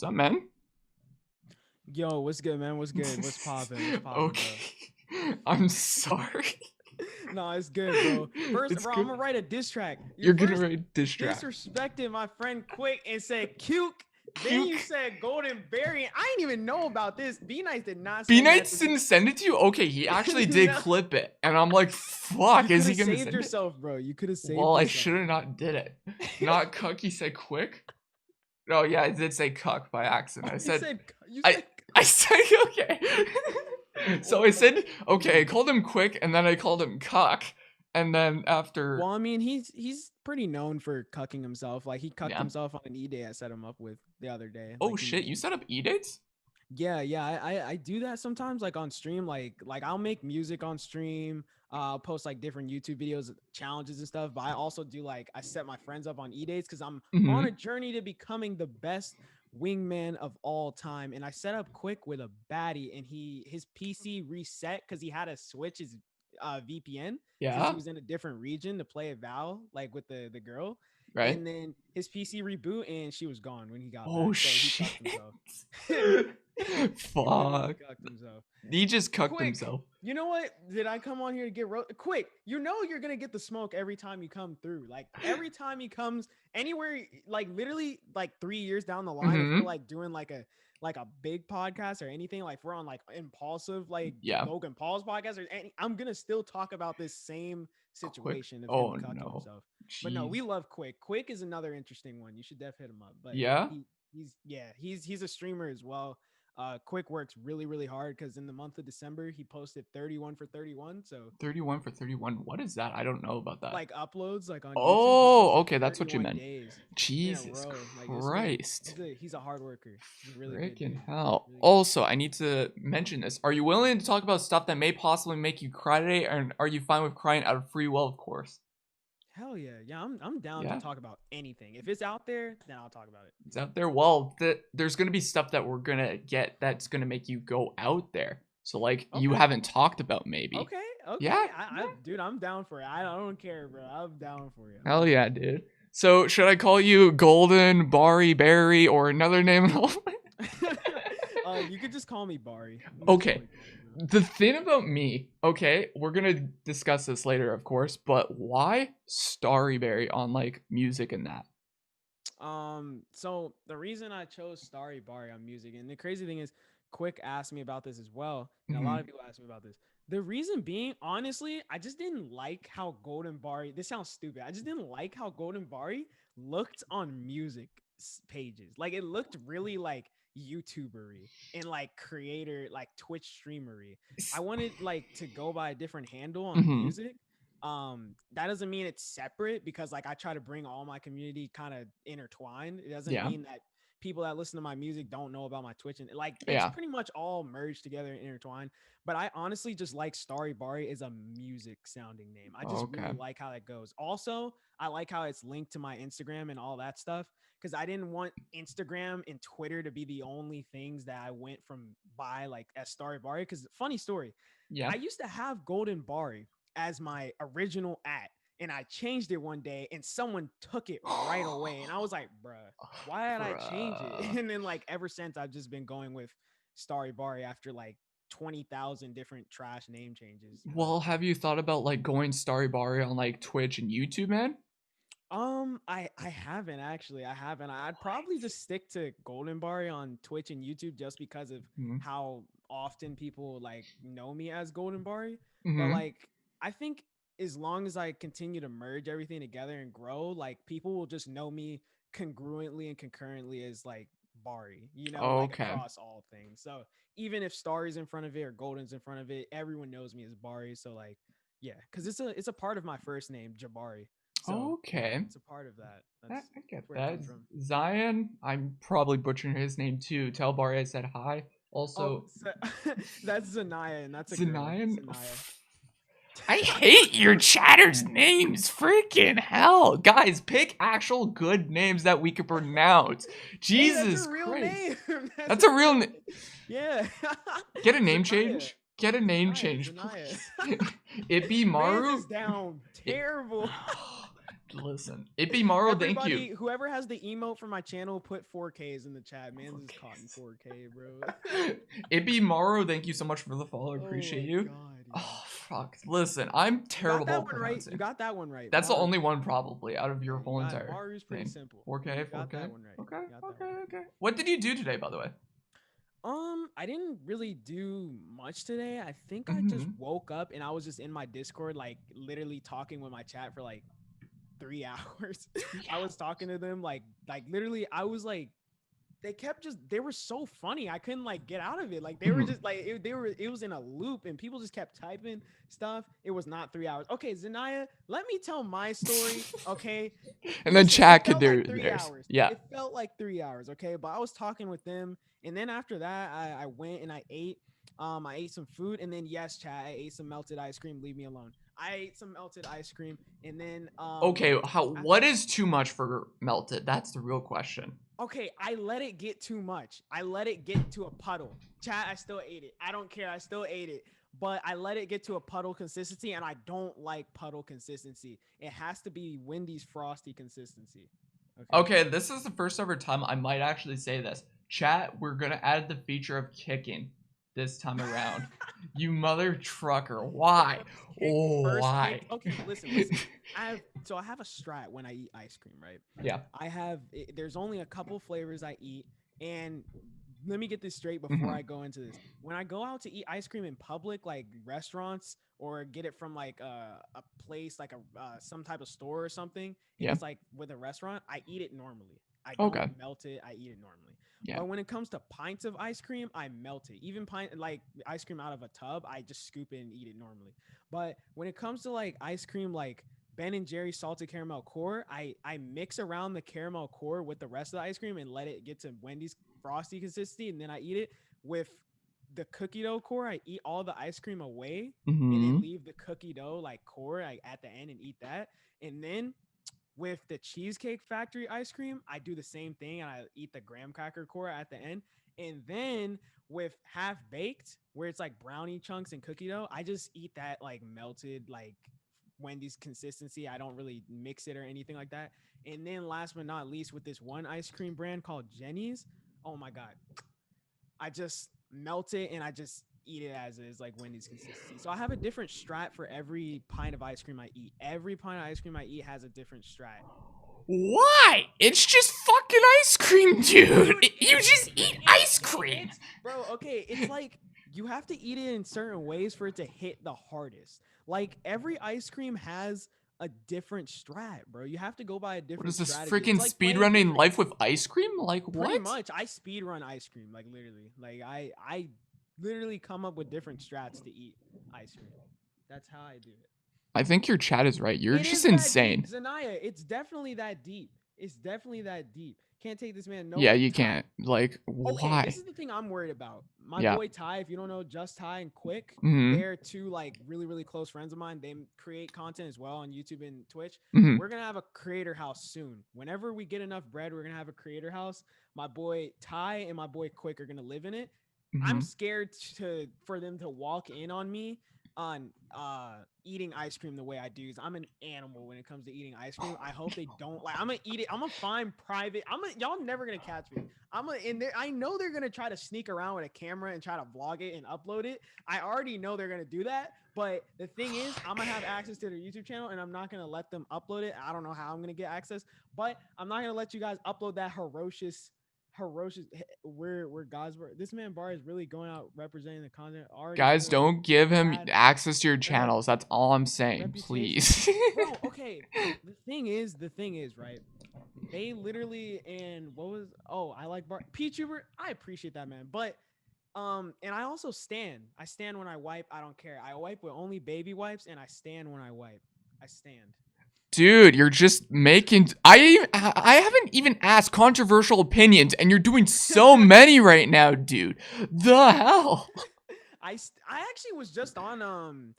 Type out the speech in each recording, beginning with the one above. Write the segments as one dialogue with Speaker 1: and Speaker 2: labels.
Speaker 1: What's up, man?
Speaker 2: Yo, what's good, man? What's good? What's poppin'? What's poppin', bro?
Speaker 1: Okay. I'm sorry.
Speaker 2: No, it's good, bro. First,
Speaker 1: It's
Speaker 2: bro, I'm
Speaker 1: good.
Speaker 2: gonna write a diss track. You
Speaker 1: You're gonna
Speaker 2: first
Speaker 1: write diss track.
Speaker 2: disrespected my friend Quick and said "cuke." Then you
Speaker 1: Puke.
Speaker 2: said Goldenbari. I didn't even know about this. B Nice did not
Speaker 1: B
Speaker 2: send that
Speaker 1: Nights
Speaker 2: to me.
Speaker 1: didn't send it to you? Okay, he actually did
Speaker 2: No.
Speaker 1: clip it. And I'm like, fuck,
Speaker 2: You
Speaker 1: is
Speaker 2: could
Speaker 1: he
Speaker 2: have
Speaker 1: gonna
Speaker 2: saved
Speaker 1: send it?
Speaker 2: yourself, bro. You could have saved
Speaker 1: Well, I
Speaker 2: yourself.
Speaker 1: should have not did it. Not cuck, he said quick. Oh yeah, I did say cuck by accident. I said
Speaker 2: You
Speaker 1: I
Speaker 2: said
Speaker 1: I said okay. So I said okay, I called him quick and then I called him cuck. And then after
Speaker 2: Well, I mean, he's pretty known for cucking himself. Like he cucked
Speaker 1: yeah.
Speaker 2: himself on an e-day I set him up with the other day.
Speaker 1: Oh
Speaker 2: Like
Speaker 1: shit, you set up e-dates?
Speaker 2: yeah, I do that sometimes, like on stream. Like I'll make music on stream. I'll post like different YouTube videos, challenges and stuff. But I also do like I set my friends up on e-dates because I'm on a
Speaker 1: Mm-hmm.
Speaker 2: journey to becoming the best wingman of all time. And I set up quick with a baddie, and his PC reset because he had to switch his VPN because he
Speaker 1: Yeah,
Speaker 2: was in a different region to play a Val like with the girl.
Speaker 1: right?
Speaker 2: And then his PC reboot and she was gone when he got
Speaker 1: Oh
Speaker 2: back. So he
Speaker 1: shit.
Speaker 2: cucked himself. He literally
Speaker 1: Fuck.
Speaker 2: cucked himself.
Speaker 1: He just cucked
Speaker 2: Quick,
Speaker 1: himself.
Speaker 2: you know what? Did I come on here to get quick? You know you're gonna get the smoke every time you come through. Like every time he comes anywhere, like literally like 3 years down the line, if we're
Speaker 1: Mm-hmm.
Speaker 2: like doing like a big podcast or anything, like if we're on like impulsive like
Speaker 1: Yeah.
Speaker 2: Logan Paul's podcast or any, I'm gonna still talk about this same
Speaker 1: Quick.
Speaker 2: situation of him
Speaker 1: Oh
Speaker 2: cucking
Speaker 1: no.
Speaker 2: himself. But no, we
Speaker 1: Jeez.
Speaker 2: love Quick. Quick is another interesting one. You should def hit him up. But
Speaker 1: Yeah.
Speaker 2: he's a streamer as well. Quick works really hard because in the month of December he posted 31 for 31. So
Speaker 1: 31 for 31. What is that? I don't know about that.
Speaker 2: like uploads like on YouTube, he
Speaker 1: Oh,
Speaker 2: posted
Speaker 1: okay, that's what you
Speaker 2: 31
Speaker 1: meant.
Speaker 2: days in a
Speaker 1: Jesus
Speaker 2: row. Like this man,
Speaker 1: Christ.
Speaker 2: he's a hard worker. He's a really good
Speaker 1: Freaking
Speaker 2: dude.
Speaker 1: hell.
Speaker 2: Really good.
Speaker 1: Also, I need to mention this. Are you willing to talk about stuff that may possibly make you cry today? And are you fine with crying out of free will, of course?
Speaker 2: Hell yeah. I'm down to
Speaker 1: Yeah?
Speaker 2: talk about anything. If it's out there, then I'll talk about it.
Speaker 1: It's out there. Well, there's going to be stuff that we're going to get that's going to make you go out there. So, like, you
Speaker 2: Okay.
Speaker 1: haven't talked about maybe.
Speaker 2: Okay.
Speaker 1: Yeah?
Speaker 2: Dude, I'm down for it. I don't care, bro. I'm down for you.
Speaker 1: Hell yeah, dude. So, should I call you Goldenbari, Barry, or another name?
Speaker 2: You could just call me Bari.
Speaker 1: Okay. The thing about me, okay, we're gonna discuss this later, of course, but why Starryberry on like music and that?
Speaker 2: So the reason I chose Starry Bari on music, and the crazy thing is, Quick asked me about this as well, and a lot
Speaker 1: Hmm.
Speaker 2: of people asked me about this. The reason being, honestly, I just didn't like how Golden Bari. This sounds stupid. I just didn't like how Golden Bari looked on music pages. Like it looked really like YouTubery and like creator, like Twitch streamery. I wanted like to go by a different handle on
Speaker 1: Hmm.
Speaker 2: music. That doesn't mean it's separate because like I try to bring all my community kind of intertwined. It doesn't
Speaker 1: Yeah.
Speaker 2: mean that people that listen to my music don't know about my Twitch, and like it's
Speaker 1: Yeah.
Speaker 2: pretty much all merged together and intertwined. But I honestly just like Starry Bari is a music sounding name. I just
Speaker 1: Okay.
Speaker 2: really like how that goes. Also, I like how it's linked to my Instagram and all that stuff because I didn't want Instagram and Twitter to be the only things that I went from by like as Starry Bari. Because funny story,
Speaker 1: Yeah.
Speaker 2: I used to have Golden Bari as my original at, and I changed it one day, and someone took it right away, and I was like, "Bruh, why did I change it?"
Speaker 1: Bruh.
Speaker 2: And then like ever since, I've just been going with Starry Bari after like 20,000 different trash name changes. But
Speaker 1: Well, have you thought about like going Starryberry on like Twitch and YouTube, man?
Speaker 2: I haven't actually. I haven't. I'd probably just stick to Goldenbari on Twitch and YouTube just because of
Speaker 1: Hmm.
Speaker 2: how often people like know me as Goldenbari. But
Speaker 1: Hmm.
Speaker 2: like I think as long as I continue to merge everything together and grow, like people will just know me congruently and concurrently as like Bari, like
Speaker 1: Okay.
Speaker 2: across all things. So even if Starry's in front of it or Golden's in front of it, everyone knows me as Bari. So like yeah, because it's a part of my first name, Jabari. So yeah,
Speaker 1: Okay.
Speaker 2: it's a part of that.
Speaker 1: I get
Speaker 2: That's where it
Speaker 1: that.
Speaker 2: comes from.
Speaker 1: Zion, I'm probably butchering his name too. Tell Bari I said hi.
Speaker 2: Oh,
Speaker 1: Also,
Speaker 2: so, that's Zanaya, and that's a girl.
Speaker 1: Zanayan.
Speaker 2: Zanaya.
Speaker 1: I hate your chatter's names. Freaking hell. Guys, pick actual good names that we can pronounce.
Speaker 2: Hey, that's
Speaker 1: Jesus
Speaker 2: a real
Speaker 1: Christ.
Speaker 2: name.
Speaker 1: That's a real name.
Speaker 2: Yeah.
Speaker 1: Get a name
Speaker 2: Zanaya.
Speaker 1: change. Get a name
Speaker 2: Zanaya.
Speaker 1: change,
Speaker 2: Zanaya.
Speaker 1: please. It be
Speaker 2: Mans
Speaker 1: Maru.
Speaker 2: is down. Terrible.
Speaker 1: Listen, it be Morrow, thank
Speaker 2: Everybody,
Speaker 1: you.
Speaker 2: whoever has the emote for my channel, put 4Ks in the chat. Man's is caught in 4K, bro.
Speaker 1: It be Morrow, thank you so much for the follow.
Speaker 2: Oh
Speaker 1: Appreciate
Speaker 2: my
Speaker 1: you.
Speaker 2: god, yo.
Speaker 1: Oh fuck. Listen, I'm
Speaker 2: You got
Speaker 1: terrible
Speaker 2: that
Speaker 1: at
Speaker 2: one right. You
Speaker 1: pronouncing.
Speaker 2: got that one right.
Speaker 1: That's the
Speaker 2: Maru.
Speaker 1: only one probably out of
Speaker 2: Yeah,
Speaker 1: your
Speaker 2: you
Speaker 1: whole
Speaker 2: got it.
Speaker 1: entire
Speaker 2: Maru's pretty
Speaker 1: thing.
Speaker 2: simple.
Speaker 1: 4K,
Speaker 2: You
Speaker 1: 4K.
Speaker 2: got that one right.
Speaker 1: Okay,
Speaker 2: You got that
Speaker 1: okay,
Speaker 2: one right.
Speaker 1: okay. What did you do today, by the way?
Speaker 2: I didn't really do much today. I think I just
Speaker 1: Mm-hmm.
Speaker 2: woke up and I was just in my Discord, like literally talking with my chat for like 3 hours. I was talking to them like literally. I was like, they were so funny. I couldn't like get out of it. Like they were
Speaker 1: Mm-hmm.
Speaker 2: just like it was in a loop and people just kept typing stuff. It was not 3 hours. Okay, Zanaya, let me tell my story. Okay.
Speaker 1: And then
Speaker 2: Listen, it
Speaker 1: chat could
Speaker 2: felt
Speaker 1: do
Speaker 2: like three
Speaker 1: theirs.
Speaker 2: hours.
Speaker 1: Yeah.
Speaker 2: It felt like 3 hours, okay? But I was talking with them, and then after that, I went and I ate. I ate some food, and then yes, chat, I ate some melted ice cream. Leave me alone. I ate some melted ice cream, and then
Speaker 1: Okay,
Speaker 2: I,
Speaker 1: what is too much for melted? That's the real question.
Speaker 2: okay, I let it get too much. I let it get to a puddle. Chat, I still ate it. I don't care. I still ate it. But I let it get to a puddle consistency, and I don't like puddle consistency. It has to be Wendy's frosty consistency.
Speaker 1: Okay, this is the first ever time I might actually say this. Chat, we're gonna add the feature of kicking this time around. You mother trucker. Why?
Speaker 2: First
Speaker 1: Why?
Speaker 2: kick. Okay, listen. I have a strat when I eat ice cream, right?
Speaker 1: Yeah.
Speaker 2: There's only a couple flavors I eat, and let me get this straight before
Speaker 1: Mhm.
Speaker 2: I go into this. When I go out to eat ice cream in public, like restaurants, or get it from like a place, like a some type of store or something, and
Speaker 1: Yeah.
Speaker 2: it's like with a restaurant, I eat it normally. I don't
Speaker 1: Okay.
Speaker 2: melt it. I eat it normally.
Speaker 1: Yeah.
Speaker 2: But when it comes to pints of ice cream, I melt it. Even pint like ice cream out of a tub, I just scoop it and eat it normally. But when it comes to like ice cream, like Ben and Jerry salted caramel core, I mix around the caramel core with the rest of the ice cream and let it get to Wendy's frosty consistency, and then I eat it with the cookie dough core. I eat all the ice cream away and then
Speaker 1: Mm-hmm.
Speaker 2: leave the cookie dough like core like, at the end and eat that. And then with the Cheesecake Factory ice cream, I do the same thing and I eat the graham cracker core at the end. And then with half baked, where it's like brownie chunks and cookie dough, I just eat that like melted, like Wendy's consistency. I don't really mix it or anything like that. And then last but not least, with this one ice cream brand called Jenny's, oh my God, I just melt it and I just eat it as is, like Wendy's consistency. So I have a different strat for every pint of ice cream I eat. Every pint of ice cream I eat has a different strat.
Speaker 1: Why? It's just fucking ice cream, dude. You just eat ice cream.
Speaker 2: Bro, okay, it's like you have to eat it in certain ways for it to hit the hardest. Like every ice cream has a different strat, bro. You have to go by a
Speaker 1: What
Speaker 2: different
Speaker 1: is this
Speaker 2: strategy.
Speaker 1: freaking
Speaker 2: It's like playing
Speaker 1: speedrunning
Speaker 2: different
Speaker 1: life with ice cream? Like
Speaker 2: pretty
Speaker 1: what?
Speaker 2: much. I speed run ice cream, like literally. Like I literally come up with different strats to eat ice cream. That's how I do it.
Speaker 1: I think your chat is right. You're
Speaker 2: It
Speaker 1: just
Speaker 2: is that
Speaker 1: insane.
Speaker 2: deep, Zanaya. It's definitely that deep. It's definitely that deep. Can't take this man.
Speaker 1: Yeah,
Speaker 2: No
Speaker 1: you
Speaker 2: time.
Speaker 1: can't. Like,
Speaker 2: Okay, this
Speaker 1: why?
Speaker 2: is the thing I'm worried about. My
Speaker 1: Yeah.
Speaker 2: boy Ty, if you don't know, Just Ty and Quick,
Speaker 1: Mm-hmm.
Speaker 2: they're two like really, really close friends of mine. They create content as well on YouTube and Twitch.
Speaker 1: Mm-hmm.
Speaker 2: We're gonna have a creator house soon. Whenever we get enough bread, we're gonna have a creator house. My boy Ty and my boy Quick are gonna live in it. I'm
Speaker 1: Mm-hmm.
Speaker 2: scared for them to walk in on me on eating ice cream the way I do. I'm an animal when it comes to eating ice cream. I hope they don't like. I'm gonna eat it. I'm gonna find private. Y'all never gonna catch me. I'm gonna in there. I know they're gonna try to sneak around with a camera and try to vlog it and upload it. I already know they're gonna do that. But the thing is, I'm gonna have access to their YouTube channel and I'm not gonna let them upload it. I don't know how I'm gonna get access, but I'm not gonna let you guys upload that ferocious we're God's word. This man Bar is really going out representing the content.
Speaker 1: Guys, don't give him
Speaker 2: bad
Speaker 1: access to your channels. That's all I'm saying.
Speaker 2: reputation.
Speaker 1: Please.
Speaker 2: Bro, okay. The thing is, right? They literally and what was I like Bar Peachuber. I appreciate that man. But and I also stand. I stand when I wipe. I don't care. I wipe with only baby wipes and I stand when I wipe. I stand.
Speaker 1: Dude, you're just making. I haven't even asked controversial opinions, and you're doing so many right now, dude. The hell?
Speaker 2: I actually was just on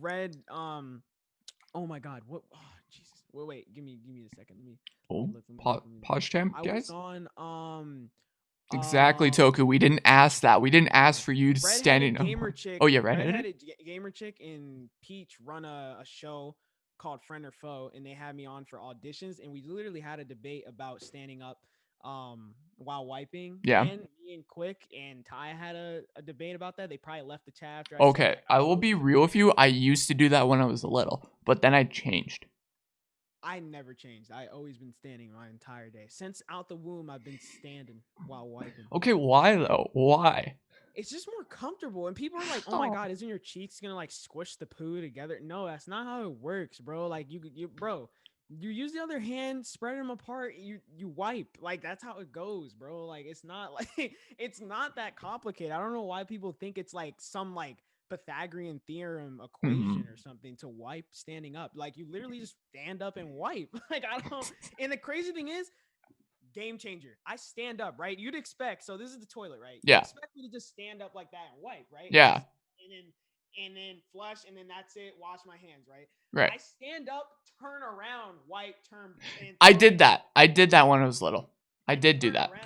Speaker 2: Red oh my god, what Jesus. Wait, give me a second.
Speaker 1: Oh,
Speaker 2: Let me
Speaker 1: pause champ,
Speaker 2: I was
Speaker 1: guys.
Speaker 2: on
Speaker 1: Exactly, Toku. We didn't ask that. We didn't ask for you to stand
Speaker 2: Redheaded
Speaker 1: in.
Speaker 2: Gamer Chick.
Speaker 1: Oh yeah, redheaded.
Speaker 2: Gamer Chick and Peach run a show called Friend or Foe, and they had me on for auditions, and we literally had a debate about standing up while wiping.
Speaker 1: Yeah.
Speaker 2: And me and Quick and Ty had a debate about that. They probably left the chat after I said
Speaker 1: Okay,
Speaker 2: like
Speaker 1: I
Speaker 2: I
Speaker 1: will be
Speaker 2: posted.
Speaker 1: real with you. I used to do that when I was little, but then I changed.
Speaker 2: I never changed. I always been standing my entire day. Since out the womb, I've been standing while wiping.
Speaker 1: Okay, why though? Why?
Speaker 2: It's just more comfortable. And people are like, "Oh my
Speaker 1: Oh.
Speaker 2: god, isn't your cheeks gonna like squish the poo together?" No, that's not how it works, bro. Like bro, you use the other hand, spread them apart, you wipe. Like that's how it goes, bro. Like it's not like it's not that complicated. I don't know why people think it's like some like Pythagorean theorem equation
Speaker 1: Mhm.
Speaker 2: or something to wipe standing up. Like you literally just stand up and wipe. Like I don't. And the crazy thing is, game changer. I stand up, right? You'd expect. So this is the toilet, right? You'd
Speaker 1: Yeah.
Speaker 2: expect me to just stand up like that and wipe, right?
Speaker 1: Yeah.
Speaker 2: And then flush, and then that's it. Wash my hands, right?
Speaker 1: Right.
Speaker 2: I stand up, turn around, wipe, turn, and
Speaker 1: I
Speaker 2: throw it
Speaker 1: did
Speaker 2: back.
Speaker 1: that. I did that when I was little. I
Speaker 2: I
Speaker 1: did do
Speaker 2: turn
Speaker 1: that.
Speaker 2: around.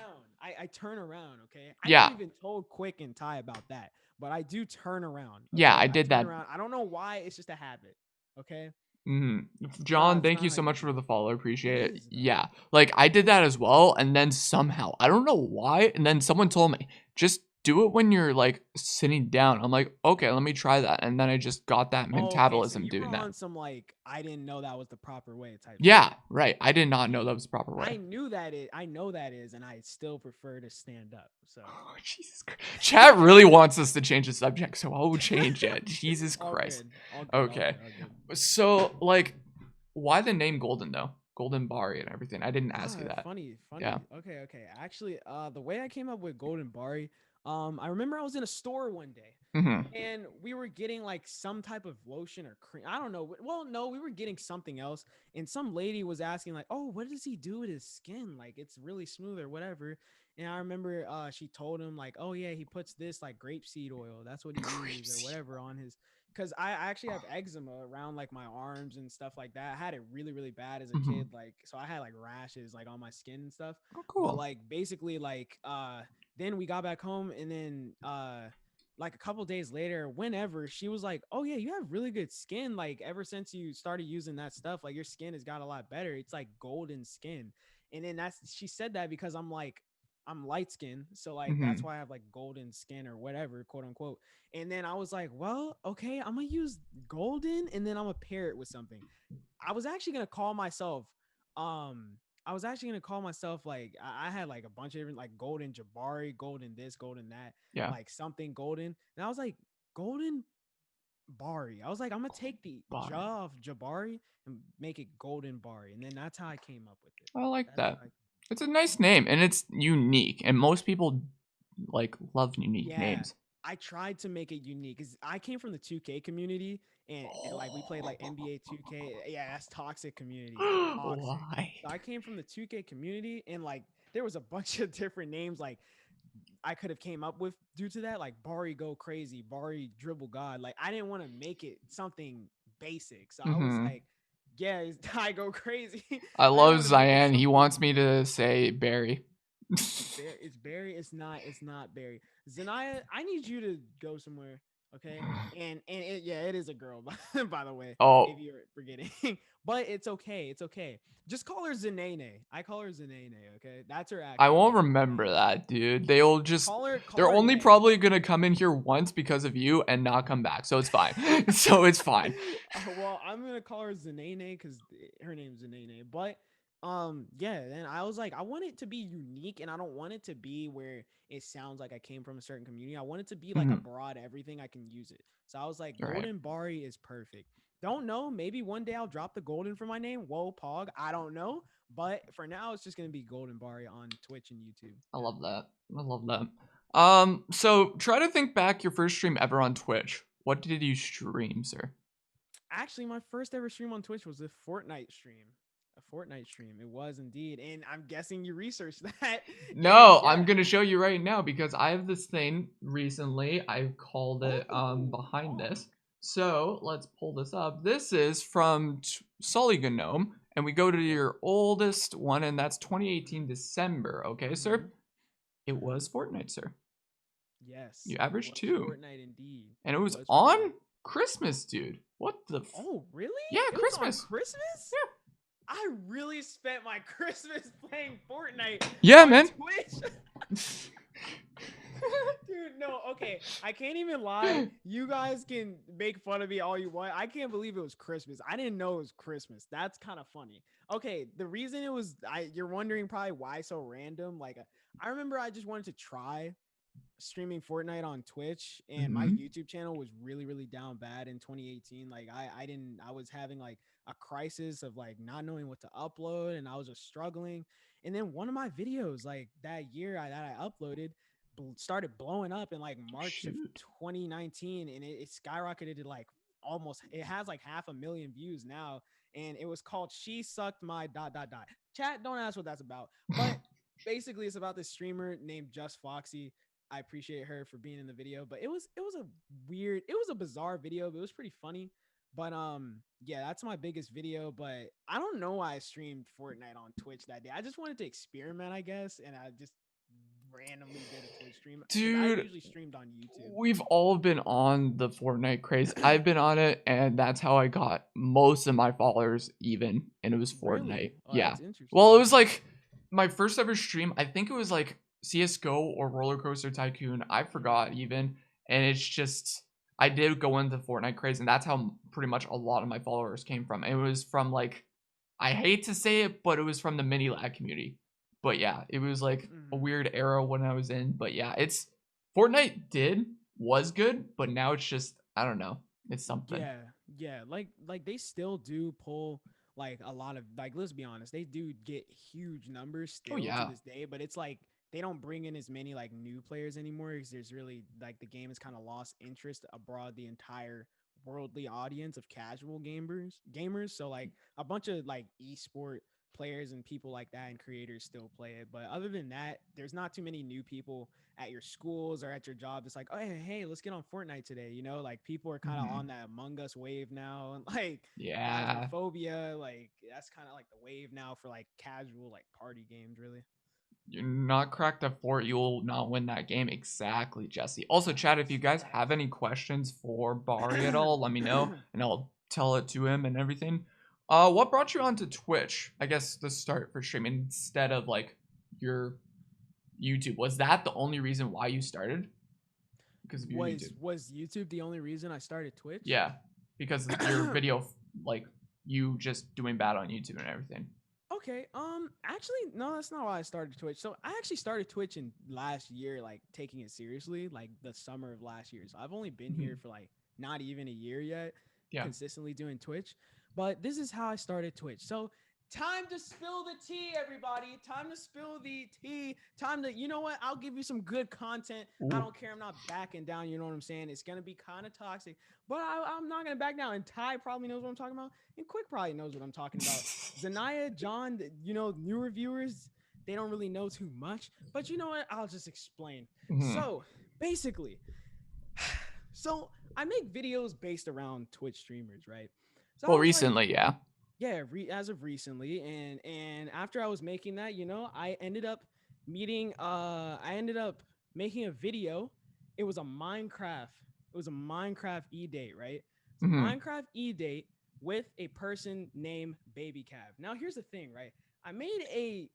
Speaker 2: I turn around. Okay. I never
Speaker 1: Yeah.
Speaker 2: even told Quick and Ty about that, but I do turn around.
Speaker 1: Yeah,
Speaker 2: Okay.
Speaker 1: I
Speaker 2: I
Speaker 1: did
Speaker 2: turn
Speaker 1: that.
Speaker 2: around. I don't know why. It's just a habit. Okay.
Speaker 1: John,
Speaker 2: It's
Speaker 1: thank you
Speaker 2: not
Speaker 1: so
Speaker 2: like
Speaker 1: much for the follow.
Speaker 2: it
Speaker 1: Appreciate it.
Speaker 2: is though.
Speaker 1: Yeah. Like I did that as well. And then somehow, I don't know why. And then someone told me, just do it when you're like sitting down. I'm like, okay, let me try that. And then I just got that
Speaker 2: Oh, okay. So
Speaker 1: metabolism
Speaker 2: you were
Speaker 1: doing that.
Speaker 2: on some like I didn't know that was the proper way type shit.
Speaker 1: Yeah. Right. I did not know that
Speaker 2: See,
Speaker 1: was the proper way.
Speaker 2: I know that is, and I still prefer to stand up. So
Speaker 1: Oh, Jesus Christ. Chat really wants us to change the subject, so I'll change it. Jesus
Speaker 2: all
Speaker 1: Christ.
Speaker 2: good, all good, all
Speaker 1: Okay.
Speaker 2: good, all good.
Speaker 1: So, like, why the name Golden, though? Goldenbari and everything. I didn't ask you that.
Speaker 2: Funny,
Speaker 1: Yeah.
Speaker 2: funny. Okay, okay. Actually, the way I came up with Goldenbari, I remember I was in a store one day,
Speaker 1: Mm-hmm.
Speaker 2: and we were getting like some type of lotion or cream. I don't know. Well, no, we were getting something else, and some lady was asking like, "Oh, what does he do with his skin? Like, it's really smooth or whatever." And I remember she told him like, "Oh yeah, he puts this like grapeseed oil. That's what he uses or
Speaker 1: Grapeseed.
Speaker 2: whatever on his." Because I actually have eczema around like my arms and stuff like that. I had it really, really bad as a
Speaker 1: Mm-hmm.
Speaker 2: kid. Like, so I had like rashes like on my skin and stuff.
Speaker 1: Oh,
Speaker 2: But
Speaker 1: cool.
Speaker 2: like basically like then we got back home, and then like a couple days later, whenever she was like, "Oh yeah, you have really good skin. Like ever since you started using that stuff, like your skin has got a lot better. It's like golden skin." And then she said that because I'm light skinned, so like that's
Speaker 1: Mm-hmm.
Speaker 2: why I have like golden skin or whatever, quote unquote. And then I was like, well, okay, I'm gonna use golden, and then I'm gonna pair it with something. I was actually gonna call myself, um, I was actually gonna call myself like I had like a bunch of different like golden Jabari, golden this, golden that,
Speaker 1: Yeah.
Speaker 2: like something golden, and I was like golden Bari. I was like, I'm gonna take the
Speaker 1: Bari.
Speaker 2: Ja of Jabari and make it golden Bari, and then that's how I came up with it.
Speaker 1: I like
Speaker 2: That's
Speaker 1: that.
Speaker 2: how I,
Speaker 1: It's a nice name, and it's unique, and most people like love unique
Speaker 2: yeah.
Speaker 1: names.
Speaker 2: I tried to make it unique because I came from the 2K community, and like we played like NBA 2K. Yeah, that's toxic community. Toxic.
Speaker 1: Why?
Speaker 2: So I came from the 2K community, and like there was a bunch of different names like I could have came up with due to that, like Bari go crazy, Bari dribble god. Like I didn't want to make it something basic. So I was
Speaker 1: Mm-hmm.
Speaker 2: like, yeah, it's I go crazy.
Speaker 1: I
Speaker 2: I didn't
Speaker 1: love
Speaker 2: want to make it
Speaker 1: Cyan. He
Speaker 2: something.
Speaker 1: wants me to say Barry.
Speaker 2: It's Barry. It's not. It's not Barry. Zanaya, I need you to go somewhere. Okay. And yeah, it is a girl. By the way, if
Speaker 1: Oh,
Speaker 2: you're forgetting, but it's okay. It's okay. Just call her Zanene. I call her Zanene. Okay, that's her
Speaker 1: I
Speaker 2: actual
Speaker 1: won't
Speaker 2: name.
Speaker 1: remember that, dude. They'll just
Speaker 2: Call
Speaker 1: they're
Speaker 2: her
Speaker 1: only
Speaker 2: Nay.
Speaker 1: probably gonna come in here once because of you and not come back. So it's fine. So it's fine.
Speaker 2: Well, I'm gonna call her Zanene because her name's Zanene. But yeah. Then I was like, I want it to be unique, and I don't want it to be where it sounds like I came from a certain community. I want it to be like a
Speaker 1: Mhm.
Speaker 2: broad everything I can use it. So I was like,
Speaker 1: All right.
Speaker 2: Golden Bari is perfect. Don't know. Maybe one day I'll drop the golden for my name. Whoa, Pog. I don't know. But for now, it's just gonna be Golden Bari on Twitch and YouTube.
Speaker 1: I
Speaker 2: Yeah.
Speaker 1: love that. I love that. So try to think back your first stream ever on Twitch. What did you stream, sir?
Speaker 2: Actually, my first ever stream on Twitch was a Fortnite stream. A Fortnite stream. It was indeed. And I'm guessing you researched that. And
Speaker 1: No, I'm
Speaker 2: yeah.
Speaker 1: gonna show you right now because I have this thing recently. I've called it
Speaker 2: Oh,
Speaker 1: behind
Speaker 2: pause.
Speaker 1: this. So let's pull this up. This is from Sully Gnome, and we go to
Speaker 2: Okay.
Speaker 1: your oldest one, and that's 2018 December. Okay,
Speaker 2: Mm-hmm.
Speaker 1: sir. It
Speaker 2: Mm-hmm.
Speaker 1: was Fortnite, sir.
Speaker 2: Yes,
Speaker 1: You
Speaker 2: it
Speaker 1: averaged
Speaker 2: was
Speaker 1: two,
Speaker 2: Fortnite indeed.
Speaker 1: and it
Speaker 2: It
Speaker 1: was
Speaker 2: was
Speaker 1: on
Speaker 2: Fortnite.
Speaker 1: Christmas, dude. What the?
Speaker 2: Oh, really?
Speaker 1: Yeah,
Speaker 2: It was on
Speaker 1: Christmas.
Speaker 2: Christmas? I really spent my Christmas playing Fortnite
Speaker 1: Yeah,
Speaker 2: on
Speaker 1: man.
Speaker 2: Twitch. Dude, no, okay. I can't even lie. You guys can make fun of me all you want. I can't believe it was Christmas. I didn't know it was Christmas. That's kind of funny. Okay, the reason it was you're wondering probably why so random. Like I remember I just wanted to try streaming Fortnite on Twitch, and my
Speaker 1: Hmm.
Speaker 2: YouTube channel was really down bad in 2018. Like I was having like a crisis of like not knowing what to upload, and I was just struggling. And then one of my videos like that year that I uploaded started blowing up in like March of
Speaker 1: Shoot.
Speaker 2: 2019, and it skyrocketed to like almost, it has like 500,000 views now, and it was called "She Sucked My dot dot dot." Chat, don't ask what that's about, but basically it's about this streamer named Just Foxy. I appreciate her for being in the video, but it was a weird, it was a bizarre video, but it was pretty funny. But yeah, that's my biggest video. But I don't know why I streamed Fortnite on Twitch that day. I just wanted to experiment, I guess, and I just randomly did a Twitch stream because I
Speaker 1: Dude,
Speaker 2: usually streamed on YouTube.
Speaker 1: we've all been on the Fortnite craze. I've been on it, and that's how I got most of my followers, even. And it was
Speaker 2: Really?
Speaker 1: Fortnite.
Speaker 2: Oh,
Speaker 1: Yeah.
Speaker 2: that's
Speaker 1: Well,
Speaker 2: interesting.
Speaker 1: it was like my first ever stream. I think it was like CS:GO or Roller Coaster Tycoon. I
Speaker 2: Mhm.
Speaker 1: forgot even. And it's just I did go into Fortnite craze, and that's how pretty much a lot of my followers came from. It was from like I hate to say it, but it was from the mini lag community. But yeah, it was like a
Speaker 2: Mhm.
Speaker 1: weird era when I was in. But yeah, it's Fortnite was good, but now it's just I don't know. It's something.
Speaker 2: Yeah, yeah. Like they still do pull like a lot of, like, let's be honest, they do get huge numbers
Speaker 1: Oh
Speaker 2: still to
Speaker 1: yeah.
Speaker 2: this day, but it's like they don't bring in as many like new players anymore because there's really like the game has kind of lost interest abroad the entire worldly audience of casual gamers. So like a bunch of like esport players and people like that and creators still play it. But other than that, there's not too many new people at your schools or at your job. It's like, oh hey, let's get on Fortnite today. You know, like people are kind of
Speaker 1: Mhm.
Speaker 2: on that Among Us wave now, and like
Speaker 1: Yeah.
Speaker 2: Phasmophobia, like that's kind of like the wave now for like casual like party games, really.
Speaker 1: You're not cracked a fort, you'll not win that game. Exactly, Jesse. Also, chat, if you
Speaker 2: Facts,
Speaker 1: guys have
Speaker 2: facts.
Speaker 1: any questions for Bari at all, let me know and I'll tell it to him and everything. What brought you onto Twitch? I guess the start for streaming instead of like your YouTube. Was that the only reason why you started? Because of your YouTube.
Speaker 2: Was YouTube the only reason I started Twitch?
Speaker 1: Yeah. Because of your video like you just doing bad on YouTube and everything.
Speaker 2: Okay. Actually, no, that's not why I started Twitch. So I actually started Twitch in last year, like taking it seriously, like the summer of last year. So I've only been
Speaker 1: Mhm.
Speaker 2: here for like not even a year yet,
Speaker 1: Yeah.
Speaker 2: consistently doing Twitch. But this is how I started Twitch. So time to spill the tea, everybody. Time to spill the tea. Time to, you know what? I'll give you some good content. I
Speaker 1: Ooh.
Speaker 2: don't care. I'm not backing down. You know what I'm saying? It's gonna be kind of toxic, but I'm not gonna back down. And Ty probably knows what I'm talking about, and Quick probably knows what I'm talking about. Zanaya, John, you know, newer viewers, they don't really know too much. But you know what? I'll just explain.
Speaker 1: Mhm.
Speaker 2: So basically, so I make videos based around Twitch streamers, right? So I
Speaker 1: Well,
Speaker 2: was like,
Speaker 1: recently, yeah.
Speaker 2: yeah, as of recently, and after I was making that, you know, I ended up making a video. It was a Minecraft. It was a Minecraft e-date, right? It's a
Speaker 1: Mhm.
Speaker 2: Minecraft e-date with a person named Baby Cav. Now here's the thing, right? I made a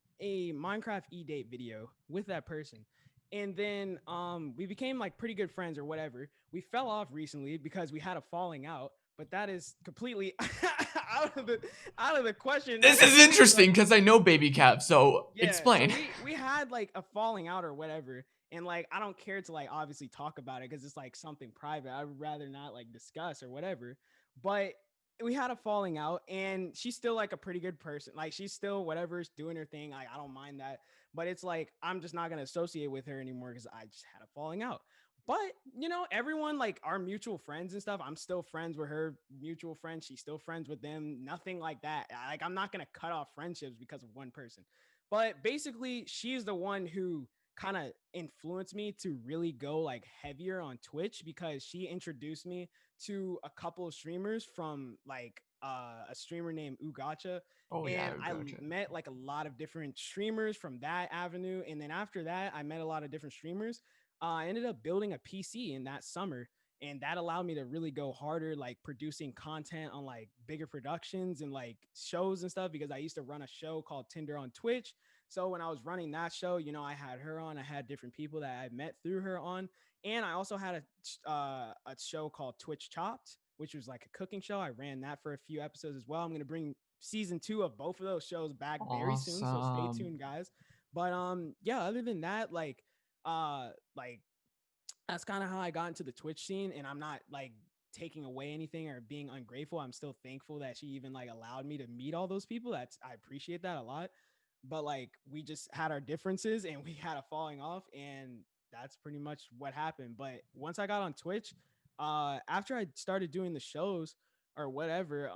Speaker 2: Minecraft e-date video with that person. And then we became like pretty good friends or whatever. We fell off recently because we had a falling out, but that is completely out of the out of the question.
Speaker 1: This
Speaker 2: That's
Speaker 1: is
Speaker 2: completely
Speaker 1: interesting
Speaker 2: like,
Speaker 1: because I know Baby Cap, so
Speaker 2: yeah. So
Speaker 1: explain.
Speaker 2: we had like a falling out or whatever, and like I don't care to like obviously talk about it because it's like something private. I would rather not like discuss or whatever. But we had a falling out, and she's still like a pretty good person. Like she's still whatever's doing her thing. Like I don't mind that, but it's like I'm just not gonna associate with her anymore because I just had a falling out. But you know, everyone like our mutual friends and stuff. I'm still friends with her mutual friends. She's still friends with them. Nothing like that. Like I'm not gonna cut off friendships because of one person. But basically, she's the one who kind of influenced me to really go like heavier on Twitch because she introduced me to a couple of streamers from like a streamer named Ugacha.
Speaker 1: Oh yeah,
Speaker 2: And
Speaker 1: I
Speaker 2: I
Speaker 1: gotcha.
Speaker 2: met like a lot of different streamers from that avenue. And then after that, I met a lot of different streamers. I ended up building a PC in that summer. and that allowed me to really go harder, like producing content on like bigger productions and like shows and stuff, because I used to run a show called Tinder on Twitch. So when I was running that show, you know, I had her on, I had different people that I met through her on, and I also had a show called Twitch Chopped, which was like a cooking show. I ran that for a few episodes as well. I'm going to bring season 2 of both of those shows back very soon, so stay
Speaker 1: Awesome.
Speaker 2: tuned, guys. But yeah, other than that, like that's kind of how I got into the Twitch scene. And I'm not like taking away anything or being ungrateful. I'm still thankful that she even like allowed me to meet all those people. I appreciate that a lot. But like we just had our differences and we had a falling off, and that's pretty much what happened. But once I got on Twitch, after I started doing the shows or whatever,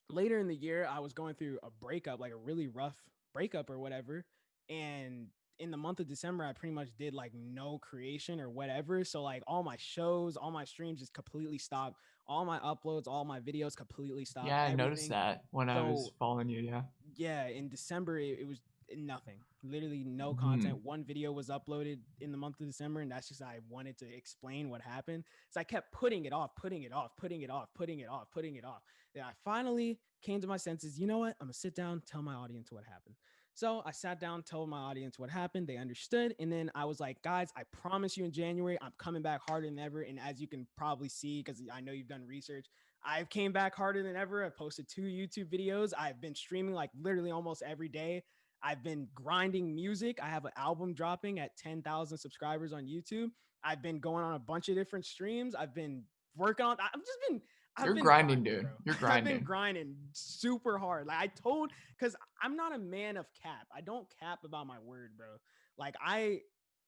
Speaker 2: later in the year I was going through a breakup, like a really rough breakup or whatever. And in the month of December, I pretty much did like no creation or whatever. So like all my shows, all my streams just completely stopped. All my uploads, all my videos completely stopped.
Speaker 1: Yeah, I noticed
Speaker 2: Everything.
Speaker 1: that when I was
Speaker 2: So
Speaker 1: following you. Yeah.
Speaker 2: yeah, in December it was nothing, literally no content.
Speaker 1: Hmm.
Speaker 2: One video was uploaded in the month of December, and that's just, I wanted to explain what happened, so I kept putting it off, putting it off, putting it off, putting it off, putting it off. Then I finally came to my senses. You know what, I'm gonna sit down, tell my audience what happened. So I sat down, told my audience what happened. They understood. And then I was like, guys, I promise you in January, I'm coming back harder than ever. And as you can probably see, because I know you've done research, I've came back harder than ever. I've posted 2 YouTube videos. I've been streaming like literally almost every day. I've been grinding music. I have an album dropping at 10,000 subscribers on YouTube. I've been going on a bunch of different streams. I've been working on, I've
Speaker 1: You're
Speaker 2: been
Speaker 1: grinding,
Speaker 2: grinding,
Speaker 1: dude.
Speaker 2: bro.
Speaker 1: You're
Speaker 2: I've been
Speaker 1: grinding.
Speaker 2: grinding super hard. Like I told, because I'm not a man of cap. I don't cap about my word, bro. Like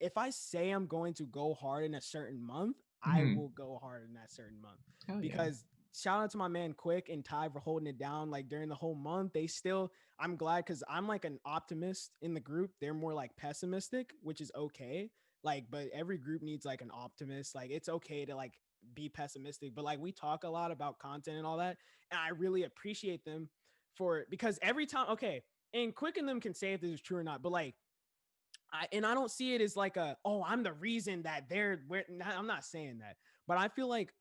Speaker 2: if I say I'm going to go hard in a certain month, I
Speaker 1: Hmm.
Speaker 2: will go hard in that certain month.
Speaker 1: Hell yeah.
Speaker 2: Because shout out to my man Quick and Ty for holding it down like during the whole month. They still, I'm glad, because I'm like an optimist in the group. They're more like pessimistic, which is okay. Like, but every group needs like an optimist. Like, it's okay to like be pessimistic, but like we talk a lot about content and all that. And I really appreciate them for it, because every time, okay, and Quick and them can say if this is true or not, but like, I don't see it as like oh, I'm the reason that I'm not saying that, but I feel like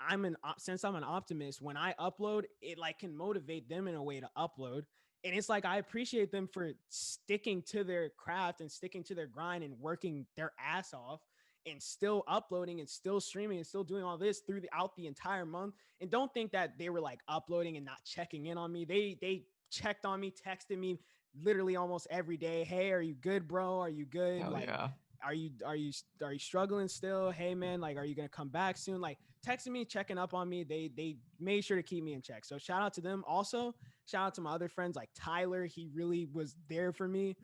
Speaker 2: since I'm an optimist, when I upload, it like can motivate them in a way to upload. And it's like I appreciate them for sticking to their craft and sticking to their grind and working their ass off and still uploading and still streaming and still doing all this throughout the entire month. And don't think that they were like uploading and not checking in on me. They checked on me, texted me literally almost every day. Hey, are you good, bro? Are you good?
Speaker 1: Hell
Speaker 2: Like,
Speaker 1: yeah.
Speaker 2: are you struggling still? Hey man, like, are you gonna come back soon? Like, texting me, checking up on me. They made sure to keep me in check. So shout out to them. Also, shout out to my other friends like Tyler. He really was there for me.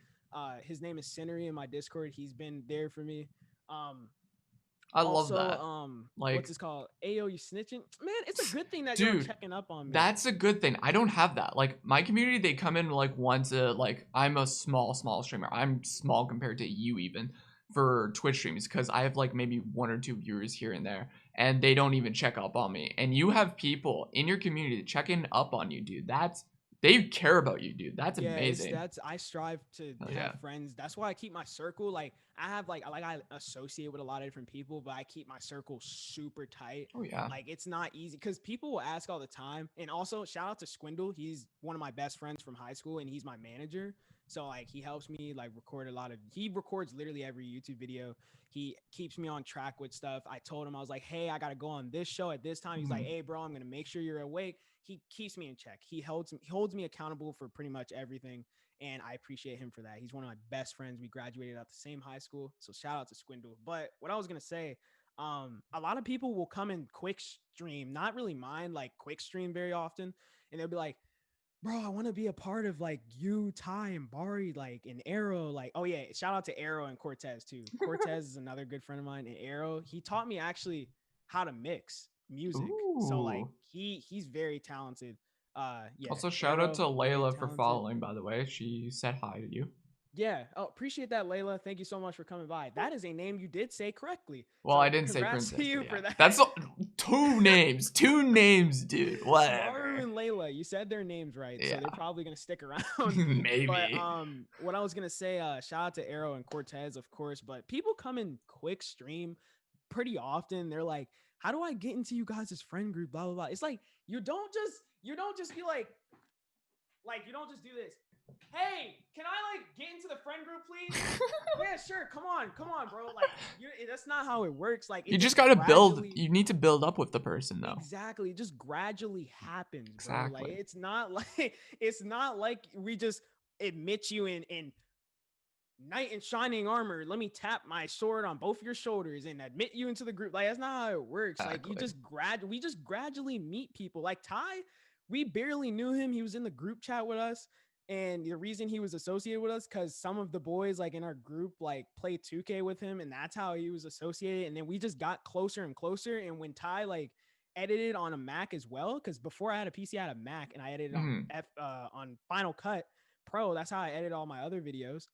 Speaker 2: His name is Cinery in my Discord. He's been there for me. Um,
Speaker 1: I love
Speaker 2: Also,
Speaker 1: that.
Speaker 2: what's
Speaker 1: Like,
Speaker 2: this called? Ayo, you snitching? Man, it's a good thing that you're
Speaker 1: dude,
Speaker 2: checking up on me.
Speaker 1: that's a good thing. I don't have that. Like my community, they come in like once a like I'm a small streamer. I'm small compared to you even for Twitch streams because I have like maybe 1 or 2 viewers here and there, and they don't even check up on me. And you have people in your community checking up on you, dude. They care about you, dude. That's
Speaker 2: Yeah,
Speaker 1: amazing.
Speaker 2: I strive to
Speaker 1: Hell
Speaker 2: have
Speaker 1: yeah.
Speaker 2: friends. That's why I keep my circle. Like I have I associate with a lot of different people, but I keep my circle super tight.
Speaker 1: Oh yeah.
Speaker 2: Like it's not easy because people will ask all the time. And also shout out to Squindle. He's one of my best friends from high school and he's my manager. So like he helps me like record he records literally every YouTube video. He keeps me on track with stuff. I told him, I was like, hey, I gotta go on this show at this time. He's like,
Speaker 1: Mhm.
Speaker 2: hey bro, I'm gonna make sure you're awake. He keeps me in check. He holds me accountable for pretty much everything, and I appreciate him for that. He's one of my best friends. We graduated at the same high school, so shout out to Squindle. But what I was gonna say, a lot of people will come in quick stream, not really mind like quick stream very often, and they'll be like, bro, I want to be a part of like you, Ty, and Bari, like and Arrow. Like, oh yeah, shout out to Arrow and Cortez too. Cortez is another good friend of mine, and Arrow, he taught me actually how to mix music. So like
Speaker 1: Ooh.
Speaker 2: he's very talented. Yeah,
Speaker 1: Also, shout out to
Speaker 2: Arrow, very
Speaker 1: Layla for
Speaker 2: talented.
Speaker 1: following, by the way. She said hi to you.
Speaker 2: Yeah. Oh, appreciate that, Layla. Thank you so much for coming by. That is a name you did say correctly.
Speaker 1: Well, I
Speaker 2: So
Speaker 1: didn't say
Speaker 2: congrats to
Speaker 1: princess,
Speaker 2: you
Speaker 1: but
Speaker 2: for
Speaker 1: yeah.
Speaker 2: that.
Speaker 1: That's 2 names. 2 names, dude.
Speaker 2: Maru
Speaker 1: Whatever.
Speaker 2: and Layla, you said their names right, so
Speaker 1: Yeah.
Speaker 2: they're probably gonna stick around. But
Speaker 1: Maybe.
Speaker 2: what I was gonna say, shout out to Arrow and Cortez, of course. But people come in quick stream pretty often. They're like, how do I get into you guys' friend group? Blah blah blah. It's like you don't just be like you don't just do this. Hey, can I like get into the friend group, please? Yeah, sure. Come on, bro. Like, that's not how it works. Like, it
Speaker 1: You just
Speaker 2: just
Speaker 1: gotta build.
Speaker 2: gradually,
Speaker 1: You need to build up with the person, though.
Speaker 2: exactly, it just gradually happens, bro. Like,
Speaker 1: Exactly.
Speaker 2: it's not like we just admit you in knight in shining armor. Let me tap my sword on both your shoulders and admit you into the group. Like, that's not how it works. Like,
Speaker 1: Exactly.
Speaker 2: we just gradually meet people. Like Ty, we barely knew him. He was in the group chat with us. And the reason he was associated with us, because some of the boys like in our group like play 2K with him, and that's how he was associated. And then we just got closer and closer. And when Ty like edited on a Mac as well, because before I had a PC, I had a Mac, and I edited on on Final Cut Pro. That's how I edit all my other videos.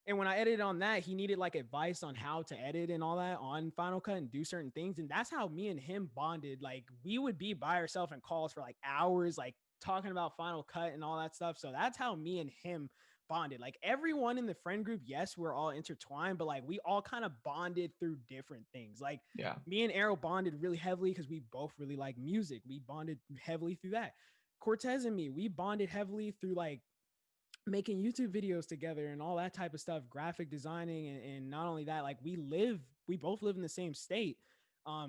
Speaker 2: And when I edited on that, he needed like advice on how to edit and all that on Final Cut and do certain things. And that's how me and him bonded. Like, we would be by ourselves in calls for like hours, like talking about Final Cut and all that stuff. So that's how me and him bonded. Like, everyone in the friend group, yes, we're all intertwined, but like we all kind of bonded through different things. Like,
Speaker 1: Yeah.
Speaker 2: me and Arrow bonded really heavily because we both really like music. We bonded heavily through that. Cortez and me, we bonded heavily through like making YouTube videos together and all that type of stuff, graphic designing. And not only that, like we both live in the same state.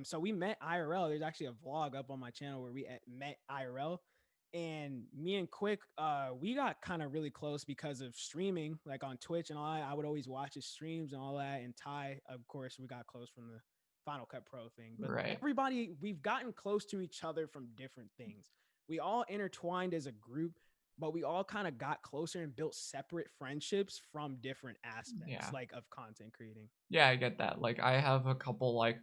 Speaker 2: So we met IRL. There's actually a vlog up on my channel where we met IRL. And me and Quick, we got kind of really close because of streaming, like on Twitch and all that. I would always watch his streams and all that. And Ty, of course, we got close from the Final Cut Pro thing. But
Speaker 1: Right.
Speaker 2: everybody, we've gotten close to each other from different things. We all intertwined as a group, but we all kind of got closer and built separate friendships from different aspects, like of content creating.
Speaker 1: Yeah, I get that. Like, I have a couple like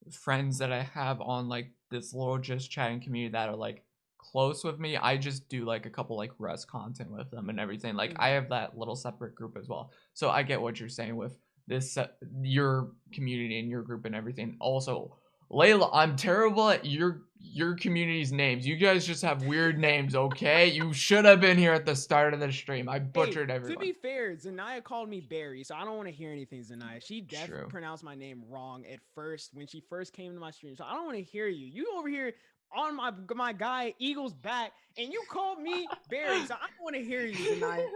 Speaker 1: friends that I have on like this little just chatting community that are like close with me. I just do like a couple like Rust content with them and everything. Like, I have that little separate group as well. So I get what you're saying with this your community and your group and everything. Also, Layla, I'm terrible at your community's names. You guys just have weird names, okay? You should have been here at the start of the stream. I butchered everyone.
Speaker 2: To be fair, Zanaya called me Barry, so I don't want to hear anything, Zanaya. She definitely pronounced my name wrong at first when she first came to my stream. So I don't want to hear you. You over here on my guy Eagle's back, and you called me Barry, so I don't want to hear you, Zanaya.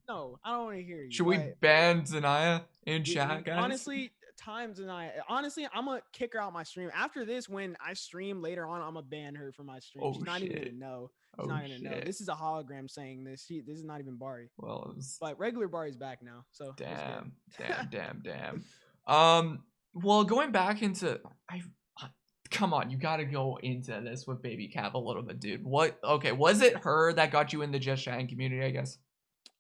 Speaker 2: No, I don't want to hear you.
Speaker 1: Should we ban Zanaya in chat, guys?
Speaker 2: Honestly, honestly, I'm gonna kick her out my stream after this. When I stream later on, I'm gonna ban her from my stream. She's not even gonna know. She's not gonna know. This is a hologram saying this. This is not even Bari.
Speaker 1: Well,
Speaker 2: but regular Bari's back now. So
Speaker 1: damn. Well, going back into come on, you gotta go into this with Baby Cap a little bit, dude. Okay, was it her that got you in the Just Chatting community, I guess?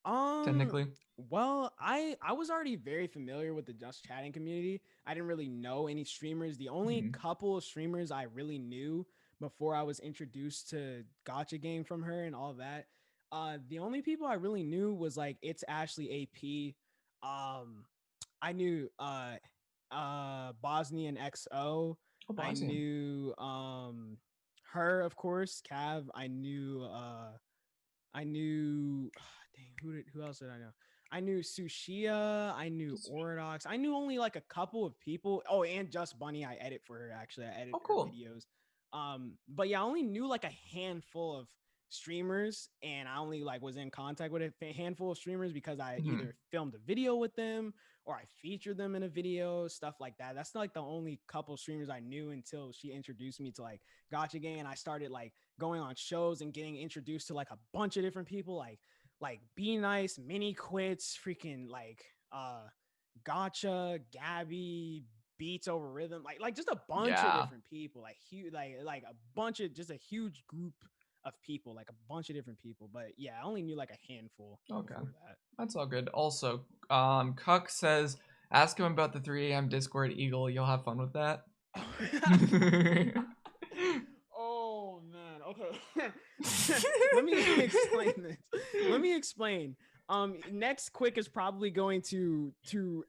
Speaker 1: Technically.
Speaker 2: Well, I was already very familiar with the Just Chatting community. I didn't really know any streamers. The only couple of streamers I really knew before I was introduced to Gacha Game from her and all that, the only people I really knew was like It's Ashley AP. I knew Bosnian XO. I knew her, of course, Cav. I knew who else did I know? I knew Sushia. I knew Orodox. I knew only like a couple of people. Oh, and Just Bunny. I edit for her, actually. I edit her videos. But yeah, I only knew like a handful of streamers, and I only like was in contact with a handful of streamers because I either filmed a video with them or I featured them in a video, stuff like that. That's like the only couple streamers I knew until she introduced me to like Gacha Gang, and I started like going on shows and getting introduced to like a bunch of different people, like Be Nice, Mini Quits, freaking like Gotcha, Gabby, Beats Over Rhythm, like just a bunch of different people, like huge, like a bunch of just a huge group of people, like a bunch of different people. But yeah, I only knew like a handful.
Speaker 1: Okay,
Speaker 2: before that.
Speaker 1: That's all good. Also, Cuck says, ask him about the 3 a.m. Discord, Eagle. You'll have fun with that.
Speaker 2: Oh man, okay. Let me explain this. Let me explain. Next, Quick is probably going to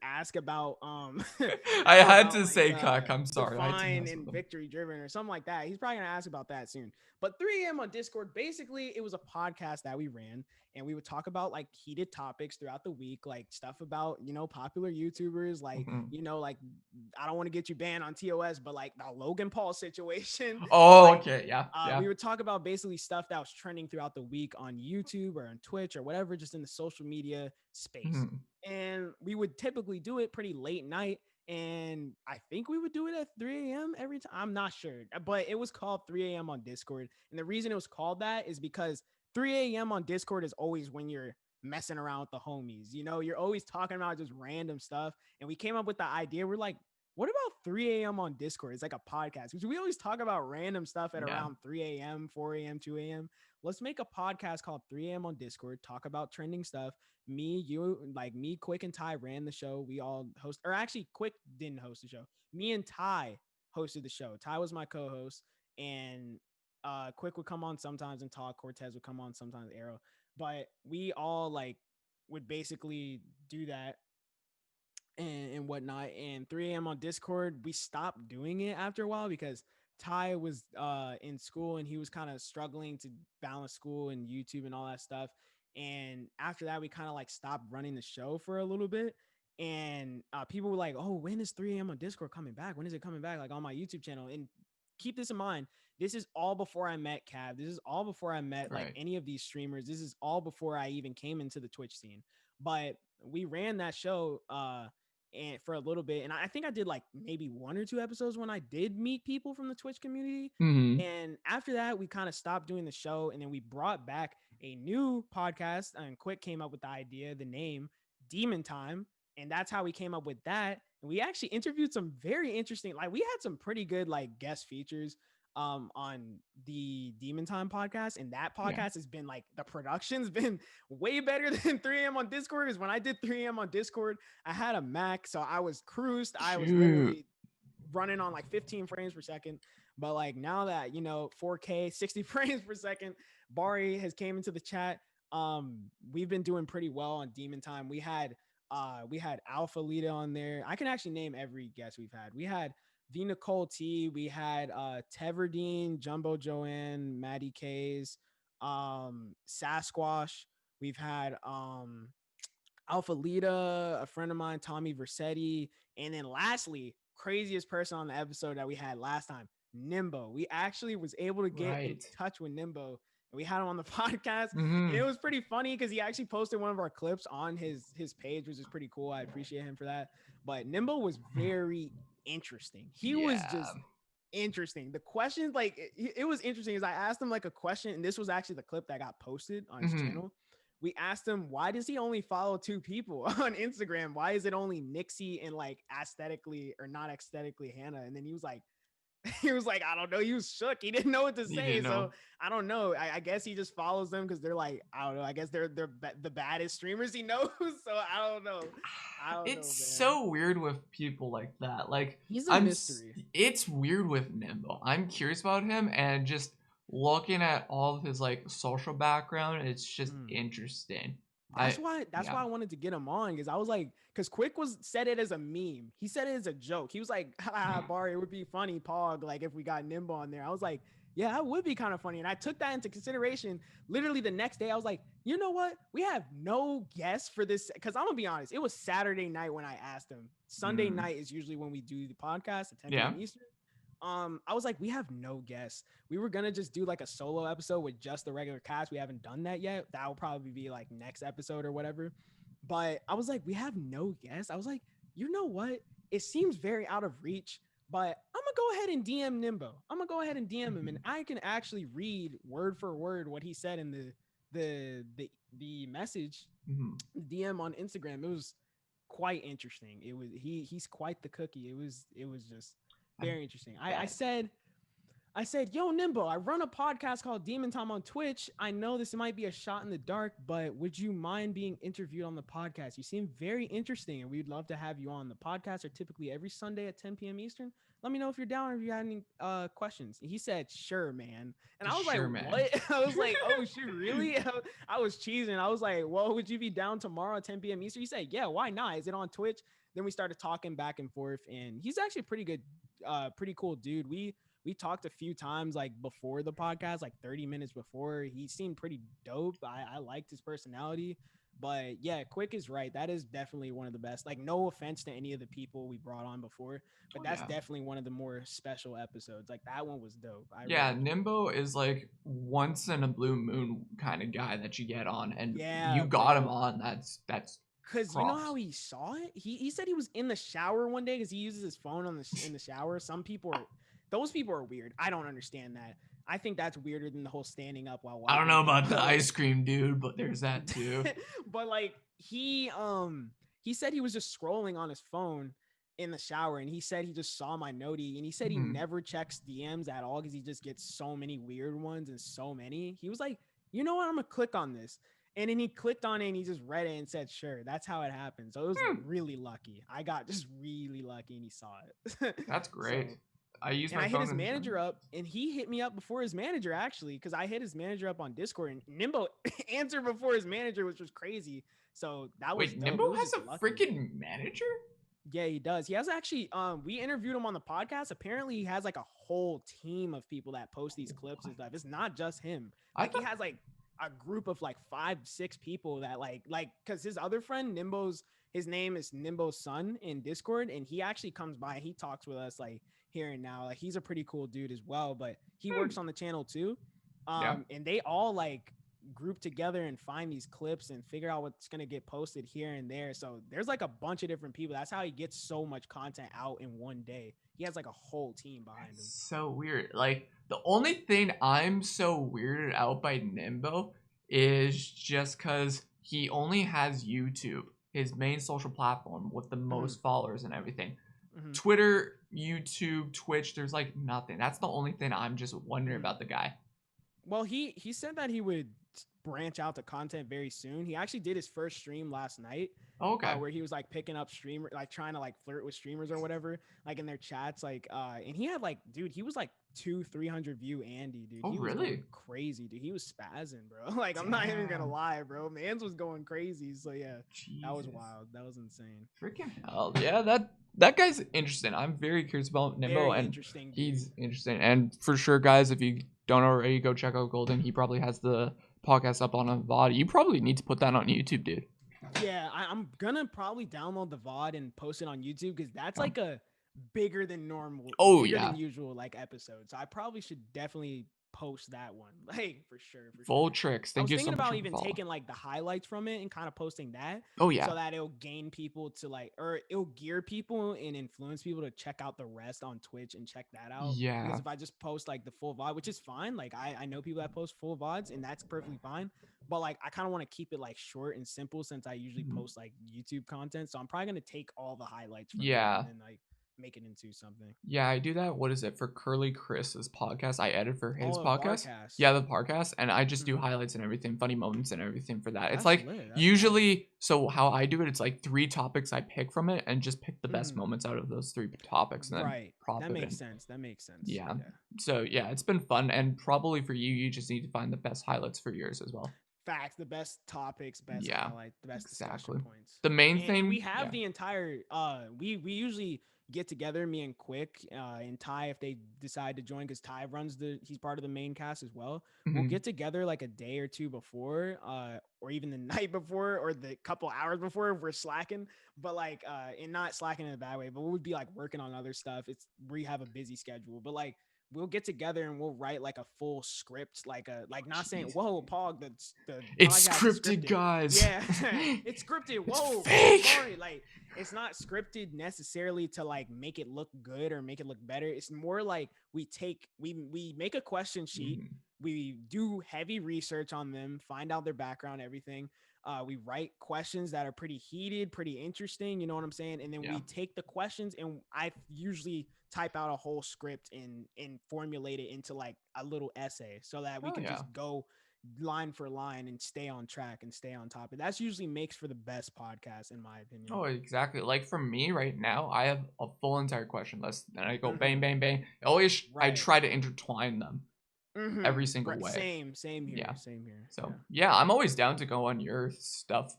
Speaker 2: ask about
Speaker 1: I had
Speaker 2: about
Speaker 1: to
Speaker 2: like
Speaker 1: say cuck. I'm sorry. I had to
Speaker 2: define
Speaker 1: mess with
Speaker 2: and
Speaker 1: him.
Speaker 2: victory driven or something like that. He's probably gonna ask about that soon. But 3 a.m. on Discord, basically, it was a podcast that we ran, and we would talk about like heated topics throughout the week, like stuff about popular YouTubers, like
Speaker 1: Mhm.
Speaker 2: like I don't want to get you banned on TOS, but like the Logan Paul situation,
Speaker 1: Oh,
Speaker 2: like
Speaker 1: okay. Yeah. Yeah.
Speaker 2: we would talk about basically stuff that was trending throughout the week on YouTube or on Twitch or whatever, just in the social media space.
Speaker 1: Mhm.
Speaker 2: And we would typically do it pretty late night. And I think we would do it at 3 a.m. every time. I'm not sure, but it was called 3 a.m. on Discord. And the reason it was called that is because 3 a.m. on Discord is always when you're messing around with the homies. You're always talking about just random stuff. And we came up with the idea. We're like, what about 3 a.m. on Discord? It's like a podcast, because we always talk about random stuff at
Speaker 1: Yeah.
Speaker 2: around 3 a.m., 4 a.m., 2 a.m. Let's make a podcast called 3 a.m. on Discord, talk about trending stuff. Me, Quick, and Ty ran the show. We all host, or actually, Quick didn't host the show. Me and Ty hosted the show. Ty was my co-host, and Quick would come on sometimes and talk. Cortez would come on sometimes, Arrow. But we all like would basically do that and whatnot. And 3 a.m. on Discord, we stopped doing it after a while because Ty was in school and he was kind of struggling to balance school and YouTube and all that stuff. And after that, we kind of like stopped running the show for a little bit. And people were like, "Oh, when is 3 a.m. on Discord coming back? When is it coming back? Like on my YouTube channel?" And keep this in mind. This is all before I met Cav. This is all before I met like
Speaker 1: Right.
Speaker 2: any of these streamers. This is all before I even came into the Twitch scene. But we ran that show and for a little bit. And I think I did like maybe 1 or 2 episodes when I did meet people from the Twitch community.
Speaker 1: Mhm.
Speaker 2: And after that, we kind of stopped doing the show, and then we brought back a new podcast. And Quick came up with the idea, the name Demon Time. And that's how we came up with that. And we actually interviewed some very interesting, like we had some pretty good like guest features on the Demon Time podcast. And that
Speaker 1: Yeah.
Speaker 2: podcast has been like the production's been way better than 3 a.m. on Discord. Because when I did 3 a.m. on Discord, I had a Mac, so I was cruised. I was
Speaker 1: Shoot.
Speaker 2: literally running on like 15 frames per second. But like now that 4K 60 frames per second, Bari has came into the chat. We've been doing pretty well on Demon Time. We had Alpha Lita on there. I can actually name every guest we've had. We had the Nicole T. We had Teverdeen, Jumbo Joanne, Maddie Kays, Sasquatch. We've had Alpha Lita, a friend of mine, Tommy Versetti, and then lastly, craziest person on the episode that we had last time, Nimbo. We actually was able to get in
Speaker 1: Right.
Speaker 2: touch with Nimbo, and we had him on the podcast, and it
Speaker 1: Mhm.
Speaker 2: was pretty funny because he actually posted one of our clips on his page, which is pretty cool. I appreciate him for that. But Nimbo was very interesting. He was
Speaker 1: Yeah.
Speaker 2: just interesting. The questions, like it was interesting, is I asked him like a question, and this was actually the clip that got posted on his
Speaker 1: Mhm.
Speaker 2: channel. We asked him, why does he only follow 2 people on Instagram? Why is it only Nixie and like aesthetically or not aesthetically Hannah? And then he was like, I don't know. He was shook. He didn't know what to
Speaker 1: You
Speaker 2: say.
Speaker 1: didn't know.
Speaker 2: So I don't know. I guess he just follows them because they're like, I don't know. I guess they're the baddest streamers he knows. So I don't know. I don't
Speaker 1: It's
Speaker 2: know, man.
Speaker 1: so weird with people like that. Like
Speaker 2: He's a mystery.
Speaker 1: it's weird with Nimbo. I'm curious about him and just looking at all of his like social background, it's just
Speaker 2: Mm.
Speaker 1: interesting.
Speaker 2: That's
Speaker 1: I
Speaker 2: why
Speaker 1: yeah.
Speaker 2: I wanted to get him on, because I was like, because Quick was said it as a meme. He said it as a joke. He was like, Barry, it would be funny, Pog, like if we got Nimbo on there. I was like, yeah, that would be kind of funny. And I took that into consideration. Literally the next day, I was like, you know what? We have no guests for this. Because I'm gonna be honest, it was Saturday night when I asked him. Sunday
Speaker 1: Mm.
Speaker 2: night is usually when we do the podcast at 10
Speaker 1: Yeah.
Speaker 2: p.m. Eastern. I was like, we have no guests. We were gonna just do like a solo episode with just the regular cast. We haven't done that yet. That will probably be like next episode or whatever. But I was like, we have no guests. I was like, you know what? It seems very out of reach, but I'm gonna go ahead and DM Nimbo. I'm gonna go ahead and DM him, and I can actually read word for word what he said in the message
Speaker 1: Mhm.
Speaker 2: DM on Instagram. It was quite interesting. He's quite the cookie. It was just
Speaker 1: I
Speaker 2: very interesting. I
Speaker 1: bet.
Speaker 2: said I said, "Yo, Nimbo, I run a podcast called Demon Time on Twitch. I know this might be a shot in the dark, but would you mind being interviewed on the podcast? You seem very interesting, and we'd love to have you on. The podcasts are typically every Sunday at 10 p.m. Eastern. Let me know if you're down or if you had any questions." He said, "Sure, man." And I was like,
Speaker 1: Sure, man.
Speaker 2: "What?" I was like, "Oh, shit, really?" I was cheesing. I was like, "Well, would you be down tomorrow at 10 p.m. Eastern?" He said, "Yeah, why not? Is it on Twitch?" Then we started talking back and forth, and he's actually pretty good, pretty cool dude. We talked a few times like before the podcast, like 30 minutes before. He seemed pretty dope. I liked his personality. But yeah, Quick is right. That is definitely one of the best. Like, no offense to any of the people we brought on before, but
Speaker 1: Oh,
Speaker 2: that's
Speaker 1: yeah.
Speaker 2: definitely one of the more special episodes. Like, that one was dope. I
Speaker 1: Yeah,
Speaker 2: really enjoyed it.
Speaker 1: Nimbo is like once in a blue moon kind of guy that you get on, and
Speaker 2: Yeah,
Speaker 1: you got him
Speaker 2: bro.
Speaker 1: on. That's
Speaker 2: Cause you know how
Speaker 1: props.
Speaker 2: he saw it? He said he was in the shower one day because he uses his phone on in the shower. Some people are, those people are weird. I don't understand that. I think that's weirder than the whole standing up while
Speaker 1: I don't
Speaker 2: wiping
Speaker 1: know
Speaker 2: thing.
Speaker 1: about the
Speaker 2: But like,
Speaker 1: ice cream dude, but there's that too.
Speaker 2: but like he said he was just scrolling on his phone in the shower, and he said he just saw my noti, and he said he
Speaker 1: Mhm.
Speaker 2: never checks DMs at all because he just gets so many weird ones and so many. He was like, you know what, I'm gonna click on this. And then he clicked on it and he just read it and said, sure, that's how it happened. So it was
Speaker 1: Hmm,
Speaker 2: really lucky. I got just really lucky and he saw it.
Speaker 1: that's great.
Speaker 2: So,
Speaker 1: I use
Speaker 2: and
Speaker 1: my
Speaker 2: I hit
Speaker 1: phone
Speaker 2: his
Speaker 1: in the gym.
Speaker 2: manager up, and he hit me up before his manager actually, because I hit his manager up on Discord, and Nimbo answered before his manager, which was crazy. So that was
Speaker 1: Wait,
Speaker 2: dope.
Speaker 1: Nimbo
Speaker 2: It was
Speaker 1: has
Speaker 2: just
Speaker 1: a
Speaker 2: lucky.
Speaker 1: freaking manager?
Speaker 2: Yeah, he does. He has actually we interviewed him on the podcast. Apparently he has like a whole team of people that post these clips and
Speaker 1: What?
Speaker 2: stuff. It's not just him.
Speaker 1: I
Speaker 2: Like he
Speaker 1: thought.
Speaker 2: has like a group of like 5, 6 people that like because his other friend Nimbo's, his name is Nimbo's son in Discord, and he actually comes by and he talks with us like here and now. Like he's a pretty cool dude as well, but he
Speaker 1: Hmm.
Speaker 2: works on the channel too.
Speaker 1: Yeah.
Speaker 2: And they all like group together and find these clips and figure out what's going to get posted here and there. So there's like a bunch of different people. That's how he gets so much content out in one day. He has like a whole team behind him.
Speaker 1: So weird. Like the only thing I'm so weirded out by Nimbo is just because he only has YouTube, his main social platform with the
Speaker 2: Mm-hmm.
Speaker 1: most followers and everything.
Speaker 2: Mm-hmm.
Speaker 1: Twitter, YouTube, Twitch, there's like nothing. That's the only thing I'm just wondering
Speaker 2: Mm-hmm.
Speaker 1: about the guy.
Speaker 2: Well, he said that he would branch out to content very soon. He actually did his first stream last night,
Speaker 1: Oh, okay.
Speaker 2: where he was like picking up streamer, like trying to like flirt with streamers or whatever, like in their chats, like and he had like, dude, he was like 200-300 view Andy, dude.
Speaker 1: Oh,
Speaker 2: He was going
Speaker 1: really?
Speaker 2: crazy, dude. He was spazzing, bro. Like I'm not even gonna
Speaker 1: Damn.
Speaker 2: lie, bro. Mans was going crazy. So yeah, that was
Speaker 1: Jesus.
Speaker 2: wild. That was insane.
Speaker 1: Freaking hell. Yeah, that guy's interesting. I'm very curious about Nimbo,
Speaker 2: Very
Speaker 1: and
Speaker 2: interesting, dude.
Speaker 1: he's interesting. And for sure, guys, if you don't already, go check out Golden. He probably has the podcast up on a VOD. You probably need to put that on YouTube, dude.
Speaker 2: Yeah, I'm gonna probably download the VOD and post it on YouTube because that's
Speaker 1: Yeah.
Speaker 2: like a bigger than normal,
Speaker 1: Oh,
Speaker 2: bigger
Speaker 1: yeah.
Speaker 2: than usual like episode. So I probably should definitely post that one. Like for sure, for
Speaker 1: Full
Speaker 2: sure.
Speaker 1: tricks.
Speaker 2: I
Speaker 1: Thank
Speaker 2: was
Speaker 1: you so
Speaker 2: thinking
Speaker 1: much
Speaker 2: about
Speaker 1: for
Speaker 2: even
Speaker 1: following.
Speaker 2: taking like the highlights from it and kind of posting that
Speaker 1: Oh, yeah.
Speaker 2: so that it'll gain people to like, or it'll gear people and influence people to check out the rest on Twitch and check that out. Because
Speaker 1: Yeah.
Speaker 2: if I just post like the full VOD, which is fine, like I know people that post full VODs and that's perfectly fine. But like I kind of want to keep it like short and simple since I usually
Speaker 1: Mhm.
Speaker 2: post like YouTube content. So I'm probably gonna take all the highlights from it
Speaker 1: Yeah.
Speaker 2: and then like make it into something.
Speaker 1: Yeah, I do that. What is it for Curly Chris's podcast? I edit for his
Speaker 2: Oh,
Speaker 1: podcast.
Speaker 2: Barcast.
Speaker 1: Yeah, the podcast, and I just do
Speaker 2: Mhm.
Speaker 1: highlights and everything, funny moments and everything for that. It's
Speaker 2: That's
Speaker 1: like
Speaker 2: lit. That's fire.
Speaker 1: usually, so how I do it, it's like 3 topics I pick from it, and just pick the best
Speaker 2: Mhm.
Speaker 1: moments out of those 3 topics, and then
Speaker 2: Right.
Speaker 1: prop
Speaker 2: That
Speaker 1: it
Speaker 2: makes
Speaker 1: in.
Speaker 2: sense. That makes sense.
Speaker 1: Yeah.
Speaker 2: Yeah.
Speaker 1: So yeah, it's been fun, and probably for you, you just need to find the best highlights for yours as well.
Speaker 2: Facts, the best topics, best
Speaker 1: Yeah,
Speaker 2: highlight, the best discussion
Speaker 1: exactly.
Speaker 2: points.
Speaker 1: The main
Speaker 2: And we
Speaker 1: thing,
Speaker 2: have
Speaker 1: yeah.
Speaker 2: the entire we usually get together, me and Quick, and Ty if they decide to join, because Ty runs he's part of the main cast as well. We'll
Speaker 1: Mhm.
Speaker 2: get together like a day or two before, or even the night before, or the couple hours before if we're slacking. But like and not slacking in a bad way, but we would be like working on other stuff. We have a busy schedule. But like we'll get together and we'll write like a full script, like not saying,
Speaker 1: Jeez.
Speaker 2: whoa, Pog, the
Speaker 1: It's
Speaker 2: podcast is
Speaker 1: scripted,
Speaker 2: scripted.
Speaker 1: guys.
Speaker 2: Yeah, it's scripted.
Speaker 1: It's
Speaker 2: Whoa,
Speaker 1: fake.
Speaker 2: sorry. Like it's not scripted necessarily to like make it look good or make it look better. It's more like we make a question sheet.
Speaker 1: Mhm.
Speaker 2: We do heavy research on them, find out their background, everything. We write questions that are pretty heated, pretty interesting. You know what I'm saying? And then
Speaker 1: Yeah.
Speaker 2: we take the questions, and I usually type out a whole script and formulate it into like a little essay so that we
Speaker 1: Oh
Speaker 2: can
Speaker 1: yeah.
Speaker 2: just go line for line and stay on track and stay on topic. That's usually makes for the best podcast, in my opinion.
Speaker 1: Oh, exactly. Like for me right now, I have a full entire question list, and I go bang,
Speaker 2: Mm-hmm.
Speaker 1: bang, bang. Always, I
Speaker 2: Right.
Speaker 1: try to intertwine them
Speaker 2: Mm-hmm.
Speaker 1: every single
Speaker 2: Right.
Speaker 1: way.
Speaker 2: Same here.
Speaker 1: Yeah.
Speaker 2: Same here.
Speaker 1: So
Speaker 2: Yeah.
Speaker 1: yeah, I'm always down to go on your stuff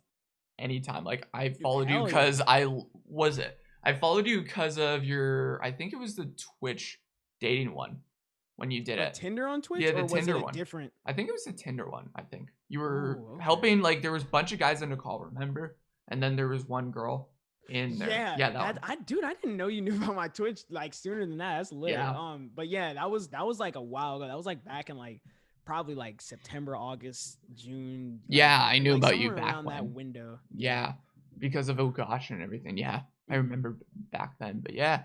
Speaker 1: anytime. Like I
Speaker 2: Dude,
Speaker 1: followed you
Speaker 2: hell yeah.
Speaker 1: because I followed you because of your, I think it was the Twitch dating one when you did
Speaker 2: Oh,
Speaker 1: it.
Speaker 2: Tinder on Twitch,
Speaker 1: Yeah, the
Speaker 2: or was it
Speaker 1: Tinder
Speaker 2: a
Speaker 1: one.
Speaker 2: different?
Speaker 1: I think it was the Tinder one. I think you were
Speaker 2: Oh, okay.
Speaker 1: helping. Like there was a bunch of guys in the call, remember? And then there was one girl in there.
Speaker 2: Yeah,
Speaker 1: Yeah, that
Speaker 2: that
Speaker 1: one.
Speaker 2: I didn't know you knew about my Twitch like sooner than that. That's lit.
Speaker 1: Yeah,
Speaker 2: But yeah, that was like a while ago. That was like back in like probably like September, August, June,
Speaker 1: yeah, I knew
Speaker 2: like
Speaker 1: about you
Speaker 2: somewhere
Speaker 1: back
Speaker 2: around that
Speaker 1: when.
Speaker 2: window. Yeah.
Speaker 1: Yeah, because of Oh Gosh and everything. Yeah, I
Speaker 2: Mhm.
Speaker 1: remember back then. But yeah,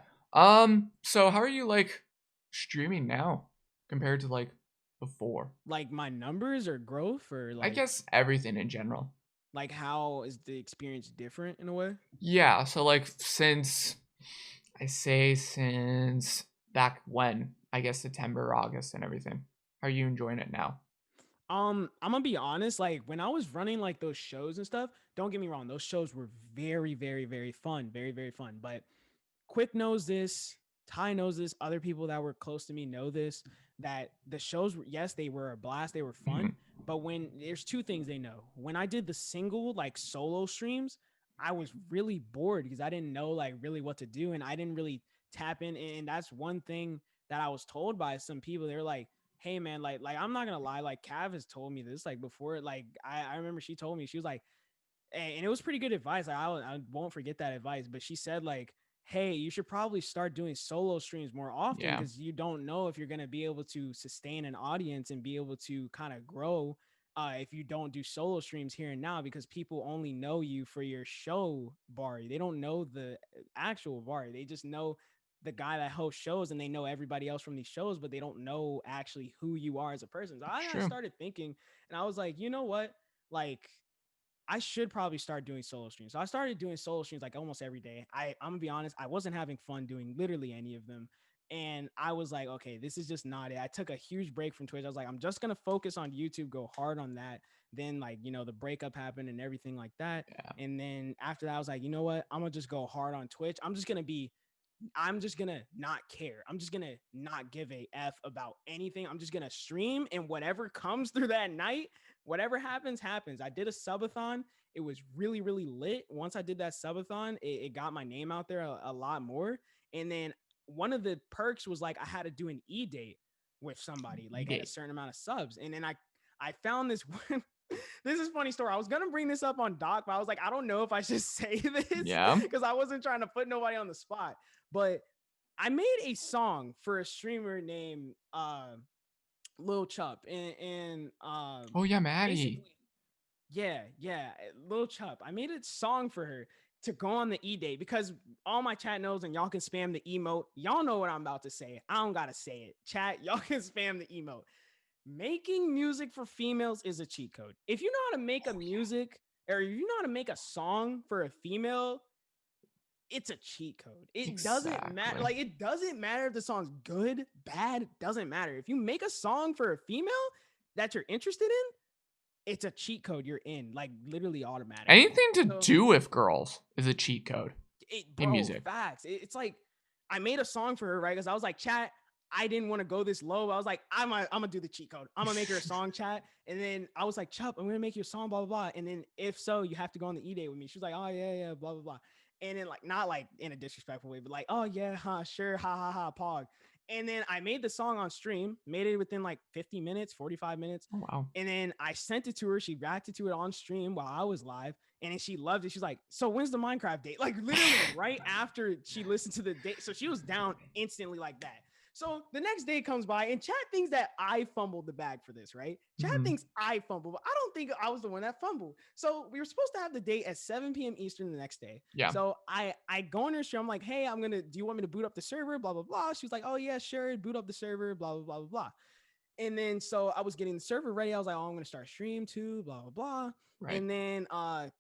Speaker 1: so how are you like streaming now compared to like before?
Speaker 2: Like my numbers or growth or
Speaker 1: I
Speaker 2: like
Speaker 1: guess everything in general.
Speaker 2: how is the experience different in a way?
Speaker 1: Yeah, so like since back when, I guess September, August, and everything. How are you enjoying it now?
Speaker 2: I'm gonna be honest. Like when I was running like those shows and stuff, don't get me wrong, those shows were very, very, very fun, very, very fun. But Quick knows this, Ty knows this, other people that were close to me know this. That the shows, yes, they were a blast, they were
Speaker 1: Mhm.
Speaker 2: fun. But when there's two things they know. When I did the single like solo streams, I was really bored because I didn't know like really what to do, and I didn't really tap in. And that's one thing that I was told by some people. They're like, hey man, like I'm not gonna lie, like Cav has told me this like before. Like I remember she told me, she was like, and it was pretty good advice. Like I won't forget that advice. But she said like, hey, you should probably start doing solo streams more often
Speaker 1: Yeah,
Speaker 2: because you don't know if you're gonna be able to sustain an audience and be able to kind of grow. If you don't do solo streams here and now, because people only know you for your show Bari, they don't know the actual Bari. They just know the guy that hosts shows, and they know everybody else from these shows, but they don't know actually who you are as a person. So
Speaker 1: it's
Speaker 2: I
Speaker 1: true.
Speaker 2: started thinking, and I was like, you know what, like I should probably start doing solo streams. So I started doing solo streams like almost every day. I'm gonna be honest, I wasn't having fun doing literally any of them. And I was like, okay, this is just not it. I took a huge break from Twitch. I was like, I'm just gonna focus on YouTube, go hard on that. Then like, the breakup happened and everything like that.
Speaker 1: Yeah,
Speaker 2: And then after that, I was like, you know what? I'm gonna just go hard on Twitch. I'm just gonna not care. I'm just gonna not give a F about anything. I'm just gonna stream, and whatever comes through that night, whatever happens, happens. I did a subathon. It was really, really lit. Once I did that subathon, it got my name out there a lot more. And then one of the perks was like I had to do an e-date with somebody, like at a
Speaker 1: date.
Speaker 2: certain amount of subs. And then I found this one. This is a funny story. I was gonna bring this up on Doc, but I was like, I don't know if I should say this
Speaker 1: Yeah.
Speaker 2: because I wasn't trying to put nobody on the spot. But I made a song for a streamer named Lil Chup, and
Speaker 1: Oh yeah, Maddie.
Speaker 2: basically, yeah, Lil Chup. I made a song for her to go on the e-date because all my chat knows, and y'all can spam the emote. Y'all know what I'm about to say. I don't gotta say it. Chat, y'all can spam the emote. Making music for females is a cheat code. If you know how to make a music, or if you know how to make a song for a female, it's a cheat code. It doesn't matter.
Speaker 1: Exactly.
Speaker 2: Like, it doesn't matter if the song's good, bad, doesn't matter. If you make a song for a female that you're interested in, it's a cheat code you're in, like literally automatically.
Speaker 1: Anything to
Speaker 2: So
Speaker 1: do with girls is a cheat code in
Speaker 2: bro,
Speaker 1: music.
Speaker 2: facts. It's like I made a song for her, right? Because I was like, chat, I didn't want to go this low. I was like, I'm gonna do the cheat code. I'm gonna make her a song, chat. And then I was like, Chup, I'm gonna make you a song, blah, blah, blah. And then if so, you have to go on the e-date with me. She was like, oh yeah, blah, blah, blah. And then like not like in a disrespectful way, but like, oh yeah, huh, sure, ha ha ha, pog. And then I made the song on stream, made it within like 50 minutes, 45 minutes.
Speaker 1: Oh wow.
Speaker 2: And then I sent it to her. She reacted to it on stream while I was live. And then she loved it. She's like, so when's the Minecraft date? Like literally right after she listened to the date. So she was down instantly like that. So the next day comes by and chat thinks that I fumbled the bag for this, right? Chat
Speaker 1: Mhm.
Speaker 2: thinks I fumbled, but I don't think I was the one that fumbled. So we were supposed to have the date at 7 p.m. Eastern the next day.
Speaker 1: Yeah.
Speaker 2: So I go on her show. I'm like, hey, do you want me to boot up the server? Blah, blah, blah. She was like, oh yeah, sure. Boot up the server, blah, blah, blah, blah, blah. And then so I was getting the server ready. I was like, oh, I'm gonna start stream too, blah blah blah.
Speaker 1: Right.
Speaker 2: And then I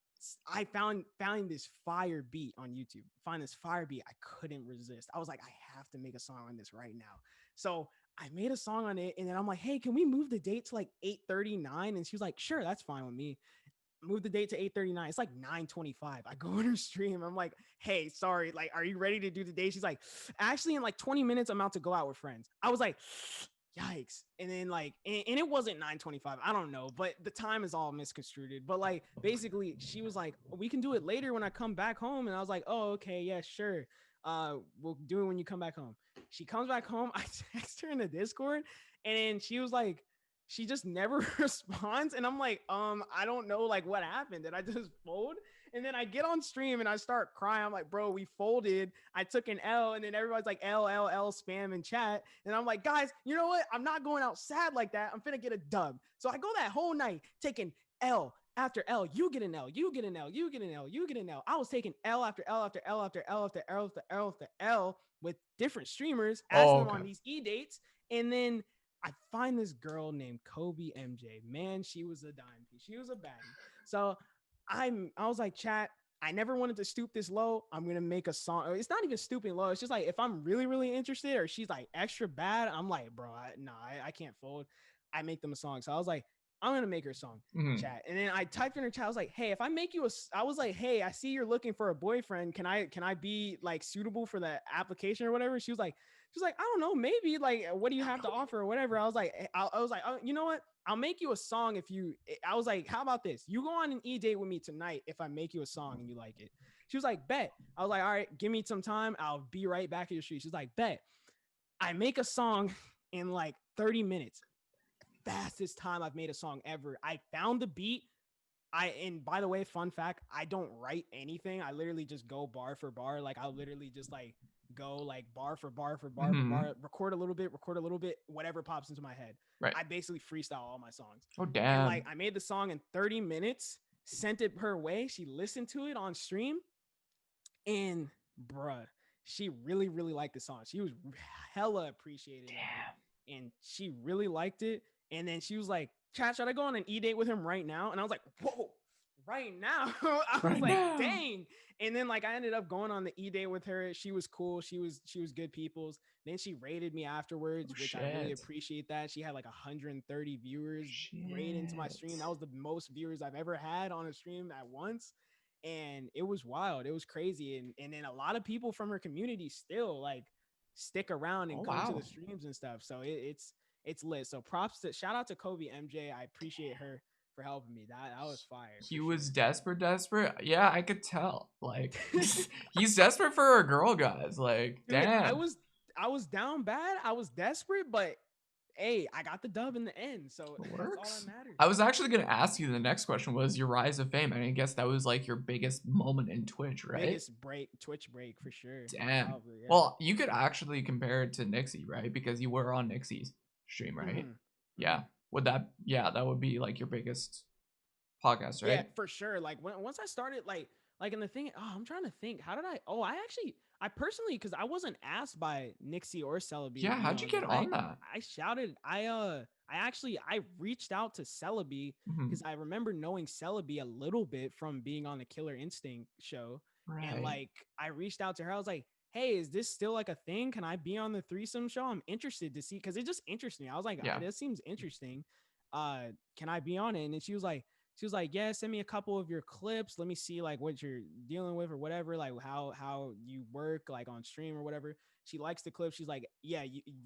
Speaker 2: found this fire beat on YouTube. Find this fire beat. I couldn't resist. I was like, I have to make a song on this right now. So I made a song on it, and then I'm like, hey, can we move the date to like 8:39? And she was like, sure, that's fine with me. Move the date to 8:39. It's like 9:25. I go on her stream. I'm like, hey, sorry, like, are you ready to do the date? She's like, actually, in like 20 minutes, I'm out to go out with friends. I was like, yikes. And then like, and it wasn't 9:25. I don't know, but the time is all misconstrued. But like, basically, she was like, we can do it later when I come back home. And I was like, oh, okay, yeah, sure. We'll do it when you come back home. She comes back home. I text her in the Discord, and then she was like, she just never responds. And I'm like, I don't know, like, what happened. Did I just fold? And then I get on stream and I start crying. I'm like, bro, we folded. I took an L. And then everybody's like, L, spam in chat. And I'm like, guys, you know what? I'm not going out sad like that. I'm finna get a dub. So I go that whole night taking L after L. You get an L. You get an L. You get an L. You get an L. I was taking L after L after L after L after L after L after L with different streamers, asking them on these dates. And then I find this girl named Kobe MJ. Man, she was a dime piece. She was a baddie. So I was like, chat, I never wanted to stoop this low. I'm going to make a song. It's not even stooping low. It's just like, if I'm really, really interested or she's like extra bad, I'm like, bro, I can't fold. I make them a song. So I was like, I'm going to make her a song, chat. And then I typed in her chat. I was like, hey, if I make you I was like, hey, I see you're looking for a boyfriend. Can I be like suitable for the application or whatever? She was like, I don't know, maybe, like, what do you have to offer or whatever? I was like, oh, you know what? I'll make you a song if you, I was like, how about this? You go on an date with me tonight if I make you a song and you like it. She was like, bet. I was like, all right, give me some time. I'll be right back at your street. She's like, bet. I make a song in like 30 minutes. Fastest time I've made a song ever. I found the beat. And by the way, fun fact, I don't write anything. I literally just go bar for bar. Like, I'll literally just like go like bar for bar for bar for bar, record a little bit, whatever pops into my head.
Speaker 1: Right.
Speaker 2: I basically freestyle all my songs.
Speaker 1: Oh, damn.
Speaker 2: And like, I made the song in 30 minutes, sent it her way. She listened to it on stream, and bruh, she really, really liked the song. She was hella appreciative of it, and she really liked it. And then she was like, chat, should I go on an date with him right now? And I was like, whoa, right now? I was like, dang. And then like, I ended up going on the date with her. She was cool. She was good people's. Then she rated me afterwards, which I really appreciate that. She had like 130 viewers rate into my stream. That was the most viewers I've ever had on a stream at once. And it was wild. It was crazy. And then a lot of people from her community still like stick around and come to the streams and stuff. So it's lit. So shout out to Kobe MJ. I appreciate her for helping me. That was fire.
Speaker 1: He was desperate. Yeah, I could tell. Like, he's desperate for a girl, guys. Like,
Speaker 2: dude,
Speaker 1: damn.
Speaker 2: I was down bad. I was desperate, but hey, I got the dub in the end. So that's all that matters.
Speaker 1: I was actually gonna ask you, the next question was your rise of fame. I guess that was like your biggest moment in Twitch, right?
Speaker 2: Biggest Twitch break for sure.
Speaker 1: Damn. Probably, yeah. Well, you could actually compare it to Nixie, right? Because you were on Nixie's stream, right? Yeah. That would be like your biggest podcast, right?
Speaker 2: Yeah, for sure. Like once I started like in the thing, I'm trying to think, how did I personally, because I wasn't asked by Nixie or Celebi.
Speaker 1: Yeah, how'd you get on that?
Speaker 2: I shouted, I reached out to Celebi because I remember knowing Celebi a little bit from being on the Killer Instinct show. Right. And like, I reached out to her. I was like, hey, is this still like a thing? Can I be on the threesome show? I'm interested to see, because it just interests me. I was like, this seems interesting. Can I be on it? And then she was like, yeah, send me a couple of your clips. Let me see like what you're dealing with or whatever, like how you work like on stream or whatever. She likes the clip. She's like, yeah,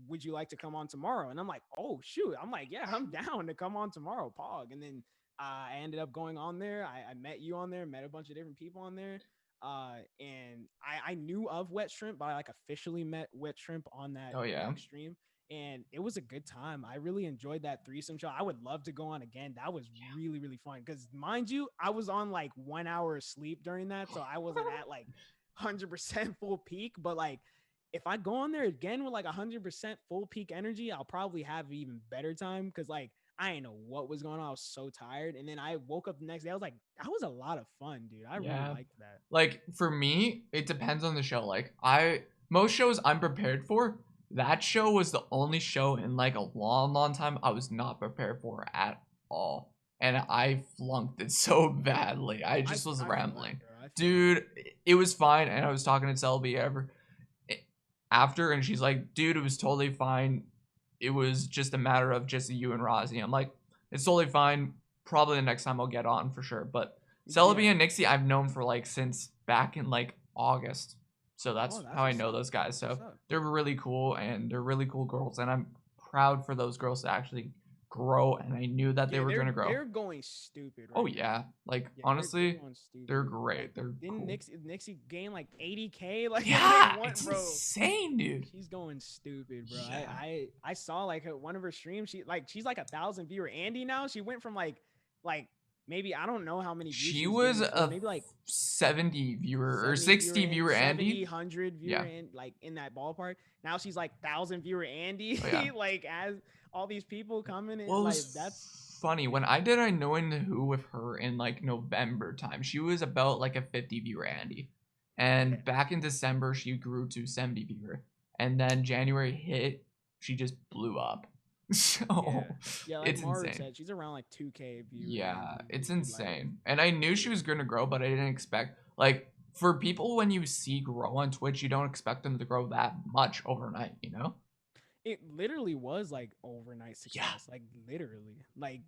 Speaker 2: would you like to come on tomorrow? And I'm like, oh shoot. I'm like, yeah, I'm down to come on tomorrow, Pog. And then I ended up going on there. I met you on there, met a bunch of different people on there. And I knew of Wet Shrimp, but I like officially met Wet Shrimp on that stream. And it was a good time. I really enjoyed that threesome show. I would love to go on again. That was really, really fun. Because mind you, I was on like 1 hour of sleep during that. So I wasn't at like 100% full peak. But like, if I go on there again with like 100% full peak energy, I'll probably have an even better time. Because like, I didn't know what was going on. I was so tired. And then I woke up the next day. I was like, that was a lot of fun, dude. I really liked that.
Speaker 1: Like, for me, it depends on the show. Like, most shows I'm prepared for. that show was the only show in like a long time I was not prepared for at all. And I flunked it so badly. I just was
Speaker 2: I feel that,
Speaker 1: rambling.
Speaker 2: bro. I feel that.
Speaker 1: Dude, it was fine. And I was talking to Selby after, and she's like, dude, it was totally fine. It was just a matter of just you and Rozzy. I'm like, it's totally fine. Probably the next time I'll get on for sure. But Celebi
Speaker 2: Yeah.
Speaker 1: and Nixie, I've known for like since back in like August. So
Speaker 2: Oh,
Speaker 1: that's
Speaker 2: that's
Speaker 1: how I
Speaker 2: what's
Speaker 1: know
Speaker 2: up.
Speaker 1: those guys.
Speaker 2: That's what's
Speaker 1: So
Speaker 2: up.
Speaker 1: they're really cool and they're really cool girls. And I'm proud for those girls to actually grow. And I knew that they
Speaker 2: Yeah,
Speaker 1: were going to grow.
Speaker 2: they're going stupid
Speaker 1: Oh,
Speaker 2: right
Speaker 1: yeah.
Speaker 2: now.
Speaker 1: Like,
Speaker 2: Yeah, they're
Speaker 1: honestly,
Speaker 2: going stupid.
Speaker 1: they're
Speaker 2: Like,
Speaker 1: great. They're
Speaker 2: didn't
Speaker 1: cool.
Speaker 2: Nixie gain like 80K like in
Speaker 1: Yeah,
Speaker 2: like one,
Speaker 1: it's
Speaker 2: bro?
Speaker 1: insane, dude.
Speaker 2: She's going stupid, bro.
Speaker 1: Yeah.
Speaker 2: I saw like one of her streams. She's like 1,000 viewer Andy now. She went from like maybe I don't know how many views
Speaker 1: She
Speaker 2: she was
Speaker 1: was
Speaker 2: getting before.
Speaker 1: a
Speaker 2: Maybe like
Speaker 1: 70 viewer or
Speaker 2: 70
Speaker 1: 60 viewer Andy.
Speaker 2: 70, 100 viewer
Speaker 1: Yeah.
Speaker 2: and like in that ballpark. Now she's like 1,000 viewer Andy.
Speaker 1: Oh, yeah.
Speaker 2: Like as all these people coming in,
Speaker 1: Well, it
Speaker 2: like
Speaker 1: was
Speaker 2: that's
Speaker 1: funny when I did I Know in Who with her in like November time. She was about like a 50 viewer Andy, and
Speaker 2: Yeah.
Speaker 1: back in December she grew to 70 viewer, and then January hit, she just blew up. So
Speaker 2: yeah, like
Speaker 1: it's
Speaker 2: Maru
Speaker 1: insane.
Speaker 2: said, she's around like 2K views.
Speaker 1: Yeah, it's
Speaker 2: Like,
Speaker 1: insane. And I knew she was gonna grow, but I didn't expect like for people when you see grow on Twitch, you don't expect them to grow that much overnight, you know?
Speaker 2: it literally was like overnight success. Like literally. Like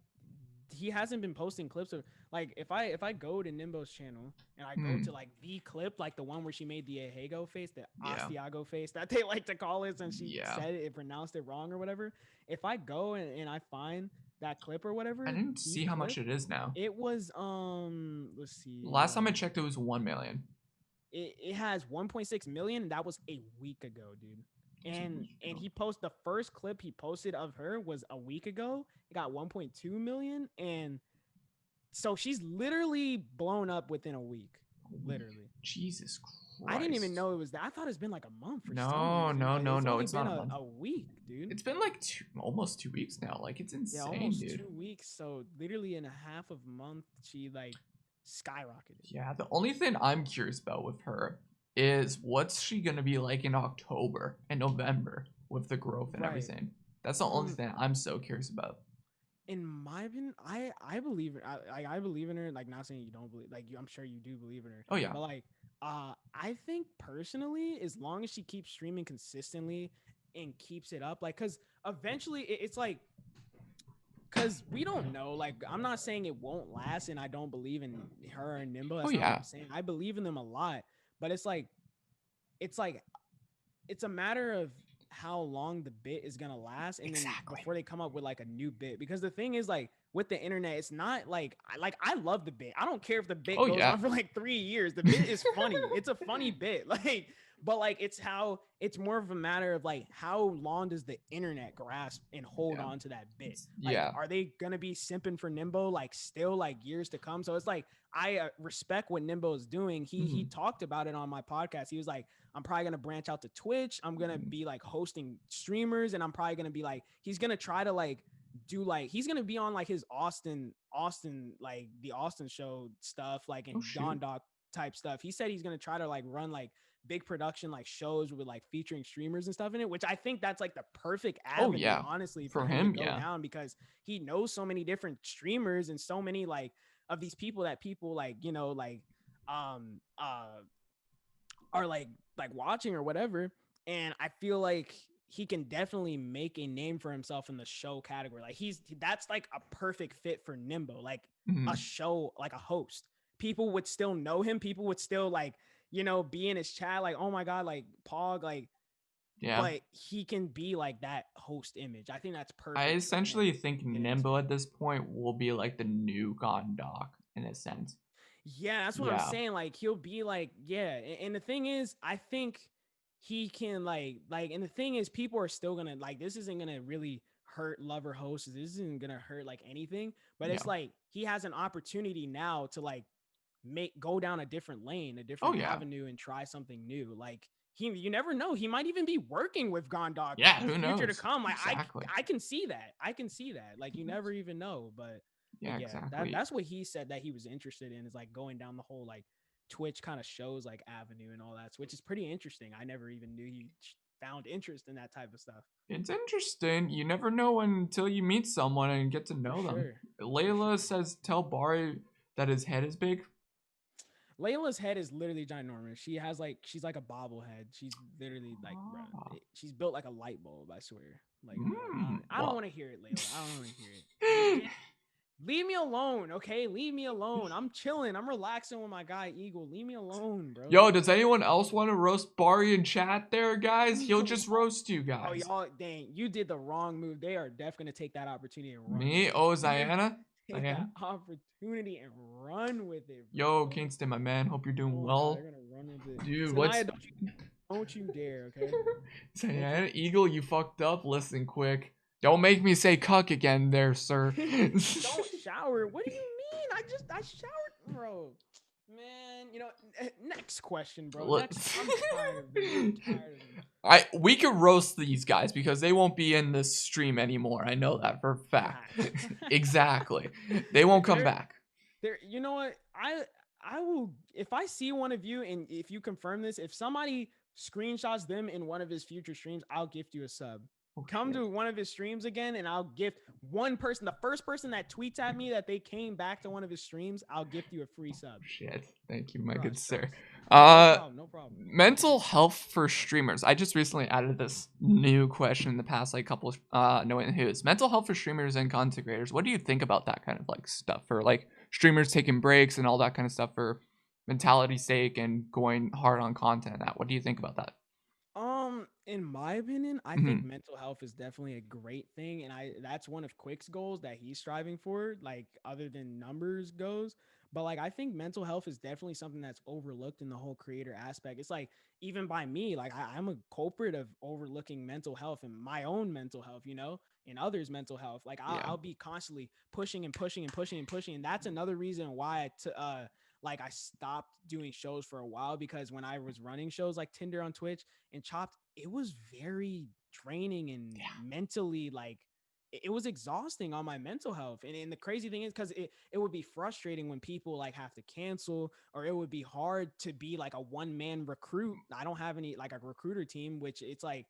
Speaker 2: he hasn't been posting clips of like if I go to Nimbo's channel and I go to like the clip, like the one where she made the Ahego face, the Asiago face that they like to call it, and she said it pronounced it wrong or whatever. If I go and I find that clip or whatever,
Speaker 1: I didn't see how much it is now.
Speaker 2: it was let's see.
Speaker 1: Last time I checked, it was 1 million.
Speaker 2: It has 1.6 million, and that was a week ago, dude. And he posted the first clip he posted of her was a week ago. It got 1.2 million, and so she's literally blown up within a week. Literally.
Speaker 1: Jesus Christ.
Speaker 2: I didn't even know it was that. I thought it's been like a month.
Speaker 1: No, it's not a month.
Speaker 2: A week, dude.
Speaker 1: It's been like almost 2 weeks now. Like it's insane,
Speaker 2: yeah, almost
Speaker 1: dude.
Speaker 2: 2 weeks. So literally in a half of a month, she like skyrocketed.
Speaker 1: Yeah, the only thing I'm curious about with her is what's she gonna be like in October and November with the growth and everything. That's the only thing I'm so curious about.
Speaker 2: In my opinion, I believe I believe in her. Like, not saying you don't believe, like I'm sure you do believe in her.
Speaker 1: Oh yeah.
Speaker 2: But like, I think personally, as long as she keeps streaming consistently and keeps it up, like, cause eventually it's like, cause we don't know. Like, I'm not saying it won't last, and I don't believe in her and Nimbo. That's not what I'm saying. I believe in them a lot, but it's like, it's a matter of how long the bit is gonna last, and then before they come up with like a new bit. Because the thing is, like with the internet, it's not like I love the bit. I don't care if the bit goes on for like 3 years. The bit is funny. It's a funny bit. Like, but like it's more of a matter of like how long does the internet grasp and hold on to that bit? Like, are they gonna be simping for Nimbo like still like years to come? So it's like I respect what Nimbo is doing. He talked about it on my podcast. He was like, I'm probably gonna branch out to Twitch. I'm gonna be like hosting streamers, and I'm probably gonna be like, he's gonna try to like do like he's gonna be on like his Austin like the Austin show stuff, like in Don Doc type stuff. He said he's gonna try to like run like big production like shows with like featuring streamers and stuff in it, which I think that's like the perfect avenue, honestly, for him to go down, because he knows so many different streamers and so many like of these people that people like, you know, like are like watching or whatever. And I feel like he can definitely make a name for himself in the show category. Like that's like a perfect fit for Nimbo, like a show, like a host. People would still know him. People would still like, you know, be in his chat like, oh my God, like Pog, like, but he can be like that host image. I think that's perfect.
Speaker 1: I essentially think Nimbo at this point will be like the new Gondok in a sense.
Speaker 2: Yeah, that's what I'm saying. Like, he'll be like, and the thing is, I think he can like, and the thing is, people are still gonna like, this isn't gonna really hurt lover hosts. This isn't gonna hurt like anything, but it's like he has an opportunity now to like go down a different lane, a different avenue, and try something new. Like, you never know. He might even be working with Gondok.
Speaker 1: Yeah, who knows?
Speaker 2: Future to come. Like, I can see that. I can see that. Like, you never even know, but. Yeah, exactly. That's what he said that he was interested in, is like going down the whole like Twitch kind of shows like avenue and all that, which is pretty interesting. I never even knew he found interest in that type of stuff.
Speaker 1: It's interesting. You never know until you meet someone and get to
Speaker 2: For
Speaker 1: know them.
Speaker 2: sure. For
Speaker 1: Layla
Speaker 2: sure.
Speaker 1: says, "Tell Bari that his head is big."
Speaker 2: Layla's head is literally ginormous. She has like she's like a bobblehead. She's literally like, bro,
Speaker 1: Ah.
Speaker 2: she's built like a light bulb. I swear. Like, I don't
Speaker 1: Well.
Speaker 2: want to hear it, Layla. I don't want to hear it. Get leave me alone, okay? Leave me alone. I'm chilling. I'm relaxing with my guy Eagle. Leave me alone, bro.
Speaker 1: Yo, does anyone else want to roast Bari in chat there, guys? He'll just
Speaker 2: Y'all-
Speaker 1: roast you
Speaker 2: oh,
Speaker 1: guys.
Speaker 2: y'all, dang, you did the wrong move. They are definitely gonna take that opportunity and run with
Speaker 1: Me?
Speaker 2: it.
Speaker 1: Oh,
Speaker 2: They're gonna
Speaker 1: Ziana?
Speaker 2: take
Speaker 1: Ziana?
Speaker 2: that opportunity and run with it,
Speaker 1: Yo,
Speaker 2: bro.
Speaker 1: Kingston, my man. Hope you're doing
Speaker 2: Oh my god, they're
Speaker 1: well.
Speaker 2: gonna run with it.
Speaker 1: Dude,
Speaker 2: Sanaya,
Speaker 1: what's...
Speaker 2: don't you dare, okay? Don't you
Speaker 1: Ziana, Eagle, you fucked up. Listen quick. Don't make me say cuck again there, sir.
Speaker 2: don't shower. What do you mean? I showered, bro. Man, next question, bro. Next, I'm tired of them. I'm tired of them.
Speaker 1: We could roast these guys because they won't be in this stream anymore. I know that for a fact.
Speaker 2: Facts.
Speaker 1: Exactly. They won't come
Speaker 2: They're,
Speaker 1: back.
Speaker 2: you know what? I will, if I see one of you and if you confirm this, if somebody screenshots them in one of his future streams, I'll gift you a sub.
Speaker 1: Oh,
Speaker 2: Come
Speaker 1: shit.
Speaker 2: to one of his streams again and I'll gift one person, the first person that tweets at me that they came back to one of his streams, I'll gift you a free sub.
Speaker 1: Shit. Thank you, my good
Speaker 2: Trust,
Speaker 1: sir.
Speaker 2: trust. No problem, no problem.
Speaker 1: Mental health for streamers. I just recently added this new question in the past like couple knowing who's mental health for streamers and content creators. What do you think about that kind of like stuff for like streamers taking breaks and all that kind of stuff for mentality's sake and going hard on content? That what do you think about that?
Speaker 2: In my opinion, I think
Speaker 1: Mhm.
Speaker 2: mental health is definitely a great thing, and that's one of Quick's goals that he's striving for, like other than numbers goes. But like I think mental health is definitely something that's overlooked in the whole creator aspect. It's like even by me, like I'm a culprit of overlooking mental health and my own mental health, and others' mental health. Like
Speaker 1: Yeah.
Speaker 2: I'll be constantly pushing and pushing and pushing and pushing, and that's another reason why like I stopped doing shows for a while because when I was running shows like Tinder on Twitch and Chopped, it was very draining and mentally like it was exhausting on my mental health. And the crazy thing is because it would be frustrating when people like have to cancel, or it would be hard to be like a one-man recruit. I don't have any like a recruiter team, which it's like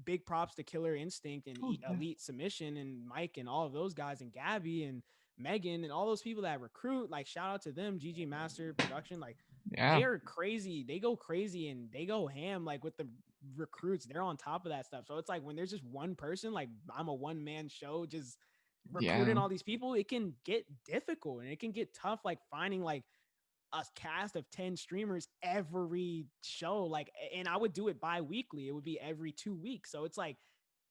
Speaker 2: big props to Killer Instinct and
Speaker 1: Oh, yeah.
Speaker 2: Elite Submission and Mike and all of those guys and Gabby and Megan and all those people that recruit. Like shout out to them, GG Master Production. Like
Speaker 1: Yeah.
Speaker 2: they are crazy. They go crazy and they go ham like with the recruits. They're on top of that stuff. So it's like when there's just one person, like I'm a one man show, just recruiting
Speaker 1: Yeah.
Speaker 2: all these people, it can get difficult and it can get tough. Like finding like a cast of 10 streamers every show, like, and I would do it bi-weekly. It would be every 2 weeks. So it's like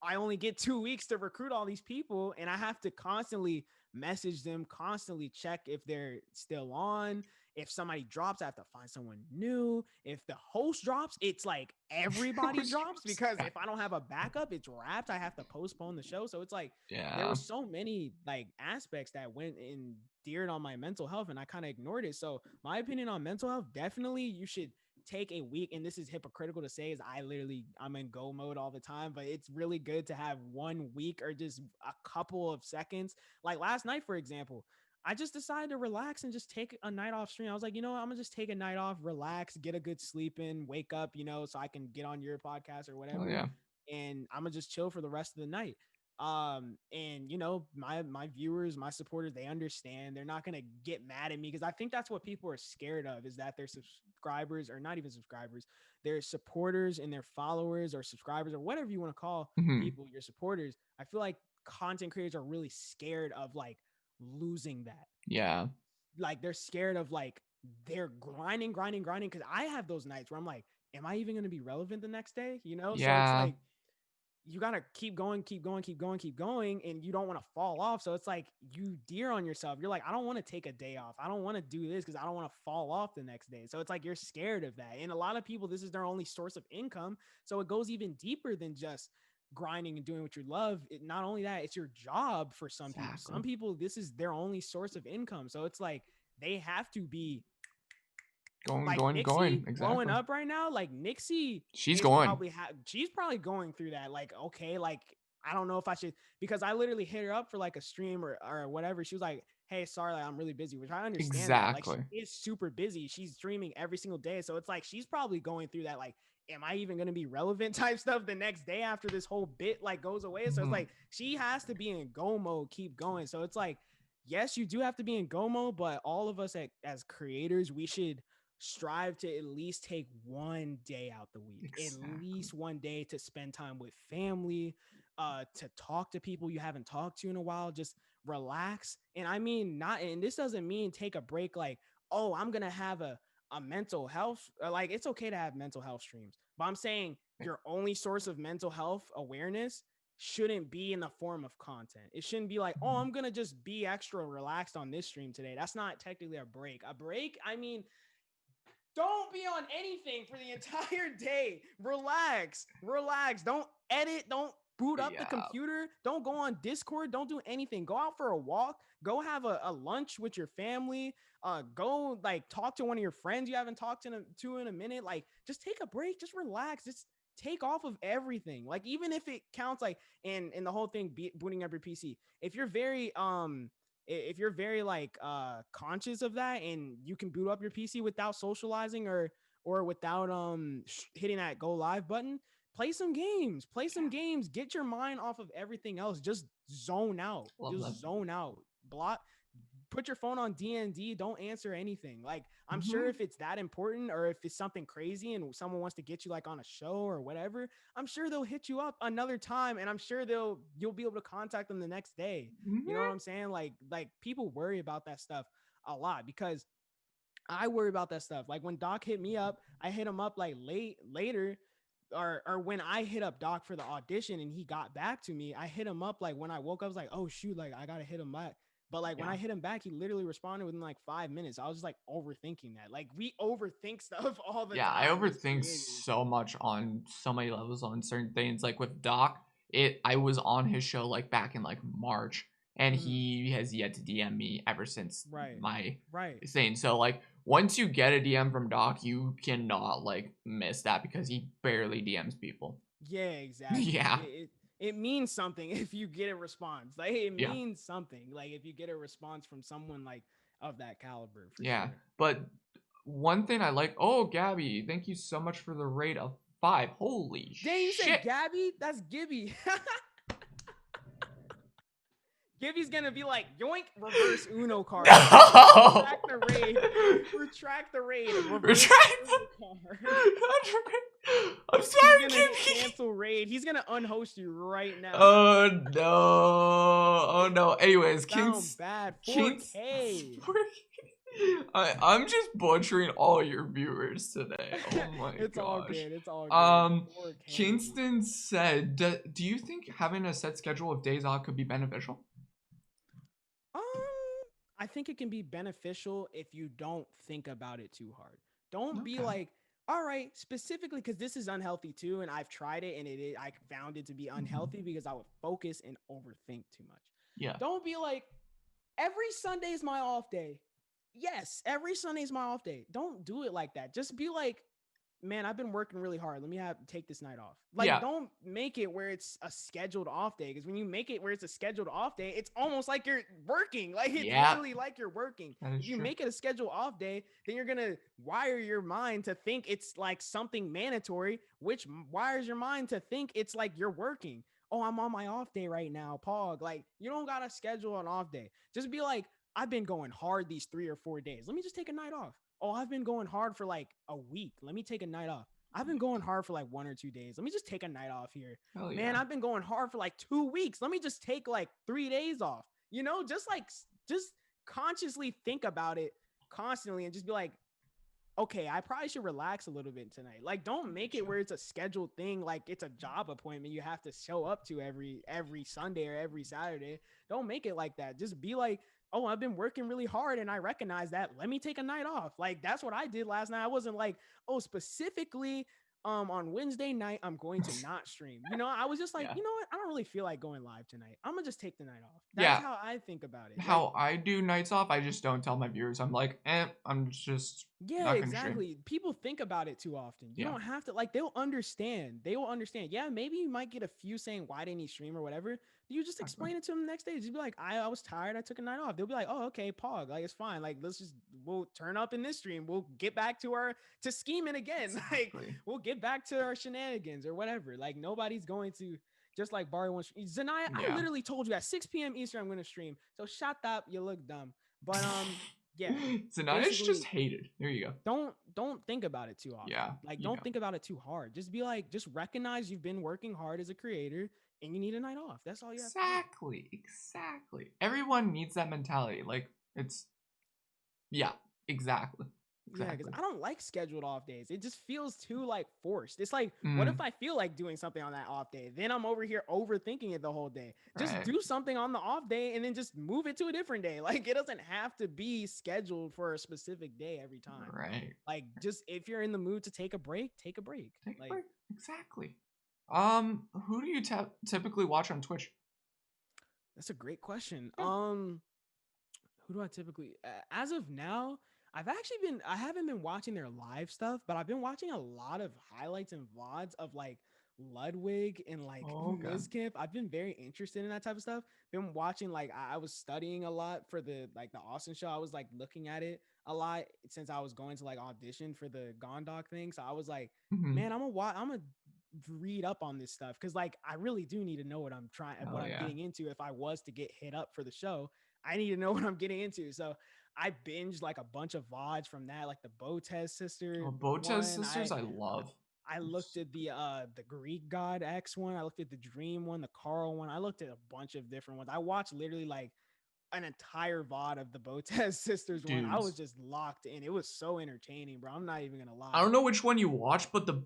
Speaker 2: I only get 2 weeks to recruit all these people, and I have to constantly message them, constantly check if they're still on. If somebody drops, I have to find someone new. If the host drops, it's like everybody drops because if I don't have a backup, it's wrapped. I have to postpone the show. So it's like there
Speaker 1: Yeah.
Speaker 2: were so many like aspects that went and deared on my mental health, and I kind of ignored it. So my opinion on mental health, definitely you should take a week, and this is hypocritical to say, is I'm in go mode all the time, but it's really good to have 1 week or just a couple of seconds. Like last night, for example, I just decided to relax and just take a night off stream. I was like, I'm gonna just take a night off, relax, get a good sleep in, wake up, so I can get on your podcast or
Speaker 1: Oh
Speaker 2: whatever,
Speaker 1: yeah.
Speaker 2: and I'm gonna just chill for the rest of the night. And my viewers, my supporters, they understand. They're not gonna get mad at me because I think that's what people are scared of, is that their subscribers, or not even subscribers, their supporters and their followers or subscribers or whatever you want to call
Speaker 1: Mhm.
Speaker 2: people, your supporters. I feel like content creators are really scared of like losing that.
Speaker 1: Yeah.
Speaker 2: Like they're scared of like they're grinding because I have those nights where I'm like, am I even gonna be relevant the next day? So it's
Speaker 1: Yeah.
Speaker 2: like you gotta keep going, and you don't want to fall off. So it's like you deer on yourself. You're like, I don't want to take a day off. I don't want to do this because I don't want to fall off the next day. So it's like you're scared of that. And a lot of people, this is their only source of income. So it goes even deeper than just grinding and doing what you love. Not only that, it's your job for some people.
Speaker 1: Exactly.
Speaker 2: Some people, this is their only source of income. So it's like they have to be like Nixie
Speaker 1: Going.
Speaker 2: blowing
Speaker 1: Exactly.
Speaker 2: up right now. Like Nixie
Speaker 1: She's
Speaker 2: is
Speaker 1: going.
Speaker 2: probably she's probably going through that. Like, okay, like I don't know if I should, because I literally hit her up for like a stream or whatever. She was like, hey, sorry, like, I'm really busy, which I understand that. Like
Speaker 1: Exactly.
Speaker 2: she is super busy. She's streaming every single day. So it's like she's probably going through that. Like, am I even gonna be relevant type stuff the next day after this whole bit like goes away? So it's
Speaker 1: Mhm.
Speaker 2: like she has to be in go mode, keep going. So it's like, yes, you do have to be in go mode, but all of us as creators, we should strive to at least take one day out the week, at
Speaker 1: Exactly.
Speaker 2: least one day to spend time with family, to talk to people you haven't talked to in a while, just relax. And I mean, not, and this doesn't mean take a break like, oh, I'm gonna have a mental health, like it's okay to have mental health streams, but I'm saying your only source of mental health awareness shouldn't be in the form of content. It shouldn't be like, oh,
Speaker 1: Mhm.
Speaker 2: I'm gonna just be extra relaxed on this stream today. That's not technically a break. A break, I mean, don't be on anything for the entire day. Relax, relax. Don't edit. Don't boot up the
Speaker 1: Yeah.
Speaker 2: computer. Don't go on Discord. Don't do anything. Go out for a walk. Go have a lunch with your family. Go like talk to one of your friends you haven't talked to in a minute. Like just take a break. Just relax. Just take off of everything. Like even if it counts, like and the whole thing booting up your PC. If you're very like conscious of that and you can boot up your PC without socializing or without hitting that go live button, play some games, get your mind off of everything else, just zone out,
Speaker 1: Love that.
Speaker 2: just zone out, block, put your phone on DND, don't answer anything. Like I'm sure
Speaker 1: Mhm.
Speaker 2: if it's that important or if it's something crazy and someone wants to get you like on a show or whatever, I'm sure they'll hit you up another time and I'm sure you'll be able to contact them the next day. You know what
Speaker 1: Mhm.
Speaker 2: I'm saying? Like people worry about that stuff a lot because I worry about that stuff. Like when Doc hit me up, I hit him up like later or when I hit up Doc for the audition and he got back to me, I hit him up like when I woke up, I was like, oh shoot, like I gotta hit him back. But like when
Speaker 1: Yeah.
Speaker 2: I hit him back, he literally responded within like 5 minutes. I was just like overthinking that. Like we overthink stuff all the
Speaker 1: Yeah, I
Speaker 2: time as
Speaker 1: overthink
Speaker 2: creators.
Speaker 1: so much on so many levels on certain things. Like with Doc, I was on his show like back in like March, and
Speaker 2: Mm-hmm.
Speaker 1: he has yet to DM me ever since
Speaker 2: Right.
Speaker 1: my
Speaker 2: Right.
Speaker 1: thing. So like once you get a DM from Doc, you cannot like miss that because he barely DMs people.
Speaker 2: Yeah, exactly.
Speaker 1: Yeah.
Speaker 2: It means something if you get a response. Like it
Speaker 1: Yeah.
Speaker 2: means something. Like if you get a response from someone like of that caliber for
Speaker 1: Yeah.
Speaker 2: sure.
Speaker 1: But one thing I like, oh Gabby, thank you so much for the rate of 5. Holy
Speaker 2: Dang, you said
Speaker 1: shit.
Speaker 2: Gabby? That's Gibby. Gibby's gonna be like, yoink, reverse Uno card.
Speaker 1: No.
Speaker 2: Retract the raid. Retract the raid. Reverse
Speaker 1: Retract.
Speaker 2: Uno card.
Speaker 1: I'm
Speaker 2: He's
Speaker 1: sorry,
Speaker 2: gonna hit
Speaker 1: Kimmy.
Speaker 2: cancel raid. He's gonna unhost you right now.
Speaker 1: Oh no. Oh no. Anyways,
Speaker 2: Sound bad.
Speaker 1: Kins
Speaker 2: 4K.
Speaker 1: I'm just butchering all your viewers today. Oh my
Speaker 2: It's all
Speaker 1: gosh.
Speaker 2: good. It's all good. 4K.
Speaker 1: Kingston said, do you think having a set schedule of days off could be beneficial?
Speaker 2: Um, I think it can be beneficial if you don't think about it too hard. Don't be
Speaker 1: Okay.
Speaker 2: like, all right, specifically because this is unhealthy too, and I've tried it and I found it to be
Speaker 1: Mhm.
Speaker 2: unhealthy because I would focus and overthink too much.
Speaker 1: Yeah.
Speaker 2: Don't be like, every Sunday is my off day. Yes, every Sunday is my off day. Don't do it like that. Just be like, man, I've been working really hard. Let me take this night off. Like,
Speaker 1: Yeah.
Speaker 2: don't make it where it's a scheduled off day. Because when you make it where it's a scheduled off day, it's almost like you're working. Like it's
Speaker 1: Yeah.
Speaker 2: literally like you're working.
Speaker 1: That is
Speaker 2: If you
Speaker 1: true.
Speaker 2: make it a scheduled off day, then you're gonna wire your mind to think it's like something mandatory, which wires your mind to think it's like you're working. Oh, I'm on my off day right now, Pog. Like you don't gotta schedule an off day. Just be like, I've been going hard these 3 or 4 days. Let me just take a night off. Oh, I've been going hard for like a week. Let me take a night off. I've been going hard for like 1 or 2 days. Let me just take a night off here.
Speaker 1: Hell
Speaker 2: Man,
Speaker 1: yeah.
Speaker 2: I've been going hard for like 2 weeks. Let me just take like 3 days off. You know, just consciously think about it constantly and just be like, okay, I probably should relax a little bit tonight. Like, don't make it
Speaker 1: Sure.
Speaker 2: where it's a scheduled thing, like it's a job appointment you have to show up to every Sunday or every Saturday. Don't make it like that. Just be like, oh, I've been working really hard and I recognize that. Let me take a night off. Like that's what I did last night. I wasn't like, oh, specifically on Wednesday night I'm going to not stream. You know, I was just like,
Speaker 1: Yeah.
Speaker 2: you know what? I don't really feel like going live tonight. I'm gonna just take the night off. That's
Speaker 1: Yeah.
Speaker 2: how I think about it. Like
Speaker 1: How I do nights off, I just don't tell my viewers. I'm like, I'm just
Speaker 2: yeah,
Speaker 1: not gonna stream.
Speaker 2: exactly. People think about it too often. You
Speaker 1: Yeah.
Speaker 2: don't have to like they'll understand. They will understand. Yeah, maybe you might get a few saying why didn't he stream or whatever, You just explain it to them the next day. Just be like, I was tired. I took a night off. They'll be like, oh, okay, pog. Like, it's fine. Like, we'll turn up in this stream. We'll get back to scheming again. Like,
Speaker 1: Exactly.
Speaker 2: we'll get back to our shenanigans or whatever. Like, nobody's going to, just like Bari wants. Zanaya, I
Speaker 1: Yeah.
Speaker 2: literally told you at 6 p.m. Eastern, I'm going to stream. So shut up. You look dumb. But, yeah.
Speaker 1: Zanaya's just hated. There you go.
Speaker 2: Don't think about it too often.
Speaker 1: Yeah.
Speaker 2: Like, don't think about it too hard. Just be like, just recognize you've been working hard as a creator and you need a night off. That's all you have to do.
Speaker 1: Exactly. Everyone needs that mentality. Like, it's, yeah, exactly.
Speaker 2: Yeah, because I don't like scheduled off days. It just feels too like forced. It's like, what if I feel like doing something on that off day? Then I'm over here overthinking it the whole day. Just do something on the off day and then just move it to a different day. Like, it doesn't have to be scheduled for a specific day every time.
Speaker 1: Right.
Speaker 2: Like, just if you're in the mood to take a break, take a break.
Speaker 1: Take a break. Exactly. Who do you typically watch on Twitch?
Speaker 2: That's a great question. Who do I typically, as of now, I haven't been watching their live stuff, but I've been watching a lot of highlights and VODs of like Ludwig and like Mizkip. I've been very interested in that type of stuff. Been watching, like, I was studying a lot for the Austin show. I was like looking at it a lot since I was going to like audition for the Gondok thing. So I was like, man, I'm gonna read up on this stuff because like I really do need to know what I'm getting into. If I was to get hit up for the show, I need to know what I'm getting into. So I binged like a bunch of VODs from that, like the Botez sisters.
Speaker 1: Oh, Botez sisters, I love.
Speaker 2: I looked at the Greek God X one. I looked at the Dream one, the Carl one. I looked at a bunch of different ones. I watched literally like an entire VOD of the Botez sisters one. I was just locked in. It was so entertaining, bro. I'm not even gonna lie.
Speaker 1: I don't know which one you watched, but the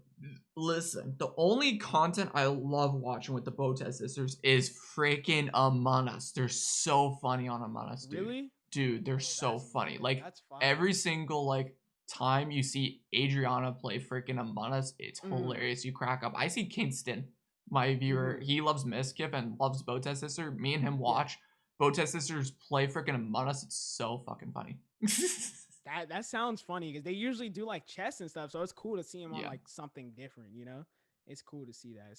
Speaker 1: only content I love watching with the Botez sisters is freaking Among Us. They're so funny on Among Us, dude.
Speaker 2: Really?
Speaker 1: Dude, they're so funny. Like, every single like time you see Adriana play freaking Among Us, it's hilarious. You crack up. I see Kingston, my viewer. He loves Miskip and loves Botez sister. Me and him watch Botez sisters play freaking Among Us. It's so fucking funny.
Speaker 2: That sounds funny because they usually do like chess and stuff, so it's cool to see them on like something different, you know? It's cool to see that.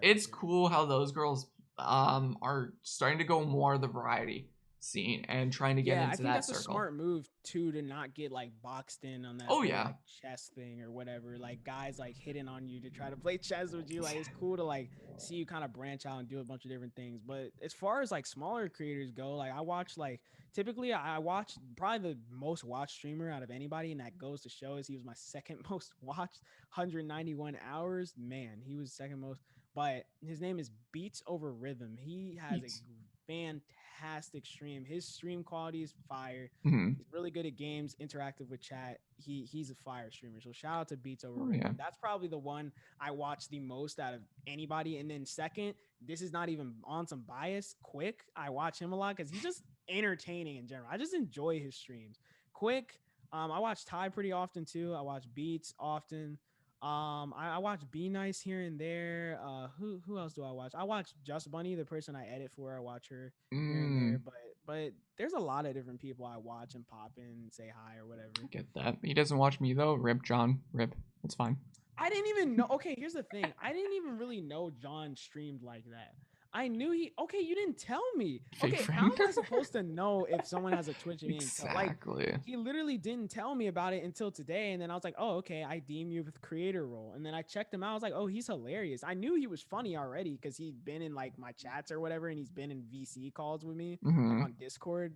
Speaker 1: It's cool how those girls are starting to go more the variety scene and trying to get into that circle.
Speaker 2: I think that's a smart move too, to not get like boxed in on that like chess thing or whatever. Like, guys like hitting on you to try to play chess with you. Like, it's cool to like see you kind of branch out and do a bunch of different things. But as far as like smaller creators go, like I watch like typically I watch probably the most watched streamer out of anybody, and that goes to show is he was my second most watched, 191 hours. Man, he was second most. But his name is Beats Over Rhythm. He has a fantastic stream. His stream quality is fire. He's really good at games, interactive with chat. He's a fire streamer. So shout out to Beats Over Rhythm. That's probably the one I watch the most out of anybody. And then second, this is not even on some bias, Quick. I watch him a lot because he's just entertaining in general. I just enjoy his streams. Quick. I watch Ty pretty often too. I watch Beats often. I watch Be Nice here and there. Who else do I watch? I watch Just Bunny, the person I edit for. I watch her here and there. But there's a lot of different people I watch and pop in and say hi or whatever.
Speaker 1: I get that. He doesn't watch me though. Rip John. Rip. It's fine.
Speaker 2: I didn't even know. Okay, here's the thing. I didn't even really know John streamed like that. I knew he. Okay, you didn't tell me. Okay, how am I supposed to know if someone has a Twitch and
Speaker 1: exactly?
Speaker 2: Like, he literally didn't tell me about it until today, and then I was like, "Oh, okay, I deem you with creator role." And then I checked him out. I was like, "Oh, he's hilarious." I knew he was funny already because he'd been in like my chats or whatever, and he's been in VC calls with me like, on Discord,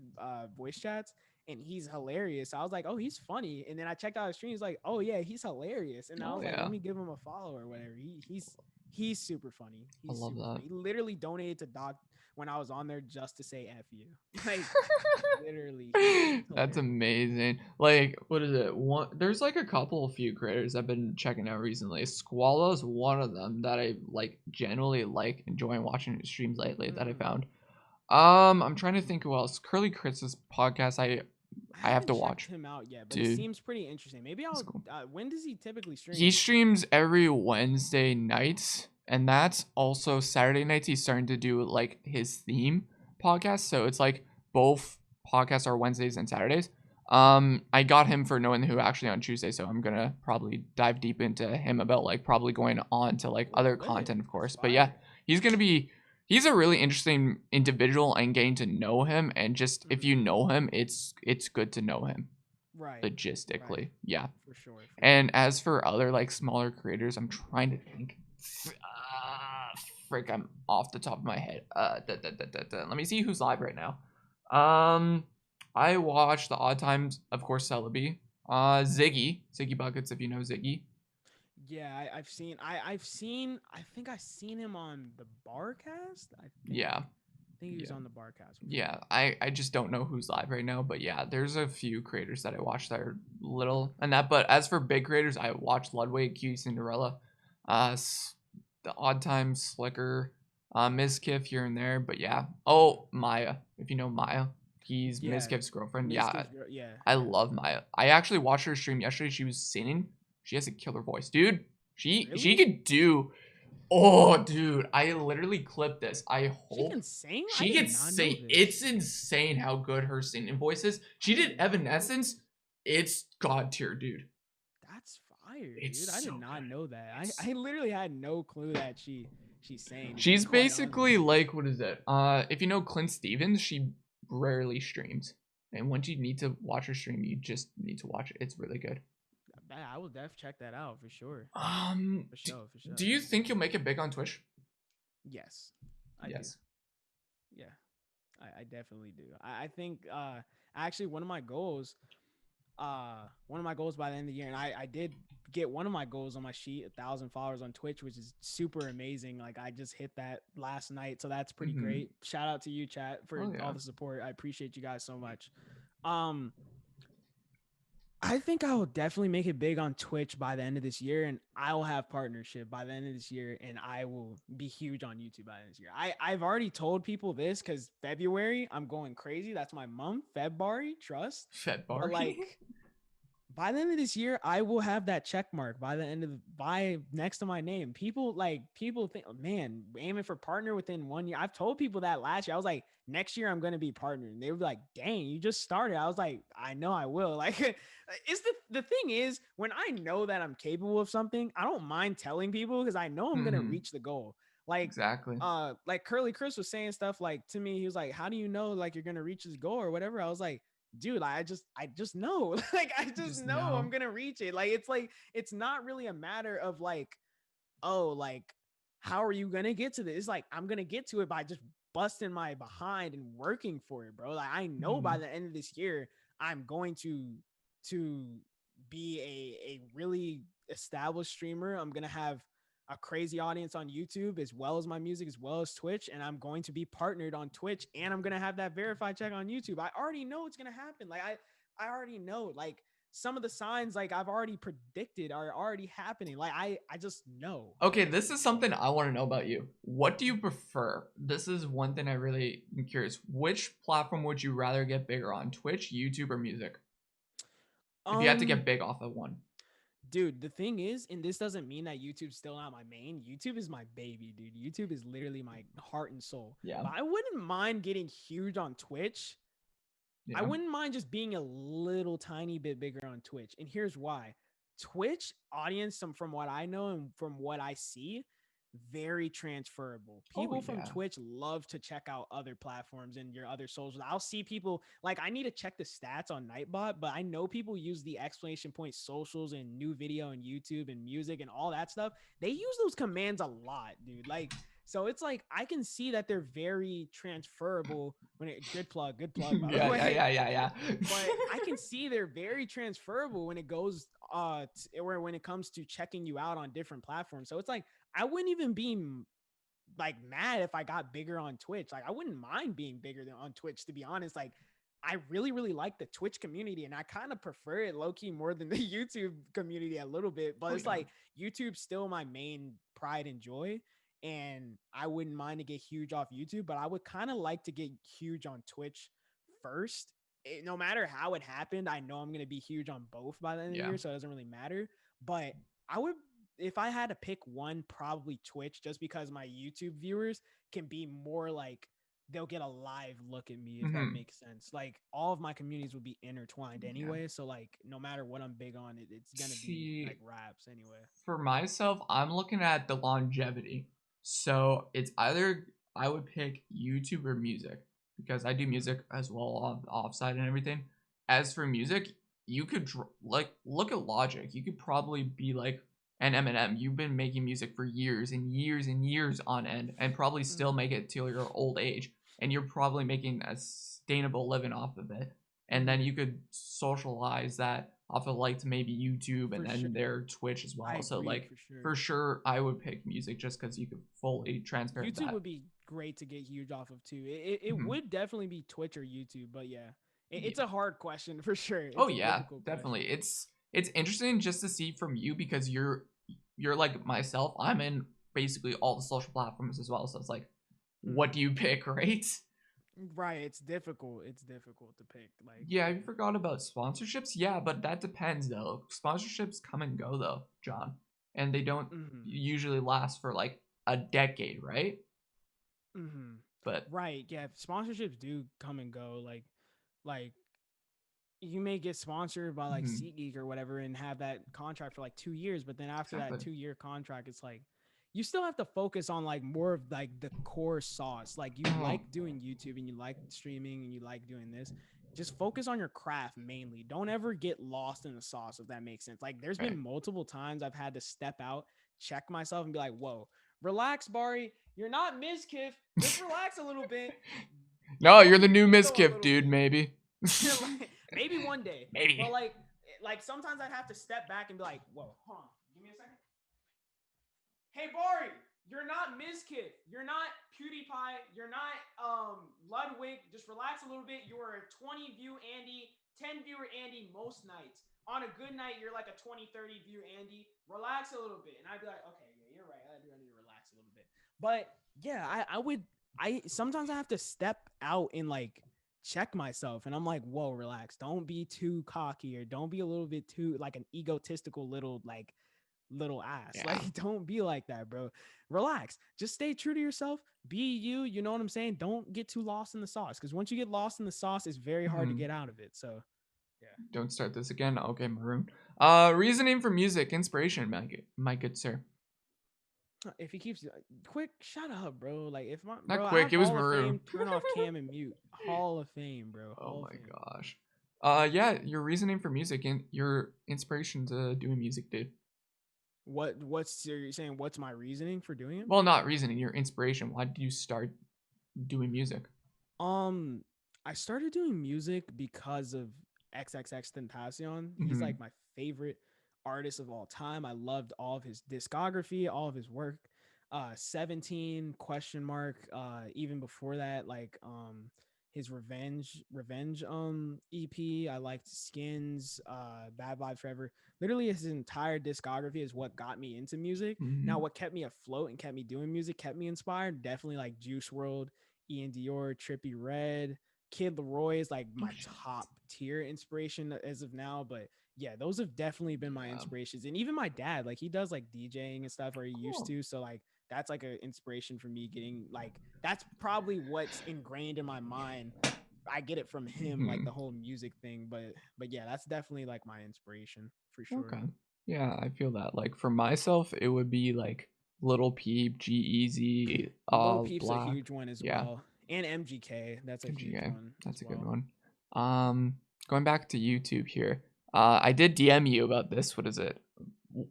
Speaker 2: voice chats, and he's hilarious. So I was like, "Oh, he's funny." And then I checked out his stream. He's like, "Oh yeah, he's hilarious." And I was like, "Let me give him a follow or whatever." He's super funny.
Speaker 1: I love that.
Speaker 2: Funny. He literally donated to Doc when I was on there just to say F you. Like, literally.
Speaker 1: That's amazing. Like, what is it? There's like a few creators I've been checking out recently. Squallow's one of them that I like generally like enjoying watching his streams lately that I found. I'm trying to think who else. Curly Chris's podcast I have to watch
Speaker 2: him out yet, but it seems pretty interesting. Maybe I'll. Cool. When does he typically stream?
Speaker 1: He streams every Wednesday nights, and that's also Saturday nights. He's starting to do like his theme podcast, so it's like both podcasts are Wednesdays and Saturdays. I got him for Knowing the Who actually on Tuesday, so I'm gonna probably dive deep into him about like probably going on to like other content, of course. But yeah, he's he's a really interesting individual, and getting to know him, and just if you know him, it's good to know him
Speaker 2: Right.
Speaker 1: logistically. Yeah.
Speaker 2: For sure.
Speaker 1: And as for other like smaller creators, I'm trying to think. Frick, I'm off the top of my head. Let me see who's live right now. I watched the Odd Times, of course, Celebi. Ziggy Buckets, if you know Ziggy.
Speaker 2: Yeah, I've seen I think I've seen him on the Barcast.
Speaker 1: Yeah,
Speaker 2: I think he was
Speaker 1: yeah,
Speaker 2: on the Barcast before.
Speaker 1: yeah. I just don't know who's live right now, but yeah, there's a few creators that I watch that are little and that. But as for big creators, I watch Ludwig, Q Cinderella, the Odd Times, Slicker, Ms. Kiff here and there. But yeah. Oh, Maya. If you know Maya, he's Ms.
Speaker 2: Yeah,
Speaker 1: Kiff's girlfriend.
Speaker 2: Miss
Speaker 1: Yeah,
Speaker 2: Gibbs girl. Yeah,
Speaker 1: I
Speaker 2: yeah.
Speaker 1: love Maya. I actually watched her stream yesterday. She was singing. She has a killer voice, dude. She
Speaker 2: Really?
Speaker 1: could do. Oh, dude, I literally clipped this. I
Speaker 2: She
Speaker 1: hope
Speaker 2: can sing? I
Speaker 1: she
Speaker 2: did
Speaker 1: can
Speaker 2: not know
Speaker 1: sing.
Speaker 2: this.
Speaker 1: It's insane how good her singing voice is. She
Speaker 2: I
Speaker 1: did
Speaker 2: did not know
Speaker 1: Evanescence. It's god tier, dude.
Speaker 2: That's fire,
Speaker 1: It's
Speaker 2: dude. I did
Speaker 1: so
Speaker 2: not
Speaker 1: good.
Speaker 2: know that.
Speaker 1: It's
Speaker 2: I literally had no clue that she sang, to be
Speaker 1: She's
Speaker 2: quite
Speaker 1: basically
Speaker 2: honest.
Speaker 1: like, what is it? If you know Clint Stevens, she rarely streams. And once you need to watch her stream, you just need to watch it. It's really good.
Speaker 2: I will def check that out for sure. For
Speaker 1: Do,
Speaker 2: sure, for sure.
Speaker 1: do you think you'll make it big on Twitch?
Speaker 2: Yes, I do.
Speaker 1: Yes.
Speaker 2: Yeah, I definitely do. I think actually one of my goals by the end of the year, and I did get one of my goals on my sheet, 1,000 followers on Twitch, which is super amazing. Like I just hit that last night, so that's pretty
Speaker 1: Mm-hmm.
Speaker 2: great. Shout out to you, chat, for
Speaker 1: Oh
Speaker 2: all
Speaker 1: yeah.
Speaker 2: the support. I appreciate you guys so much. Um, I think I will definitely make it big on Twitch by the end of this year, and I will have partnership by the end of this year, and I will be huge on YouTube by the end of this year. I've already told people this because February I'm going crazy. That's my month, February, trust.
Speaker 1: Fed
Speaker 2: But
Speaker 1: Barry.
Speaker 2: like by the end of this year, I will have that check mark by next to my name. People think, oh, man, aiming for partner within 1 year. I've told people that last year. I was like, next year I'm gonna be partner, and they were like, dang, you just started. I was like, I know I will. Like, it's the thing is, when I know that I'm capable of something, I don't mind telling people because I know I'm gonna
Speaker 1: Mm-hmm.
Speaker 2: reach the goal. Like
Speaker 1: Exactly.
Speaker 2: like Curly Chris was saying stuff like to me, he was like, how do you know like you're gonna reach this goal or whatever? I was like, dude, I just know. Like I just
Speaker 1: Just
Speaker 2: know I'm
Speaker 1: know.
Speaker 2: gonna reach it. Like it's not really a matter of like, oh, like how are you gonna get to this? It's like I'm gonna get to it by just busting my behind and working for it, bro. Like I know
Speaker 1: Mm-hmm.
Speaker 2: by the end of this year, I'm going to be a really established streamer. I'm gonna have a crazy audience on YouTube as well as my music as well as Twitch, and I'm going to be partnered on Twitch, and I'm gonna have that verified check on YouTube. I already know it's gonna happen. Like I already know. Like some of the signs like I've already predicted are already happening. Like I just know.
Speaker 1: Okay, this is something I want to know about you. What do you prefer? This is one thing I really am curious. Which platform would you rather get bigger on? Twitch, YouTube, or music? If you had to
Speaker 2: Um,
Speaker 1: get big off of one.
Speaker 2: dude, the thing is, and this doesn't mean that YouTube's still not my main. YouTube is my baby, dude. YouTube is literally my heart and soul.
Speaker 1: Yeah.
Speaker 2: But I wouldn't mind getting huge on Twitch. I
Speaker 1: Yeah.
Speaker 2: wouldn't mind just being a little tiny bit bigger on Twitch. And here's why. Twitch audience, from what I know and from what I see, very transferable.
Speaker 1: Oh
Speaker 2: People from
Speaker 1: yeah.
Speaker 2: Twitch love to check out other platforms and your other socials. I'll see people like I need to check the stats on Nightbot, but I know people use the exclamation point socials and new video and YouTube and music and all that stuff. They use those commands a lot, dude. Like so it's like I can see that they're very transferable when it good plug by the
Speaker 1: Yeah, yeah,
Speaker 2: way.
Speaker 1: yeah, yeah, yeah.
Speaker 2: But I can see they're very transferable when it goes or when it comes to checking you out on different platforms. So it's like I wouldn't even be like mad if I got bigger on Twitch. Like I wouldn't mind being bigger than on Twitch, to be honest. Like I really, really like the Twitch community, and I kind of prefer it low key more than the YouTube community a little bit. But
Speaker 1: Oh
Speaker 2: it's
Speaker 1: yeah.
Speaker 2: like YouTube's still my main pride and joy, and I wouldn't mind to get huge off YouTube, but I would kind of like to get huge on Twitch first. No matter how it happened, I know I'm gonna be huge on both by the end of the
Speaker 1: Yeah.
Speaker 2: year, so it doesn't really matter. But I would, if I had to pick one, probably Twitch, just because my YouTube viewers can be more like they'll get a live look at me if that
Speaker 1: Mm-hmm.
Speaker 2: makes sense. Like all of my communities will be intertwined
Speaker 1: Yeah.
Speaker 2: anyway, so like no matter what I'm big on, it's gonna be like
Speaker 1: See,
Speaker 2: raps anyway.
Speaker 1: for myself, I'm looking at the longevity. So it's either I would pick YouTube or music because I do music as well on the offside and everything. As for music, you could like look at Logic. You could probably be like an Eminem. You've been making music for years and years and years on end, and probably still
Speaker 2: Mhm.
Speaker 1: make it till your old age, and you're probably making a sustainable living off of it. And then
Speaker 2: Mhm.
Speaker 1: you could socialize that off of like to maybe YouTube and
Speaker 2: For sure.
Speaker 1: then their Twitch as
Speaker 2: I
Speaker 1: well. So
Speaker 2: agree
Speaker 1: like
Speaker 2: for sure.
Speaker 1: for sure, I would pick music just because you could fully transparent
Speaker 2: YouTube
Speaker 1: that.
Speaker 2: would be great to get huge off of too. It
Speaker 1: Mhm.
Speaker 2: would definitely be Twitch or YouTube, but yeah, it's
Speaker 1: Yeah.
Speaker 2: a hard question for sure.
Speaker 1: Oh
Speaker 2: It's a
Speaker 1: yeah,
Speaker 2: difficult
Speaker 1: definitely.
Speaker 2: question.
Speaker 1: It's interesting just to see from you because you're like myself. I'm in basically all the social platforms as well. So it's like, what
Speaker 2: Hmm.
Speaker 1: do you pick, right?
Speaker 2: Right, it's difficult. It's difficult to pick. Like,
Speaker 1: Yeah, you forgot about sponsorships. Yeah, but that depends though. Sponsorships come and go though, John, and they don't
Speaker 2: hmm
Speaker 1: usually last for like a decade, right?
Speaker 2: hmm
Speaker 1: But
Speaker 2: right, yeah, sponsorships do come and go. Like you may get sponsored by like
Speaker 1: mhm,
Speaker 2: SeatGeek or whatever and have that contract for like 2 years, but then after that
Speaker 1: exactly.
Speaker 2: 2 year contract, it's like you still have to focus on like more of like the core sauce. Like you
Speaker 1: Mhm,
Speaker 2: like doing YouTube and you like streaming and you like doing this. Just focus on your craft mainly. Don't ever get lost in the sauce, if that makes sense. Like there's been
Speaker 1: right.
Speaker 2: multiple times I've had to step out, check myself, and be like, whoa, relax, Bari. You're not Mizkif. Just relax a little bit.
Speaker 1: No, you're
Speaker 2: Off
Speaker 1: the
Speaker 2: your
Speaker 1: new
Speaker 2: ego a
Speaker 1: Mizkif,
Speaker 2: little
Speaker 1: dude.
Speaker 2: bit.
Speaker 1: Maybe.
Speaker 2: Like, maybe one day. But
Speaker 1: Maybe.
Speaker 2: like sometimes I'd have to step back and be like, whoa, hold on, give me a second. Hey Bari, you're not Mizkif. You're not PewDiePie. You're not Ludwig. Just relax a little bit. You are a 20 view Andy, 10 viewer Andy most nights. On a good night, you're like a 20, 30 view Andy. Relax a little bit. And I'd be like, okay, yeah, you're right. I do need to relax a little bit. But yeah, I sometimes I have to step out and like check myself and I'm like, whoa, relax. Don't be too cocky or don't be a little bit too like an egotistical little ass.
Speaker 1: Yeah.
Speaker 2: Like, don't be like that, bro. Relax. Just stay true to yourself. Be you. You know what I'm saying? Don't get too lost in the sauce. Because once you get lost in the sauce, it's very hard to
Speaker 1: Mhm.
Speaker 2: get out of it. So, yeah.
Speaker 1: Don't start this again. Okay, Maroon. Reasoning for music, inspiration, my good sir.
Speaker 2: If he keeps quick, shut up, bro. Like, if my
Speaker 1: Not
Speaker 2: bro, I
Speaker 1: quick.
Speaker 2: have
Speaker 1: It was
Speaker 2: Hall of
Speaker 1: Maroon.
Speaker 2: Fame, turn off cam and mute. Hall of Fame, bro.
Speaker 1: Oh
Speaker 2: Hall of
Speaker 1: my
Speaker 2: Fame.
Speaker 1: gosh. Yeah, your reasoning for music and your inspiration to doing music, dude.
Speaker 2: What's you're saying? What's my reasoning for doing it?
Speaker 1: Well, not reasoning, your inspiration. Why did you start doing music?
Speaker 2: Um, I started doing music because of XXX He's
Speaker 1: Mm-hmm.
Speaker 2: like my favorite artist of all time. I loved all of his discography, all of his work. 17 question mark. Even before that, like his revenge EP. I liked Skins, Bad Vibe Forever. Literally his entire discography is what got me into music. Now
Speaker 1: Mm-hmm.
Speaker 2: what kept me afloat and kept me doing music, kept me inspired, definitely like Juice World, Ian Dior, Trippy Red, Kid Leroy is like
Speaker 1: Oh
Speaker 2: my
Speaker 1: shit.
Speaker 2: top tier inspiration as of now. But yeah, those have definitely been my
Speaker 1: Yeah.
Speaker 2: inspirations. And even my dad, like he does like DJing and stuff, or he used
Speaker 1: Cool.
Speaker 2: to. So like that's like an inspiration for me getting like that's probably what's ingrained in my mind. I get it from him, like
Speaker 1: Mm-hmm.
Speaker 2: the whole music thing. But yeah, that's definitely like my inspiration for sure.
Speaker 1: Okay. Yeah, I feel that. Like for myself, it would be like Little Peep, G Easy,
Speaker 2: Lil Peep's a
Speaker 1: Black.
Speaker 2: huge one as
Speaker 1: Yeah,
Speaker 2: well. And MGK, that's a huge
Speaker 1: MGA.
Speaker 2: one as
Speaker 1: That's a good
Speaker 2: well.
Speaker 1: one. Going back to YouTube here. I did DM you about this. What is it?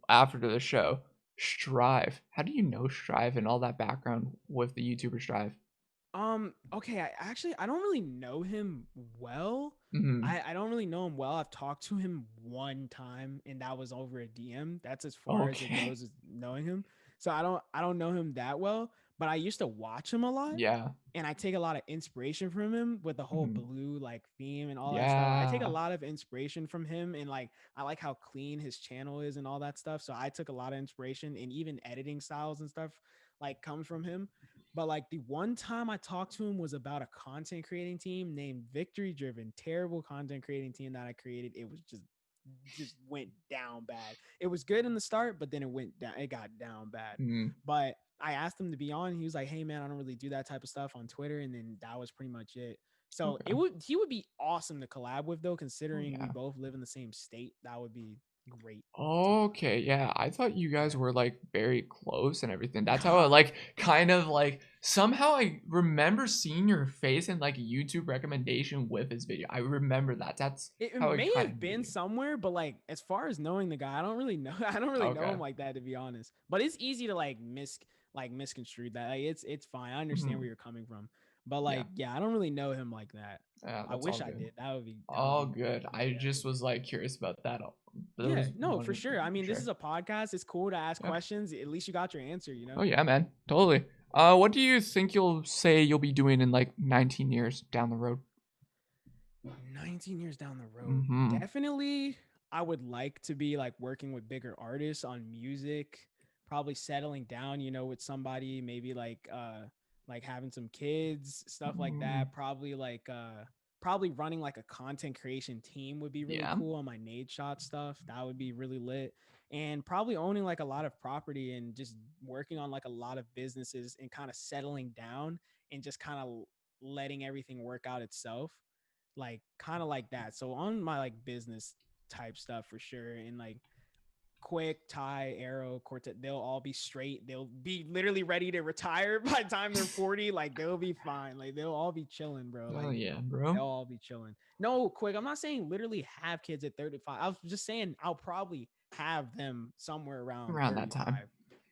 Speaker 1: After the show. Strive. How do you know Strive and all that background with the YouTuber Strive?
Speaker 2: Okay, I don't really know him well.
Speaker 1: Mm-hmm.
Speaker 2: I don't really know him well. I've talked to him one time and that was over a DM. That's as far as it
Speaker 1: Okay.
Speaker 2: goes as knowing him. So I don't know him that well, but I used to watch him a lot
Speaker 1: Yeah.
Speaker 2: and I take a lot of inspiration from him with the whole
Speaker 1: Mhm.
Speaker 2: blue like theme and all that stuff. I take a
Speaker 1: Yeah.
Speaker 2: lot of inspiration from him and like I like how clean his channel is and all that stuff. So I took a lot of inspiration and even editing styles and stuff like comes from him. But like the one time I talked to him was about a content creating team named Victory Driven, terrible content creating team that I created. It was just went down bad. It was good in the start, but then it got down bad.
Speaker 1: Mm.
Speaker 2: But I asked him to be on. He was like, "Hey man, I don't really do that type of stuff on Twitter." And then that was pretty much it. So
Speaker 1: Okay.
Speaker 2: he would be awesome to collab with though,
Speaker 1: Oh
Speaker 2: considering we
Speaker 1: yeah.
Speaker 2: both live in the same state. That would be great to
Speaker 1: Okay. Yeah. I thought you guys
Speaker 2: yeah.
Speaker 1: were like very close and everything. That's how I
Speaker 2: Nah,
Speaker 1: like kind of like Somehow I remember seeing your face in like a YouTube recommendation with his video. I remember that. That's
Speaker 2: It
Speaker 1: how I
Speaker 2: may
Speaker 1: kind of
Speaker 2: have
Speaker 1: knew
Speaker 2: been
Speaker 1: you.
Speaker 2: somewhere, but like as far as knowing the guy, I don't really know. I don't really know
Speaker 1: Okay.
Speaker 2: him like that, to be honest. But it's easy to like misconstrue that. Like it's fine. I understand
Speaker 1: Mhm.
Speaker 2: where you're coming from. But
Speaker 1: Yeah.
Speaker 2: like, yeah, I don't really know him like that.
Speaker 1: Yeah,
Speaker 2: I
Speaker 1: that's all
Speaker 2: wish I
Speaker 1: good.
Speaker 2: did. That would
Speaker 1: All
Speaker 2: be
Speaker 1: good. I
Speaker 2: yeah.
Speaker 1: just was like curious about that. That
Speaker 2: Yeah,
Speaker 1: was
Speaker 2: no,
Speaker 1: one
Speaker 2: for
Speaker 1: of
Speaker 2: sure. I
Speaker 1: for
Speaker 2: mean, this
Speaker 1: sure.
Speaker 2: is a podcast. It's cool to ask
Speaker 1: Yeah.
Speaker 2: questions. At least you got your answer, you
Speaker 1: Oh
Speaker 2: know?
Speaker 1: yeah, man. Totally. What do you think you'll say you'll be doing in like 19 years down the road?
Speaker 2: 19 years down the road.
Speaker 1: Mm-hmm.
Speaker 2: Definitely I would like to be like working with bigger artists on music, probably settling down, with somebody, maybe like having some kids, stuff like
Speaker 1: Mm,
Speaker 2: that. Probably running like a content creation team would be really
Speaker 1: yeah.
Speaker 2: cool on my Nade Shot stuff. That would be really lit. And probably owning like a lot of property and just working on like a lot of businesses and kind of settling down and just kind of letting everything work out itself, like kind of like that. So on my like business type stuff for sure, and like Quick, Ty, Arrow, Quartet, they'll all be straight. They'll be literally ready to retire by the time they're 40. Like they'll be fine. Like they'll all be chilling, bro.
Speaker 1: Oh
Speaker 2: Like
Speaker 1: yeah, bro.
Speaker 2: they'll all be chilling. No, Quick, I'm not saying literally have kids at 35. I was just saying I'll probably have them somewhere around
Speaker 1: Around that
Speaker 2: 35.
Speaker 1: time.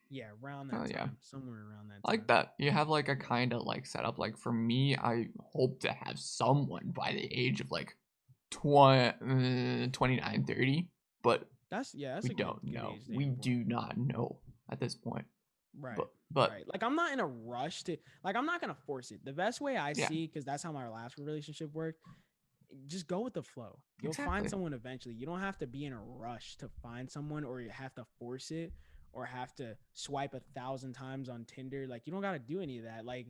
Speaker 2: Yeah, around
Speaker 1: Oh
Speaker 2: that
Speaker 1: yeah.
Speaker 2: time. Somewhere around that
Speaker 1: I like
Speaker 2: time.
Speaker 1: that. You have like a kind of like setup. Like for me, I hope to have someone by the age of like 29, 30, but
Speaker 2: That's
Speaker 1: we
Speaker 2: a good
Speaker 1: don't
Speaker 2: good
Speaker 1: know.
Speaker 2: age to
Speaker 1: We
Speaker 2: aim for.
Speaker 1: do not know at this point.
Speaker 2: Right.
Speaker 1: But
Speaker 2: Right. Like I'm not in a rush to like I'm not gonna force it. The best way I
Speaker 1: yeah,
Speaker 2: see, because that's how my last relationship worked, just go with the flow. You'll find
Speaker 1: exactly.
Speaker 2: someone eventually. You don't have to be in a rush to find someone or you have to force it or have to swipe 1,000 times on Tinder. Like you don't gotta do any of that. Like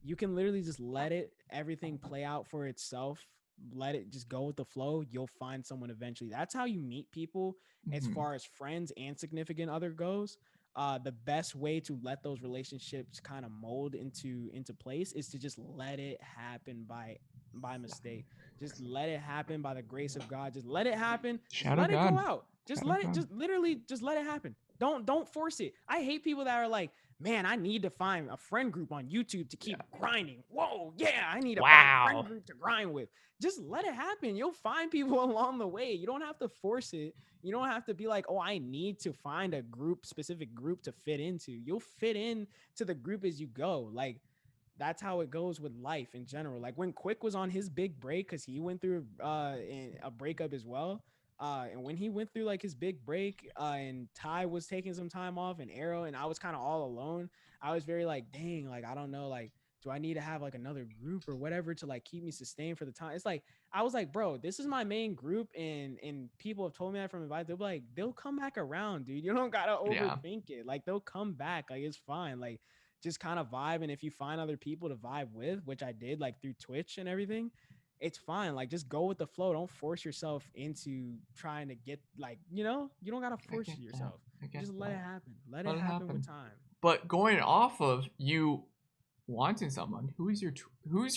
Speaker 2: you can literally just let it everything play out for itself. Let it just go with the flow. You'll find someone eventually. That's how you meet people as
Speaker 1: Hmm.
Speaker 2: far as friends and significant other goes. The best way to let those relationships kind of mold into place is to just let it happen by mistake. Just let it happen by the grace of God. Just let it happen. Just
Speaker 1: Shadow
Speaker 2: let it go
Speaker 1: God.
Speaker 2: out. Just
Speaker 1: Shadow
Speaker 2: let it
Speaker 1: God.
Speaker 2: just literally just let it happen. Don't force it. I hate people that are like, man, I need to find a friend group on YouTube to
Speaker 1: Yeah.
Speaker 2: keep grinding. Whoa, yeah, I need to find a friend
Speaker 1: Wow.
Speaker 2: group to grind with. Just let it happen. You'll find people along the way. You don't have to force it. You don't have to be like, oh, I need to find a specific group to fit into. You'll fit in to the group as you go. Like that's how it goes with life in general. Like when Quick was on his big break, because he went through a breakup as well. And when he went through like his big break, and Ty was taking some time off, and Arrow, and I was kind of all alone. I was very like, dang, like I don't know, like do I need to have like another group or whatever to like keep me sustained for the time? It's like I was like, bro, this is my main group, and people have told me that from advice. They'll be like, they'll come back around, dude. You don't gotta
Speaker 1: Yeah.
Speaker 2: overthink it. Like they'll come back. Like it's fine. Like just kind of vibe. And if you find other people to vibe with, which I did like through Twitch and everything, it's fine. Like just go with the flow. Don't force yourself into trying to get like, you don't gotta
Speaker 1: I
Speaker 2: force
Speaker 1: get that.
Speaker 2: yourself.
Speaker 1: I
Speaker 2: You
Speaker 1: get
Speaker 2: just let it
Speaker 1: that.
Speaker 2: happen. Let it
Speaker 1: Let it
Speaker 2: happen with
Speaker 1: happen.
Speaker 2: time.
Speaker 1: But going off of you wanting someone, who's your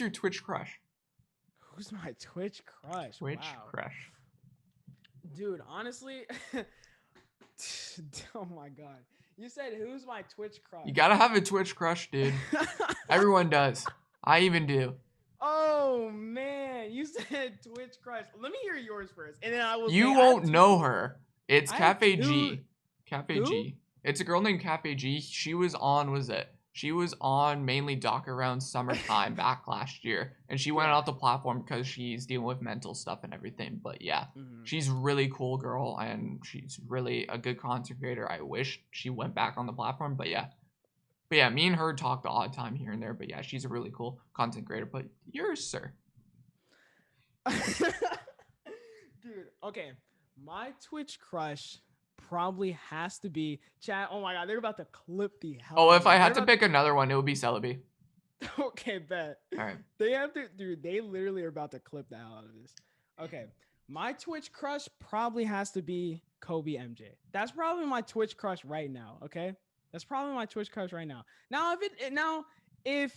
Speaker 1: Twitch crush?
Speaker 2: Who's my Twitch crush?
Speaker 1: Twitch
Speaker 2: Wow.
Speaker 1: crush.
Speaker 2: Dude, honestly, oh my god. You said who's my Twitch
Speaker 1: You
Speaker 2: crush?
Speaker 1: gotta have a Twitch crush, dude. Everyone does. I even do.
Speaker 2: Oh man, you said Twitch crush. Let me hear yours first, and then I will say
Speaker 1: You
Speaker 2: I have
Speaker 1: won't
Speaker 2: two.
Speaker 1: know her. It's
Speaker 2: I have
Speaker 1: Cafe
Speaker 2: two.
Speaker 1: G. Cafe
Speaker 2: Who?
Speaker 1: G. It's a girl named Cafe G. She was on mainly Doc around summertime back last year. And she went
Speaker 2: Yeah.
Speaker 1: off the platform because she's dealing with mental stuff and everything. But yeah,
Speaker 2: Mm-hmm.
Speaker 1: she's really cool girl and she's really a good content creator. I wish she went back on the platform. But yeah. But yeah, me and her talk the odd time here and there. But yeah, she's a really cool content creator. But yours, sir.
Speaker 2: Dude, okay. My Twitch crush probably has to be chat. Oh my god, they're about to clip the hell
Speaker 1: Oh,
Speaker 2: out
Speaker 1: if
Speaker 2: of
Speaker 1: I
Speaker 2: this.
Speaker 1: had to pick another one, it would be Celebi.
Speaker 2: Okay, bet.
Speaker 1: All right.
Speaker 2: They have to, dude. They literally are about to clip the hell out of this. Okay, my Twitch crush probably has to be Kobe MJ. That's probably my Twitch crush right now. Okay, that's probably my Twitch crush right now. If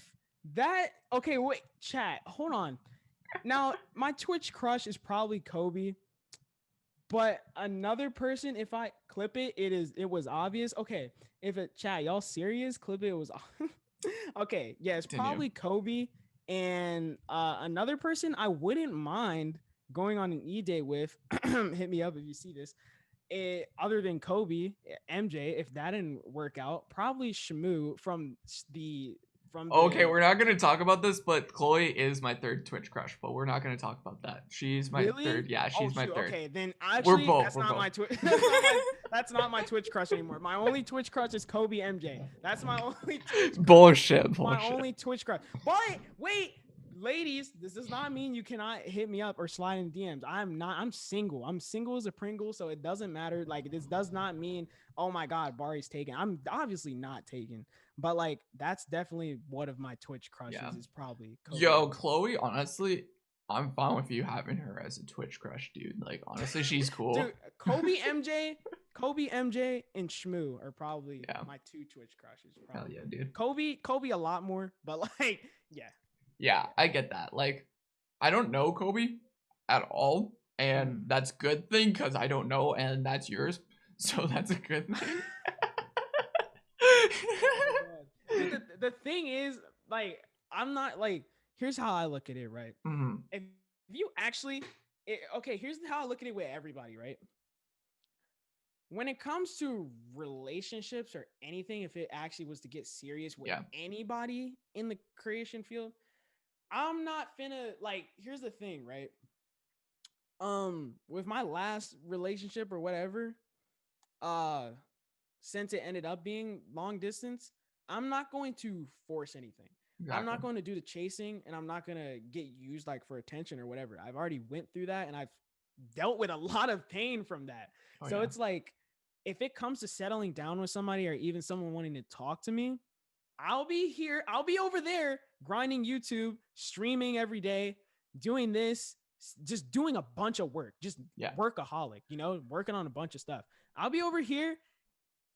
Speaker 2: that okay, wait, chat, hold on. Now my Twitch crush is probably Kobe, but another person, if I clip it, it was obvious. Okay, if it chat, y'all serious? Clip it. It was Okay, yeah, it's
Speaker 1: Continue.
Speaker 2: probably Kobe and another person I wouldn't mind going on an e-date with. Hit me up if you see this. Other than Kobe, MJ, if that didn't work out, probably Shmoo the from
Speaker 1: Okay,
Speaker 2: the
Speaker 1: we're not gonna talk about this, but Chloe is my third Twitch crush, but we're not gonna talk about that. She's my
Speaker 2: really.
Speaker 1: third. Yeah,
Speaker 2: Oh
Speaker 1: she's my
Speaker 2: shoot.
Speaker 1: third.
Speaker 2: Okay, then
Speaker 1: We're
Speaker 2: actually
Speaker 1: both.
Speaker 2: that's
Speaker 1: We're
Speaker 2: not
Speaker 1: both.
Speaker 2: my Twitch. That's not my Twitch crush anymore. My only Twitch crush is Kobe MJ. That's my only Twitch crush.
Speaker 1: Bullshit.
Speaker 2: My
Speaker 1: Bullshit.
Speaker 2: only Twitch crush. But wait, ladies, this does not mean you cannot hit me up or slide in DMs. I'm single. I'm single as a Pringle, so it doesn't matter. Like this does not mean, oh my God, Bari's taken. I'm obviously not taken. But like that's definitely one of my Twitch
Speaker 1: Yeah.
Speaker 2: crushes is probably Kobe
Speaker 1: Yo,
Speaker 2: MJ.
Speaker 1: Chloe, honestly, I'm fine with you having her as a Twitch crush, dude. Like, honestly, she's cool.
Speaker 2: Dude, Kobe MJ, and Shmoo are probably
Speaker 1: Yeah.
Speaker 2: my two Twitch crushes.
Speaker 1: Hell
Speaker 2: Probably.
Speaker 1: yeah, dude.
Speaker 2: Kobe a lot more, but like, yeah.
Speaker 1: Yeah, I get that. Like, I don't know Kobe at all, and that's good thing because I don't know, and that's yours. So that's a good thing.
Speaker 2: Oh my God. Dude, the thing is, like, I'm not like, here's how I look at it, right?
Speaker 1: Mm-hmm.
Speaker 2: If you actually, okay, here's how I look at it with everybody, right? When it comes to relationships or anything, if it actually was to get serious with anybody in the creation field, I'm not finna, like, here's the thing, right? With my last relationship or whatever, uh, since it ended up being long distance, I'm not going to force anything. I'm
Speaker 1: Exactly.
Speaker 2: not going to do the chasing, and I'm not going to get used like for attention or whatever. I've already went through that, and I've dealt with a lot of pain from that.
Speaker 1: Oh,
Speaker 2: So
Speaker 1: yeah.
Speaker 2: it's like, if it comes to settling down with somebody or even someone wanting to talk to me, I'll be here. I'll be over there grinding YouTube, streaming every day, doing this, just doing a bunch of work, just workaholic, working on a bunch of stuff. I'll be over here.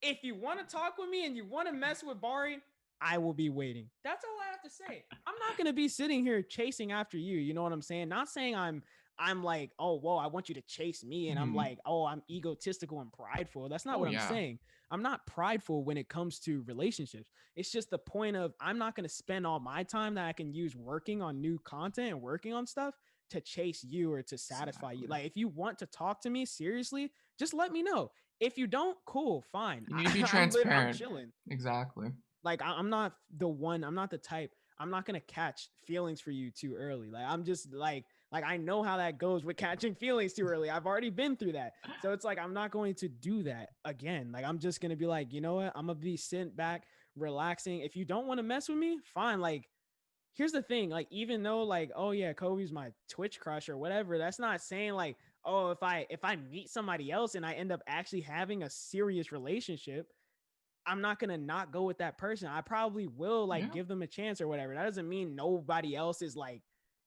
Speaker 2: If you want to talk with me and you want to mess with Bari, I will be waiting. That's all I have to say. I'm not going to be sitting here chasing after you. You know what I'm saying? Not saying I'm like, oh, whoa, I want you to chase me. And I'm like, oh, I'm egotistical and prideful. That's not what I'm saying. I'm not prideful when it comes to relationships. It's just the point of I'm not going to spend all my time that I can use working on new content and working on stuff to chase you or to satisfy you. Like, if you want to talk to me seriously, just let me know. If you don't, cool, fine.
Speaker 1: You need to be
Speaker 2: I'm
Speaker 1: transparent.
Speaker 2: chilling.
Speaker 1: Exactly.
Speaker 2: Like, I'm not the one. I'm not the type. I'm not gonna catch feelings for you too early. Like, I'm just like I know how that goes with catching feelings too early. I've already been through that. So it's like I'm not going to do that again. Like, I'm just gonna be like, you know what? I'm gonna be sitting back, relaxing. If you don't want to mess with me, fine. Like, here's the thing. Like, even though like, oh yeah, Kobe's my Twitch crush or whatever, that's not saying like, oh, if I meet somebody else and I end up actually having a serious relationship, I'm not gonna not go with that person. I probably will like give them a chance or whatever. That doesn't mean nobody else is like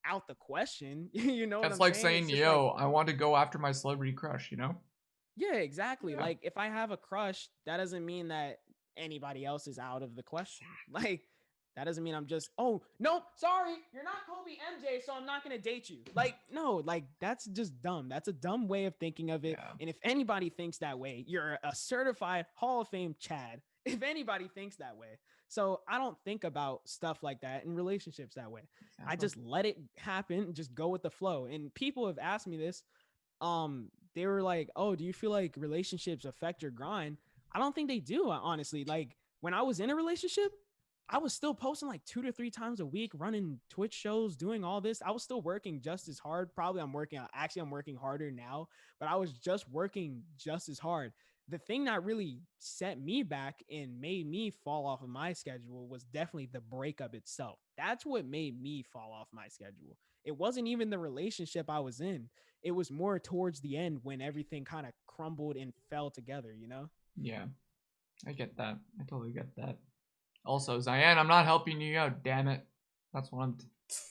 Speaker 2: out the question. You know what
Speaker 1: That's
Speaker 2: I'm
Speaker 1: like
Speaker 2: saying?
Speaker 1: saying,
Speaker 2: It's just like,
Speaker 1: yo, I want to go after my celebrity crush, you know?
Speaker 2: yeah, exactly.
Speaker 1: Yeah.
Speaker 2: Like, if I have a crush, that doesn't mean that anybody else is out of the question. Like, that doesn't mean I'm just, oh, nope, sorry, you're not Kobe MJ, so I'm not going to date you. Like, no, like, that's just dumb. That's a dumb way of thinking of it. And if anybody thinks that way, you're a certified Hall of Fame Chad. If anybody thinks that way. So I don't think about stuff like that in relationships that way.
Speaker 1: Exactly.
Speaker 2: I just let it happen, just go with the flow. And people have asked me this. They were like, oh, do you feel like relationships affect your grind? I don't think they do, honestly. Like, when I was in a relationship, I was still posting like 2 to 3 times a week, running Twitch shows, doing all this. I was still working just as hard. Probably I'm working harder now, but I was just working just as hard. The thing that really set me back and made me fall off of my schedule was definitely the breakup itself. That's what made me fall off my schedule. It wasn't even the relationship I was in. It was more towards the end when everything kind of crumbled and fell together, you know?
Speaker 1: Yeah, I get that. I totally get that. Also, Zion, I'm not helping you out, damn it. That's what I'm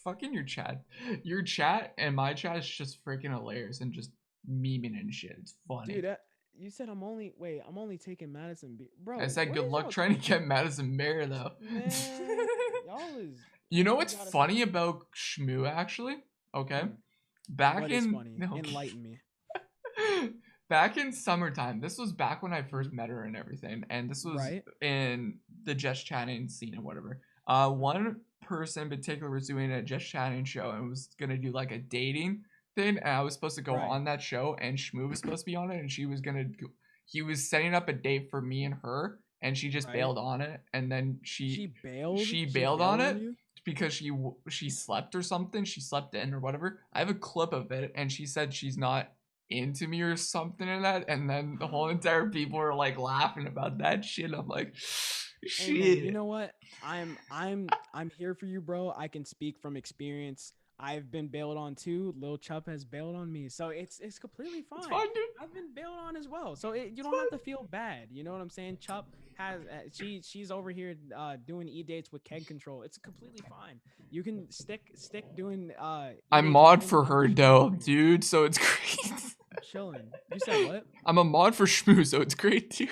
Speaker 1: fucking your chat. Your chat and my chat is just freaking hilarious and just memeing and shit. It's funny.
Speaker 2: Dude, you said I'm only taking Madison bro.
Speaker 1: I said good luck trying to get Madison Bear though.
Speaker 2: Man, y'all is.
Speaker 1: You know what's funny about Shmoo actually? Okay. Back in
Speaker 2: funny? Enlighten me.
Speaker 1: Back in summertime, this was back when I first met her and everything, and this was in the just chatting scene and whatever. One person in particular was doing a just chatting show and was gonna do like a dating thing, and I was supposed to go
Speaker 2: Right.
Speaker 1: on that show, and Shmoo was supposed to be on it, and he was setting up a date for me and her, and she just
Speaker 2: Right.
Speaker 1: bailed on it, and then
Speaker 2: She bailed.
Speaker 1: she
Speaker 2: She
Speaker 1: bailed on
Speaker 2: bailed on
Speaker 1: it
Speaker 2: you.
Speaker 1: because she slept or something. She slept in or whatever. I have a clip of it, and she said she's not into me or something in that, and then the whole entire people were like laughing about that shit. I'm like,
Speaker 2: Hey man, you
Speaker 1: shit.
Speaker 2: know what? I'm here for you, bro. I can speak from experience. I've been bailed on too. Lil Chup has bailed on me, so it's completely
Speaker 1: It's
Speaker 2: fine.
Speaker 1: fine, dude.
Speaker 2: I've been bailed on as well, so you
Speaker 1: It's
Speaker 2: don't have
Speaker 1: fine.
Speaker 2: to feel bad. You know what I'm saying? Chup has she's over here doing e dates with keg control. It's completely fine. You can stick doing e
Speaker 1: I'm
Speaker 2: dates with
Speaker 1: mod
Speaker 2: him.
Speaker 1: for
Speaker 2: I'm
Speaker 1: her
Speaker 2: chilling
Speaker 1: though,
Speaker 2: for you.
Speaker 1: dude. So it's great.
Speaker 2: I'm chilling. You said what?
Speaker 1: I'm a mod for Shmoo, so it's great, dude.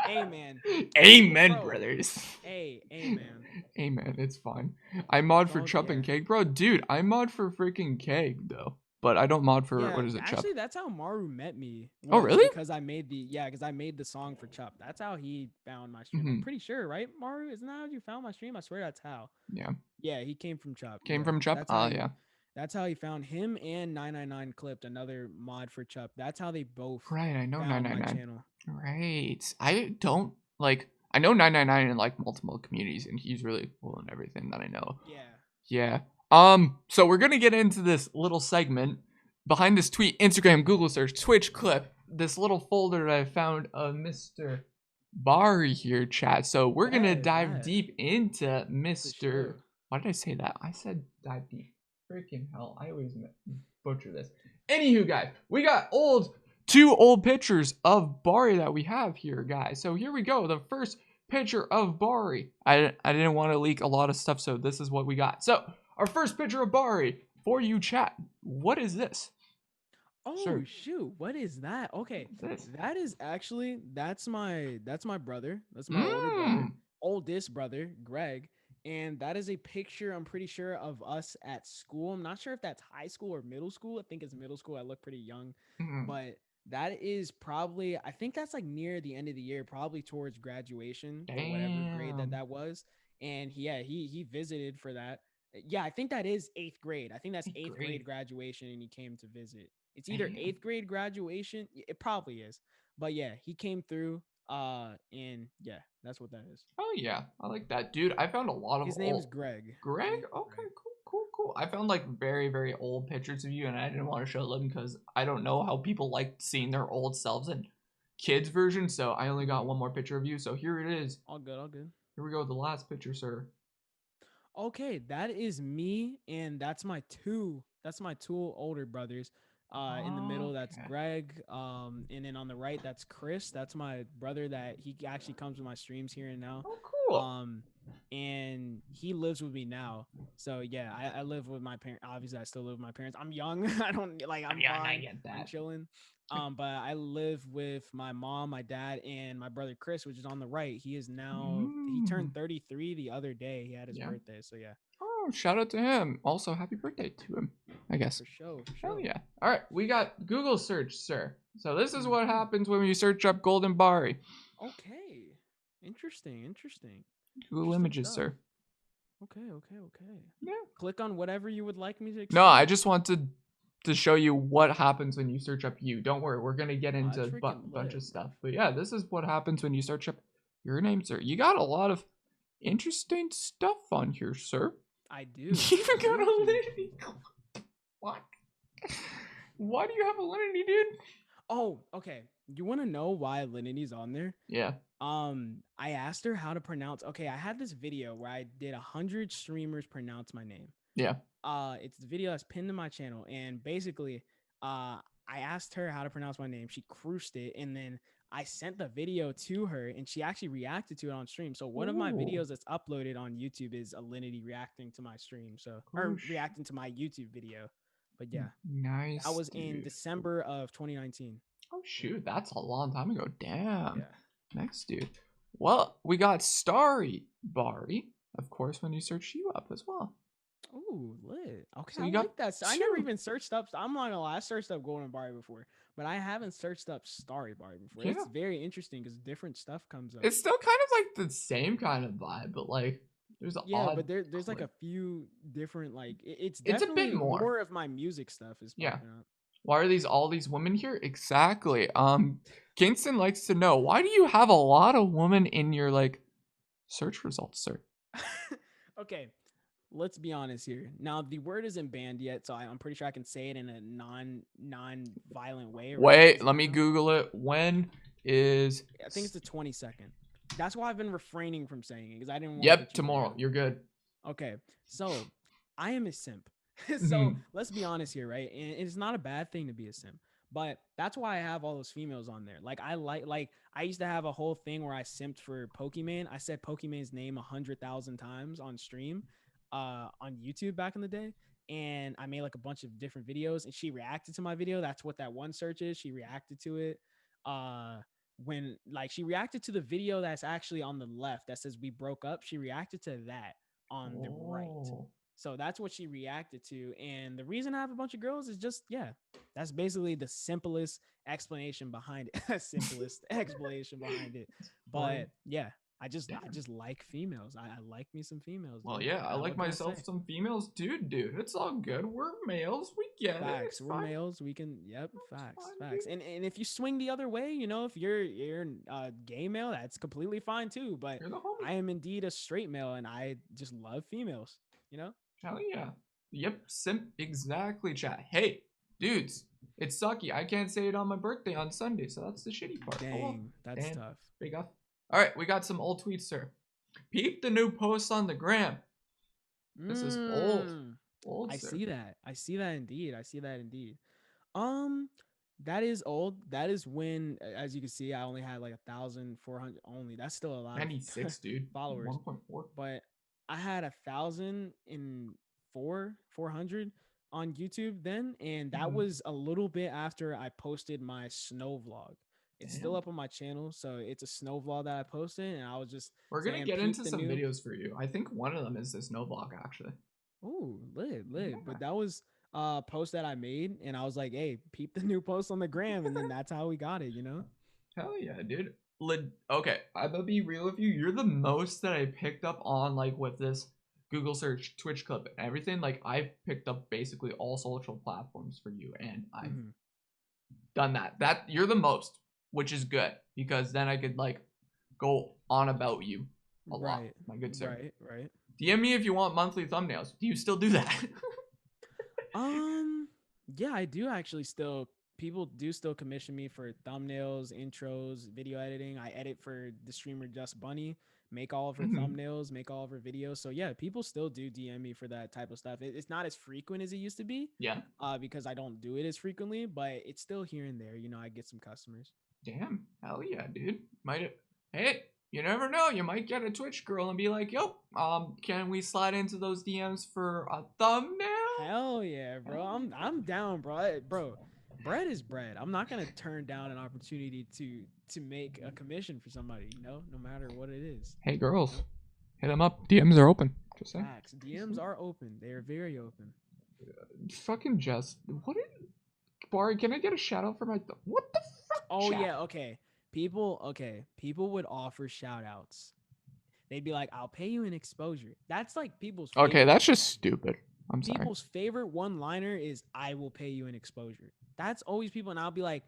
Speaker 2: Hey man,
Speaker 1: Amen,
Speaker 2: bro.
Speaker 1: brothers.
Speaker 2: Hey man.
Speaker 1: Amen. It's fine. I mod for
Speaker 2: Well,
Speaker 1: Chup
Speaker 2: yeah.
Speaker 1: and Cake, bro. Dude, I mod for freaking Cake though, but I don't mod for
Speaker 2: Yeah,
Speaker 1: what is it, Chup?
Speaker 2: actually, that's how Maru met me.
Speaker 1: Oh,
Speaker 2: Was
Speaker 1: really?
Speaker 2: because I made the song for Chup. That's how he found my stream. I'm
Speaker 1: Hmm.
Speaker 2: pretty sure, right, Maru? Isn't that how you found my stream? I swear that's how.
Speaker 1: Yeah.
Speaker 2: Yeah, he came from Chup.
Speaker 1: Came
Speaker 2: Yeah,
Speaker 1: from Chup. Ah, yeah.
Speaker 2: that's how he found him and 999 clipped another mod for Chup. That's how they both
Speaker 1: Right. I know
Speaker 2: found my
Speaker 1: 999.
Speaker 2: channel.
Speaker 1: Right. I don't like. I know 999 in like multiple communities, and he's really cool and everything that I know.
Speaker 2: Yeah.
Speaker 1: Yeah. So we're gonna get into this little segment behind this tweet, Instagram, Google search, Twitch clip, this little folder that I found of Mr. Bari here, chat. So we're gonna dive
Speaker 2: Bet.
Speaker 1: deep into
Speaker 2: For
Speaker 1: Mr.
Speaker 2: sure.
Speaker 1: Why did I say that? I said dive deep. Freaking hell. I always butcher this. Anywho, guys, we got two old pictures of Bari that we have here, guys. So here we go. The first picture of Bari. I didn't want to leak a lot of stuff, so this is what we got. So our first picture of Bari for you, chat. What is this?
Speaker 2: Oh
Speaker 1: Sir,
Speaker 2: shoot, what is that? Okay,
Speaker 1: what's this?
Speaker 2: that is actually that's my brother. That's my older brother,
Speaker 1: Mmm.
Speaker 2: oldest brother, Greg. And that is a picture, I'm pretty sure, of us at school. I'm not sure if that's high school or middle school. I think it's middle school. I look pretty young.
Speaker 1: Mm.
Speaker 2: But that is probably, I think that's like near the end of the year, probably towards graduation for whatever grade
Speaker 1: Damn.
Speaker 2: that was. And he visited for that. Yeah, I think that is eighth grade. I think that's
Speaker 1: Eighth
Speaker 2: eighth grade
Speaker 1: grade.
Speaker 2: graduation, and he came to visit. It's either
Speaker 1: Damn.
Speaker 2: eighth grade graduation. It probably is. But yeah, he came through. And yeah, that's what that is.
Speaker 1: Oh yeah, I like that, dude. I found a lot of
Speaker 2: His name is
Speaker 1: old
Speaker 2: Greg. His
Speaker 1: Greg.
Speaker 2: name is
Speaker 1: Okay,
Speaker 2: Greg.
Speaker 1: cool. I found like very, very old pictures of you, and I didn't want to show them because I don't know how people like seeing their old selves in kids version. So I only got one more picture of you. So here it is.
Speaker 2: All good, all good.
Speaker 1: Here we go. The last picture, sir.
Speaker 2: Okay, that is me, and that's my two older brothers. In the middle, that's
Speaker 1: Okay.
Speaker 2: Greg. And then on the right, that's Chris. That's my brother that he actually comes to my streams here and now.
Speaker 1: Oh, cool.
Speaker 2: Um, and he lives with me now. So yeah, I live with my parents. Obviously, I still live with my parents. I'm young. I don't like. I'm
Speaker 1: Yeah, I
Speaker 2: fine.
Speaker 1: get
Speaker 2: I'm
Speaker 1: that.
Speaker 2: chilling. But I live with my mom, my dad, and my brother Chris, which is on the right. He
Speaker 1: Mm.
Speaker 2: turned 33 the other day. He had his
Speaker 1: Yeah.
Speaker 2: birthday. So yeah,
Speaker 1: Oh, shout out to him. Also, happy birthday to him, I guess.
Speaker 2: for sure, for
Speaker 1: Hell
Speaker 2: sure.
Speaker 1: yeah. All right, we got Google search, sir. So this is what
Speaker 2: Mhm.
Speaker 1: happens when you search up Goldenbari.
Speaker 2: Okay. Interesting.
Speaker 1: Google
Speaker 2: Interesting
Speaker 1: images,
Speaker 2: stuff.
Speaker 1: sir.
Speaker 2: Okay.
Speaker 1: Yeah.
Speaker 2: Click on whatever you would like me to
Speaker 1: No, I
Speaker 2: explain.
Speaker 1: just wanted to show you what happens when you search up you. Don't worry, we're gonna get
Speaker 2: Oh,
Speaker 1: into
Speaker 2: that's
Speaker 1: a
Speaker 2: freaking
Speaker 1: bunch
Speaker 2: lit.
Speaker 1: of stuff. But yeah, this is what happens when you search up your name, sir. You got a lot of interesting stuff on here, sir.
Speaker 2: I do.
Speaker 1: You got
Speaker 2: Thank
Speaker 1: a
Speaker 2: you.
Speaker 1: Linity. What? Why do you have a Linity, dude?
Speaker 2: Oh, okay. You want to know why Linity's on there?
Speaker 1: Yeah.
Speaker 2: I asked her how to pronounce. Okay, I had this video where I did 100 streamers pronounce my name.
Speaker 1: Yeah.
Speaker 2: It's the video that's pinned to my channel, and basically, I asked her how to pronounce my name. She cruised it, and then I sent the video to her, and she actually reacted to it on stream. So one of my
Speaker 1: Ooh.
Speaker 2: videos that's uploaded on YouTube is Alinity reacting to my stream, or
Speaker 1: Goosh.
Speaker 2: reacting to my YouTube video. But yeah,
Speaker 1: Nice.
Speaker 2: that was in
Speaker 1: Dude.
Speaker 2: December of 2019.
Speaker 1: Oh shoot, that's a long time ago. Damn.
Speaker 2: Yeah.
Speaker 1: Next, dude. Well, we got Starry Bari, of course, when you search you up as well.
Speaker 2: Ooh, lit. Okay,
Speaker 1: So
Speaker 2: I
Speaker 1: you got
Speaker 2: like that. I never
Speaker 1: two.
Speaker 2: even searched up. I'm not gonna lie, I searched up Goldenbari before, but I haven't searched up Starry Bari before.
Speaker 1: Yeah.
Speaker 2: It's very interesting because different stuff comes up.
Speaker 1: It's still kind of like the same kind of vibe, but like there's an
Speaker 2: Yeah,
Speaker 1: odd
Speaker 2: but there's like
Speaker 1: clip.
Speaker 2: a few different like it's
Speaker 1: It's a bit
Speaker 2: definitely
Speaker 1: more.
Speaker 2: more of my music stuff is
Speaker 1: Yeah.
Speaker 2: popping up.
Speaker 1: Why are all these women here? Exactly. Kingston likes to know, why do you have a lot of women in your like search results, sir?
Speaker 2: Okay, let's be honest here. Now the word isn't banned yet, so I'm pretty sure I can say it in a non-violent way, right?
Speaker 1: Wait, let me Google it. When is
Speaker 2: I think it's the 22nd. That's why I've been refraining from saying it because I didn't want.
Speaker 1: Yep, tomorrow. You're good.
Speaker 2: Okay, so I am a simp. So
Speaker 1: Mhm.
Speaker 2: let's be honest here, right? And it's not a bad thing to be a simp, but that's why I have all those females on there. Like I used to have a whole thing where I simped for Pokemon. I said Pokemon's name 100,000 times on stream, on YouTube back in the day. And I made like a bunch of different videos, and she reacted to my video. That's what that one search is. She reacted to it. When like she reacted to the video that's actually on the left that says we broke up. She reacted to that on the right.
Speaker 1: Oh.
Speaker 2: So that's what she reacted to. And the reason I have a bunch of girls is just, yeah, that's basically the simplest explanation behind it. Simplest explanation behind it. But yeah, I just like females. I like me some females.
Speaker 1: Well,
Speaker 2: dude.
Speaker 1: yeah, I like
Speaker 2: What can
Speaker 1: myself
Speaker 2: say?
Speaker 1: some females too, dude. It's all good. We're males. We get it.
Speaker 2: Facts.
Speaker 1: It's
Speaker 2: We're
Speaker 1: fine.
Speaker 2: males. We can. Yep.
Speaker 1: It's
Speaker 2: Facts.
Speaker 1: fine,
Speaker 2: Facts.
Speaker 1: dude.
Speaker 2: And if you swing the other way, you know, if you're gay male, that's completely fine too. But
Speaker 1: You're the homie.
Speaker 2: I am indeed a straight male, and I just love females. You know.
Speaker 1: Hell yeah. Yep, simp. Exactly, chat. Hey, dudes, it's sucky. I can't say it on my birthday on Sunday, so that's the shitty part.
Speaker 2: Dang,
Speaker 1: Oh, well.
Speaker 2: that's
Speaker 1: Damn.
Speaker 2: tough.
Speaker 1: Big up. All right, we got some old tweets, sir. Peep the new post on the gram. This is old. Old,
Speaker 2: I
Speaker 1: sir.
Speaker 2: see that. I see that indeed. I see that indeed. That is old. That is when, as you can see, I only had like 1,400 only. That's still a lot
Speaker 1: 96,
Speaker 2: of
Speaker 1: dude.
Speaker 2: followers.
Speaker 1: 1.4.
Speaker 2: But I had 400 on YouTube then, and that was a little bit after I posted my snow vlog. It's still up on my channel, so it's a snow vlog that I posted, and I was just
Speaker 1: We're gonna
Speaker 2: saying,
Speaker 1: get into
Speaker 2: the
Speaker 1: some
Speaker 2: new
Speaker 1: videos for you. I think one of them is this no vlog, actually.
Speaker 2: Oh, lit.
Speaker 1: Yeah.
Speaker 2: But that was a post that I made, and I was like, hey, peep the new post on the gram, and then that's how we got it, you know?
Speaker 1: Hell yeah, dude. Okay, I'm gonna be real with you. You're the most that I picked up on, like, with this Google search, Twitch clip, and everything. Like, I've picked up basically all social platforms for you, and I've done that. You're the most, which is good, because then I could, like, go on about you a lot, my good sir.
Speaker 2: Right.
Speaker 1: DM me if you want monthly thumbnails. Do you still do that?
Speaker 2: Yeah, I do actually still. People do still commission me for thumbnails, intros, video editing. I edit for the streamer Just Bunny, make all of her thumbnails, make all of her videos. So yeah, people still do DM me for that type of stuff. It's not as frequent as it used to be.
Speaker 1: Yeah.
Speaker 2: Because I don't do it as frequently, but it's still here and there. You know, I get some customers.
Speaker 1: Damn, hell yeah, dude. Hey, you never know. You might get a Twitch girl and be like, yo, can we slide into those DMs for a thumbnail?
Speaker 2: Hell yeah, bro. I'm down, bro. Bro, bread is bread. I'm not gonna turn down an opportunity to make a commission for somebody, you know, no matter what it is.
Speaker 1: Hey girls, hit them up. DMs are open. Just saying.
Speaker 2: Facts. DMs are open. They are very open.
Speaker 1: Fucking just Bari, can I get a shout out for my what the fuck?
Speaker 2: Oh yeah, okay. People would offer shout outs. They'd be like, I'll pay you an exposure. That's like people's favorite.
Speaker 1: Okay, that's just stupid. I'm sorry.
Speaker 2: People's favorite one-liner is I will pay you an exposure. That's always people, and I'll be like,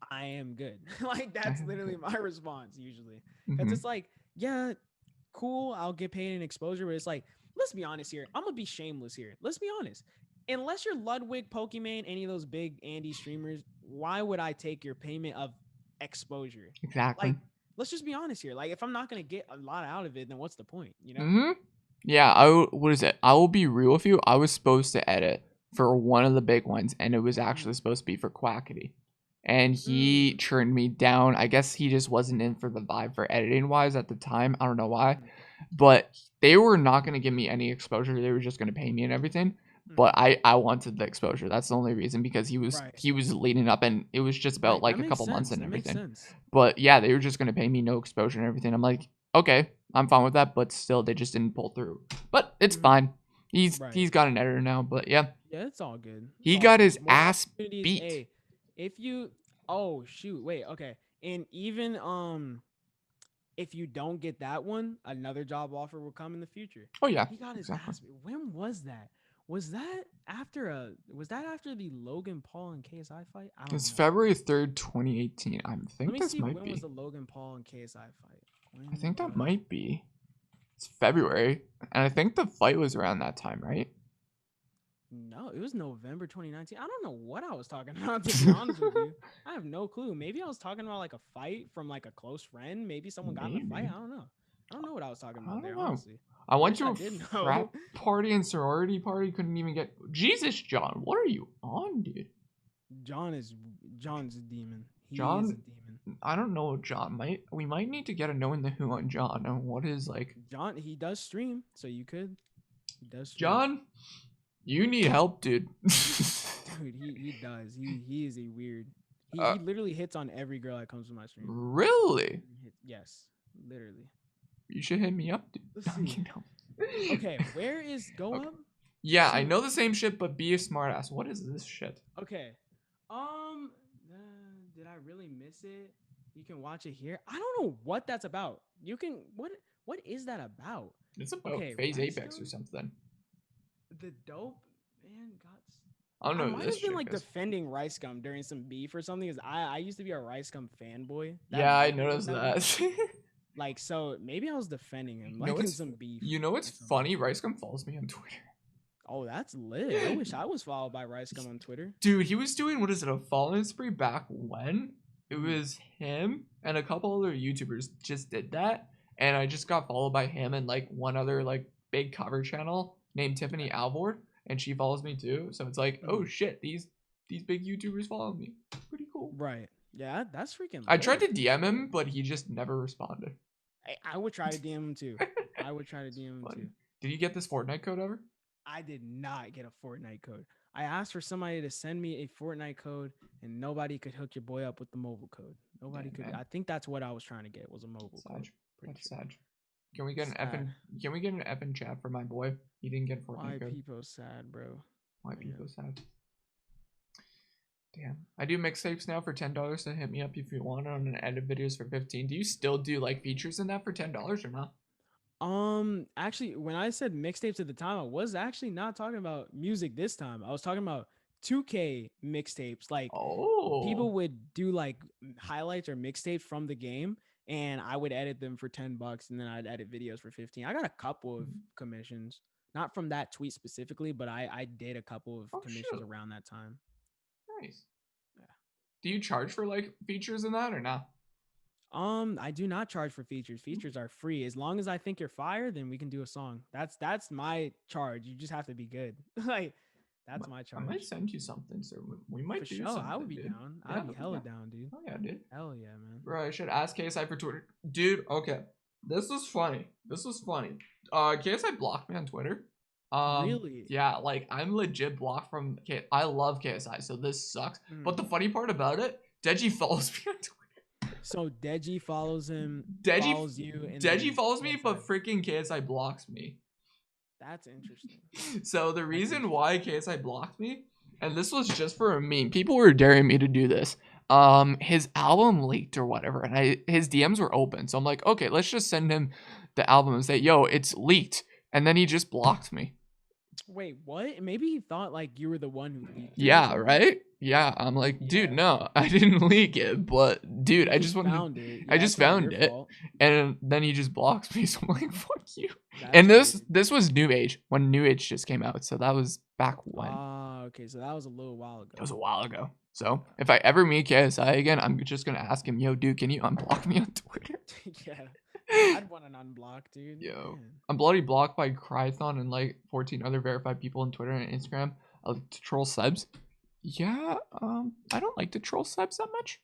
Speaker 2: I am good. Like that's literally my response usually. Because it's like, yeah, cool, I'll get paid an exposure, but it's like, let's be honest here. I'm gonna be shameless here. Let's be honest. Unless you're Ludwig, Pokemon, any of those big Andy streamers, why would I take your payment of exposure?
Speaker 1: Exactly.
Speaker 2: Like, let's just be honest here. Like, if I'm not gonna get a lot out of it, then what's the point? You know?
Speaker 1: Yeah. What is it? I will be real with you. I was supposed to edit for one of the big ones, and it was actually supposed to be for Quackity, and he turned me down. I guess he just wasn't in for the vibe for editing wise at the time. I don't know why, but they were not gonna give me any exposure. They were just gonna pay me and everything. But I wanted the exposure. That's the only reason, because he was leading up, and it was just about like a couple months and everything. But yeah, they were just gonna pay me no exposure and everything. I'm like, okay, I'm fine with that. But still, they just didn't pull through. But it's fine. He's got an editor now. But yeah,
Speaker 2: it's all good.
Speaker 1: He got his ass beat.
Speaker 2: Hey, if you, oh shoot, wait, okay, and even if you don't get that one, another job offer will come in the future.
Speaker 1: Oh yeah,
Speaker 2: He got his
Speaker 1: exactly.
Speaker 2: ass. When was that? Was that after the Logan Paul and KSI fight? I don't
Speaker 1: It's
Speaker 2: know.
Speaker 1: February 3rd, 2018. I
Speaker 2: Let
Speaker 1: think
Speaker 2: me
Speaker 1: this
Speaker 2: see,
Speaker 1: might
Speaker 2: when was
Speaker 1: be.
Speaker 2: the Logan Paul and KSI fight?
Speaker 1: I
Speaker 2: When
Speaker 1: think that
Speaker 2: was
Speaker 1: might be. It's February, and I think the fight was around that time, right?
Speaker 2: No, it was November 2019. I don't know what I was talking about, to be honest with you. I have no clue. Maybe I was talking about like a fight from like a close friend. Maybe someone got in a fight.
Speaker 1: Maybe.
Speaker 2: I don't know. I don't know what I was talking
Speaker 1: I
Speaker 2: about
Speaker 1: don't
Speaker 2: there,
Speaker 1: know.
Speaker 2: honestly.
Speaker 1: I
Speaker 2: I
Speaker 1: went
Speaker 2: wish
Speaker 1: to
Speaker 2: I
Speaker 1: a
Speaker 2: did
Speaker 1: frat
Speaker 2: know.
Speaker 1: party and sorority party, couldn't even get. Jesus, John, what are you on, dude?
Speaker 2: John is John's a demon. He is a
Speaker 1: John,
Speaker 2: demon.
Speaker 1: I don't know, John. We might need to get a knowing the who on John and what is like.
Speaker 2: John, he does stream, so you could. He does stream.
Speaker 1: John, you need help, dude.
Speaker 2: Dude, he does. He is a weird. He
Speaker 1: uh,
Speaker 2: he literally hits on every girl that comes to my stream.
Speaker 1: really?
Speaker 2: Yes, literally.
Speaker 1: You should hit me up, dude.
Speaker 2: Let's see. Okay, where is Go
Speaker 1: Okay.
Speaker 2: Up?
Speaker 1: Yeah, I
Speaker 2: Shoot.
Speaker 1: know the same shit, but be a smartass. What is this shit?
Speaker 2: Okay. Um, did I really miss it? You can watch it here. I don't know what that's about. You can what is that about?
Speaker 1: It's about
Speaker 2: Okay,
Speaker 1: Phase
Speaker 2: Rice
Speaker 1: Apex or
Speaker 2: Gum?
Speaker 1: something.
Speaker 2: The dope man got.
Speaker 1: I don't
Speaker 2: I
Speaker 1: know who
Speaker 2: might
Speaker 1: this
Speaker 2: have been
Speaker 1: chick
Speaker 2: like
Speaker 1: is.
Speaker 2: defending Rice Gum during some beef or something. Cause I used to be a Rice Gum fanboy. That
Speaker 1: Yeah, I
Speaker 2: might be what
Speaker 1: noticed
Speaker 2: that
Speaker 1: that.
Speaker 2: was. Like, so maybe I was defending him,
Speaker 1: you know
Speaker 2: like in
Speaker 1: what's
Speaker 2: some beef
Speaker 1: you know what's
Speaker 2: or something.
Speaker 1: funny? Rice Gum follows me on Twitter.
Speaker 2: Oh, that's lit. I wish I was followed by Rice Gum on Twitter.
Speaker 1: Dude, he was doing what is it, a following spree back when? It
Speaker 2: Mm.
Speaker 1: was him and a couple other YouTubers just did that. And I just got followed by him and like one other like big cover channel named Tiffany
Speaker 2: Yeah.
Speaker 1: Alvord. And she follows me too. So it's like, oh
Speaker 2: Mm.
Speaker 1: shit, these big YouTubers follow me. Pretty cool.
Speaker 2: Right. Yeah, that's freaking
Speaker 1: I tried
Speaker 2: lit.
Speaker 1: to DM him, but he just never responded.
Speaker 2: I would try to DM him too. I would try to DM him
Speaker 1: Funny.
Speaker 2: too.
Speaker 1: Did you get this Fortnite code ever?
Speaker 2: I did not get a Fortnite code. I asked for somebody to send me a Fortnite code, and nobody could hook your boy up with the mobile code. Nobody
Speaker 1: Damn,
Speaker 2: could.
Speaker 1: man.
Speaker 2: I think that's what I was trying to get was a mobile code.
Speaker 1: Sag.
Speaker 2: Pretty
Speaker 1: That's
Speaker 2: sure.
Speaker 1: sad. Can we get an
Speaker 2: Sad.
Speaker 1: Can we get an effing chat for my boy? He didn't get a
Speaker 2: Why
Speaker 1: Fortnite code.
Speaker 2: people sad, bro?
Speaker 1: Why
Speaker 2: Yeah.
Speaker 1: people sad? Damn. I do mixtapes now for $10, so hit me up if you want on an edit videos for 15. Do you still do like features in that for $10 or not?
Speaker 2: Actually, when I said mixtapes at the time, I was actually not talking about music this time. I was talking about 2K mixtapes. Like
Speaker 1: Oh.
Speaker 2: people would do like highlights or mixtapes from the game, and I would edit them for $10, and then I'd edit videos for 15. I got a couple of commissions, not from that tweet specifically, but I did a couple of commissions
Speaker 1: shoot.
Speaker 2: around that time.
Speaker 1: Nice.
Speaker 2: Yeah.
Speaker 1: Do you charge for like features in that or not?
Speaker 2: I do not charge for features. Features are free. As long as I think you're fire, then we can do a song. That's my charge. You just have to be good. Like that's my
Speaker 1: I might
Speaker 2: charge.
Speaker 1: send you something, so we might
Speaker 2: For
Speaker 1: do
Speaker 2: sure.
Speaker 1: something.
Speaker 2: I would be
Speaker 1: dude.
Speaker 2: down.
Speaker 1: Yeah,
Speaker 2: I'd be hella down, dude.
Speaker 1: Oh yeah, dude.
Speaker 2: Hell yeah, man.
Speaker 1: Bro, I should ask KSI for Twitter. Dude, okay. This was funny. KSI blocked me on Twitter.
Speaker 2: Really?
Speaker 1: Yeah, like I'm legit blocked from I love KSI, so this sucks. But the funny part about it, Deji follows me on Twitter.
Speaker 2: So Deji follows him,
Speaker 1: Deji
Speaker 2: follows you, and
Speaker 1: Deji
Speaker 2: then
Speaker 1: follows me,
Speaker 2: KSI.
Speaker 1: but freaking KSI blocks me.
Speaker 2: That's interesting.
Speaker 1: So the reason
Speaker 2: interesting.
Speaker 1: why KSI blocked me, and this was just for a meme. People were daring me to do this. His album leaked or whatever, and his DMs were open. So I'm like, okay, let's just send him the album and say, yo, it's leaked. And then he just blocked me.
Speaker 2: Wait, what? Maybe he thought like you were the one who leaked it.
Speaker 1: Yeah, right? Yeah, I'm like, dude,
Speaker 2: Yeah.
Speaker 1: no, I didn't leak it, but dude,
Speaker 2: You
Speaker 1: I just wanted
Speaker 2: found it.
Speaker 1: I
Speaker 2: Yeah,
Speaker 1: just
Speaker 2: it's not
Speaker 1: found
Speaker 2: your
Speaker 1: it.
Speaker 2: fault.
Speaker 1: And then he just blocks me, so I'm like, fuck you.
Speaker 2: That's
Speaker 1: And
Speaker 2: crazy.
Speaker 1: this was New Age, when New Age just came out, so that was back when.
Speaker 2: Ah, okay. So that was a little while ago.
Speaker 1: It was a while ago. So if I ever meet KSI again, I'm just gonna ask him, yo, dude, can you unblock me on Twitter?
Speaker 2: Yeah. I'd want an unblock, dude.
Speaker 1: Yo,
Speaker 2: Man.
Speaker 1: I'm bloody blocked by Crython and like 14 other verified people on Twitter and Instagram to troll subs. Yeah, I don't like to troll subs that much.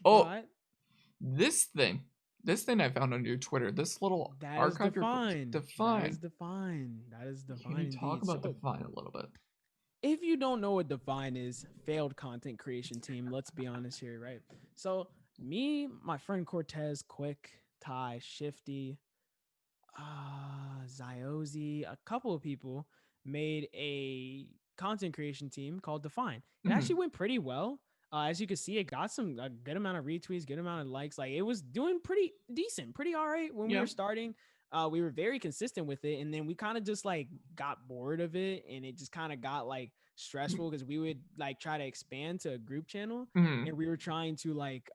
Speaker 1: Oh,
Speaker 2: But
Speaker 1: this thing I found on your Twitter. This little
Speaker 2: that is
Speaker 1: archive.
Speaker 2: defined.
Speaker 1: Define.
Speaker 2: That is defined. That is defined.
Speaker 1: Can you talk
Speaker 2: indeed.
Speaker 1: about
Speaker 2: So,
Speaker 1: Define a little bit?
Speaker 2: if you don't know what Define is, failed content creation team. Let's be honest here, right? So me, my friend Cortez, Quick, Ty, Shifty, Ziozi, a couple of people made a content creation team called Define. It
Speaker 1: Mhm.
Speaker 2: actually went pretty well. As you can see, it got a good amount of retweets, good amount of likes. Like it was doing pretty decent, pretty all right when we
Speaker 1: Yeah.
Speaker 2: were starting. We were very consistent with it, and then we kind of just like got bored of it, and it just kind of got like stressful because we would like try to expand to a group channel,
Speaker 1: Mhm.
Speaker 2: and we were trying to like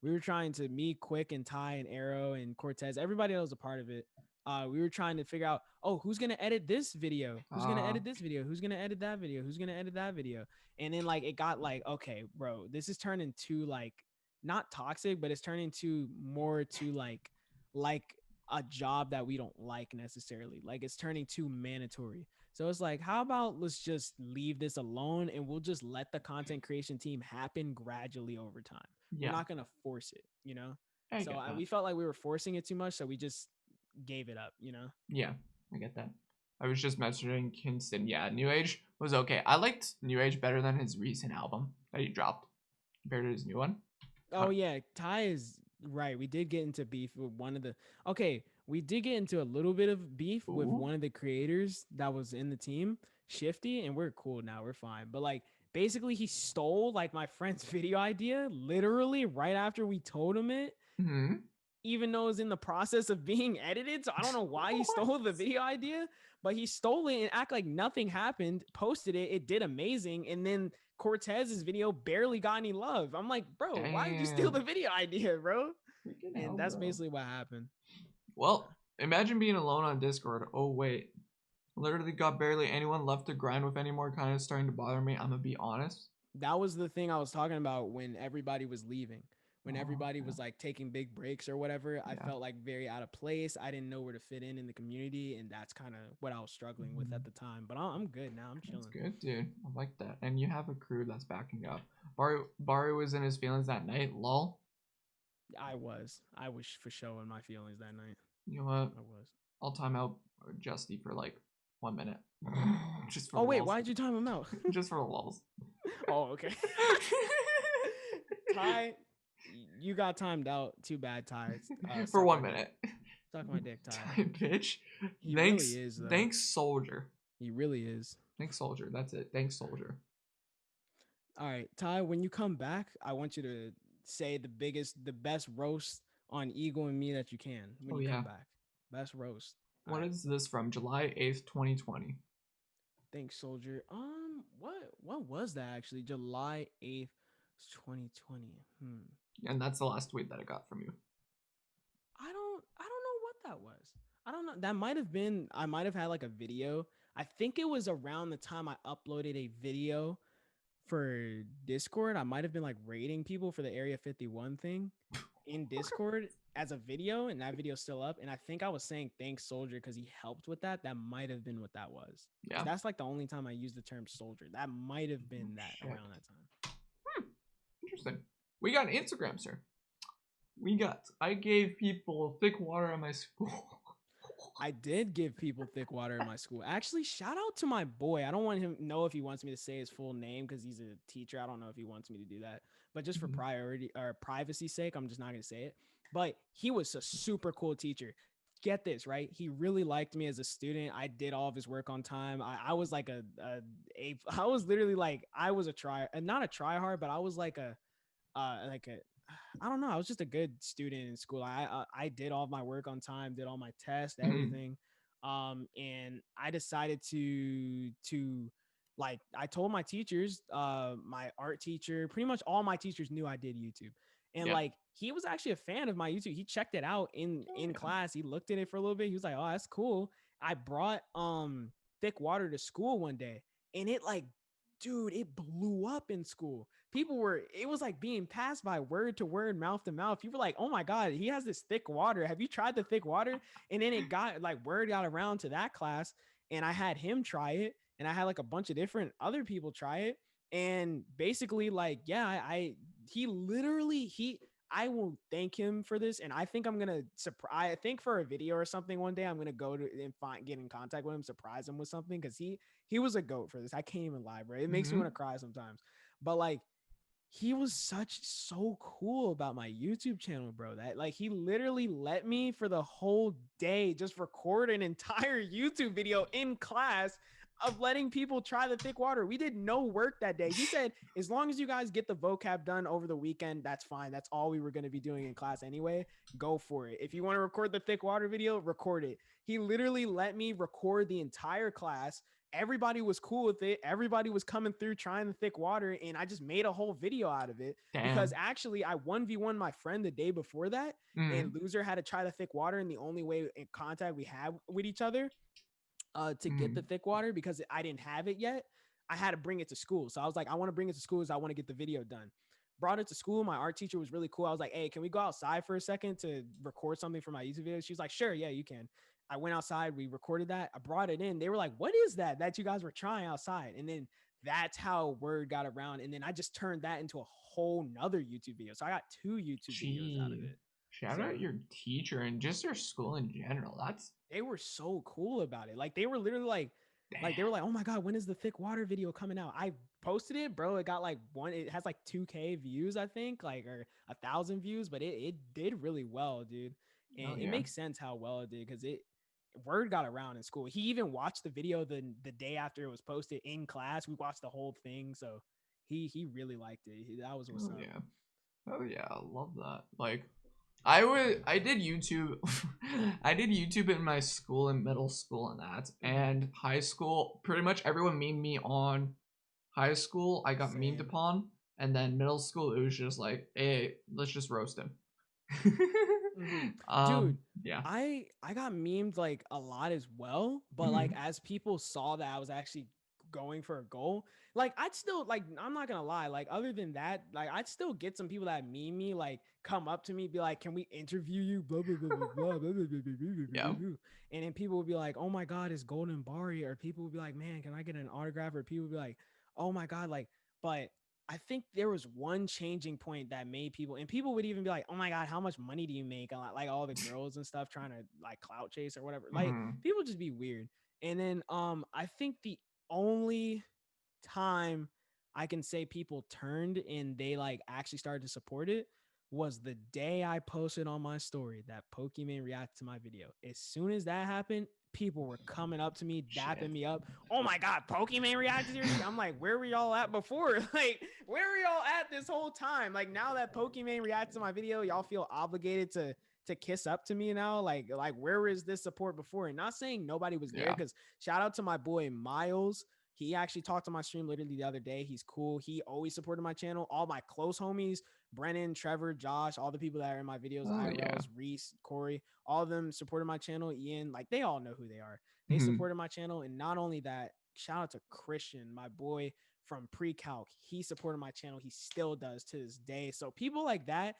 Speaker 2: we were trying to me, Quick, and Ty, and Arrow, and Cortez, everybody that was a part of it. We were trying to figure out, oh, who's gonna edit this video? Who's gonna edit this video? Who's gonna edit that video? Who's gonna edit that video? And then like it got like, okay, bro, this is turning to like not toxic, but it's turning to more to like a job that we don't like necessarily. Like it's turning too mandatory. So it's like, how about let's just leave this alone and we'll just let the content creation team happen gradually over time. We're
Speaker 1: Yeah.
Speaker 2: not gonna force it, you know.
Speaker 1: I
Speaker 2: So
Speaker 1: get that.
Speaker 2: we felt like we were forcing it too much, so we just gave it up, you know.
Speaker 1: Yeah, I get that. I was just messaging Kinston. Yeah, New Age was okay. I liked New Age better than his recent album that he dropped compared to his new one.
Speaker 2: Oh yeah, Ty is right. We did get into beef with one of the. Okay, we did get into a little bit of beef with
Speaker 1: Ooh.
Speaker 2: one of the creators that was in the team, Shifty, and we're cool now. We're fine. But like, basically, he stole like my friend's video idea literally right after we told him it.
Speaker 1: Mm-hmm.
Speaker 2: Even though it's in the process of being edited. So I don't know why he stole the video idea, but he stole it and act like nothing happened, posted it, it did amazing, and then Cortez's video barely got any love. I'm like, bro, why did you steal the video idea, bro?
Speaker 1: Freaking
Speaker 2: And
Speaker 1: hell,
Speaker 2: that's
Speaker 1: bro.
Speaker 2: basically what happened.
Speaker 1: Well, imagine being alone on Discord. Oh wait, literally got barely anyone left to grind with anymore. Kind of starting to bother me. I'm gonna be honest.
Speaker 2: That was the thing I was talking about when everybody was leaving. When
Speaker 1: Oh,
Speaker 2: everybody
Speaker 1: yeah.
Speaker 2: was like taking big breaks or whatever, I
Speaker 1: Yeah.
Speaker 2: felt like very out of place. I didn't know where to fit in the community, and that's kind of what I was struggling with at the time. But I'm good now. I'm chilling.
Speaker 1: That's good, dude. I like that. And you have a crew that's backing up. Bari was in his feelings that night. Lol.
Speaker 2: I was for showing my feelings that night.
Speaker 1: You know what?
Speaker 2: I was.
Speaker 1: I'll time out Justy for like 1 minute. Just for
Speaker 2: Oh
Speaker 1: the
Speaker 2: wait,
Speaker 1: lulz.
Speaker 2: why'd you time him out?
Speaker 1: Just for the lulz.
Speaker 2: Oh, okay. Ty, you got timed out. Too bad, Ty.
Speaker 1: For 1 minute.
Speaker 2: Suck my dick, Ty.
Speaker 1: Time, bitch.
Speaker 2: He
Speaker 1: Thanks.
Speaker 2: really is, though.
Speaker 1: Thanks, soldier.
Speaker 2: He really is.
Speaker 1: Thanks, soldier. That's it. Thanks, soldier.
Speaker 2: All right, Ty, when you come back, I want you to say the best roast on Eagle and me that you can when you come back. Best roast.
Speaker 1: What is this from? July 8th, 2020.
Speaker 2: Thanks, soldier. What was that actually? July 8th, 2020.
Speaker 1: And that's the last tweet that I got from you.
Speaker 2: I don't know what that was. I don't know. That might have been, I might have had like a video. I think it was around the time I uploaded a video for Discord. I might have been like rating people for the Area 51 thing in Discord as a video, and that video's still up. And I think I was saying thanks, soldier, because he helped with that. That might have been what that was.
Speaker 1: Yeah.
Speaker 2: That's like the only time I used the term soldier. That might have been that around that time.
Speaker 1: Interesting. We got Instagram, sir. I gave people thick water at my school.
Speaker 2: I did give people thick water in my school. Actually, shout out to my boy. I don't want him know if he wants me to say his full name because he's a teacher. I don't know if he wants me to do that. But just for priority or privacy's sake, I'm just not going to say it. But he was a super cool teacher. Get this, right? He really liked me as a student. I did all of his work on time. I was like I was literally like, I was not a try hard, but I was like I don't know. I was just a good student in school. I did all of my work on time, did all my tests, everything. And I decided to like, I told my teachers, my art teacher, pretty much all my teachers knew I did YouTube. And like, he was actually a fan of my YouTube. He checked it out in class. He looked at it for a little bit. He was like, oh, that's cool. I brought thick water to school one day, and it like, dude, it blew up in school. It was like being passed by word to word, mouth to mouth. People were like, oh my God, he has this thick water. Have you tried the thick water? And then it got like, word got around to that class, and I had him try it, and I had like a bunch of different other people try it. And basically, like, yeah, I will thank him for this. And I think I'm going to I think for a video or something one day, I'm going to go to and get in contact with him, surprise him with something. Cause he was a goat for this. I can't even lie, bro. It makes me want to cry sometimes, but like, he was so cool about my YouTube channel, bro, that like, he literally let me for the whole day just record an entire YouTube video in class. of letting people try the thick water. We did no work that day. He said, as long as you guys get the vocab done over the weekend, that's fine. That's all we were going to be doing in class anyway. Go for it. If you want to record the thick water video, record it. He literally let me record the entire class. Everybody was cool with it. Everybody was coming through trying the thick water, and I just made a whole video out of it. Because
Speaker 1: Damn.
Speaker 2: actually I 1v1 my friend the day before that, and loser had to try the thick water, and the only way in contact we had with each other to get the thick water, because I didn't have it yet, I had to bring it to school. So I was like, I want to bring it to school because I want to get the video done. Brought it to school. My art teacher was really cool. I was like, hey, can we go outside for a second to record something for my YouTube video? She was like, sure, yeah, you can. I went outside. We recorded that. I brought it in. They were like, what is that you guys were trying outside? And then that's how word got around. And then I just turned that into a whole nother YouTube video. So I got 2 YouTube videos out of it.
Speaker 1: Shout out your teacher and just your school in general.
Speaker 2: They were so cool about it. Like they were literally like they were like, oh my God, when is the thick water video coming out? I posted it, bro. It got like it has like 2K views, I think, like, or 1,000 views, but it did really well, dude. And it makes sense how well it did, because word got around in school. He even watched the video the day after it was posted in class. We watched the whole thing. So he really liked it. That was what's up.
Speaker 1: Oh yeah, I love that. Like I did YouTube. I did YouTube in my school, in middle school and that, and high school. Pretty much everyone memed me on high school. I got memed upon, and then middle school it was just like, hey, let's just roast him.
Speaker 2: Dude, yeah, I got memed like a lot as well, but like as people saw that I was actually going for a goal, like I'd still, like, I'm not gonna lie, like other than that, like I'd still get some people that meme me, like come up to me, be like, can we interview you, blah blah blah blah blah, blah, blah, blah, blah, yeah. And then people would be like, oh my God, it's Goldenbari, or people would be like, man, can I get an autograph, or people would be like, oh my God, like, but I think there was one changing point that made people, and people would even be like, oh my God, how much money do you make? Like all the girls and stuff trying to like clout chase or whatever. Like people just be weird. And then I think the only time I can say people turned and they like actually started to support it was the day I posted on my story that Pokemon reacted to my video. As soon as that happened, people were coming up to me, dapping me up. Oh my God, Pokemon reacted to your video? I'm like, where were y'all at before? Like, where were y'all at this whole time? Like, now that Pokemon reacted to my video, y'all feel obligated to kiss up to me now? Like where is this support before? And not saying nobody was there, because shout out to my boy Miles. He actually talked to my stream literally the other day. He's cool. He always supported my channel. All my close homies, Brennan, Trevor, Josh, all the people that are in my videos, IRLs, Reese, Corey, all of them supported my channel. Ian, like they all know who they are. They supported my channel. And not only that, shout out to Christian, my boy from pre-calc. He supported my channel. He still does to this day. So people like that,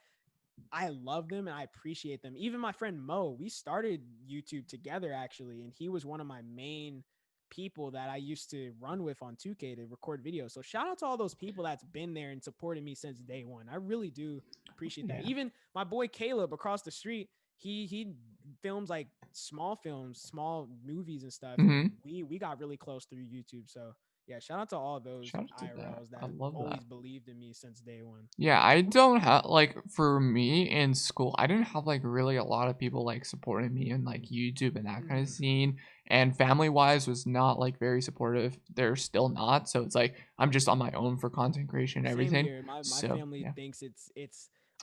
Speaker 2: I love them and I appreciate them. Even my friend Mo, we started YouTube together actually, and he was one of my main people that I used to run with on 2K to record videos. So shout out to all those people that's been there and supported me since day one. I really do appreciate that. Even my boy Caleb across the street, he films like small films, small movies and stuff. And we got really close through YouTube. So yeah, shout out to all those IRLs that always believed in me since day one.
Speaker 1: Yeah, I don't have, like, for me in school, I didn't have like really a lot of people like supporting me in like YouTube and that kind of scene. And family wise was not like very supportive. They're still not. So it's like I'm just on my own for content creation and everything.
Speaker 2: Same here. My family thinks it's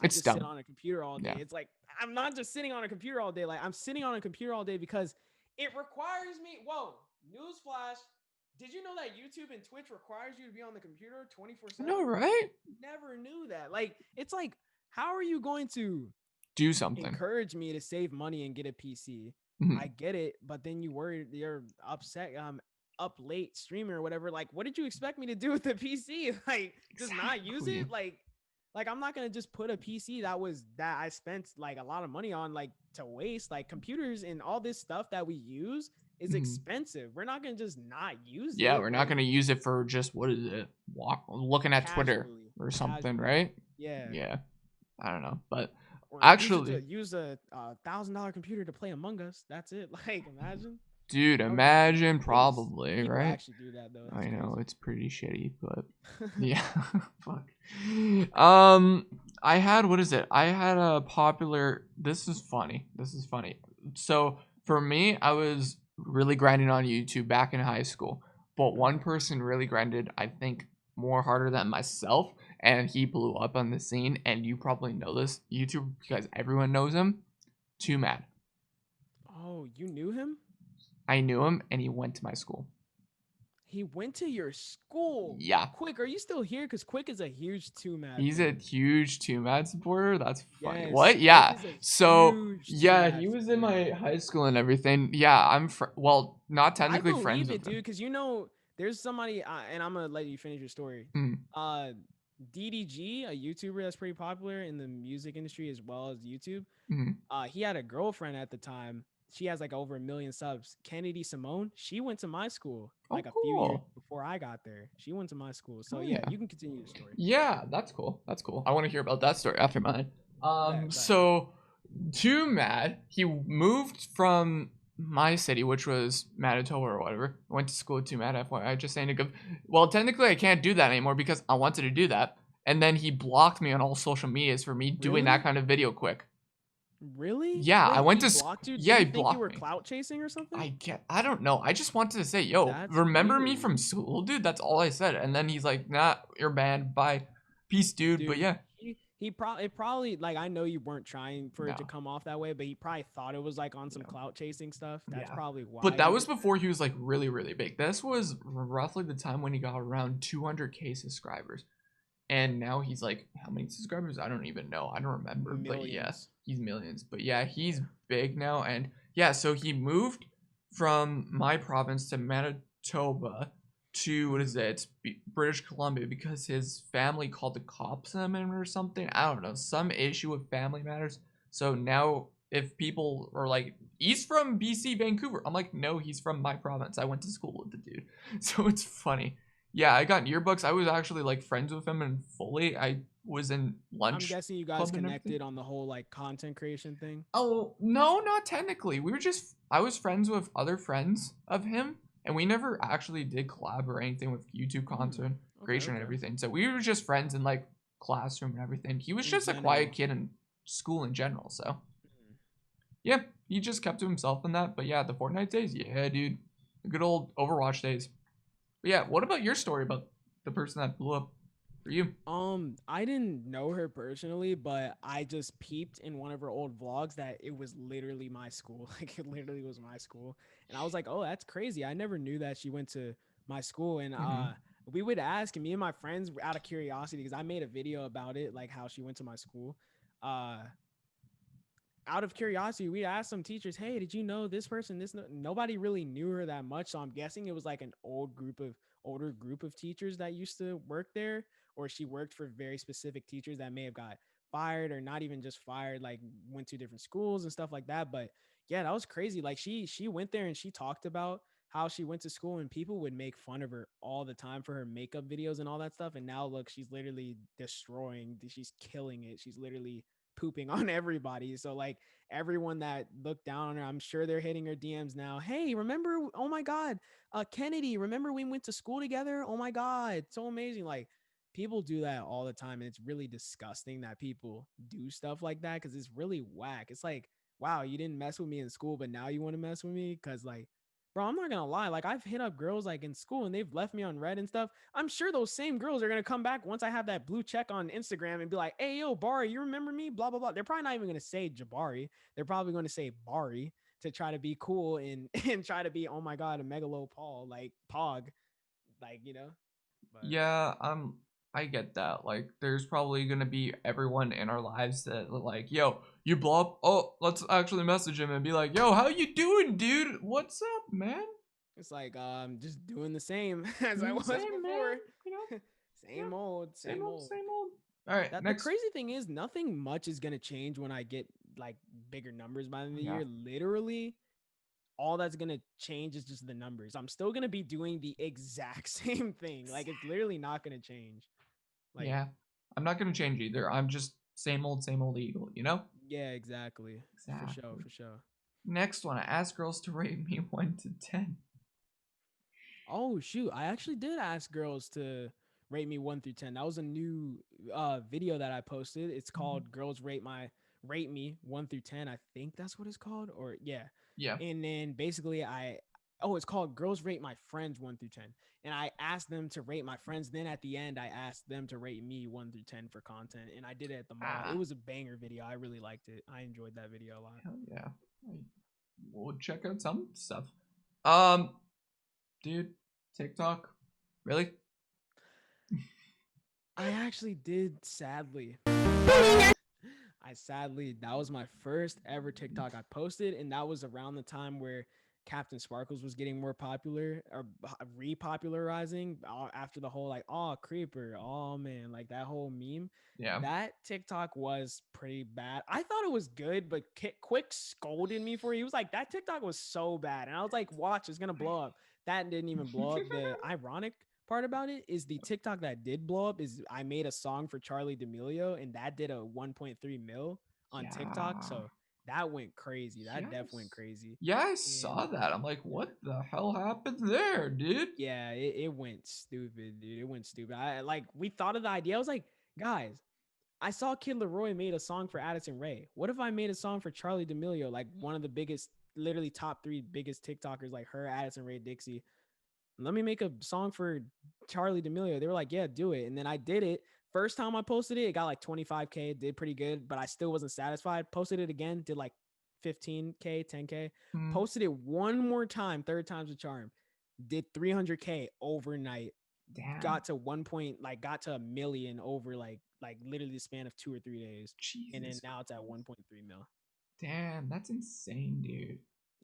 Speaker 1: just
Speaker 2: sit on a computer all day. It's like I'm not just sitting on a computer all day. Like I'm sitting on a computer all day because it requires me. Whoa, newsflash. Did you know that YouTube and Twitch requires you to be on the computer 24/7?
Speaker 1: No, right?
Speaker 2: Never knew that. Like, it's like, how are you going to
Speaker 1: do something?
Speaker 2: Encourage me to save money and get a PC. I get it, but then you're upset. Up late streaming or whatever. Like, what did you expect me to do with the PC? Like, just not use it? Like I'm not gonna just put a PC that I spent like a lot of money on like to waste. Like computers and all this stuff that we use is expensive. We're not gonna just not use it.
Speaker 1: Yeah, we're not gonna use it for just, what is it? Looking at Twitter or something, right? Yeah. I don't know, but
Speaker 2: or actually use a $1,000 computer to play Among Us. That's it. Like, imagine.
Speaker 1: Dude, imagine, probably,
Speaker 2: people
Speaker 1: right?
Speaker 2: Actually do that though.
Speaker 1: I know
Speaker 2: crazy.
Speaker 1: It's pretty shitty, but yeah. Fuck. I had, what is it? I had a popular. This is funny. So for me, I was really grinding on YouTube back in high school. but one person really grinded, I think, more harder than myself, and he blew up on the scene. And you probably know this YouTuber because everyone knows him. Too Mad.
Speaker 2: Oh, you knew him?
Speaker 1: I knew him, and he went to my school.
Speaker 2: He went to your school.
Speaker 1: Yeah,
Speaker 2: Quick, are you still here? Because Quick is a huge Too Mad
Speaker 1: he's a
Speaker 2: fan.
Speaker 1: huge Too Mad supporter. That's funny.
Speaker 2: Yes,
Speaker 1: What?
Speaker 2: Quick
Speaker 1: Yeah.
Speaker 2: is a
Speaker 1: So
Speaker 2: huge Too
Speaker 1: yeah, he
Speaker 2: Mad
Speaker 1: was in my
Speaker 2: supporter.
Speaker 1: high school and everything. Yeah, well, not
Speaker 2: I
Speaker 1: technically friends
Speaker 2: believe
Speaker 1: with
Speaker 2: it,
Speaker 1: him.
Speaker 2: dude, because you know, there's somebody, and I'm gonna let you finish your story.
Speaker 1: Mhm,
Speaker 2: Uh, DDG, a YouTuber that's pretty popular in the music industry as well as YouTube.
Speaker 1: mhm.
Speaker 2: He had a girlfriend at the time. She has like over 1 million subs. Kennedy Simone. She went to my school
Speaker 1: Oh,
Speaker 2: like a few years
Speaker 1: cool.
Speaker 2: before I got there. She went to my school. So
Speaker 1: Oh
Speaker 2: yeah,
Speaker 1: yeah.
Speaker 2: you can continue the story.
Speaker 1: Yeah, that's cool. That's cool. I want to hear about that story after mine.
Speaker 2: Bet.
Speaker 1: So Too Mad, he moved from my city, which was Manitoba or whatever. Went to school at Too Mad. FYI, just saying to go. Well, technically, I can't do that anymore because I wanted to do that, and then he blocked me on all social medias for me doing that
Speaker 2: Really?
Speaker 1: kind of video quick.
Speaker 2: Really?
Speaker 1: Yeah, I
Speaker 2: Wait,
Speaker 1: went
Speaker 2: he
Speaker 1: to.
Speaker 2: blocked you? Did
Speaker 1: Yeah, he
Speaker 2: he think you
Speaker 1: blocked
Speaker 2: were
Speaker 1: me.
Speaker 2: clout chasing or something?
Speaker 1: I don't know. I just wanted to say, yo,
Speaker 2: That's
Speaker 1: remember me from
Speaker 2: weird.
Speaker 1: school, dude? That's all I said. And then he's like, nah, you're banned. Bye. Peace, dude. But
Speaker 2: Dude,
Speaker 1: yeah,
Speaker 2: he probably like I know you weren't trying for it to
Speaker 1: no.
Speaker 2: come off that way, but he probably thought it was like on some
Speaker 1: Yeah.
Speaker 2: clout chasing stuff. That's
Speaker 1: Yeah.
Speaker 2: probably
Speaker 1: But
Speaker 2: why
Speaker 1: that
Speaker 2: he
Speaker 1: was
Speaker 2: did that.
Speaker 1: before he was like really, really big. This was roughly the time when he got around 200K subscribers. And now he's like, how many subscribers? I don't even know. I don't remember. But yeah,
Speaker 2: Millions.
Speaker 1: he's millions. But yeah, he's
Speaker 2: Yeah.
Speaker 1: big now. And yeah, so he moved from my province to Manitoba to, what is
Speaker 2: Mhm.
Speaker 1: it? It's British Columbia because his family called the cops on him or something. I don't know. Some issue with family matters. So now if people are like, he's from BC, Vancouver. I'm like, no, he's from my province. I went to school with the dude. So it's funny. Yeah, I got yearbooks. I was actually like friends with him and fully. I was in
Speaker 2: I'm
Speaker 1: lunch
Speaker 2: guessing you guys
Speaker 1: club and everything.
Speaker 2: connected on the whole like content creation thing.
Speaker 1: Oh, no, not technically. We were just I was friends with other friends of him and we never actually did collab or anything with YouTube
Speaker 2: Hmm.
Speaker 1: content
Speaker 2: Okay,
Speaker 1: creation and
Speaker 2: okay.
Speaker 1: everything. So we were just friends in like classroom and everything. He was
Speaker 2: In
Speaker 1: just a quiet
Speaker 2: general.
Speaker 1: kid in school in general, so
Speaker 2: Mhm.
Speaker 1: yeah, he just kept to himself in that. But yeah, the Fortnite days, yeah, dude. The good old Overwatch days. But yeah, what about your story about the person that blew up for you?
Speaker 2: I didn't know her personally, but I just peeped in one of her old vlogs that it was literally my school. Like it literally was my school. And I was like, "Oh, that's crazy. I never knew that she went to my school." And
Speaker 1: Mm-hmm.
Speaker 2: we would ask, and me and my friends out of curiosity because I made a video about it, like how she went to my school. Uh out of curiosity, we asked some teachers, "Hey, did you know this person?" Nobody really knew her that much, so I'm guessing it was like an older group of teachers that used to work there, or she worked for very specific teachers that may have got fired or not even just fired, like went to different schools and stuff like that. But yeah, that was crazy. Like she went there and she talked about how she went to school and people would make fun of her all the time for her makeup videos and all that stuff. And now look, she's literally destroying, she's killing it. She's literally pooping on everybody. So like everyone that looked down on her, I'm sure they're hitting her DMs now. Hey, remember? Oh my God, Kennedy, remember we went to school together? Oh my God, so amazing. Like people do that all the time, and it's really disgusting that people do stuff like that because it's really whack. It's like, wow, you didn't mess with me in school, but now you want to mess with me because like. Bro, I'm not gonna lie. Like, I've hit up girls like in school and they've left me on red and stuff. I'm sure those same girls are gonna come back once I have that blue check on Instagram and be like, "Hey, yo, Bari, you remember me?" Blah blah blah. They're probably not even gonna say Jabari. They're probably gonna say Bari to try to be cool and and try to be, oh my god, a megalo Paul like Pog, like you know. But
Speaker 1: Yeah, I get that. Like, there's probably gonna be everyone in our lives that like, yo, you blow up. Oh, let's actually message him and be like, yo, how you doing, dude? What's up, man?
Speaker 2: it's like just doing the same as I
Speaker 1: Doing the
Speaker 2: was
Speaker 1: same, man.
Speaker 2: before.
Speaker 1: You know? Yeah,
Speaker 2: Same old,
Speaker 1: same
Speaker 2: same
Speaker 1: old,
Speaker 2: old.
Speaker 1: same old. All right,
Speaker 2: That the
Speaker 1: next.
Speaker 2: crazy thing is nothing much is gonna change when I get like bigger numbers by the end of the
Speaker 1: Yeah,
Speaker 2: year. Literally, all that's gonna change is just the numbers. I'm still gonna be doing the exact same thing. Like it's literally not gonna change. Like
Speaker 1: yeah. I'm not gonna change either. I'm just same old eagle. You know?
Speaker 2: yeah, exactly. For sure,
Speaker 1: Exactly.
Speaker 2: for sure.
Speaker 1: Next one. I asked girls to rate me 1 to 10.
Speaker 2: Oh shoot, I actually did ask girls to rate me 1 through 10. That was a new video that I posted. It's
Speaker 1: Mhm.
Speaker 2: called "Girls Rate Me 1 through 10." I think that's what it's called. Or yeah,
Speaker 1: Yeah.
Speaker 2: and then basically oh, it's called Girls Rate My Friends 1 through 10. And I asked them to rate my friends. Then at the end, I asked them to rate me 1 through 10 for content. And I did it at the mall. It
Speaker 1: Ah,
Speaker 2: was a banger video. I really liked it. I enjoyed that video a lot.
Speaker 1: hell yeah. We'll check out some stuff. Um, dude, TikTok, really?
Speaker 2: I actually did, sadly. That was my first ever TikTok I posted, and that was around the time where Captain Sparkles was getting more popular or repopularizing after the whole like, oh, creeper, oh man, like that whole meme.
Speaker 1: Yeah.
Speaker 2: That TikTok was pretty bad. I thought it was good, but Quick scolded me for it. He was like, that TikTok was so bad. And I was like, watch, it's gonna blow up. That didn't even blow up. The ironic part about it is the TikTok that did blow up is I made a song for Charlie D'Amelio, and that did a 1.3 mil on TikTok.
Speaker 1: Yeah.
Speaker 2: So that went crazy. That definitely went
Speaker 1: Yes.
Speaker 2: crazy.
Speaker 1: Yeah, I
Speaker 2: And
Speaker 1: saw that. I'm like,
Speaker 2: yeah,
Speaker 1: what the hell happened there, dude?
Speaker 2: yeah, it went stupid, dude. It went stupid. I like we thought of the idea. I was like, guys, I saw Kid Leroy made a song for Addison Rae. What if I made a song for Charlie D'Amelio, like one of the biggest, literally top 3 biggest TikTokers, like her, Addison Rae, Dixie? Let me make a song for Charlie D'Amelio. They were like, yeah, do it. And then I did it. First time I posted it, it got like 25K, did pretty good, but I still wasn't satisfied. Posted it again, did like 15K, 10K.
Speaker 1: Hmm.
Speaker 2: Posted it one more time, third time's a charm. Did 300K overnight.
Speaker 1: Damn.
Speaker 2: Got to got to a million over like literally the span of 2 or 3 days. And then
Speaker 1: Jesus
Speaker 2: now it's at
Speaker 1: Christ.
Speaker 2: 1.3 mil.
Speaker 1: Damn, that's insane, dude.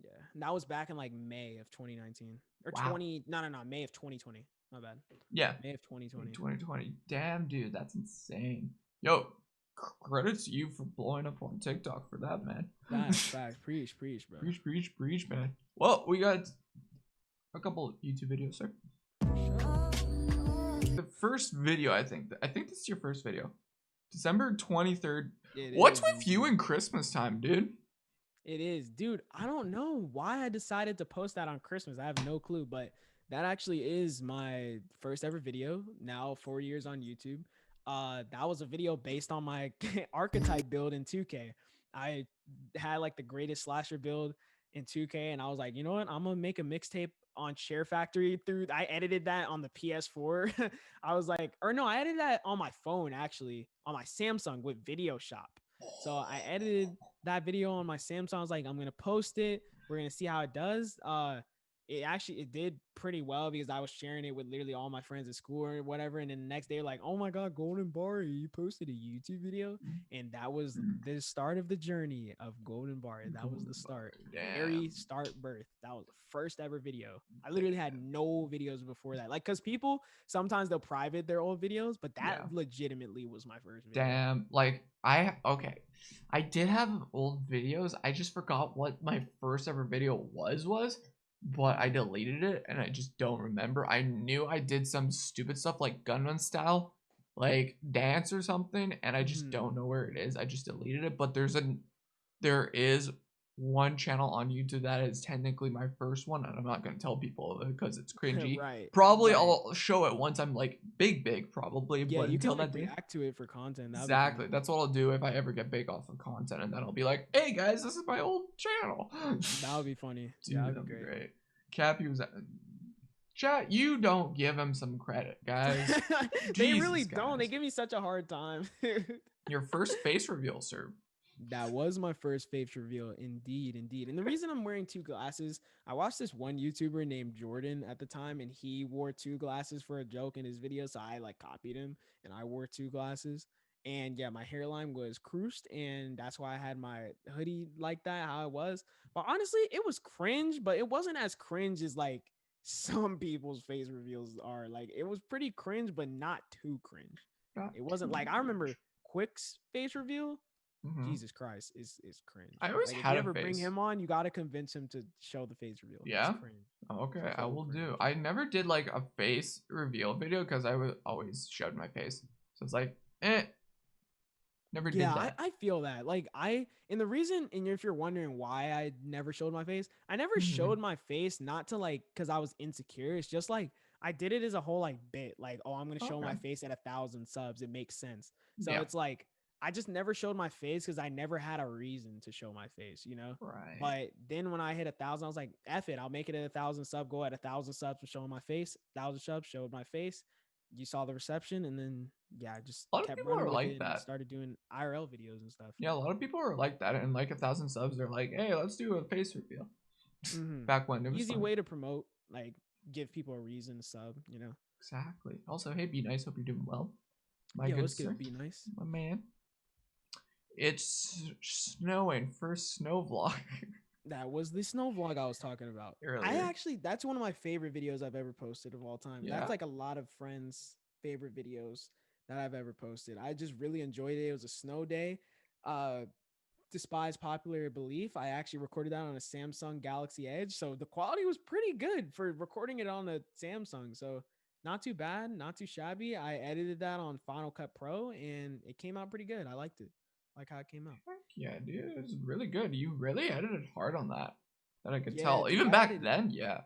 Speaker 2: Yeah. And that was back in like May of 2019. Or
Speaker 1: Wow.
Speaker 2: May of 2020. My bad.
Speaker 1: Yeah.
Speaker 2: May of 2020.
Speaker 1: 2020. Damn, dude, that's insane. Yo, credits to you for blowing up on TikTok for that, man.
Speaker 2: Facts. Preach, bro.
Speaker 1: Preach, man. Well, we got a couple of YouTube videos, sir. The first video, I think this is your first video. December 23rd. What's with you in Christmas time, dude?
Speaker 2: It is, dude. I don't know why I decided to post that on Christmas. I have no clue, but that actually is my first ever video. Now 4 years on YouTube. That was a video based on my archetype build in 2K. I had like the greatest slasher build in 2K, and I was like, you know what? I'm gonna make a mixtape on Share Factory I edited that on the PS4. I was like, or no, I edited that on my phone actually, on my Samsung with Video Shop. So I edited that video on my Samsung. I was like, I'm gonna post it. We're gonna see how it does. It did pretty well because I was sharing it with literally all my friends at school or whatever. And then the next day, like, oh my god, Goldenbari, you posted a YouTube video, and that was the start of the journey of Goldenbari. That was the start, very start birth. That was the first ever video. I literally had no videos before that, like, because people sometimes they'll private their old videos, but that legitimately was my first video.
Speaker 1: Damn, like I did have old videos. I just forgot what my first ever video was, but I deleted it and I just don't remember. I knew I did some stupid stuff like Gunman style, like dance or something, and I just don't know where it is. I just deleted it, but there is one channel on YouTube that is technically my first one, and I'm not gonna tell people because it's cringy.
Speaker 2: Right.
Speaker 1: Probably I'll show it once I'm like big, probably.
Speaker 2: Yeah,
Speaker 1: but
Speaker 2: you
Speaker 1: until
Speaker 2: can like
Speaker 1: that day,
Speaker 2: react to it for content.
Speaker 1: exactly. That's what I'll do if I ever get big off of content, and then I'll be like, "Hey guys, this is my old channel."
Speaker 2: That would be funny.
Speaker 1: Dude,
Speaker 2: That would
Speaker 1: that'd
Speaker 2: be great.
Speaker 1: Cappy was chat. You don't give him some credit, guys.
Speaker 2: They really
Speaker 1: guys.
Speaker 2: don't. They give me such a hard time.
Speaker 1: Your first face reveal, sir.
Speaker 2: That was my first face reveal, indeed. And the reason I'm wearing 2 glasses, I watched this one YouTuber named Jordan at the time, and he wore 2 glasses for a joke in his video, so I like copied him, and I wore 2 glasses. And yeah, my hairline was creased, and that's why I had my hoodie like that, how it was. But honestly, it was cringe, but it wasn't as cringe as like some people's face reveals are. Like, it was pretty cringe, but not too cringe. It wasn't like, I remember Quick's face reveal. Jesus Christ, is cringe.
Speaker 1: I always
Speaker 2: like,
Speaker 1: had
Speaker 2: if you ever
Speaker 1: a face.
Speaker 2: bring him on, you gotta convince him to show the face reveal.
Speaker 1: Yeah. Okay, I will do. I never did like a face reveal video because I always showed my face. So it's like, never did that.
Speaker 2: I feel that. Like and if you're wondering why I never showed my face, I never showed my face not to like because I was insecure. It's just like I did it as a whole like bit. Like, oh, I'm gonna show my face at 1,000 subs. It makes sense. So it's like I just never showed my face because I never had a reason to show my face, you know.
Speaker 1: Right.
Speaker 2: But then when I hit 1,000, I was like, "F it, I'll make it at 1,000 sub. Go at 1,000 subs and showing my face. 1,000 subs showed my face. You saw the reception, and then yeah, I just
Speaker 1: A lot of
Speaker 2: kept
Speaker 1: people
Speaker 2: running
Speaker 1: are
Speaker 2: with
Speaker 1: like
Speaker 2: it and
Speaker 1: that.
Speaker 2: started doing IRL videos and stuff.
Speaker 1: Yeah, a lot of people are like that, and like 1,000 subs, they're like, "Hey, let's do a face reveal."
Speaker 2: Mm-hmm.
Speaker 1: Back when it was
Speaker 2: Easy
Speaker 1: fun.
Speaker 2: way to promote, like give people a reason to sub, you know.
Speaker 1: Exactly. Also, hey, be nice. Hope you're doing well, my
Speaker 2: Yo,
Speaker 1: good
Speaker 2: it's
Speaker 1: sir,
Speaker 2: good. Be nice.
Speaker 1: my man. It's snowing. First snow vlog.
Speaker 2: That was the snow vlog I was talking about. I
Speaker 1: Earlier.
Speaker 2: actually, that's one of my favorite videos I've ever posted of all time.
Speaker 1: Yeah.
Speaker 2: That's like a lot of friends' favorite videos that I've ever posted. I just really enjoyed it. It was a snow day. Uh, despise popular belief, I actually recorded that on a Samsung Galaxy Edge. So the quality was pretty good for recording it on a Samsung. So not too bad, not too shabby. I edited that on Final Cut Pro and it came out pretty good. I liked it. Like how it came out.
Speaker 1: Heck yeah, dude. It was really good. You really edited hard on that. That I could
Speaker 2: Yeah,
Speaker 1: tell.
Speaker 2: dude,
Speaker 1: Even
Speaker 2: I
Speaker 1: back
Speaker 2: edited.
Speaker 1: then, yeah.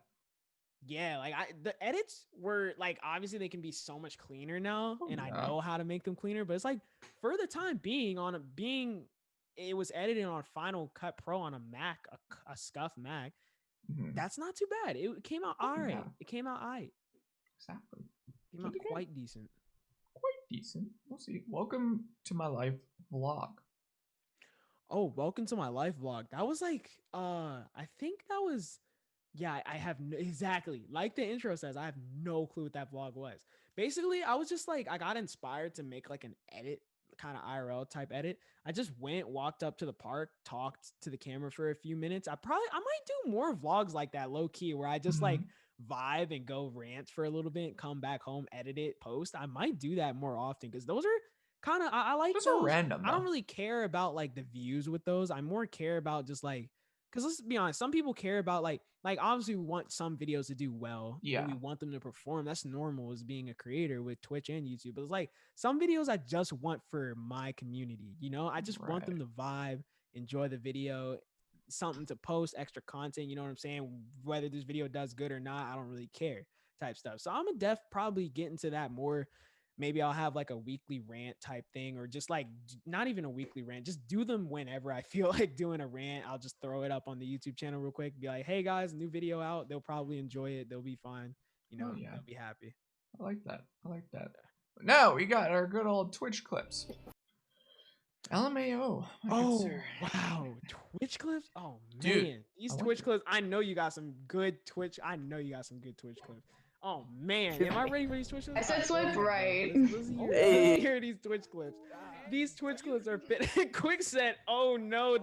Speaker 2: Yeah, like the edits were like obviously they can be so much cleaner now,
Speaker 1: Oh,
Speaker 2: and I
Speaker 1: yeah.
Speaker 2: know how to make them cleaner. But it's like for the time being it was edited on Final Cut Pro on a Mac, a scuff Mac.
Speaker 1: Mhm.
Speaker 2: That's not too bad. It came out
Speaker 1: Oh,
Speaker 2: alright.
Speaker 1: yeah.
Speaker 2: It came out alright.
Speaker 1: Exactly.
Speaker 2: Came out
Speaker 1: Pretty good.
Speaker 2: quite decent.
Speaker 1: Quite decent. We'll see. Welcome to my life vlog.
Speaker 2: Oh, welcome to my life vlog. That was like I think that was yeah, I have no, exactly like the intro says, I have no clue what that vlog was. Basically, I was just like I got inspired to make like an edit, kind of IRL type edit. I just went, walked up to the park, talked to the camera for a few minutes. I might do more vlogs like that low key where I just like
Speaker 1: Mhm.
Speaker 2: vibe and go rant for a little bit, come back home, edit it, post. I might do that more often because those are kind of I like
Speaker 1: Those are
Speaker 2: those.
Speaker 1: random
Speaker 2: I don't
Speaker 1: though.
Speaker 2: really care about like the views with those. I more care about just like because let's be honest, some people care about like obviously we want some videos to do well and
Speaker 1: Yeah.
Speaker 2: we want them to perform. That's normal as being a creator with Twitch and YouTube. But it's like some videos I just want for my community. You know, I just want
Speaker 1: Right.
Speaker 2: them to vibe, enjoy the video, something to post, extra content. You know what I'm saying? Whether this video does good or not, I don't really care. Type stuff. So I'm a def probably get into that more. Maybe I'll have like a weekly rant type thing, or just like not even a weekly rant, just do them whenever I feel like doing a rant. I'll just throw it up on the YouTube channel real quick, be like, hey guys, new video out. They'll probably enjoy it. They'll be fine. You
Speaker 1: Oh
Speaker 2: know,
Speaker 1: yeah.
Speaker 2: they'll be happy.
Speaker 1: I like that. I like that. But now we got our good old Twitch clips. LMAO, my good
Speaker 2: Oh
Speaker 1: sir.
Speaker 2: wow, Twitch clips. Oh
Speaker 1: Dude,
Speaker 2: man, these
Speaker 1: I went
Speaker 2: Twitch
Speaker 1: to
Speaker 2: clips. I know you got some good Twitch. I know you got some good Twitch clips. Oh man, am I ready for these Twitch clips?
Speaker 3: I said
Speaker 2: Alright,
Speaker 3: swipe
Speaker 2: let's go, bro.
Speaker 3: right.
Speaker 2: Let's hear these Twitch clips. These Twitch clips are fit. Quick set. Oh no,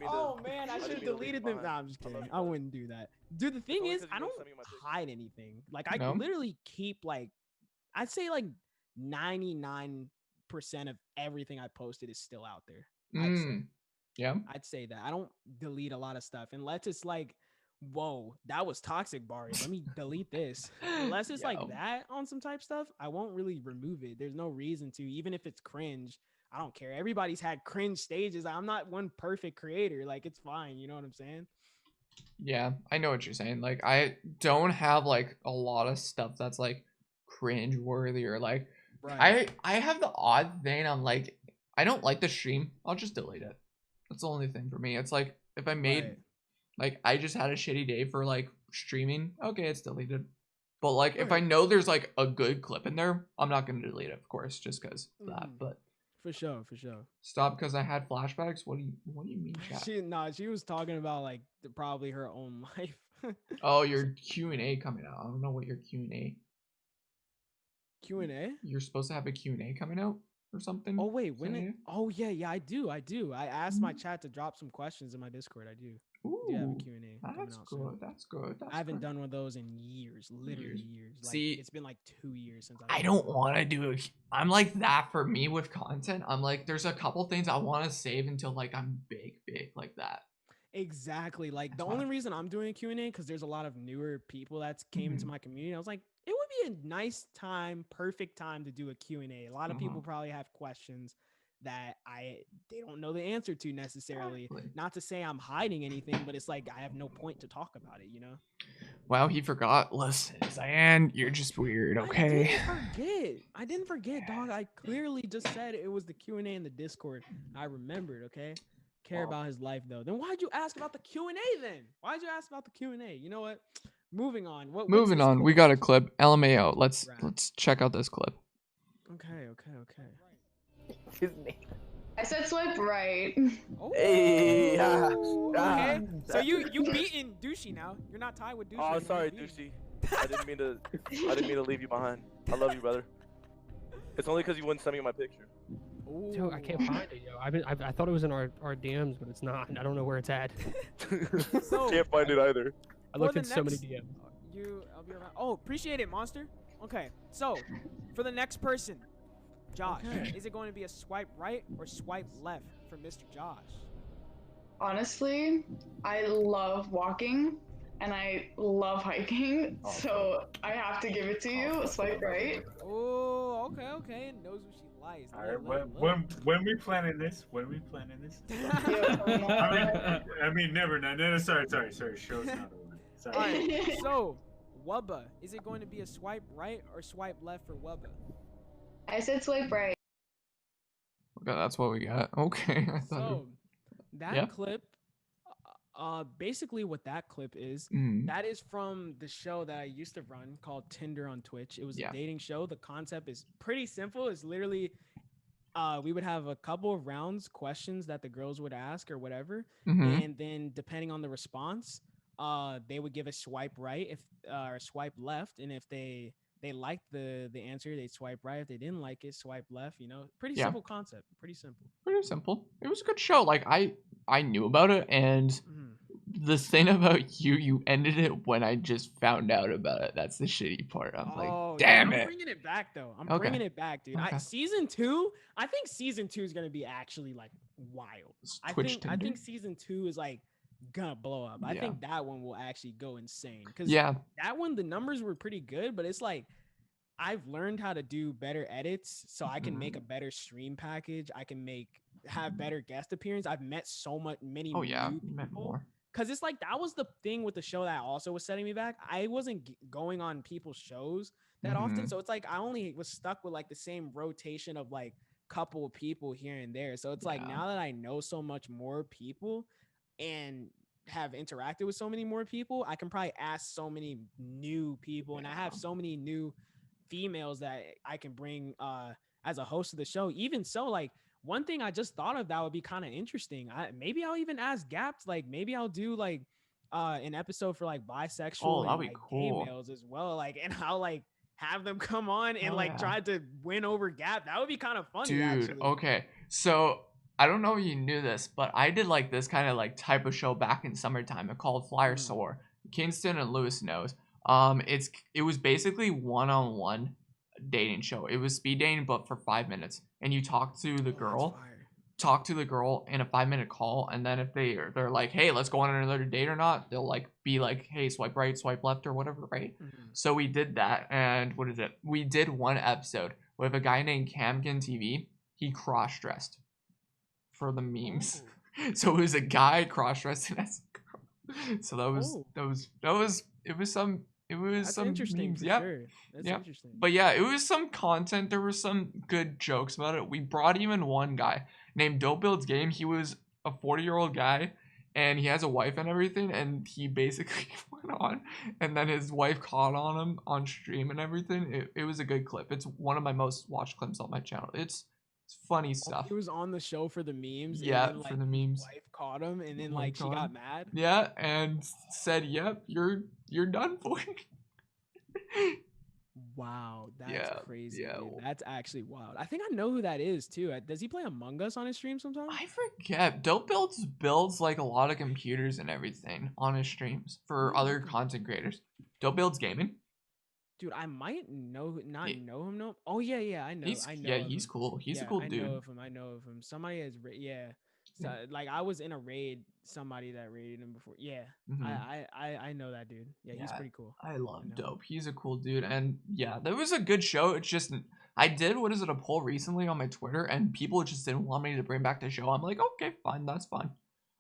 Speaker 2: oh man, I should have deleted them. Nah, I'm just kidding. I wouldn't do that. Dude, the thing is, I don't hide anything. Like I
Speaker 1: No?
Speaker 2: literally keep like I'd say like 99% of everything I posted is still out there. I'd say.
Speaker 1: Yeah.
Speaker 2: I'd say that. I don't delete a lot of stuff unless it's like, whoa, that was toxic, Bari. Let me delete this. Unless it's like
Speaker 1: Yeah.
Speaker 2: that on some type stuff, I won't really remove it. There's no reason to, even if it's cringe. I don't care. Everybody's had cringe stages. I'm not one perfect creator. Like it's fine. You know what I'm saying?
Speaker 1: Yeah, I know what you're saying. Like I don't have like a lot of stuff that's like cringe worthy or like
Speaker 2: Right.
Speaker 1: I have the odd thing. I'm like I don't like the stream. I'll just delete it. That's the only thing for me. It's like if I made
Speaker 2: Right.
Speaker 1: like I just had a shitty day for like streaming, okay, it's deleted. But like if I
Speaker 2: Right.
Speaker 1: know there's like a good clip in there, I'm not gonna delete it, of course, just because of that.
Speaker 2: Mhm.
Speaker 1: But
Speaker 2: For sure. For sure.
Speaker 1: stop because I had flashbacks. What do you mean, chat?
Speaker 2: She was talking about like probably her own life.
Speaker 1: Oh, your Q&A coming out. I don't know what your Q&A.
Speaker 2: Q&A?
Speaker 1: You're supposed to have a Q&A coming out or something.
Speaker 2: Oh wait, when it
Speaker 1: Saturday?
Speaker 2: oh yeah, I do. I asked my chat to drop some questions in my Discord. I do. I do have a
Speaker 1: Ooh,
Speaker 2: Q&A coming
Speaker 1: that's
Speaker 2: out soon.
Speaker 1: good. That's good.
Speaker 2: I
Speaker 1: That's
Speaker 2: haven't
Speaker 1: good.
Speaker 2: done one of those in years, literally
Speaker 1: Years.
Speaker 2: years. Like
Speaker 1: See,
Speaker 2: it's been like 2 years since I've
Speaker 1: I
Speaker 2: done
Speaker 1: don't
Speaker 2: one.
Speaker 1: want to do it. I'm like that for me with content. I'm like, there's a couple things I want to save until like I'm big like that.
Speaker 2: Exactly. Like
Speaker 1: That's
Speaker 2: the
Speaker 1: why.
Speaker 2: only reason I'm doing a Q&A because there's a lot of newer people that came into
Speaker 1: Mhm.
Speaker 2: my community. I was like, it would be a nice time, perfect time to do a Q&A. A lot of people
Speaker 1: Mhm.
Speaker 2: probably have questions. that they don't know the answer to necessarily.
Speaker 1: Exactly.
Speaker 2: Not to say I'm hiding anything, but it's like I have no point to talk about it, you know?
Speaker 1: Wow, he forgot. Listen, Cyan, you're just weird, okay?
Speaker 2: I didn't forget, dog. I clearly just said it was the Q&A in the Discord. I remembered, okay? Care about his life though. Then why'd you ask about the Q&A then? Why'd you ask about the Q&A? You know what? Moving on. What's
Speaker 1: Moving
Speaker 2: this
Speaker 1: on, we
Speaker 2: clip?
Speaker 1: got a clip. LMAO. Let's
Speaker 2: Right.
Speaker 1: check out this clip.
Speaker 2: Okay.
Speaker 3: His name.
Speaker 4: I said swipe right.
Speaker 2: Oh,
Speaker 3: Hey,
Speaker 2: okay. So you beating Douchey now. You're not tied with Douchey.
Speaker 3: Oh,
Speaker 2: anymore.
Speaker 3: sorry, Douchey. I didn't mean to leave you behind. I love you, brother. It's only because you wouldn't send me my picture.
Speaker 5: Dude, I can't find it, yo. I thought it was in our DMs, but it's not. I don't know where it's at.
Speaker 2: So,
Speaker 3: Can't find it either.
Speaker 5: I looked
Speaker 2: the
Speaker 5: in so many
Speaker 2: next-
Speaker 5: DMs.
Speaker 2: I'll be around. Oh, appreciate it, Monster. Okay, so for the next person, Josh, is it going to be a swipe right or swipe left for Mr. Josh?
Speaker 4: Honestly, I love walking and I love hiking, so I have to give it to you. Swipe right.
Speaker 2: Oh, okay. Knows what she likes.
Speaker 6: Alright, when we planning this? I mean, never. No, sorry. Show's not over. Sorry.
Speaker 2: All right, so Wubba, is it going to be a swipe right or swipe left for Wubba?
Speaker 4: I said swipe right.
Speaker 1: Okay, that's what we got. Okay. I thought
Speaker 2: So that
Speaker 1: Yeah.
Speaker 2: clip, basically what that clip is,
Speaker 1: Mm,
Speaker 2: that is from the show that I used to run called Tinder on Twitch. It was
Speaker 1: Yeah.
Speaker 2: a dating show. The concept is pretty simple. It's literally, we would have a couple of rounds, questions that the girls would ask or whatever,
Speaker 1: mhm.
Speaker 2: and then depending on the response, they would give a swipe right if or swipe left, and if they liked the answer, they'd swipe right. If they didn't like it, swipe left. You know, pretty
Speaker 1: Yeah.
Speaker 2: simple concept. Pretty simple.
Speaker 1: Pretty simple. It was a good show. Like I knew about it, and
Speaker 2: Mhm.
Speaker 1: the thing about you ended it when I just found out about it. That's the shitty part. I'm like, damn
Speaker 2: I'm
Speaker 1: it.
Speaker 2: bringing it back though. I'm
Speaker 1: Okay.
Speaker 2: bringing it back, dude.
Speaker 1: Okay.
Speaker 2: Season 2, I think season 2 is gonna be actually like wild.
Speaker 1: It's
Speaker 2: I
Speaker 1: Twitch
Speaker 2: think
Speaker 1: Tinder.
Speaker 2: season 2 is like gonna blow up. I
Speaker 1: Yeah.
Speaker 2: think that one will actually go insane because
Speaker 1: Yeah.
Speaker 2: that one the numbers were pretty good, but it's like I've learned how to do better edits, so I can make a better stream package. I can have better guest appearance. I've met many
Speaker 1: Oh yeah.
Speaker 2: new
Speaker 1: Meant
Speaker 2: people.
Speaker 1: more.
Speaker 2: Cause it's like that was the thing with the show that also was setting me back. I wasn't going on people's shows that often,
Speaker 1: Mhm.
Speaker 2: so it's like I only was stuck with like the same rotation of like couple of people here and there. So it's like
Speaker 1: Yeah.
Speaker 2: now that I know so much more people and have interacted with so many more people, I can probably ask so many new people, and I have so many new females that I can bring as a host of the show. Even so, like one thing I just thought of that would be kind of interesting. Maybe I'll even ask Gaps, like maybe I'll do like an episode for like bisexual
Speaker 1: Oh,
Speaker 2: and
Speaker 1: that'd be
Speaker 2: like
Speaker 1: cool.
Speaker 2: gay males as well. Like, and I'll like have them come on and
Speaker 1: Hell
Speaker 2: like
Speaker 1: yeah.
Speaker 2: try to win over Gap. That would be kind of funny,
Speaker 1: Dude,
Speaker 2: actually.
Speaker 1: okay. So I don't know if you knew this, but I did like this kind of like type of show back in summertime. It called Flyer Soar. Kingston and Lewis knows. It was basically one-on-one dating show. It was speed dating, but for 5 minutes, and you talk to the girl. Talk to the girl in a 5-minute call, and then if they're like, hey, let's go on another date or not, they'll like be like, hey, swipe right, swipe left, or whatever, right? So we did that, and what is it? We did one episode with a guy named Camkin TV. He cross-dressed for the memes. So it was a guy cross-dressing as a girl. So that was
Speaker 2: That's
Speaker 1: some
Speaker 2: interesting
Speaker 1: memes.
Speaker 2: for
Speaker 1: Yeah.
Speaker 2: sure. That's
Speaker 1: Yep.
Speaker 2: interesting.
Speaker 1: But yeah, it was some content. There were some good jokes about it. We brought even one guy named Dope Builds Game. He was a 40-year-old guy, and he has a wife and everything. And he basically went on, and then his wife caught on him on stream and everything. It was a good clip. It's one of my most watched clips on my channel. It's funny stuff.
Speaker 2: He was on the show for the memes.
Speaker 1: Yeah,
Speaker 2: and then,
Speaker 1: for
Speaker 2: like,
Speaker 1: the
Speaker 2: his
Speaker 1: memes.
Speaker 2: wife caught him, and then
Speaker 1: Wife
Speaker 2: like she
Speaker 1: caught
Speaker 2: got
Speaker 1: him.
Speaker 2: mad.
Speaker 1: Yeah, and said, "Yep, you're done for."
Speaker 2: Wow, that's
Speaker 1: Yeah,
Speaker 2: crazy.
Speaker 1: yeah.
Speaker 2: Dude. That's actually wild. I think I know who that is too. Does he play Among Us on his stream sometimes?
Speaker 1: I forget. Dope builds like a lot of computers and everything on his streams for other content creators. Dope Builds Gaming.
Speaker 2: Dude, I might know
Speaker 1: Yeah.
Speaker 2: know him. No. Oh yeah, I know.
Speaker 1: He's
Speaker 2: I know. of
Speaker 1: he's
Speaker 2: him.
Speaker 1: cool. He's a
Speaker 2: Yeah,
Speaker 1: cool
Speaker 2: I
Speaker 1: dude.
Speaker 2: know of him. Somebody has. Yeah. So like I was in a raid, somebody that raided him before. Yeah,
Speaker 1: Mhm.
Speaker 2: I know that dude. Yeah, he's
Speaker 1: Yeah,
Speaker 2: pretty cool.
Speaker 1: I love
Speaker 2: know.
Speaker 1: Dope. He's a cool dude, and yeah, that was a good show. It's just I did what is it a poll recently on my Twitter, and people just didn't want me to bring back the show. I'm like, okay, fine, that's fine.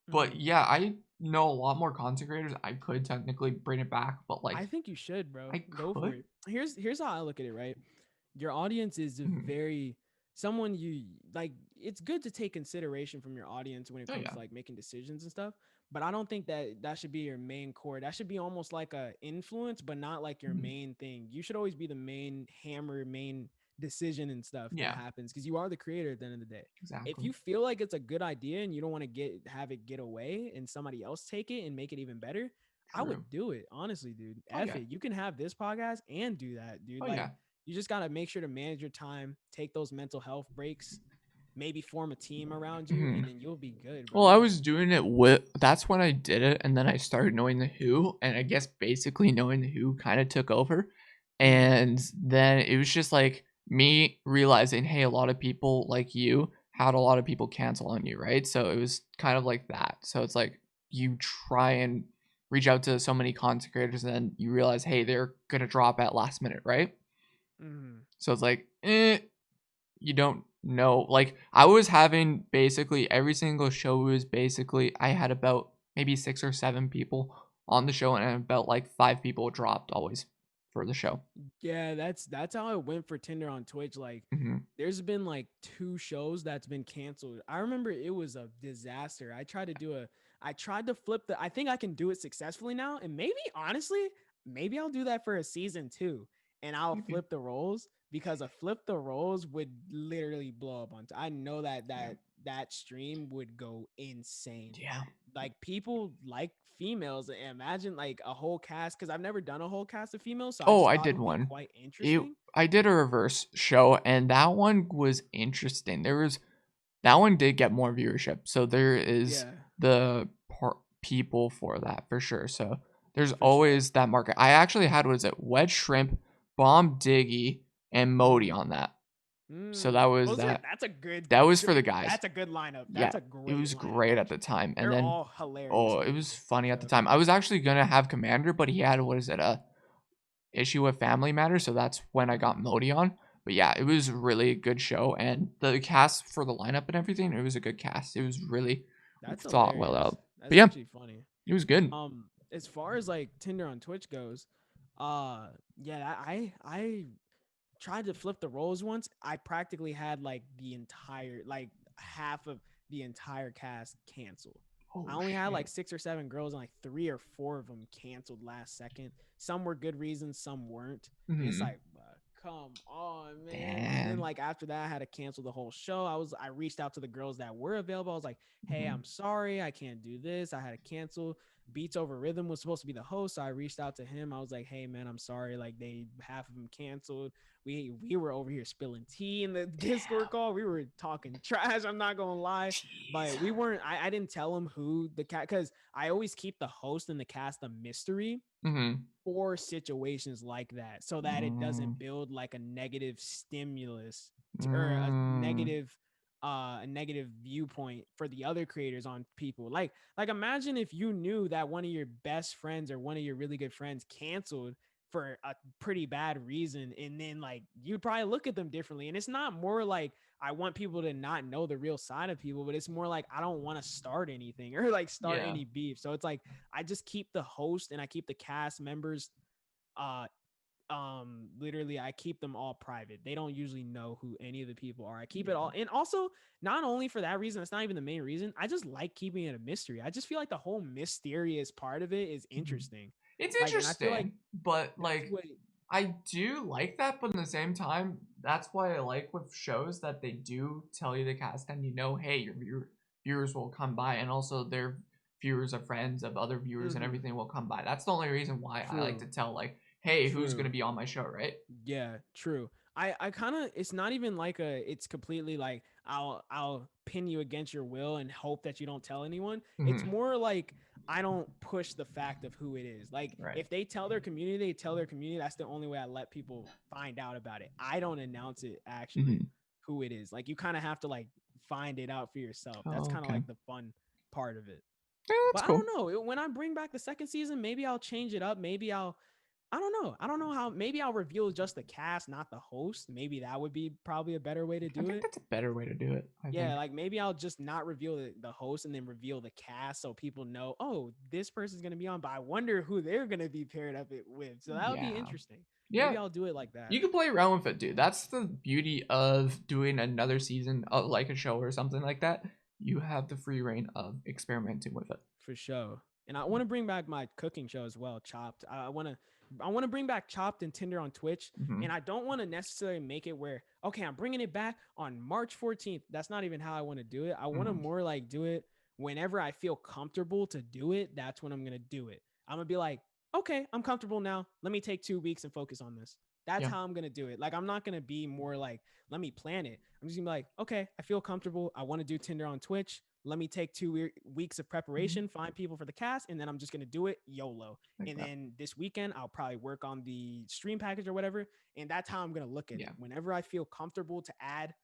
Speaker 1: But
Speaker 2: Mhm.
Speaker 1: yeah, I know a lot more content creators. I could technically bring it back, but like
Speaker 2: I think you should, bro.
Speaker 1: I
Speaker 2: Go for
Speaker 1: could.
Speaker 2: it. Here's how I look at it, right? Your audience is a
Speaker 1: Mhm.
Speaker 2: very someone you like. It's good to take consideration from your audience when it
Speaker 1: Oh
Speaker 2: comes
Speaker 1: yeah.
Speaker 2: to like making decisions and stuff. But I don't think that should be your main core. That should be almost like a influence, but not like your
Speaker 1: Mhm.
Speaker 2: main thing. You should always be the main hammer, main decision and stuff
Speaker 1: Yeah.
Speaker 2: that happens because you are the creator at the end of the day. If
Speaker 1: Exactly.
Speaker 2: you feel like it's a good idea and you don't want to have it get away and somebody else take it and make it even better, I
Speaker 1: True.
Speaker 2: would do it, honestly, dude.
Speaker 1: Oh,
Speaker 2: F
Speaker 1: yeah.
Speaker 2: it. You can have this podcast and do that, dude.
Speaker 1: Oh
Speaker 2: Like,
Speaker 1: yeah.
Speaker 2: you just gotta make sure to manage your time, take those mental health breaks, maybe form a team around you,
Speaker 1: Mhm.
Speaker 2: and then you'll be good, bro.
Speaker 1: Well, I was doing it with that's when I did it, and then I started knowing the Who, and I guess basically knowing the Who kind of took over. And then it was just like me realizing, hey, a lot of people like you had a lot of people cancel on you, right? So it was kind of like that. So it's like you try and reach out to so many content creators, and then you realize, hey, they're gonna drop at last minute, right?
Speaker 2: Mhm.
Speaker 1: So it's like, you don't know. Like I was having basically every single show was basically I had about maybe 6 or 7 people on the show, and about like 5 people dropped always for the show.
Speaker 2: Yeah, that's how it went for Tinder on Twitch. Like,
Speaker 1: Hmm.
Speaker 2: there's been like 2 shows that's been canceled. I remember it was a disaster. I tried to flip I think I can do it successfully now. And maybe honestly, maybe I'll do that for a season 2 and I'll
Speaker 1: Maybe.
Speaker 2: flip the roles because a flip the roles would literally blow up I know that
Speaker 1: Yeah.
Speaker 2: that stream would go insane.
Speaker 1: Yeah.
Speaker 2: Like people like females. And imagine like a whole cast because I've never done a whole cast of females, so I
Speaker 1: Oh,
Speaker 2: just
Speaker 1: I
Speaker 2: thought it
Speaker 1: did
Speaker 2: would be
Speaker 1: one.
Speaker 2: quite interesting.
Speaker 1: I did a reverse show, and that one was interesting. That one did get more viewership, so there is
Speaker 2: Yeah.
Speaker 1: the people for that for sure. So there's
Speaker 2: For
Speaker 1: always that market. I actually had what is it, Wedge Shrimp, Bomb Diggy, and Modi on that. So that was that.
Speaker 2: That's a good.
Speaker 1: That was for the guys.
Speaker 2: That's a good lineup.
Speaker 1: Yeah,
Speaker 2: That's a
Speaker 1: it
Speaker 2: great.
Speaker 1: was
Speaker 2: lineup,
Speaker 1: great at the
Speaker 2: actually.
Speaker 1: time. And
Speaker 2: They're
Speaker 1: then
Speaker 2: all hilarious.
Speaker 1: oh,
Speaker 2: on
Speaker 1: it was
Speaker 2: this
Speaker 1: funny at the
Speaker 2: show.
Speaker 1: time. I was actually gonna have Commander, but he had what is it, a issue with family matters, so that's when I got Modi on. But yeah, it was really a good show, and the cast for the lineup and everything, it was a good cast. It was really
Speaker 2: That's
Speaker 1: thought well
Speaker 2: hilarious.
Speaker 1: out.
Speaker 2: That's
Speaker 1: But yeah,
Speaker 2: actually funny.
Speaker 1: it was good.
Speaker 2: As far as like Tinder on Twitch goes, yeah, I tried to flip the roles once. I practically had like the entire like half of the entire cast canceled.
Speaker 1: Oh,
Speaker 2: I only had like
Speaker 1: shit.
Speaker 2: 6 or 7 girls, and like 3 or 4 of them canceled last second. Some were good reasons, some weren't. And it's
Speaker 1: Mhm.
Speaker 2: like, come on, man. And then
Speaker 1: Damn.
Speaker 2: like after that, I had to cancel the whole show. I reached out to the girls that were available. I was like, hey,
Speaker 1: Mhm.
Speaker 2: I'm sorry, I can't do this. I had to cancel. Beats Over Rhythm was supposed to be the host, so I reached out to him. I was like, hey man, I'm sorry. Like they half of them canceled. We were over here spilling tea in the Discord call. We were talking trash. I'm not gonna lie. But we weren't. I didn't tell him who the cat because I always keep the host and the cast a mystery
Speaker 1: Mhm.
Speaker 2: for situations like that, so that it
Speaker 1: Mm.
Speaker 2: doesn't build like a negative stimulus or
Speaker 1: Mm.
Speaker 2: a negative viewpoint for the other creators on people. Like imagine if you knew that one of your best friends or one of your really good friends canceled for a pretty bad reason, and then like you'd probably look at them differently. And it's not more like I want people to not know the real side of people, but it's more like I don't want to start anything or like start
Speaker 1: Yeah.
Speaker 2: any beef. So it's like I just keep the host and I keep the cast members uh literally I keep them all private. They don't usually know who any of the people are. I keep it all. And also not only for that reason, it's not even the main reason. I just like keeping it a mystery. I just feel like the whole mysterious part of it is interesting.
Speaker 1: It's
Speaker 2: Like, and I feel like
Speaker 1: interesting, but
Speaker 2: that's
Speaker 1: like
Speaker 2: what
Speaker 1: I do like that, but at the same time, that's why I like with shows that they do tell you the cast, and you know, hey, your viewers will come by, and also their viewers of friends of other viewers and
Speaker 2: Mhm.
Speaker 1: everything will come by. That's the only reason why I like to
Speaker 2: True.
Speaker 1: tell, like, hey, who's
Speaker 2: True.
Speaker 1: gonna be on my show, right?
Speaker 2: Yeah, true. I kind of it's not even like it's completely like I'll pin you against your will and hope that you don't tell anyone. It's
Speaker 1: Mhm.
Speaker 2: more like I don't push the fact of who it is. Like
Speaker 1: Right.
Speaker 2: if they tell their community, they tell their community. That's the only way I let people find out about it. I don't announce it actually
Speaker 1: Mhm.
Speaker 2: who it is. Like you kind of have to like find it out for yourself.
Speaker 1: Oh,
Speaker 2: That's kind of
Speaker 1: okay.
Speaker 2: like the fun part of it.
Speaker 1: Yeah, that's
Speaker 2: But
Speaker 1: cool.
Speaker 2: I don't know. When I bring back the second season, maybe I'll change it up. Maybe I don't know. I don't know how. Maybe I'll reveal just the cast, not the host. Maybe that would be probably a better way to
Speaker 1: I
Speaker 2: do
Speaker 1: think
Speaker 2: it.
Speaker 1: that's a better way to do it. I
Speaker 2: Yeah,
Speaker 1: think.
Speaker 2: like maybe I'll just not reveal the host and then reveal the cast so people know, oh, this person's gonna be on. But I wonder who they're gonna be paired up with. So that would be
Speaker 1: Yeah.
Speaker 2: interesting.
Speaker 1: Yeah.
Speaker 2: Maybe I'll do it like that.
Speaker 1: You can play around with it, dude. That's the beauty of doing another season of like a show or something like that. You have the free reign of experimenting with it.
Speaker 2: For sure. And I want to bring back my cooking show as well, Chopped. I want to bring back Chopped and Tinder on Twitch.
Speaker 1: Mhm.
Speaker 2: And I don't want to necessarily make it where, okay, I'm bringing it back on March 14th. That's not even how I want to do it. I want to
Speaker 1: Mhm.
Speaker 2: more like do it whenever I feel comfortable to do it. That's when I'm going to do it. I'm going to be like, okay, I'm comfortable now. Let me take 2 weeks and focus on this. That's
Speaker 1: Yeah.
Speaker 2: how I'm going to do it. Like, I'm not going to be more like, let me plan it. I'm just going to be like, okay, I feel comfortable. I want to do Tinder on Twitch. Let me take 2 weeks of preparation, find people for the cast, and then I'm just going to do it YOLO.
Speaker 1: Like
Speaker 2: And
Speaker 1: that.
Speaker 2: then this weekend, I'll probably work on the stream package or whatever. And that's how I'm going to look at
Speaker 1: Yeah.
Speaker 2: it. Whenever I feel comfortable to add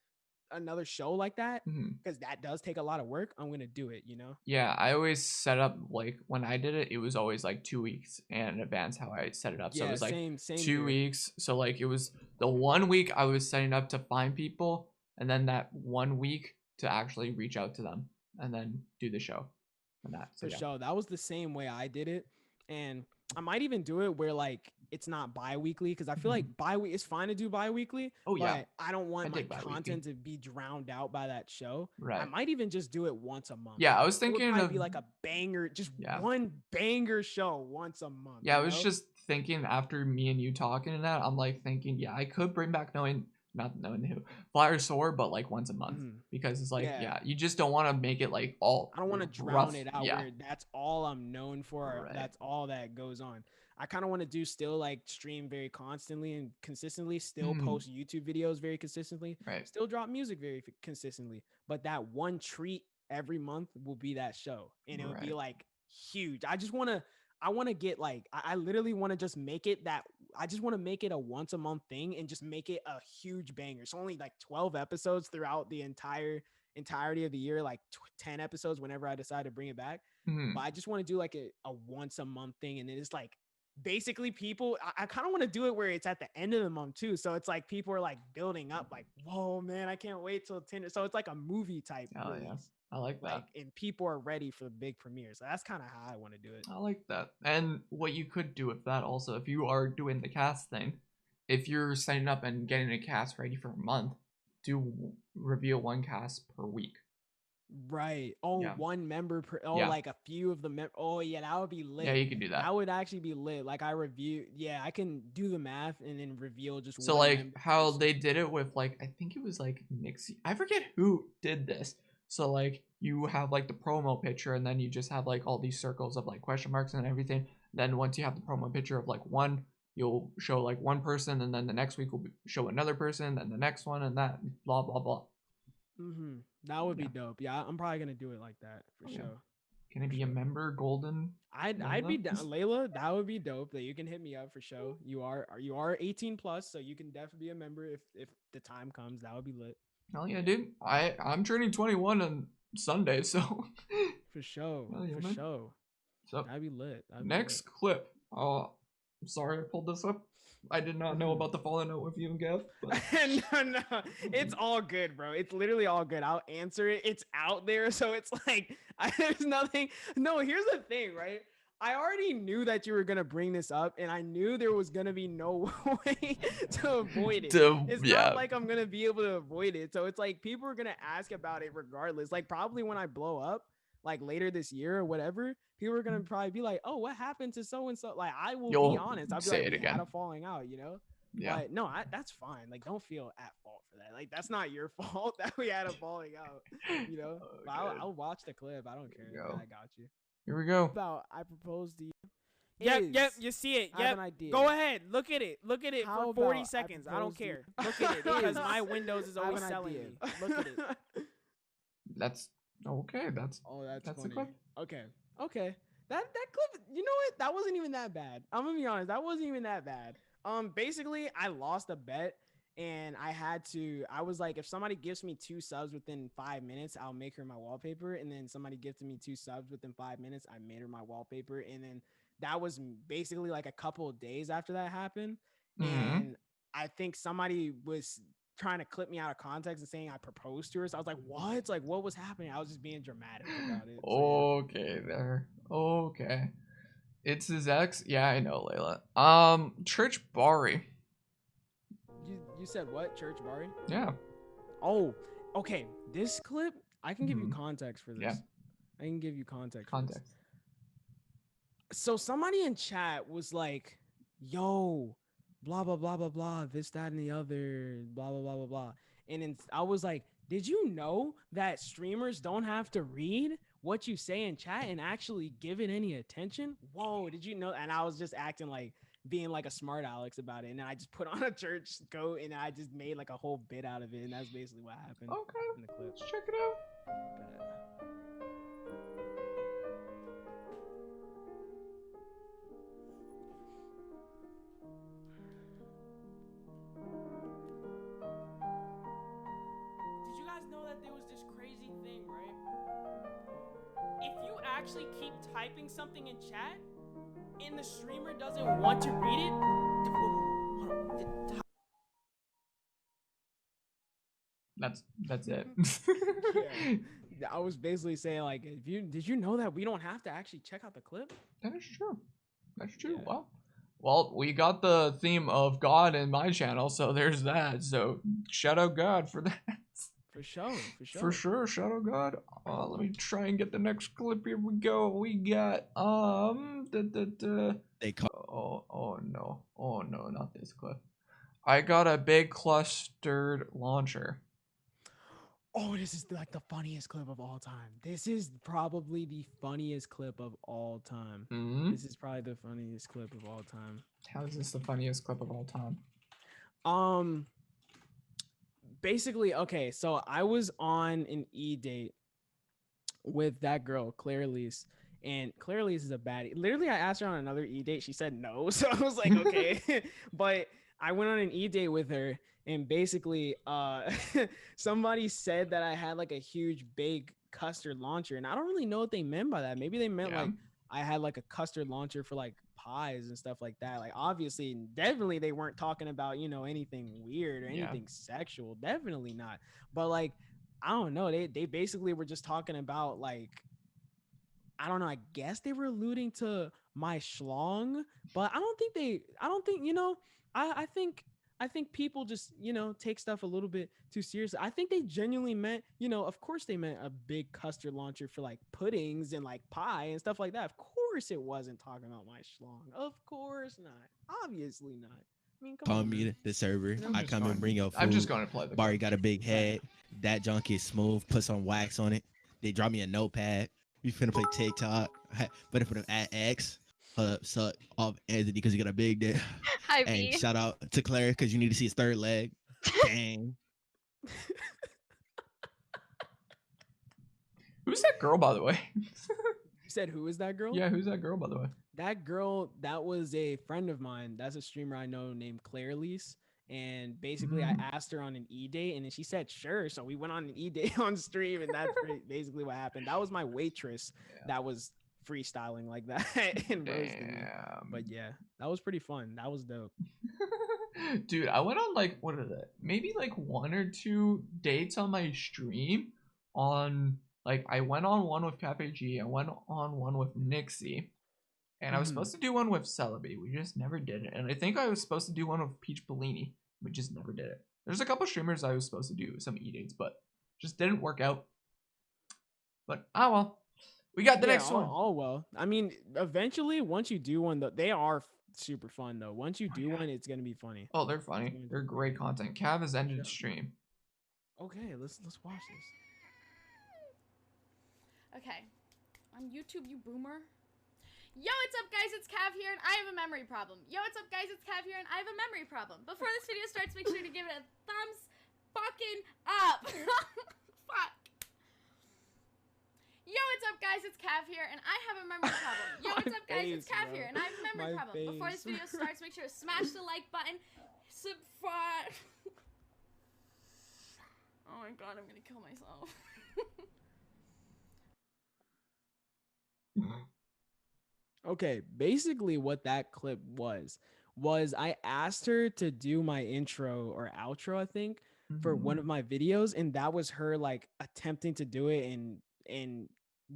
Speaker 2: another show like that,
Speaker 1: Mhm.
Speaker 2: because that does take a lot of work, I'm going to do it, you know?
Speaker 1: Yeah, I always set up like when I did it, it was always like 2 weeks in advance how I set it up. So it was like
Speaker 2: same
Speaker 1: 2
Speaker 2: here.
Speaker 1: weeks. So like it was the 1 week I was setting up to find people, and then that 1 week to actually reach out to them and then do the show. And that. So
Speaker 2: For
Speaker 1: yeah.
Speaker 2: sure. That was the same way I did it. And I might even do it where like it's not bi-weekly because I feel like bi-week it's fine to do bi-weekly.
Speaker 1: Oh, yeah.
Speaker 2: But I don't want
Speaker 1: I
Speaker 2: my
Speaker 1: dig bi-weekly.
Speaker 2: content to be drowned out by that show. I
Speaker 1: Right.
Speaker 2: might even just do it once a month.
Speaker 1: Yeah, I was
Speaker 2: It would
Speaker 1: thinking
Speaker 2: probably
Speaker 1: of
Speaker 2: be like a banger, just
Speaker 1: Yeah.
Speaker 2: one banger show once a month.
Speaker 1: Yeah, I
Speaker 2: you
Speaker 1: was
Speaker 2: know?
Speaker 1: just thinking after me and you talking and that, I'm like thinking, yeah, I could bring back not knowing who, Flyer Sword, but like once a month
Speaker 2: Mhm.
Speaker 1: because it's like,
Speaker 2: Yeah.
Speaker 1: yeah, you just don't want to make it like all.
Speaker 2: I don't want to drown
Speaker 1: rough.
Speaker 2: it out
Speaker 1: Yeah,
Speaker 2: where that's all I'm known for. Or
Speaker 1: Right.
Speaker 2: That's all that goes on. I kind of want to do still like stream very constantly and consistently, still
Speaker 1: Mhm.
Speaker 2: post YouTube videos very consistently,
Speaker 1: right.
Speaker 2: still drop music very consistently. But that one treat every month will be that show. And it would be
Speaker 1: Right.
Speaker 2: like huge. I want to get like, I literally want to just make it that, I just want to make it a once a month thing and just make it a huge banger. It's only like 12 episodes throughout the entirety of the year, like 10 episodes whenever I decide to bring it back.
Speaker 1: Mhm.
Speaker 2: But I just want to do like a once a month thing. And it's like basically people, I kind of want to do it where it's at the end of the month too. So it's like people are like building up like, whoa, man, I can't wait till Tinder. So it's like a movie type
Speaker 1: Oh,
Speaker 2: release.
Speaker 1: yeah. I like that.
Speaker 2: Like, and people are ready for the big premiere. So that's kind of how I want to do it.
Speaker 1: I like that. And what you could do with that also, if you are doing the cast thing, if you're setting up and getting a cast ready for a month, do reveal one cast per week.
Speaker 2: Right. Oh,
Speaker 1: Yeah.
Speaker 2: one member per. Oh,
Speaker 1: Yeah.
Speaker 2: like a few of the Oh, yeah, that would be lit.
Speaker 1: Yeah, you can do that.
Speaker 2: That would actually be lit. Like I review. Yeah, I can do the math and then reveal just.
Speaker 1: So
Speaker 2: one
Speaker 1: like
Speaker 2: member
Speaker 1: how
Speaker 2: per
Speaker 1: they did it with like I think it was like Nixie. I forget who did this. So like you have like the promo picture and then you just have like all these circles of like question marks and everything. Then once you have the promo picture of like one, you'll show like one person and then the next week will show another person and the next one and that blah blah blah.
Speaker 2: Mm-hmm. That would
Speaker 1: Yeah.
Speaker 2: be dope. Yeah, I'm probably gonna do it like that for
Speaker 1: Oh, yeah.
Speaker 2: sure.
Speaker 1: Can it be a member golden?
Speaker 2: I'd be down, Layla. That would be dope. That you can hit me up for sure. You are 18 plus, so you can definitely be a member if the time comes. That would be lit
Speaker 1: Hell yeah, dude. I'm turning 21 on Sunday, so
Speaker 2: for sure.
Speaker 1: Hell yeah,
Speaker 2: For
Speaker 1: man.
Speaker 2: sure.
Speaker 1: so
Speaker 2: That'd be lit. That'd be
Speaker 1: next clip. Oh, I'm sorry I pulled this up. I did not know about the falling out with you and Gav. But
Speaker 2: lit. No, it's all good, bro. It's literally all good. I'll answer it. It's out there, so it's like there's nothing. No, here's the thing, right? I already knew that you were gonna bring this up, and I knew there was gonna be no way to avoid it. It's not like I'm gonna be able to avoid it. So it's like people are gonna ask about it regardless. Like probably when I blow up, like later this year or whatever, people are gonna probably be like, "Oh, what happened to so and so?" Like I will
Speaker 1: You'll
Speaker 2: be honest. I'll be
Speaker 1: say
Speaker 2: like,
Speaker 1: it
Speaker 2: "We
Speaker 1: again."
Speaker 2: had a falling out," you know.
Speaker 1: yeah.
Speaker 2: But no, that's fine. Like, don't feel at fault for that. Like, that's not your fault that we had a falling out. You know, but I'll watch the clip. I don't care.
Speaker 1: you go.
Speaker 2: I got you.
Speaker 1: Here we go.
Speaker 7: About I proposed to you.
Speaker 8: Yep, you see it.
Speaker 7: I have
Speaker 8: Yep.
Speaker 7: an idea.
Speaker 8: Go ahead. Look at it. Look at it
Speaker 7: How
Speaker 8: for 40
Speaker 7: about I
Speaker 8: seconds. I don't
Speaker 7: propose to you-
Speaker 8: care. Look at it because
Speaker 7: Is.
Speaker 8: my Windows is
Speaker 7: I have
Speaker 8: always
Speaker 7: an
Speaker 8: selling
Speaker 7: idea.
Speaker 8: me. Look at it.
Speaker 1: That's okay. That's
Speaker 2: Oh, that's
Speaker 1: the
Speaker 2: funny.
Speaker 1: clip.
Speaker 2: Okay. That clip, you know what? That wasn't even that bad. I'm gonna be honest. That wasn't even that bad. Basically, I lost a bet, and I was like, if somebody gives me 2 subs within 5 minutes, I'll make her my wallpaper. And then somebody gifted me 2 subs within 5 minutes, I made her my wallpaper. And then that was basically like a couple of days after that happened.
Speaker 1: Mm-hmm.
Speaker 2: And I think somebody was trying to clip me out of context and saying I proposed to her. So I was like, what? Like, what was happening? I was just being dramatic about it. So,
Speaker 1: Okay, there. Okay. It's his ex? Yeah, I know, Layla. Church Bari.
Speaker 2: you said what? Church Bari?
Speaker 1: Yeah.
Speaker 2: Oh, okay. This clip, I can give you
Speaker 1: Mhm.
Speaker 2: context for this.
Speaker 1: Yeah.
Speaker 2: I can give you context. For this.
Speaker 1: Context.
Speaker 2: So somebody in chat was like, yo, blah, blah, blah, blah, blah, this, that, and the other, blah, blah, blah, blah, blah. And then I was like, did you know that streamers don't have to read what you say in chat and actually give it any attention? Whoa, did you know? And I was just acting like being like a smart Alex about it. And then I just put on a church coat and I just made like a whole bit out of it. And that's basically what happened
Speaker 1: Okay.
Speaker 2: in the clip.
Speaker 1: Let's check it out.
Speaker 8: Did you guys know that there was this crazy thing, right? If you actually keep typing something in chat and the streamer doesn't want to read it,
Speaker 1: That's it.
Speaker 2: Yeah. I was basically saying like, did you know that we don't have to actually check out the clip?
Speaker 1: That is true. That's true.
Speaker 2: Yeah.
Speaker 1: Well, we got the theme of God in my channel, so there's that. So shout out God for that.
Speaker 2: For sure.
Speaker 1: For sure, shout out God. Let me try and get the next clip. Here we go. We got
Speaker 7: They call
Speaker 1: oh no, not this clip. I got a big clustered launcher.
Speaker 2: Oh, this is like the funniest clip of all time. This is probably the funniest clip of all time.
Speaker 1: Mm-hmm.
Speaker 2: This is probably the funniest clip of all time.
Speaker 1: How is this the funniest clip of all time?
Speaker 2: Basically, okay, so I was on an date with that girl, Claire Lise, and Claire Lise is a baddie. Literally, I asked her on another date. She said no, so I was like, okay. But I went on an date with her, and basically, somebody said that I had like a huge, big custard launcher, and I don't really know what they meant by that. Maybe they meant like I had like a custard launcher for like pies and stuff like that. Like obviously, definitely they weren't talking about, you know, anything weird or anything sexual. Definitely not. But like, I don't know. They basically were just talking about like, I don't know. I guess they were alluding to my schlong, but I don't think, you know, I think people just, you know, take stuff a little bit too seriously. I think they genuinely meant, you know, of course they meant a big custard launcher for like puddings and like pie and stuff like that. Of course it wasn't talking about my schlong. Of course not. Obviously not. I mean, come
Speaker 7: call
Speaker 2: on,
Speaker 7: me
Speaker 2: man.
Speaker 7: the server.
Speaker 1: I'm
Speaker 7: I
Speaker 1: just
Speaker 7: come
Speaker 1: going-
Speaker 7: and bring your food.
Speaker 1: I'm just going to play the
Speaker 7: Barry got a big head. That junk is smooth. Put some wax on it. They drop me a notepad. We finna play TikTok. But put him at X. Suck off Anthony because he got a big dick.
Speaker 9: Hi,
Speaker 7: And
Speaker 9: B.
Speaker 7: shout out to Claire because you need to see his third leg. Dang.
Speaker 1: Who's that girl, by the way?
Speaker 2: You said who is that girl?
Speaker 1: Yeah, who's that girl, by the way?
Speaker 2: That girl, that was a friend of mine. That's a streamer I know named Claire Lise. And basically, I asked her on an date, and then she said sure. So we went on an date on stream, and that's basically what happened. That was my waitress that was freestyling like that and roasting me. But yeah, that was pretty fun. That was dope.
Speaker 1: Dude, I went on like, what is it? Maybe like 1 or 2 dates on my stream. On like, I went on one with Cafe G. I went on one with Nixie. And I was supposed to do one with Celebi. We just never did it. And I think I was supposed to do one with Peach Bellini. We just never did it. There's a couple streamers I was supposed to do some dates, but just didn't work out. But oh well. We got the next one.
Speaker 2: Oh well. I mean, eventually, once you do one, they are super fun though. Once you do one, it's gonna be funny.
Speaker 1: Oh, they're funny. They're great content. Cav has ended stream.
Speaker 2: Okay, let's watch this.
Speaker 9: Okay. On YouTube, you boomer. Yo, what's up, guys? It's Cav here, and I have a memory problem. Yo, what's up, guys? It's Cav here, and I have a memory problem. Before this video starts, make sure to give it a thumbs fucking up. Fuck. Yo, what's up, guys? It's Cav here, and I have a memory problem. Yo, what's up, guys? It's Cav here, and I have a memory problem. Before this video starts, make sure to smash the like button. Subscribe. Oh my god, I'm gonna kill myself.
Speaker 2: Okay, basically what that clip was I asked her to do my intro or outro, I think, for one of my videos, and that was her like attempting to do it and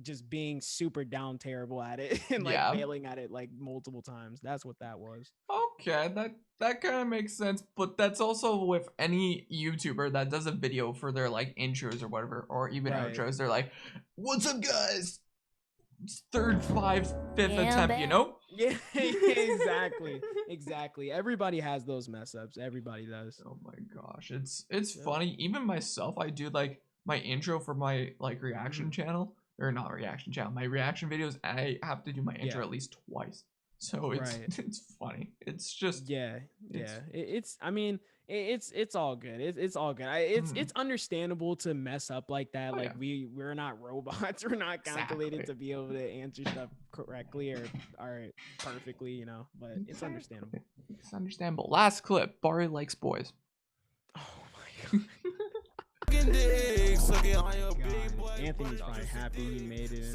Speaker 2: just being super down terrible at it and like
Speaker 1: Yeah.
Speaker 2: failing at it like multiple times. That's what that was.
Speaker 1: Okay, that kind of makes sense, but that's also with any YouTuber that does a video for their like intros or whatever, or even
Speaker 2: Right.
Speaker 1: outros. They're like, "What's up, guys? It's third, fifth
Speaker 9: Yeah,
Speaker 1: attempt," you know?
Speaker 2: Yeah, exactly. Exactly. Everybody has those mess ups. Everybody does.
Speaker 1: Oh my gosh, it's
Speaker 2: Yeah.
Speaker 1: funny. Even myself, I do like my intro for my like reaction channel, or not reaction channel, my reaction videos. I have to do my intro
Speaker 2: Yeah.
Speaker 1: at least twice, so it's
Speaker 2: Right.
Speaker 1: it's funny. It's just
Speaker 2: Yeah,
Speaker 1: it's-
Speaker 2: yeah. It's. I mean, it's all good. It's all good. It's understandable to mess up like that.
Speaker 1: Oh,
Speaker 2: Like
Speaker 1: yeah.
Speaker 2: we're not robots. We're not calculated
Speaker 1: Exactly.
Speaker 2: to be able to answer stuff correctly or perfectly. You know, but it's understandable.
Speaker 1: It's understandable. Last clip. Bari likes boys.
Speaker 2: Oh my god. God. Anthony's probably happy he made it in.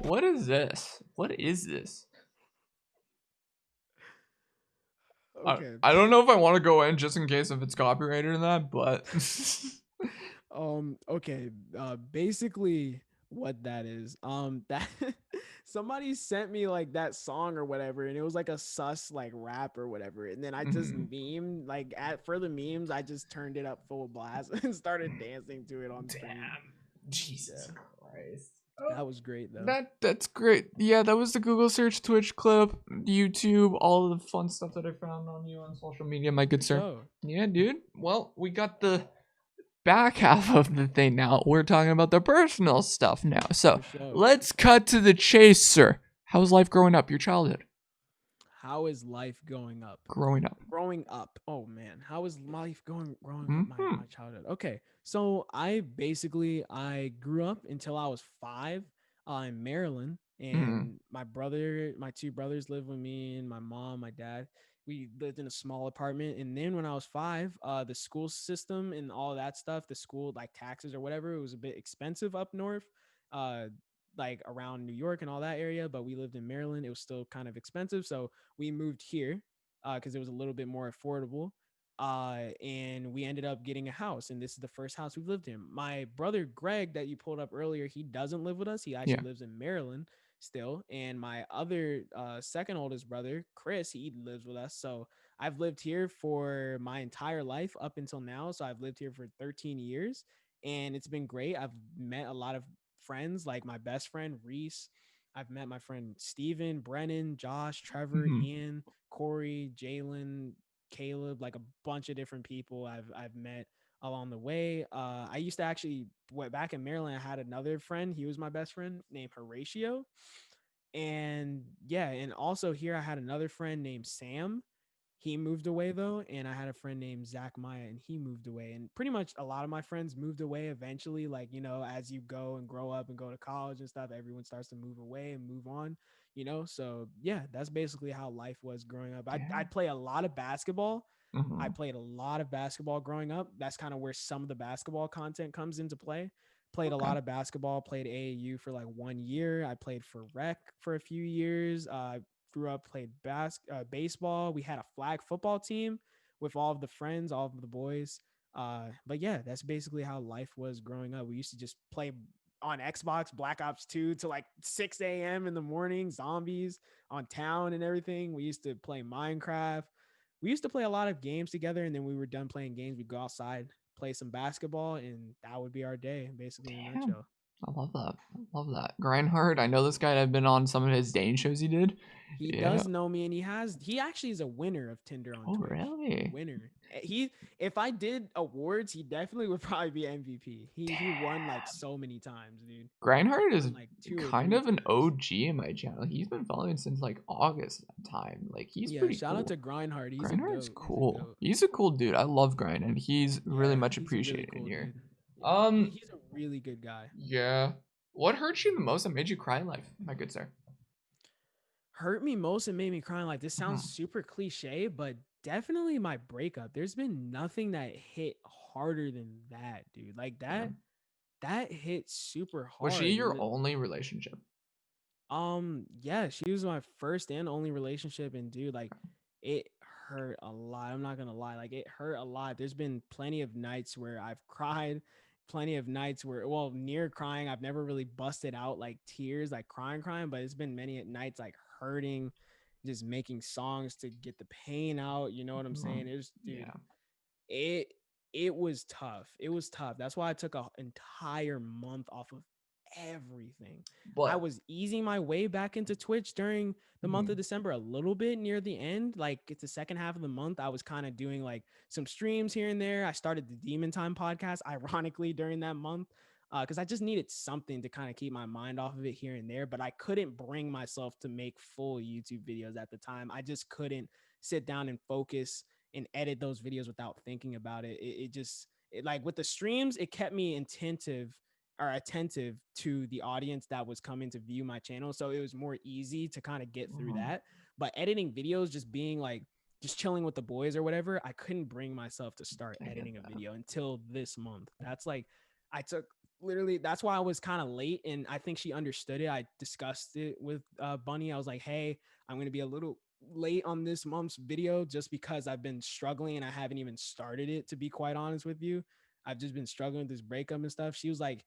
Speaker 1: What is this? What is this?
Speaker 2: Okay.
Speaker 1: I don't know if I want to go in just in case if it's copyrighted or that, but
Speaker 2: Okay, basically what that is, that somebody sent me like that song or whatever, and it was like a sus like rap or whatever, and then I just meme like for the memes I just turned it up full blast and started dancing to it on stream.
Speaker 1: Jesus Christ.
Speaker 2: That was great though.
Speaker 1: That's great. Yeah, that was the Google search, Twitch clip, YouTube, all of the fun stuff that I found on you on social media, my good sir.
Speaker 2: So,
Speaker 1: Yeah, dude. Well, we got the back half of the thing now. We're talking about the personal stuff now. So
Speaker 2: for sure.
Speaker 1: let's cut to the chase, sir. How's life growing up? Your childhood?
Speaker 2: How is life going up?
Speaker 1: Growing up.
Speaker 2: Growing up. Oh man, how is life growing up my childhood? Okay. So I grew up until I was 5 in Maryland, and my two brothers lived with me, and my mom, my dad. We lived in a small apartment, and then when I was 5, the school system and all that stuff, the school like taxes or whatever, it was a bit expensive up north. Like around New York and all that area, but we lived in Maryland. It was still kind of expensive, so we moved here because it was a little bit more affordable. And we ended up getting a house, and this is the first house we've lived in. My brother Greg, that you pulled up earlier, he doesn't live with us. He actually lives in Maryland still. And my other second oldest brother, Chris, he lives with us. So I've lived here for my entire life up until now. So I've lived here for 13 years, and it's been great. I've met a lot of friends, like my best friend Reese. I've met my friend Steven, Brennan, Josh, Trevor, Ian, Corey, Jalen, Caleb, like a bunch of different people I've met along the way. I used to actually back in Maryland, I had another friend. He was my best friend named Horatio. And yeah, and also here I had another friend named Sam. He moved away though, and I had a friend named Zach Maya, and he moved away. And pretty much a lot of my friends moved away eventually. Like, you know, as you go and grow up and go to college and stuff, everyone starts to move away and move on, you know? So yeah, that's basically how life was growing up. I'd play a lot of basketball. I played a lot of basketball growing up. That's kind of where some of the basketball content comes into play. Played a lot of basketball, played AAU for like 1 year. I played for rec for a few years. Grew up, played baseball. We had a flag football team with all of the friends, all of the boys. But yeah, that's basically how life was growing up. We used to just play on Xbox Black Ops 2 to like 6 a.m. in the morning, zombies on town and everything. We used to play Minecraft. We used to play a lot of games together, and then we were done playing games, we'd go outside, play some basketball, and that would be our day, basically, in a nutshell.
Speaker 1: I love that. I love that. Grindhard, I know this guy. I've been on some of his Dane shows he did.
Speaker 2: He does know me, and he actually is a winner of Tinder on Twitch. Oh, really? Winner. If I did awards, he definitely would probably be MVP. He won like so many times, dude.
Speaker 1: Grindhard is
Speaker 2: like
Speaker 1: kind of an OG in my channel. He's been following since like August time. Like he's pretty
Speaker 2: shout
Speaker 1: cool.
Speaker 2: out to Grindhard.
Speaker 1: Grindhard's cool. He's a cool dude. I love Grind, and he's really much appreciated
Speaker 2: really cool
Speaker 1: here.
Speaker 2: Dude. He's a really good guy.
Speaker 1: Yeah. What hurt you the most that made you cry in life, my good sir?
Speaker 2: Hurt me most and made me cry. Like this sounds super cliche, but definitely my breakup. There's been nothing that hit harder than that, dude. Like
Speaker 1: Yeah.
Speaker 2: that hit super hard.
Speaker 1: Was she your only relationship?
Speaker 2: Yeah, she was my first and only relationship, and dude, like it hurt a lot. I'm not gonna lie, like it hurt a lot. There's been plenty of nights where I've cried, plenty of nights where, well, near crying. I've never really busted out like tears, like crying, but it's been many nights like hurting, just making songs to get the pain out. You know what I'm saying? It's, dude,
Speaker 1: Yeah.
Speaker 2: it was tough. It was tough. That's why I took an entire month off of everything.
Speaker 1: But
Speaker 2: I was easing my way back into Twitch during the month of December a little bit near the end. Like it's the second half of the month. I was kind of doing like some streams here and there. I started the Demon Time podcast, ironically, during that month. Because I just needed something to kind of keep my mind off of it here and there, but I couldn't bring myself to make full YouTube videos at the time. I just couldn't sit down and focus and edit those videos without thinking about it. Like with the streams, it kept me attentive to the audience that was coming to view my channel. So it was more easy to kind of get through that. But editing videos, just being like, just chilling with the boys or whatever, I couldn't bring myself to start editing a video until this month. That's like, I took literally, that's why I was kind of late. And I think she understood it. I discussed it with Bunny. I was like, hey, I'm going to be a little late on this month's video just because I've been struggling and I haven't even started it, to be quite honest with you. I've just been struggling with this breakup and stuff. She was like,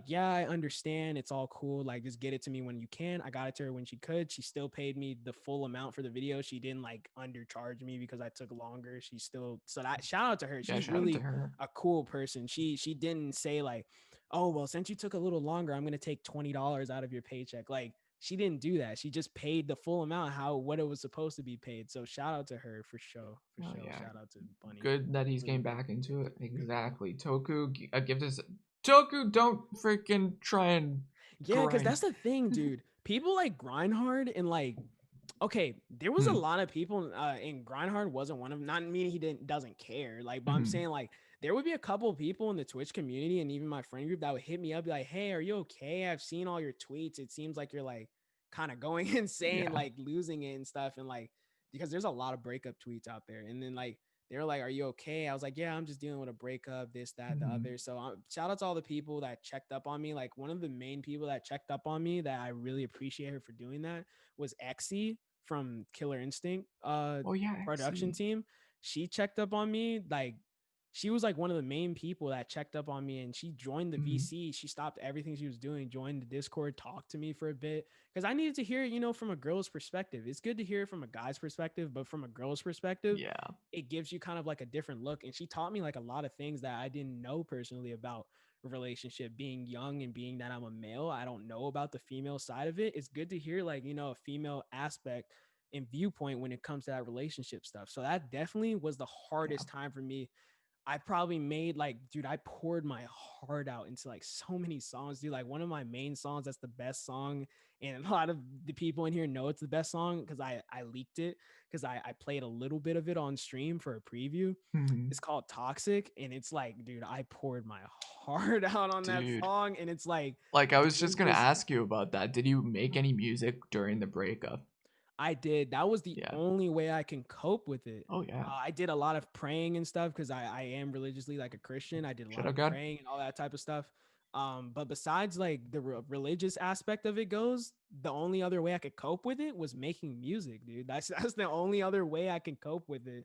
Speaker 2: yeah, I understand. It's all cool. Like, just get it to me when you can. I got it to her when she could. She still paid me the full amount for the video. She didn't like undercharge me because I took longer. She still, so that, shout out to her. She's really a cool person. She didn't say like, oh, well, since you took a little longer, I'm going to take $20 out of your paycheck. Like, she didn't do that. She just paid the full amount, what it was supposed to be paid. So shout out to her for sure.
Speaker 1: Yeah.
Speaker 2: Shout out to Bunny.
Speaker 1: Good that he's getting back into it. Exactly. Toku, a gift is Toku. Don't freaking try and
Speaker 2: because that's the thing, dude. People like grind hard and like, okay, there was a lot of people, and Grindhard wasn't one of them. Not meaning he doesn't care, like, but I'm saying like there would be a couple of people in the Twitch community and even my friend group that would hit me up, be like, hey, are you okay? I've seen all your tweets. It seems like you're like kind of going insane, like losing it and stuff, and like because there's a lot of breakup tweets out there, and then like they were like, are you okay? I was like, yeah, I'm just dealing with a breakup, this, that, the other. So shout out to all the people that checked up on me. Like one of the main people that checked up on me that I really appreciate her for doing that was Exy from Killer Instinct production team. She checked up on me. Like she was like one of the main people that checked up on me, and she joined the VC. She stopped everything she was doing, joined the Discord, talked to me for a bit because I needed to hear it, from a girl's perspective. It's good to hear it from a guy's perspective, but from a girl's perspective, it gives you kind of like a different look. And she taught me like a lot of things that I didn't know personally about a relationship. Being young and being that I'm a male, I don't know about the female side of it. It's good to hear like, a female aspect and viewpoint when it comes to that relationship stuff. So that definitely was the hardest time for me. I probably made like, dude, I poured my heart out into like so many songs, dude. Like one of my main songs, that's the best song. And a lot of the people in here know it's the best song because I leaked it because I played a little bit of it on stream for a preview. It's called Toxic. And it's like, dude, I poured my heart out on that song. And it's like
Speaker 1: I was just going to ask you about that. Did you make any music during the breakup?
Speaker 2: I did. That was the only way I can cope with it.
Speaker 1: Oh, yeah.
Speaker 2: I did a lot of praying and stuff because I am religiously like a Christian. I did a lot of praying and all that type of stuff. But besides like the religious aspect of it goes, the only other way I could cope with it was making music, dude. That's the only other way I can cope with it.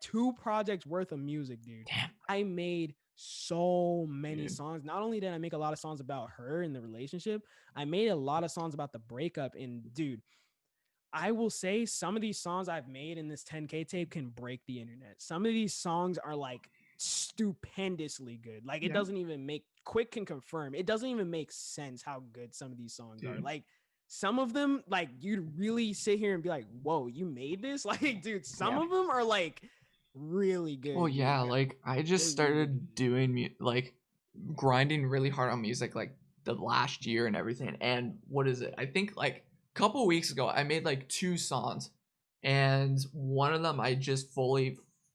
Speaker 2: 2 projects worth of music, dude.
Speaker 1: Damn.
Speaker 2: I made so many songs. Not only did I make a lot of songs about her and the relationship, I made a lot of songs about the breakup. And dude, I will say some of these songs I've made in this 10K tape can break the internet. Some of these songs are like stupendously good. Like it doesn't even make, Quick can confirm, it doesn't even make sense how good some of these songs are. Like some of them, like you'd really sit here and be like, whoa, you made this? Like, dude, some of them are like really good.
Speaker 1: Well, like I just started doing like grinding really hard on music like the last year and everything. And what is it? I think like couple weeks ago I made like 2 songs, and one of them I just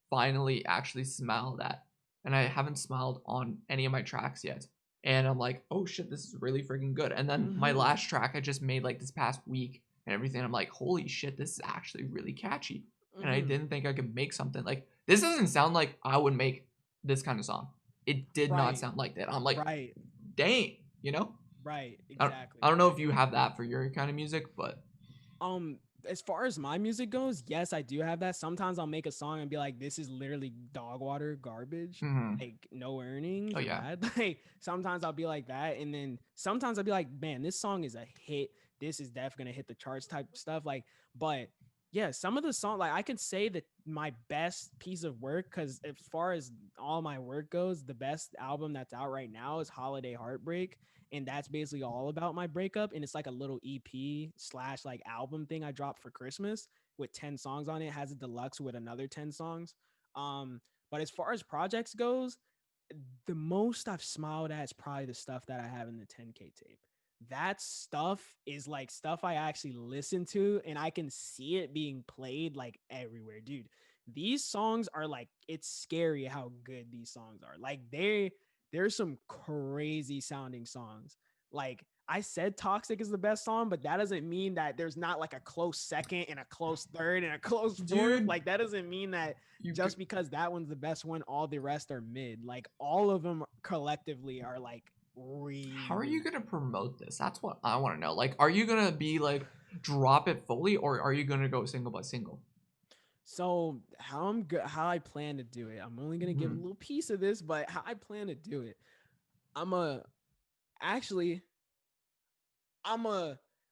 Speaker 1: finally actually smiled at, and I haven't smiled on any of my tracks yet. and I'm like, oh shit, this is really freaking good. And then my last track I just made like this past week and everything, I'm like, holy shit, this is actually really catchy. And I didn't think I could make something like this. Doesn't sound like I would make this kind of song. It did not sound like that. I'm like, dang, you know?
Speaker 2: Right, exactly.
Speaker 1: I don't know if you have that for your kind of music, but
Speaker 2: as far as my music goes, yes, I do have that. Sometimes I'll make a song and be like, this is literally dog water garbage, like no earnings.
Speaker 1: Oh yeah.
Speaker 2: Bad. Like sometimes I'll be like that, and then sometimes I'll be like, man, this song is a hit. This is definitely gonna hit the charts type stuff. Like, but yeah, some of the song, like I could say that my best piece of work, because as far as all my work goes, the best album that's out right now is Holiday Heartbreak. And that's basically all about my breakup. And it's like a little EP / like album thing I dropped for Christmas with 10 songs on it. It has a deluxe with another 10 songs. But as far as projects goes, the most I've smiled at is probably the stuff that I have in the 10K tape. That stuff is like stuff I actually listen to, and I can see it being played like everywhere. Dude, these songs are like, it's scary how good these songs are. Like there's some crazy sounding songs. Like I said Toxic is the best song, but that doesn't mean that there's not like a close second and a close third and a close fourth. Like that doesn't mean that just because that one's the best one, all the rest are mid. Like all of them collectively are like really.
Speaker 1: How are you gonna promote this? That's what I want to know. Like, are you gonna be like drop it fully, or are you gonna go single by single?
Speaker 2: So how I plan to do it, I'm only gonna give a little piece of this, but how I plan to do it,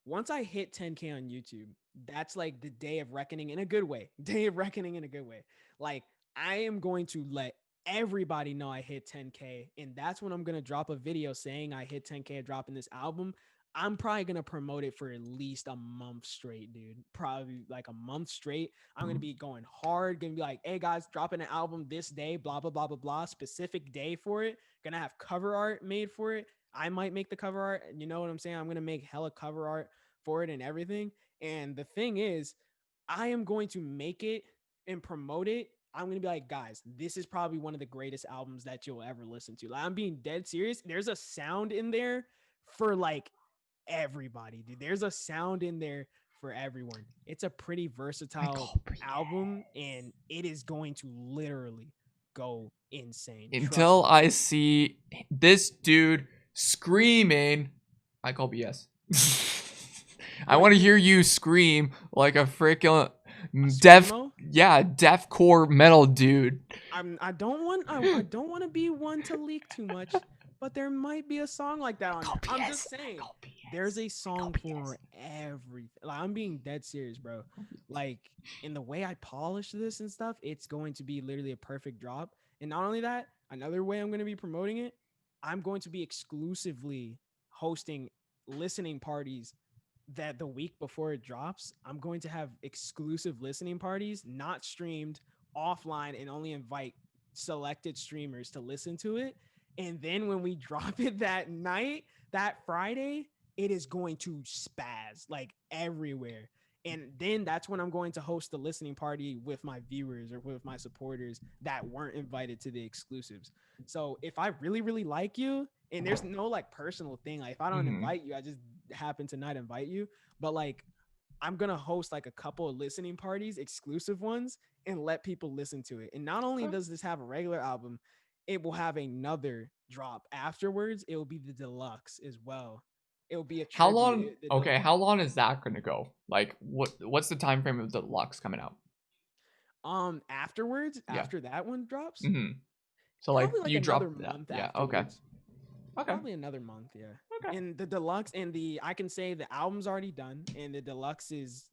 Speaker 2: once I hit 10K on YouTube, that's like the day of reckoning in a good way. Day of reckoning in a good way. Like I am going to let everybody know I hit 10K, and that's when I'm gonna drop a video saying I hit 10K dropping this album. I'm probably gonna promote it for at least a month straight, dude. Probably like a month straight. I'm gonna be going hard, gonna be like, hey guys, dropping an album this day, blah blah blah blah blah, specific day for it. Gonna have cover art made for it. I might make the cover art. You know what I'm saying? I'm gonna make hella cover art for it and everything. And the thing is, I am going to make it and promote it. I'm going to be like, guys, this is probably one of the greatest albums that you'll ever listen to. Like, I'm being dead serious. There's a sound in there for like everybody, dude. There's a sound in there for everyone. It's a pretty versatile album, and it is going to literally go insane.
Speaker 1: Until I see this dude screaming, I call BS. I want to hear you scream like a freaking deathcore metal dude.
Speaker 2: I don't want to be one to leak too much, but there might be a song like that on there. I'm just saying, there's a song for everything. Like, I'm being dead serious, bro. Like, in the way I polish this and stuff, it's going to be literally a perfect drop. And not only that, another way I'm going to be promoting it, I'm going to be exclusively hosting listening parties that the week before it drops. I'm going to have exclusive listening parties, not streamed, offline, and only invite selected streamers to listen to it. And then when we drop it that night, that Friday, it is going to spaz like everywhere. And then that's when I'm going to host a listening party with my viewers or with my supporters that weren't invited to the exclusives. So if I really, really like you, and there's no like personal thing, like if I don't invite you, I just happen to not invite you, but like I'm gonna host like a couple of listening parties, exclusive ones, and let people listen to it. And not only does this have a regular album, it will have another drop afterwards. It will be the deluxe as well. It'll be a tribute.
Speaker 1: How long? Okay, how long is that gonna go? Like, what's the time frame of the deluxe coming out?
Speaker 2: Afterwards, after that one drops.
Speaker 1: So like
Speaker 2: you
Speaker 1: drop
Speaker 2: month
Speaker 1: yeah.
Speaker 2: Afterwards.
Speaker 1: Okay.
Speaker 2: Probably another month, yeah.
Speaker 1: Okay.
Speaker 2: And the deluxe and I can say the album's already done, and the deluxe is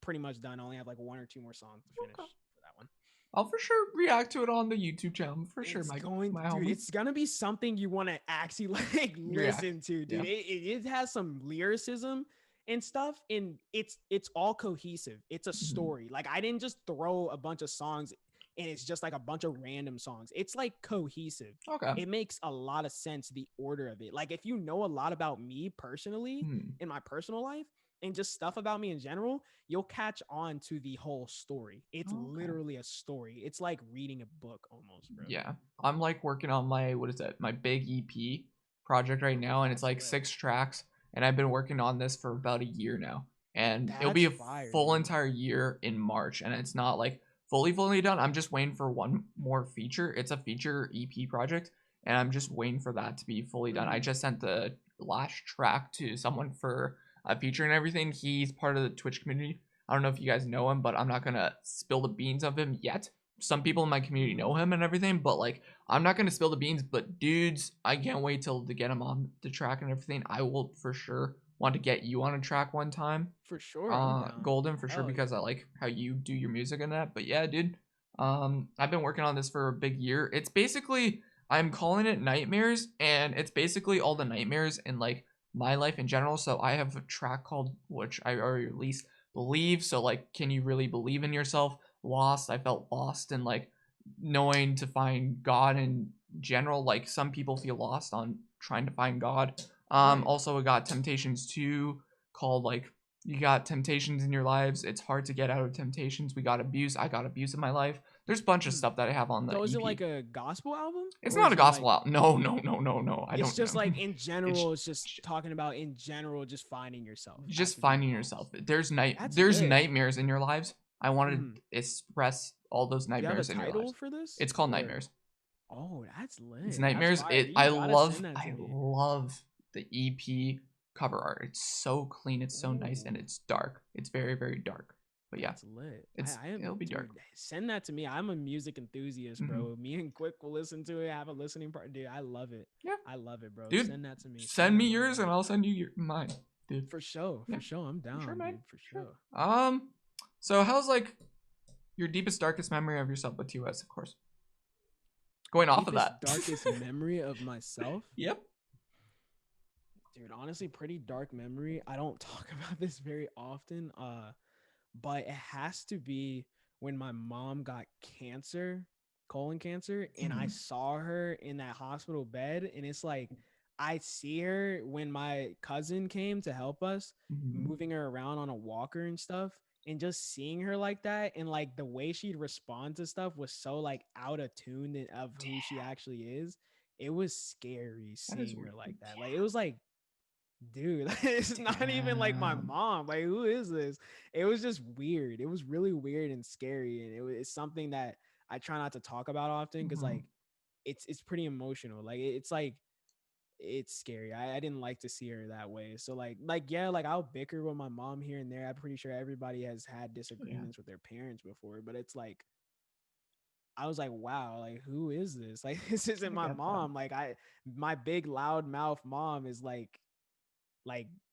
Speaker 2: pretty much done. I only have like 1 or 2 more songs to finish for that one.
Speaker 1: I'll for sure react to it on the YouTube channel for sure.
Speaker 2: It's gonna be something you want to actually like listen to, dude. Yeah. It has some lyricism and stuff, and it's all cohesive. It's a story. Like I didn't just throw a bunch of songs and it's just like a bunch of random songs. It's like cohesive.
Speaker 1: Okay.
Speaker 2: It makes a lot of sense, the order of it. Like if you know a lot about me personally in my personal life and just stuff about me in general, you'll catch on to the whole story. It's literally a story. It's like reading a book almost, bro.
Speaker 1: Yeah. I'm like working on my, my big EP. project right now, and it's
Speaker 2: That's
Speaker 1: like
Speaker 2: lit.
Speaker 1: 6 tracks, and I've been working on this for about a year now, and it'll be a
Speaker 2: That's fire,
Speaker 1: full
Speaker 2: dude.
Speaker 1: entire year in March, and it's not like fully done. I'm just waiting for one more feature. It's a feature EP project, and I'm just waiting for that to be fully done. I just sent the last track to someone for a feature and everything. He's part of the Twitch community. I don't know if you guys know him, but I'm not gonna spill the beans of him yet. Some people in my community know him and everything, but like I'm not gonna spill the beans. But dudes, I can't wait till to get him on the track and everything. I will for sure want to get you on a track one time,
Speaker 2: For sure. I'm down.
Speaker 1: Golden, for sure,
Speaker 2: Hell
Speaker 1: because
Speaker 2: yeah.
Speaker 1: I like how you do your music and that. But yeah, dude, I've been working on this for a big year. It's basically, I'm calling it Nightmares, and it's basically all the nightmares in like my life in general. So I have a track called, which I already released, Believe. So like, can you really believe in yourself? Lost. I felt lost and like knowing to find God in general. Like some people feel lost on trying to find God. Also we got Temptations 2, called like, you got temptations in your lives, it's hard to get out of temptations. We got abuse. I got abuse in my life. There's a bunch of stuff that I have on the
Speaker 2: So is
Speaker 1: EP.
Speaker 2: it like a gospel album?
Speaker 1: It's
Speaker 2: Or
Speaker 1: not
Speaker 2: is
Speaker 1: a
Speaker 2: it,
Speaker 1: gospel
Speaker 2: like-
Speaker 1: album. No. I don't
Speaker 2: It's just
Speaker 1: know.
Speaker 2: like in general. It's just talking about in general, just finding yourself.
Speaker 1: Just
Speaker 2: after being
Speaker 1: finding
Speaker 2: lost.
Speaker 1: yourself.
Speaker 2: That's
Speaker 1: There's
Speaker 2: lit.
Speaker 1: nightmares in your lives. I want to
Speaker 2: Mm.
Speaker 1: express all those
Speaker 2: Do you have a
Speaker 1: nightmares in your
Speaker 2: title
Speaker 1: lives.
Speaker 2: for this?
Speaker 1: It's called
Speaker 2: Or-
Speaker 1: Nightmares.
Speaker 2: Oh, that's lit.
Speaker 1: It's
Speaker 2: That's
Speaker 1: Nightmares.
Speaker 2: fire. You
Speaker 1: I
Speaker 2: gotta
Speaker 1: love
Speaker 2: send that to me.
Speaker 1: the EP cover art. It's so clean, it's so nice, and
Speaker 2: Ooh.
Speaker 1: it's dark. It's very, very dark. But yeah,
Speaker 2: That's lit.
Speaker 1: it'll be dark.
Speaker 2: Dude, send that to me. I'm a music enthusiast, bro. Me and Quick will listen to it. Have a listening part. Dude, I love it.
Speaker 1: Yeah.
Speaker 2: I love it, bro.
Speaker 1: Dude,
Speaker 2: Send that to me.
Speaker 1: send me
Speaker 2: that
Speaker 1: yours
Speaker 2: my
Speaker 1: and
Speaker 2: way.
Speaker 1: I'll send you mine, dude.
Speaker 2: For sure.
Speaker 1: Yeah.
Speaker 2: For sure. I'm down,
Speaker 1: sure, man.
Speaker 2: dude. For
Speaker 1: Sure.
Speaker 2: sure.
Speaker 1: So how's like your deepest, darkest memory of yourself with TOS, of course? Going off of that.
Speaker 2: Darkest memory of myself?
Speaker 1: Yep.
Speaker 2: Dude, honestly, pretty dark memory. I don't talk about this very often. But it has to be when my mom got cancer, colon cancer, and I saw her in that hospital bed. And it's like, I see her when my cousin came to help us, moving her around on a walker and stuff. And just seeing her like that, and like the way she'd respond to stuff was so like out of tune of who she actually is. It was scary seeing her like that. Like it was like, dude, it's not even like my mom. Like, who is this? It was just weird. It was really weird and scary, and it's something that I try not to talk about often because like it's pretty emotional. Like it's like it's scary. I didn't like to see her that way. So like yeah, like I'll bicker with my mom here and there. I'm pretty sure everybody has had disagreements with their parents before, but it's like I was like, wow, like who is this? Like this isn't my mom. Like my big loud mouth mom is like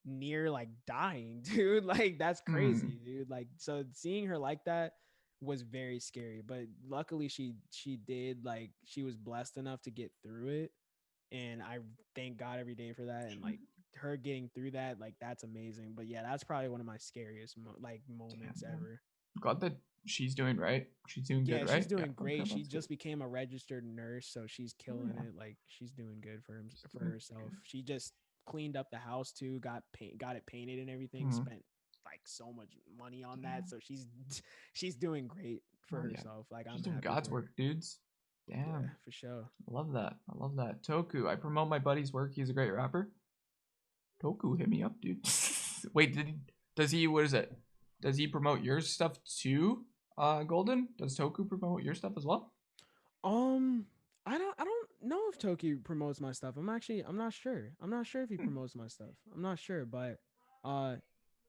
Speaker 2: near like dying, dude. Like that's crazy, dude. Like so seeing her like that was very scary, but luckily she did, like she was blessed enough to get through it, and I thank God every day for that. And like her getting through that, like that's amazing. But yeah, that's probably one of my scariest moments ever.
Speaker 1: Glad that she's doing right. She's doing good, right?
Speaker 2: She's doing
Speaker 1: Yeah,
Speaker 2: great.
Speaker 1: okay,
Speaker 2: She
Speaker 1: that's
Speaker 2: just
Speaker 1: good.
Speaker 2: became a registered nurse, so she's killing it. Like she's doing good for
Speaker 1: good,
Speaker 2: herself. She just cleaned up the house too, got it painted and everything. Spent like so much money on that, so she's doing great for herself. Like
Speaker 1: She's
Speaker 2: I'm
Speaker 1: doing
Speaker 2: happy
Speaker 1: God's
Speaker 2: for her.
Speaker 1: work, dudes. Damn.
Speaker 2: Yeah, for sure.
Speaker 1: I love that. I love that. Toku. I promote my buddy's work. He's a great rapper. Toku, hit me up, dude. Wait, does he, what is it? Does he promote your stuff too, Golden? Does Toku promote your stuff as well?
Speaker 2: I don't know if Toki promotes my stuff. I'm not sure. I'm not sure if he promotes my stuff. I'm not sure, but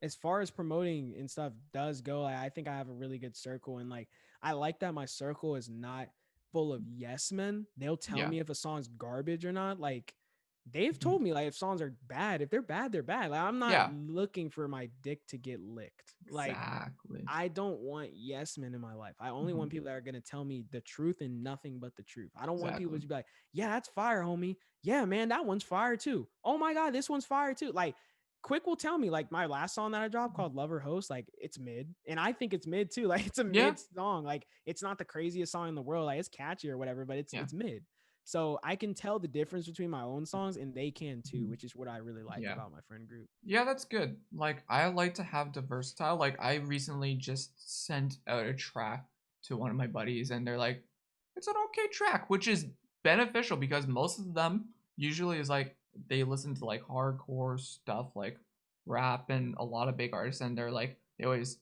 Speaker 2: as far as promoting and stuff does go, I think I have a really good circle, and like I like that my circle is not full of yes men. They'll tell me if a song's garbage or not. Like they've told me like if songs are bad, if they're bad, they're bad. Like I'm not looking for my dick to get licked. Like
Speaker 1: Exactly.
Speaker 2: I don't want yes men in my life. I only want people that are gonna tell me the truth and nothing but the truth. I don't want people to be like, yeah, that's fire, homie. Yeah, man, that one's fire too. Oh my god, this one's fire too. Like Quick will tell me, like my last song that I dropped called Lover Host, like it's mid, and I think it's mid too. Like it's a mid song. Like it's not the craziest song in the world. Like it's catchy or whatever, but it's mid. So I can tell the difference between my own songs, and they can too, which is what I really like about my friend group.
Speaker 1: Yeah, that's good. Like I like to have diverse style. Like I recently just sent out a track to one of my buddies, and they're like, "It's an okay track," which is beneficial because most of them usually is like, they listen to like hardcore stuff, like rap and a lot of big artists, and they're like they always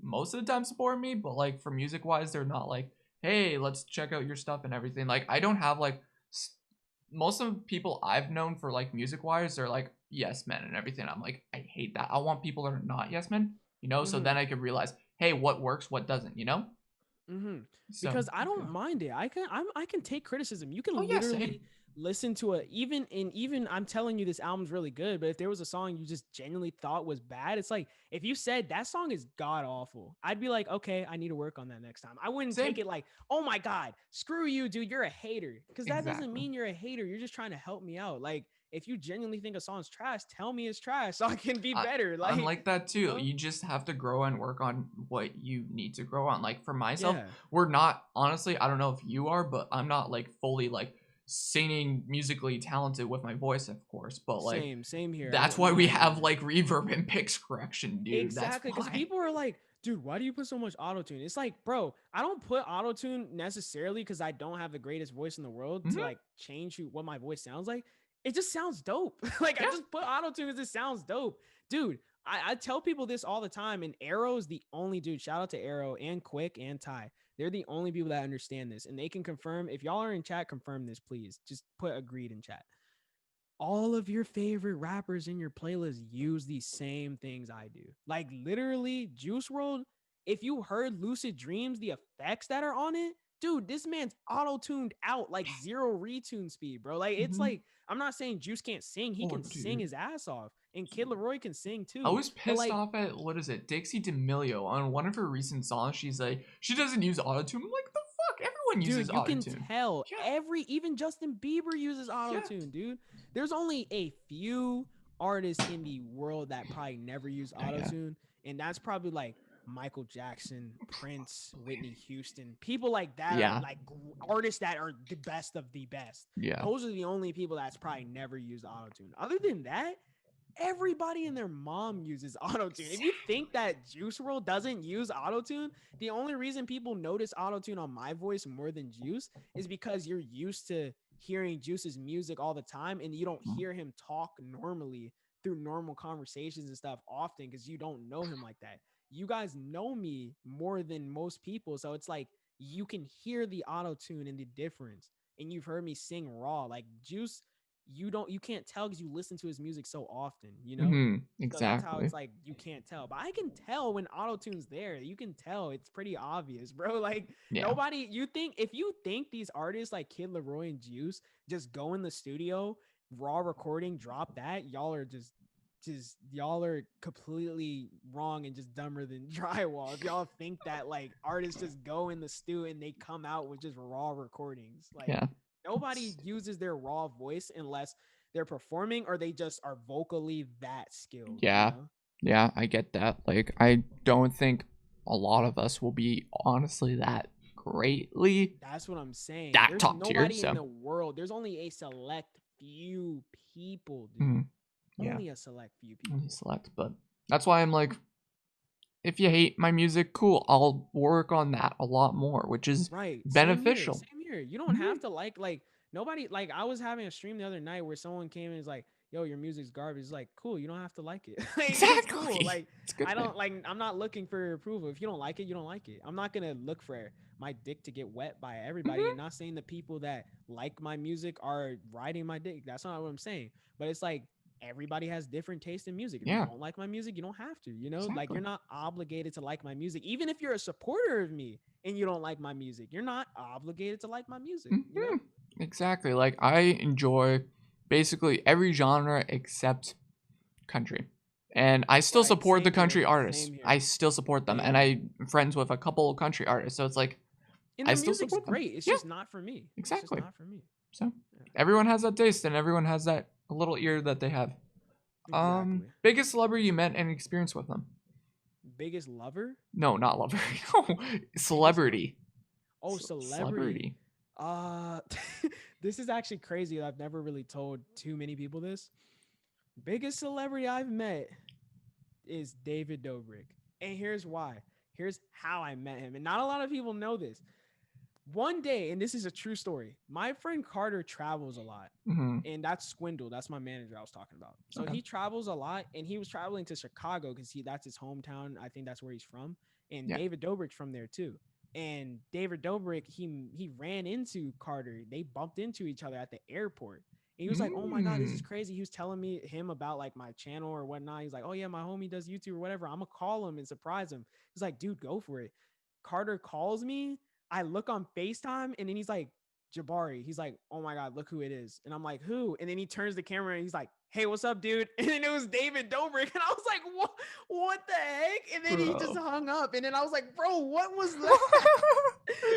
Speaker 1: most of the time support me, but like for music wise, they're not like, hey, let's check out your stuff and everything. Like I don't have like most of the people I've known for like music wise, they're like yes men and everything. I'm like, I hate that. I want people that are not yes men, you know, so then I could realize, hey, what works, what doesn't, you know? So,
Speaker 2: Because I don't mind it. I can take criticism. You can
Speaker 1: oh yeah,
Speaker 2: literally
Speaker 1: same.
Speaker 2: listen to even I'm telling you this album's really good, but if there was a song you just genuinely thought was bad, it's like if you said that song is god awful, I'd be like, okay, I need to work on that next time. I wouldn't
Speaker 1: Same.
Speaker 2: take it like, oh my god, screw you, dude, you're a hater. Because that doesn't
Speaker 1: Exactly.
Speaker 2: mean you're a hater. You're just trying to help me out. Like if you genuinely think a song's trash, tell me it's trash so I can be better. Like
Speaker 1: I'm like that too.
Speaker 2: you know?
Speaker 1: You just have to grow and work on what you need to grow on. Like for myself,
Speaker 2: Yeah.
Speaker 1: we're not honestly, I don't know if you are, but I'm not like fully like singing musically talented with my voice, of course. But like
Speaker 2: Same here.
Speaker 1: that's why we have like reverb and pitch correction, dude.
Speaker 2: Exactly, because
Speaker 1: That's why.
Speaker 2: people are like, dude, why do you put so much autotune? It's like, bro, I don't put autotune necessarily because I don't have the greatest voice in the world to like change what my voice sounds like. It just sounds dope. Like I just put autotune because it sounds dope. Dude, I tell people this all the time, and Arrow is the only dude. Shout out to Arrow and Quick and Ty. They're the only people that understand this, and they can confirm. If y'all are in chat, confirm this, please. Just put agreed in chat. All of your favorite rappers in your playlist use these same things I do. Like literally, Juice World, if you heard Lucid Dreams, the effects that are on it, dude, this man's auto-tuned out like 0 retune speed, bro. Like it's like, I'm not saying Juice can't sing. He can sing his ass off. And Kid Laroi can sing too.
Speaker 1: I was
Speaker 2: But,
Speaker 1: pissed
Speaker 2: like,
Speaker 1: off at what is it, Dixie D'Amelio on one of her recent songs. She's like, she doesn't use autotune. I'm like, the fuck? Everyone uses
Speaker 2: dude, you can
Speaker 1: autotune.
Speaker 2: tell even Justin Bieber uses autotune, dude. There's only a few artists in the world that probably never use autotune, and that's probably like Michael Jackson, Prince, Whitney Houston, people like that, are like artists that are the best of the best. Those are the only people that's probably never used autotune. Other than that, everybody and their mom uses autotune. If you think that Juice WRLD doesn't use autotune, the only reason people notice autotune on my voice more than Juice is because you're used to hearing Juice's music all the time and you don't hear him talk normally through normal conversations and stuff often because you don't know him like that. You guys know me more than most people, so it's like you can hear the autotune and the difference, and you've heard me sing raw. Like Juice, you can't tell because you listen to his music so often, you know? So that's how it's like you can't tell. But I can tell when autotune's there. You can tell. It's pretty obvious, bro. Like nobody, if you think these artists like Kid Laroi and Juice just go in the studio, raw recording, drop that, y'all are completely wrong and just dumber than drywall. If y'all think that like artists just go in the stew and they come out with just raw recordings, like nobody uses their raw voice unless they're performing or they just are vocally that skilled.
Speaker 1: Yeah.
Speaker 2: You know?
Speaker 1: Yeah, I get that. Like, I don't think a lot of us will be honestly that greatly.
Speaker 2: That's what I'm saying.
Speaker 1: That
Speaker 2: There's
Speaker 1: top tier,
Speaker 2: nobody
Speaker 1: so.
Speaker 2: in the world. There's only a select few people, dude. Only a select few people.
Speaker 1: Only select, but that's why I'm like, if you hate my music, cool. I'll work on that a lot more, which is beneficial.
Speaker 2: Same here. You don't have to like nobody. Like I was having a stream the other night where someone came and was like, "Yo, your music's garbage." It's like, cool. You don't have to like it. Like,
Speaker 1: exactly.
Speaker 2: Cool. Like I don't like. I'm not looking for approval. If you don't like it, you don't like it. I'm not gonna look for my dick to get wet by everybody. And not saying the people that like my music are riding my dick. That's not what I'm saying. But it's like, everybody has different taste in music. If you don't like my music, you don't have to, you know? Like you're not obligated to like my music. Even if you're a supporter of me and you don't like my music, you're not obligated to like my music. You know?
Speaker 1: Exactly. Like I enjoy basically every genre except country. And I still support the country artists. I still support them. And I'm friends with a couple of country artists. So it's like
Speaker 2: and
Speaker 1: I still support
Speaker 2: great.
Speaker 1: them.
Speaker 2: It's just not for me.
Speaker 1: Exactly.
Speaker 2: It's just not for me.
Speaker 1: So everyone has that taste and everyone has that little ear that they have. Biggest celebrity you met and experience with them?
Speaker 2: Biggest lover?
Speaker 1: No, not lover. No, celebrity.
Speaker 2: Oh, celebrity. This is actually crazy. I've never really told too many people this. Biggest celebrity I've met is David Dobrik. And here's why. Here's how I met him. And not a lot of people know this. One day, and this is a true story, my friend Carter travels a lot.
Speaker 1: Mm-hmm.
Speaker 2: And that's Swindle. That's my manager I was talking about. So
Speaker 1: Okay.
Speaker 2: he travels a lot, and he was traveling to Chicago because that's his hometown. I think that's where he's from. And
Speaker 1: Yeah.
Speaker 2: David Dobrik's from there too. And David Dobrik, he ran into Carter. They bumped into each other at the airport. And he was like, "Oh my God, this is crazy." He was telling him about like my channel or whatnot. He's like, "Oh yeah, my homie does YouTube or whatever. I'm gonna call him and surprise him." He's like, "Dude, go for it." Carter calls me. I look on FaceTime, and then he's like, Jabari. He's like, "Oh my God, look who it is." And I'm like, "Who?" And then he turns the camera and he's like, "Hey, what's up, dude?" And then it was David Dobrik. And I was like, what the heck? And then he just hung up. And then I was like, "Bro, what was that?"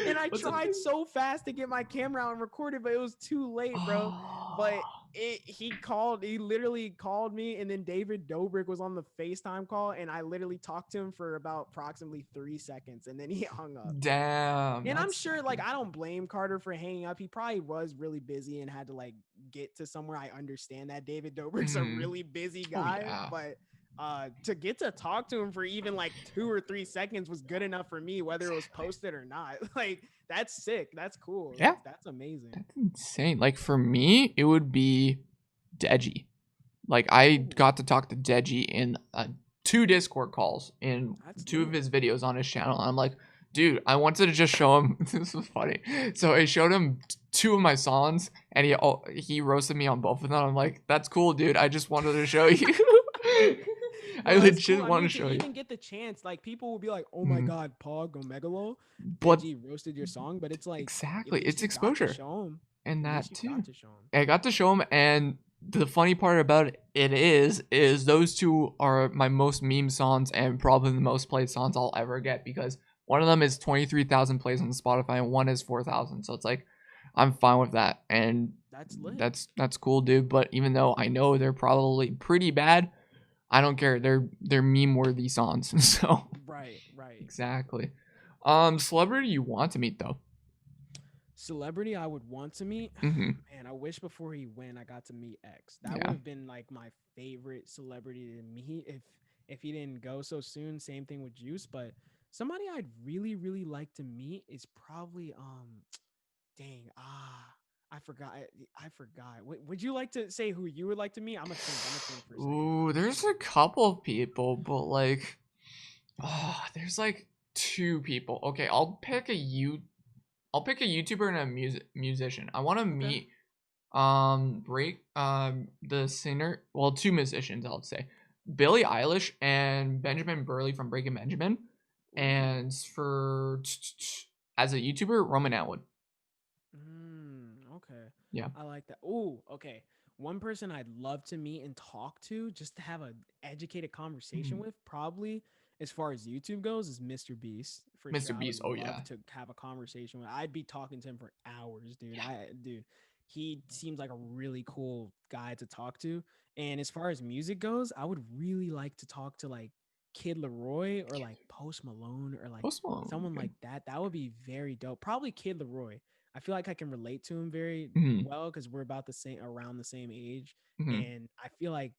Speaker 2: And I tried so fast to get my camera out and record it, but it was too late, bro. But he literally called me, and then David Dobrik was on the FaceTime call, and I literally talked to him for about approximately 3 seconds, and then he hung up.
Speaker 1: Damn.
Speaker 2: And I'm sure, like, I don't blame Carter for hanging up. He probably was really busy and had to like get to somewhere. I understand that David Dobrik's a really busy guy, but to get to talk to him for even like 2 or 3 seconds was good enough for me, whether it was posted or not. Like, that's sick. That's cool.
Speaker 1: Yeah.
Speaker 2: That's amazing.
Speaker 1: That's insane. Like for me, it would be Deji. Like I got to talk to Deji in 2 Discord calls in 2 of his videos on his channel. I'm like, dude, I wanted to just show him. This was funny. So I showed him 2 of my songs, and he roasted me on both of them. I'm like, that's cool, dude. I just wanted to show you. I legit want to show you.
Speaker 2: Even get the chance, like people will be like, "Oh my God, Pog or Megalo,
Speaker 1: but
Speaker 2: Deji roasted your song," but it's like
Speaker 1: exactly, it's exposure,
Speaker 2: and
Speaker 1: that too. I got to show him, and the funny part about it is those 2 are my most meme songs and probably the most played songs I'll ever get, because one of them is 23,000 plays on Spotify and one is 4,000. So it's like, I'm fine with that, and
Speaker 2: that's lit.
Speaker 1: That's cool, dude. But even though I know they're probably pretty bad, I don't care. They're meme worthy songs. So
Speaker 2: right.
Speaker 1: Exactly. Celebrity you want to meet though?
Speaker 2: Celebrity I would want to meet. Man, I wish before he went I got to meet X. That would have been like my favorite celebrity to meet if he didn't go so soon. Same thing with Juice, but somebody I'd really like to meet is probably I forgot. Would you like to say who you would like to meet? I'm gonna think for a second.
Speaker 1: Ooh, there's a couple of people, but like, there's like 2 people. Okay, I'll pick a YouTuber and a musician. I want to meet the singer. Well, 2 musicians, I'll say, Billie Eilish and Benjamin Burley from Breaking Benjamin. And for as a YouTuber, Roman Atwood.
Speaker 2: Okay.
Speaker 1: Yeah.
Speaker 2: I like that. Ooh, okay. One person I'd love to meet and talk to, just to have an educated conversation with, probably as far as YouTube goes, is Mr. Beast.
Speaker 1: Mr. Beast,
Speaker 2: I would love to have a conversation with. I'd be talking to him for hours, dude. He seems like a really cool guy to talk to. And as far as music goes, I would really like to talk to like Kid Leroy or like Post Malone or like someone like that. That would be very dope. Probably Kid Leroy. I feel like I can relate to him very well because we're around the same age, and I feel like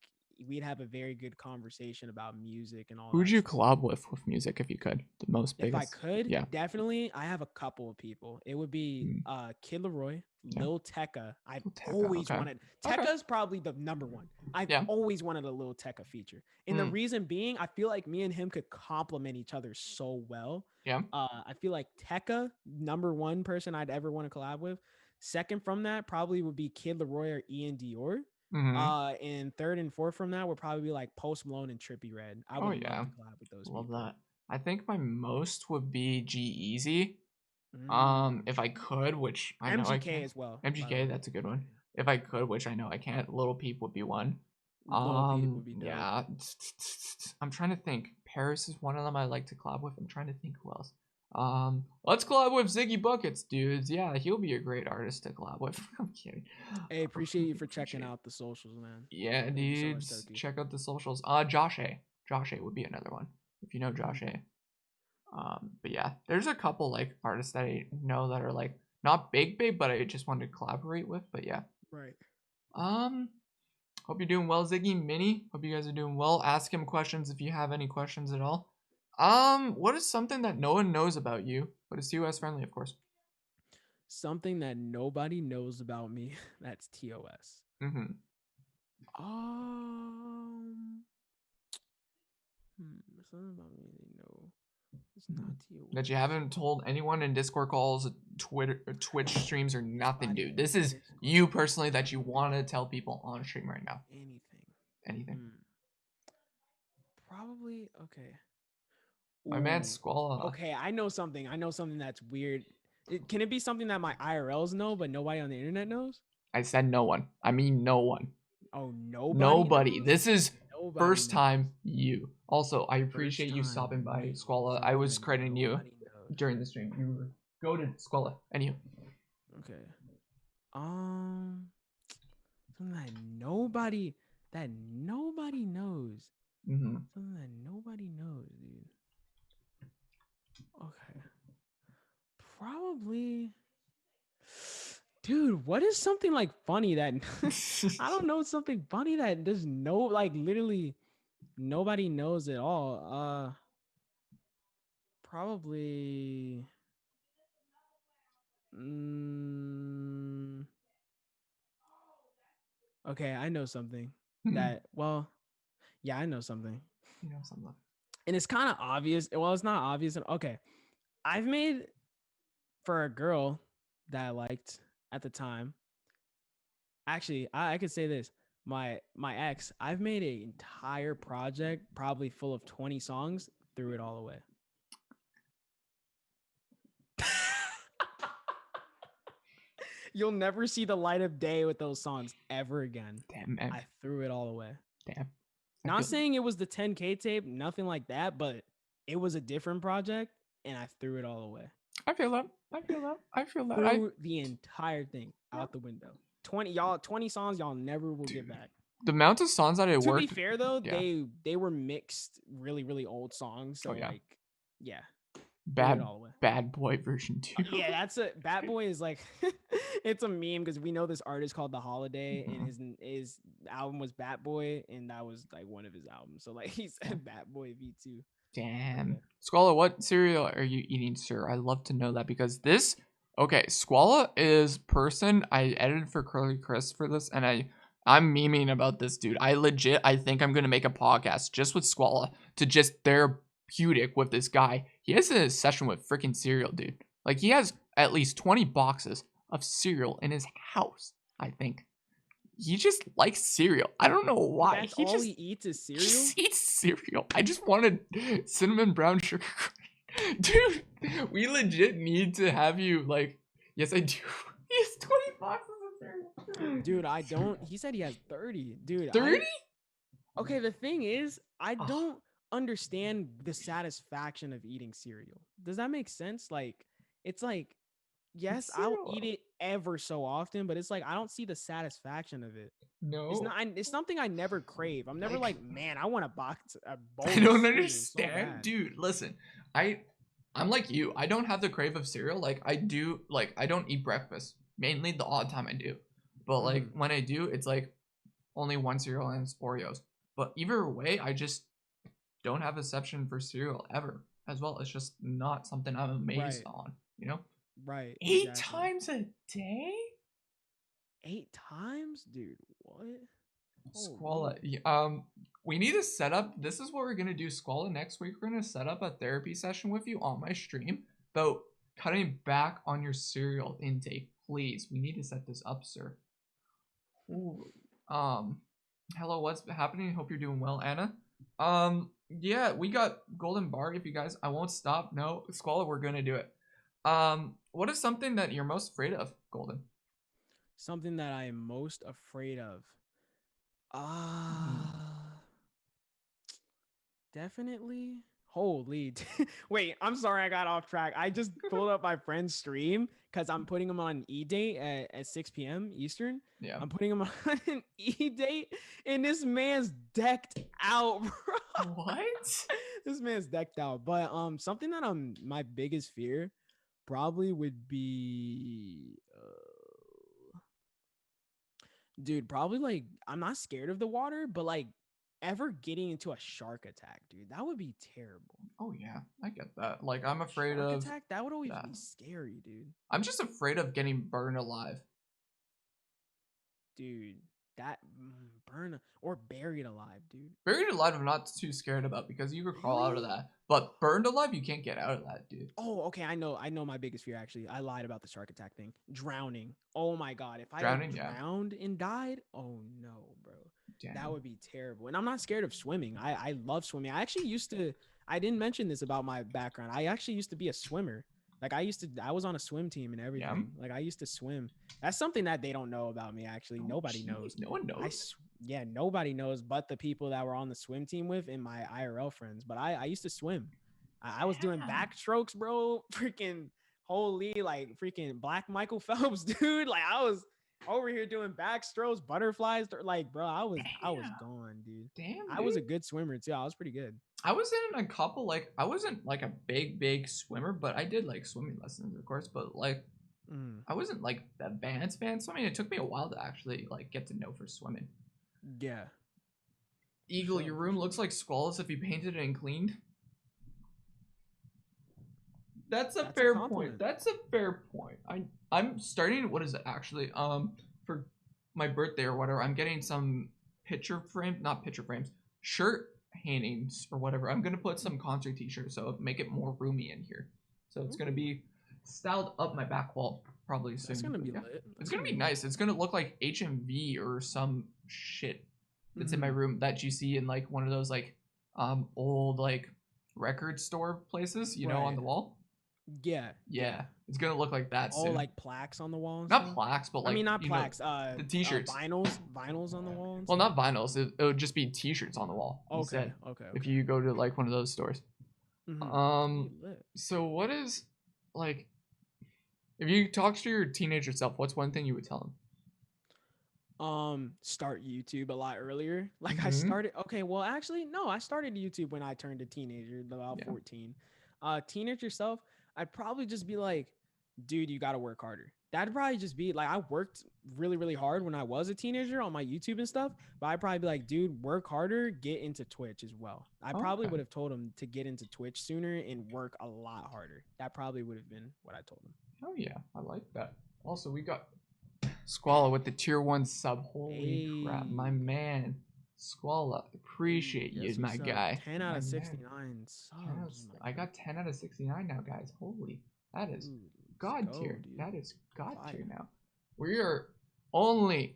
Speaker 2: we'd have a very good conversation about music and all.
Speaker 1: Who would you collab with music if you could? The most biggest.
Speaker 2: If I could, definitely. I have a couple of people. It would be Kid Leroy, Lil Tecca. I've always wanted. Tekka's probably the number one. I've always wanted a Lil Tecca feature, and the reason being, I feel like me and him could complement each other so well.
Speaker 1: Yeah.
Speaker 2: I feel like Tecca, number 1 person I'd ever want to collab with. Second from that probably would be Kid Leroy or Ian Dior. And third and fourth from that would probably be like Post Malone and Trippie Redd. I would love to collab with those people.
Speaker 1: Love that. I think my most would be G-Eazy. If I could, which I know I can't.
Speaker 2: as well.
Speaker 1: MGK, that's a good one. If I could, which I know I can't. Lil Peep would be one.
Speaker 2: Would be dope.
Speaker 1: Yeah. I'm trying to think. Paris is one of them I like to collab with. I'm trying to think who else. Let's collab with Ziggy Buckets, dudes. Yeah, he'll be a great artist to collab with. I'm kidding.
Speaker 2: Hey, appreciate you for checking out the socials, man.
Speaker 1: Yeah, dudes. So check out the socials. Josh A. Josh A would be another one, if you know Josh A. But yeah, there's a couple like artists that I know that are like not big, but I just wanted to collaborate with. But yeah.
Speaker 2: Right.
Speaker 1: Hope you're doing well, Ziggy. Minnie, hope you guys are doing well. Ask him questions if you have any questions at all. What is something that no one knows about you, but is TOS friendly, of course?
Speaker 2: something that nobody knows about me. That's TOS.
Speaker 1: Mm-hmm.
Speaker 2: Something about me they know. It's not TOS.
Speaker 1: That you haven't told anyone in Discord calls, Twitter, Twitch streams, or nothing,
Speaker 2: Nobody
Speaker 1: dude. This
Speaker 2: in
Speaker 1: is
Speaker 2: Discord.
Speaker 1: you personally that you want to tell people on stream right now.
Speaker 2: Anything.
Speaker 1: Anything.
Speaker 2: Probably okay.
Speaker 1: My man
Speaker 2: Ooh,
Speaker 1: Squall.
Speaker 2: Okay, I know something. I know something that's weird. Can it be something that my IRLs know, but nobody on the internet knows?
Speaker 1: I said no one. I mean no one.
Speaker 2: Oh, nobody.
Speaker 1: Nobody.
Speaker 2: knows?
Speaker 1: This is
Speaker 2: Nobody
Speaker 1: first
Speaker 2: knows.
Speaker 1: time you. Also, I appreciate you
Speaker 2: time
Speaker 1: stopping by,
Speaker 2: me.
Speaker 1: Squalla. I was
Speaker 2: Something
Speaker 1: crediting you
Speaker 2: nobody knows.
Speaker 1: during the stream. You were goated, Squalla. And you.
Speaker 2: Okay. Something that nobody knows.
Speaker 1: Mm-hmm.
Speaker 2: Something that nobody knows, dude. Okay. Probably. Dude, what is something like funny that I don't know, something funny that there's no like literally nobody knows at all. Probably okay, I know something that I know something.
Speaker 1: You know something.
Speaker 2: And it's kind of obvious. Well, it's not obvious. Okay. I've made for a girl that I liked at the time. Actually, I could say this. My ex, I've made an entire project, probably full of 20 songs, threw it all away. You'll never see the light of day with those songs ever again.
Speaker 1: Damn, man.
Speaker 2: I threw it all away.
Speaker 1: Damn.
Speaker 2: Not saying it was the 10K tape, nothing like that, but it was a different project and I threw it all away.
Speaker 1: I feel that.
Speaker 2: Threw the entire thing out the window. 20 songs y'all never will get back.
Speaker 1: The amount of songs that I
Speaker 2: To
Speaker 1: worked.
Speaker 2: be fair though,
Speaker 1: yeah.
Speaker 2: they were mixed really, really old songs. So
Speaker 1: yeah.
Speaker 2: like, yeah.
Speaker 1: Bad Boy version 2.
Speaker 2: Yeah, that's a Bad Boy is like it's a meme because we know this artist called The Holiday and his album was Bad Boy and that was like one of his albums. So like he said Bad Boy V2.
Speaker 1: Damn.
Speaker 2: Okay.
Speaker 1: Squalla, what cereal are you eating, sir? I'd love to know that because this Squalla is person I edited for Curly Chris for this and I'm memeing about this dude. I think I'm gonna make a podcast just with Squalla to just therapeutic with this guy. He has a session with freaking cereal, dude. Like he has at least 20 boxes of cereal in his house, I think. He just likes cereal. I don't know why.
Speaker 2: That's all he eats is cereal?
Speaker 1: He just eats cereal. I just wanted cinnamon brown sugar. Dude, we legit need to have you like, yes I do. He has 20 boxes of cereal.
Speaker 2: Dude, I don't. He said he has 30. Dude,
Speaker 1: 30?
Speaker 2: Okay, the thing is, I don't understand the satisfaction of eating cereal. Does that make sense? Like, it's like, yes, I'll eat it ever so often, but it's like I don't see the satisfaction of it.
Speaker 1: No,
Speaker 2: it's not. It's something I never crave. I'm never like, man, I want a bowl.
Speaker 1: I don't
Speaker 2: of
Speaker 1: understand,
Speaker 2: so
Speaker 1: dude. Listen, I'm like you. I don't have the crave of cereal. Like I do. Like I don't eat breakfast. Mainly the odd time I do, but like when I do, it's like only one cereal and it's Oreos. But either way, I just don't have exception for cereal ever. As well, it's just not something I'm amazed on. You know.
Speaker 2: Right.
Speaker 1: 8 times a day?
Speaker 2: 8 times? Dude, what?
Speaker 1: Squalla. We need to set up, this is what we're going to do, Squalla. Next week, we're going to set up a therapy session with you on my stream about cutting back on your cereal intake. Please, we need to set this up, sir. Ooh. Hello, what's happening? Hope you're doing well, Anna. Yeah, we got Goldenbari. If you guys, I won't stop. No, Squalla, we're going to do it. What is something that you're most afraid of, Golden?
Speaker 2: Something that I am most afraid of. Definitely. Holy. Wait, I'm sorry I got off track. I just pulled up my friend's stream because I'm putting him on E-Date at 6 p.m. Eastern.
Speaker 1: Yeah.
Speaker 2: I'm putting him on an E-Date and this man's decked out, bro.
Speaker 1: What?
Speaker 2: This man's decked out. But something that my biggest fear probably would be dude, probably like I'm not scared of the water, but like ever getting into a shark attack, dude. That would be terrible.
Speaker 1: Oh yeah, I get that. Like I'm afraid
Speaker 2: Shark
Speaker 1: of.
Speaker 2: attack? That would always
Speaker 1: that.
Speaker 2: be scary, dude.
Speaker 1: I'm just afraid of getting burned alive.
Speaker 2: Dude, that burn or buried alive, dude.
Speaker 1: Buried alive, I'm not too scared about because you could crawl out of
Speaker 2: Really?
Speaker 1: that. But burned alive, you can't get out of that, dude.
Speaker 2: Oh, okay. I know my biggest fear actually. I lied about the shark attack thing. Drowning. Oh my god. If I
Speaker 1: Drowning, yeah.
Speaker 2: drowned and died, oh no, bro.
Speaker 1: Damn.
Speaker 2: That would be terrible. And I'm not scared of swimming. I love swimming. I actually used to I didn't mention this about my background. I actually used to be a swimmer. Like I was on a swim team and everything. Like I used to swim. That's something that they don't know about me actually.
Speaker 1: Oh,
Speaker 2: Nobody
Speaker 1: geez,
Speaker 2: knows.
Speaker 1: No one knows.
Speaker 2: Yeah, nobody knows but the people that were on the swim team with and my IRL friends. But I used to swim. I was doing backstrokes, bro. Freaking holy, like freaking Black Michael Phelps, dude. Like I was over here doing backstrokes, butterflies. Like, bro, I was gone, dude.
Speaker 1: Damn,
Speaker 2: I was a good swimmer too. I was pretty good.
Speaker 1: I was in a couple, like, I wasn't like a big swimmer, but I did like swimming lessons, of course. But like, I wasn't like advanced swimming. It took me a while to actually like get to know for swimming.
Speaker 2: Yeah.
Speaker 1: Eagle, your room looks like Squall's if you painted it and cleaned. That's a fair point. That's a fair point. I'm starting. What is it actually? For my birthday or whatever, I'm getting some not picture frames, shirt hangings or whatever. I'm gonna put some concert t-shirts, so make it more roomy in here. So it's gonna be styled up my back wall probably soon.
Speaker 2: It's gonna be lit.
Speaker 1: It's gonna be nice. It's gonna look like HMV or some shit that's in my room that you see in like one of those like old like record store places, you know, on the wall.
Speaker 2: Yeah.
Speaker 1: Yeah. It's gonna look like that soon.
Speaker 2: Oh, like plaques on the wall.
Speaker 1: Not plaques, but like
Speaker 2: I mean, not
Speaker 1: you
Speaker 2: plaques.
Speaker 1: know, the t-shirts.
Speaker 2: Vinyls on the wall.
Speaker 1: Well, not vinyls. It would just be t-shirts on the wall.
Speaker 2: Okay.
Speaker 1: If you go to like one of those stores.
Speaker 2: Lit.
Speaker 1: So what is like, if you talk to your teenager self, what's one thing you would tell him?
Speaker 2: Start YouTube a lot earlier. Like I started. Okay, well, actually, no, I started YouTube when I turned a teenager, about 14. Teenager self, I'd probably just be like, dude, you got to work harder. That'd probably just be like, I worked really hard when I was a teenager on my YouTube and stuff, but I'd probably be like, dude, work harder, get into Twitch as well. I probably would have told him to get into Twitch sooner and work a lot harder. That probably would have been what I told him.
Speaker 1: Oh yeah, I like that. Also, we got Squalla with the tier 1 sub. Holy crap, my man. Squalla, appreciate you, my guy.
Speaker 2: 10 out of 69 subs.
Speaker 1: I got 10 out of 69 now, guys. Holy, that is God tier.
Speaker 2: Dude.
Speaker 1: That is God tier now. We are only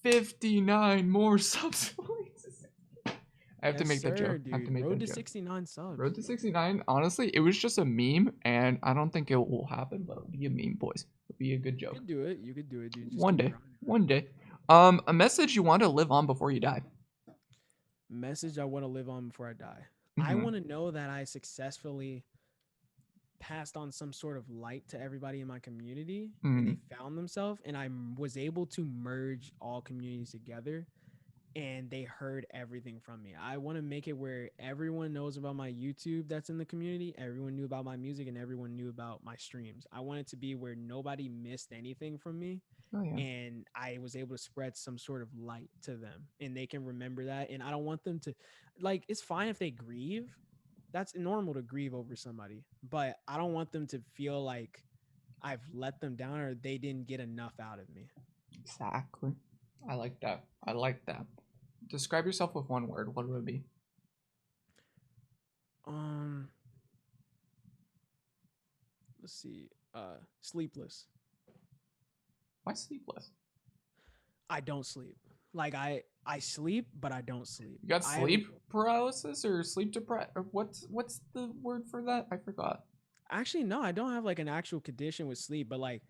Speaker 1: 59 more subs. I have to make that joke.
Speaker 2: Dude.
Speaker 1: I have to make
Speaker 2: Road
Speaker 1: that
Speaker 2: to
Speaker 1: joke.
Speaker 2: 69 subs.
Speaker 1: Road to 69. Honestly, it was just a meme, and I don't think it will happen, but it'll be a meme, boys. It'll be a good joke.
Speaker 2: You could do it. You could do it, dude. Just
Speaker 1: One
Speaker 2: keep
Speaker 1: day.
Speaker 2: grinding.
Speaker 1: One day. A message you want to live on before you die.
Speaker 2: Message I want to live on before I die. I want to know that I successfully passed on some sort of light to everybody in my community and they found themselves, and I was able to merge all communities together and they heard everything from me. I want to make it where everyone knows about my YouTube that's in the community, everyone knew about my music, and everyone knew about my streams. I want it to be where nobody missed anything from me.
Speaker 1: Oh, yeah.
Speaker 2: And I was able to spread some sort of light to them and they can remember that. And I don't want them to, like, it's fine if they grieve. That's normal to grieve over somebody, but I don't want them to feel like I've let them down or they didn't get enough out of me.
Speaker 1: Exactly. I like that. I like that. Describe yourself with one word. What would it be?
Speaker 2: Let's see. Sleepless.
Speaker 1: Why sleepless?
Speaker 2: I don't sleep. Like I sleep, but I don't sleep.
Speaker 1: You got sleep paralysis or sleep depressed? Or what's the word for that? I forgot.
Speaker 2: Actually, no, I don't have like an actual condition with sleep, but like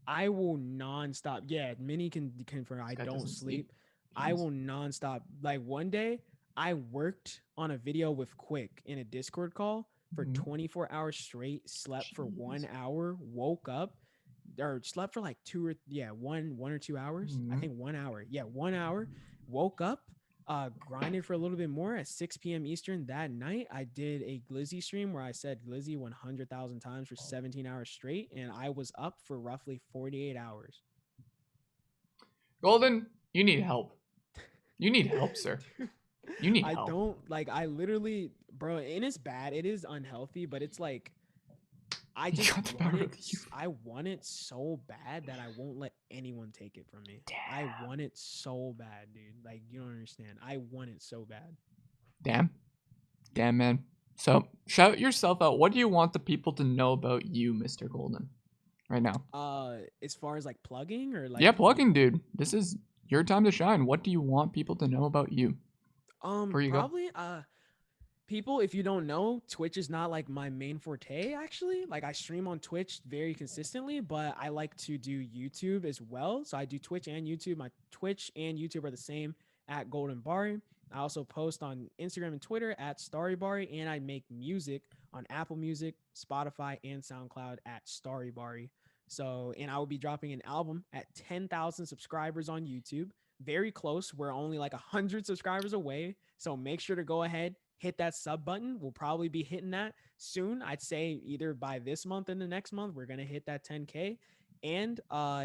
Speaker 2: I will nonstop. Yeah, Minnie can confirm I don't sleep. I will nonstop. Like one day I worked on a video with Quick in a Discord call for 24 hours straight, slept for 1 hour, woke up, or slept for like 1 or 2 hours. I think 1 hour. Yeah, 1 hour. Woke up, grinded for a little bit more at 6 p.m. Eastern that night. I did a Glizzy stream where I said Glizzy 100,000 times for 17 hours straight, and I was up for roughly 48 hours.
Speaker 1: Golden, you need help. You need help, sir. You need
Speaker 2: I
Speaker 1: help.
Speaker 2: don't like. I literally, bro, and it's bad. It is unhealthy, but it's like I
Speaker 1: You
Speaker 2: just
Speaker 1: got the
Speaker 2: want
Speaker 1: power
Speaker 2: it.
Speaker 1: of youth.
Speaker 2: I want it so bad that I won't let anyone take it from me. I want it so bad, dude. Like you don't understand. I want it so bad.
Speaker 1: Damn. Damn, man. So shout yourself out. What do you want the people to know about you, Mr. Golden, right now?
Speaker 2: As far as like plugging or like
Speaker 1: Yeah, plugging, dude. This is your time to shine. What do you want people to know about you? Before you go.
Speaker 2: Probably people, if you don't know, Twitch is not like my main forte actually. Like I stream on Twitch very consistently, but I like to do YouTube as well. So I do Twitch and YouTube. My Twitch and YouTube are the same at Goldenbari. I also post on Instagram and Twitter at Starrybari, and I make music on Apple Music, Spotify, and SoundCloud at Starrybari. So, and I will be dropping an album at 10,000 subscribers on YouTube. Very close. We're only like 100 subscribers away. So make sure to go ahead, hit that sub button. We'll probably be hitting that soon. I'd say either by this month and the next month, we're going to hit that 10K. And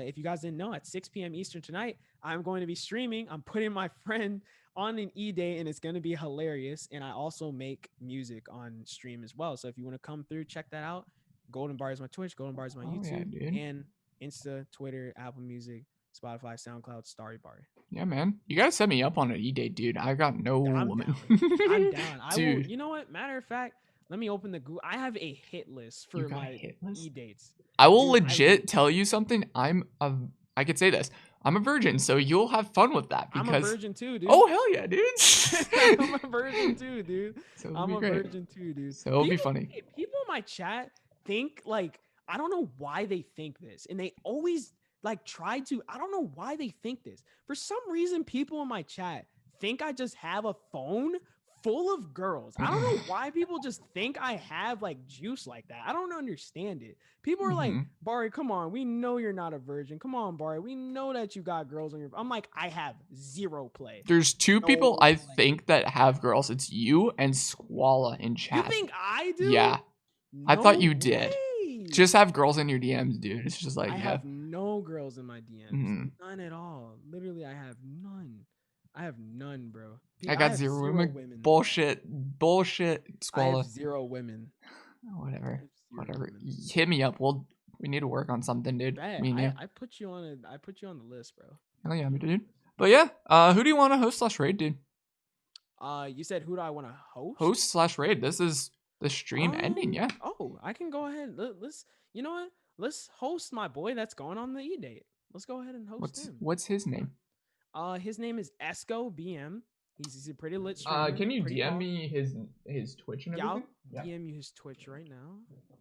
Speaker 2: if you guys didn't know, at 6 p.m. Eastern tonight, I'm going to be streaming. I'm putting my friend on an E-Day, and it's going to be hilarious. And I also make music on stream as well. So if you want to come through, check that out. Goldenbari is my Twitch. Goldenbari is my YouTube.
Speaker 1: Yeah,
Speaker 2: and Insta, Twitter, Apple Music, Spotify, SoundCloud, Starrybari.
Speaker 1: Yeah, man. You gotta set me up on an E-Date, dude. I got no
Speaker 2: I'm
Speaker 1: woman.
Speaker 2: down. I'm down. I will.
Speaker 1: Dude.
Speaker 2: You know what? Matter of fact, let me open the Google. I have a hit list
Speaker 1: You
Speaker 2: for
Speaker 1: got a
Speaker 2: my
Speaker 1: hit list?
Speaker 2: E-dates.
Speaker 1: I will
Speaker 2: Dude,
Speaker 1: legit tell you something. I could say this. I'm a virgin, so you'll have fun with that because.
Speaker 2: I'm a virgin too, dude.
Speaker 1: Oh hell yeah, dude!
Speaker 2: I'm a virgin too, dude.
Speaker 1: So it'll
Speaker 2: I'm
Speaker 1: be
Speaker 2: a
Speaker 1: great.
Speaker 2: virgin too, dude.
Speaker 1: So it'll be
Speaker 2: People-
Speaker 1: funny.
Speaker 2: People in my chat think like I don't know why they think this, and they always like try to. I don't know why they think this. For some reason, people in my chat think I just have a phone full of girls. I don't know why people just think I have like juice like that. I don't understand it. People are like,
Speaker 1: Mhm.
Speaker 2: Bari, come on. We know you're not a virgin. Come on, Bari. We know that you got girls on your. I'm like, I have zero play.
Speaker 1: There's two people
Speaker 2: No
Speaker 1: I
Speaker 2: play.
Speaker 1: think that have girls. It's you and Squalla in
Speaker 2: You
Speaker 1: chat.
Speaker 2: think I do?
Speaker 1: Yeah, I thought
Speaker 2: No
Speaker 1: you did.
Speaker 2: way.
Speaker 1: Just have girls in your DMs, dude. It's just like
Speaker 2: I
Speaker 1: yeah.
Speaker 2: have no girls in my DMs.
Speaker 1: Mhm.
Speaker 2: None at all. Literally, I have none. I have none, bro.
Speaker 1: I got
Speaker 2: have
Speaker 1: zero women.
Speaker 2: women.
Speaker 1: Bullshit,
Speaker 2: I
Speaker 1: Squalla.
Speaker 2: have zero women. I
Speaker 1: Whatever,
Speaker 2: have zero
Speaker 1: whatever.
Speaker 2: women.
Speaker 1: Hit me up. We need to work on something, dude.
Speaker 2: Bet.
Speaker 1: Me and you.
Speaker 2: I put you on I put you on the list, bro.
Speaker 1: Hell yeah, dude. But yeah, who do you want to host / raid, dude?
Speaker 2: You said who do I want to host?
Speaker 1: Host / raid. This is the stream ending. Yeah.
Speaker 2: Oh, I can go ahead. Let's. You know what? Let's host my boy that's going on the E-date. Let's go ahead and host him.
Speaker 1: What's his name?
Speaker 2: His name is Esco BM. He's a pretty lit streamer.
Speaker 1: Can you
Speaker 2: pretty
Speaker 1: DM
Speaker 2: tall.
Speaker 1: me his Twitch and
Speaker 2: Yeah, I'll
Speaker 1: everything?
Speaker 2: DM you his Twitch right now.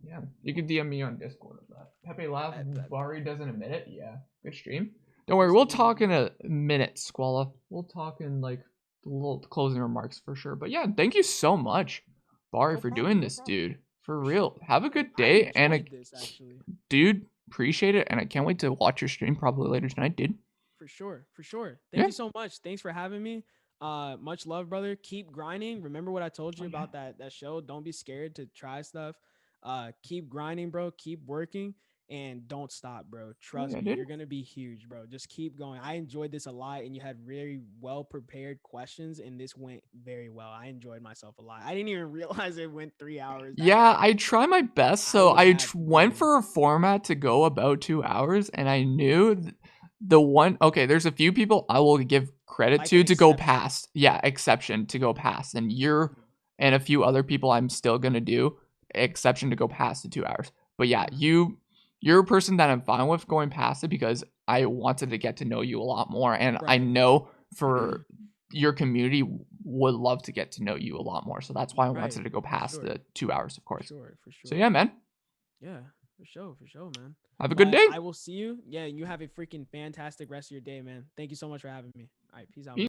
Speaker 1: Yeah. You can DM me on Discord of that. Pepe laugh.
Speaker 2: Bet.
Speaker 1: Bari doesn't admit it. Yeah. Good stream. Don't worry. We'll talk in a minute, Squalla. We'll talk in like the little closing remarks for sure. But yeah, thank you so much, Bari,
Speaker 2: No
Speaker 1: for
Speaker 2: problem,
Speaker 1: doing
Speaker 2: no
Speaker 1: this,
Speaker 2: problem.
Speaker 1: dude. For real. Have a good
Speaker 2: I
Speaker 1: day and
Speaker 2: enjoyed this actually.
Speaker 1: dude. Appreciate it, and I can't wait to watch your stream probably later tonight, dude.
Speaker 2: For sure. Thank
Speaker 1: Yeah.
Speaker 2: you so much. Thanks for having me. Much love, brother. Keep grinding. Remember what I told you
Speaker 1: Oh,
Speaker 2: about that show. Don't be scared to try stuff. Keep grinding, bro. Keep working and don't stop, bro. Trust
Speaker 1: yeah,
Speaker 2: me,
Speaker 1: dude.
Speaker 2: you're gonna be huge, bro. Just keep going. I enjoyed this a lot, and you had very well prepared questions, and this went very well. I enjoyed myself a lot. I didn't even realize it went 3 hours.
Speaker 1: Yeah, I try my best. So
Speaker 2: would
Speaker 1: I
Speaker 2: have
Speaker 1: went
Speaker 2: fun.
Speaker 1: for a format to go about 2 hours, and I knew the one. Okay, there's a few people I will give credit
Speaker 2: Like
Speaker 1: to
Speaker 2: an
Speaker 1: go
Speaker 2: exception.
Speaker 1: past. Yeah, exception to go past, and and a few other people I'm still gonna do exception to go past the 2 hours. But yeah, you're a person that I'm fine with going past it because I wanted to get to know you a lot more, and I
Speaker 2: Right.
Speaker 1: know for your community would love to get to know you a lot more. So that's why I
Speaker 2: Right,
Speaker 1: wanted to go
Speaker 2: for
Speaker 1: past
Speaker 2: sure.
Speaker 1: the 2 hours, of
Speaker 2: For
Speaker 1: course.
Speaker 2: sure.
Speaker 1: So yeah, man.
Speaker 2: Yeah, for sure, man.
Speaker 1: Have a good
Speaker 2: But
Speaker 1: day.
Speaker 2: I will see you. Yeah, you have a freaking fantastic rest of your day, man. Thank you so much for having me. All right, peace out.
Speaker 1: Peace.
Speaker 2: man.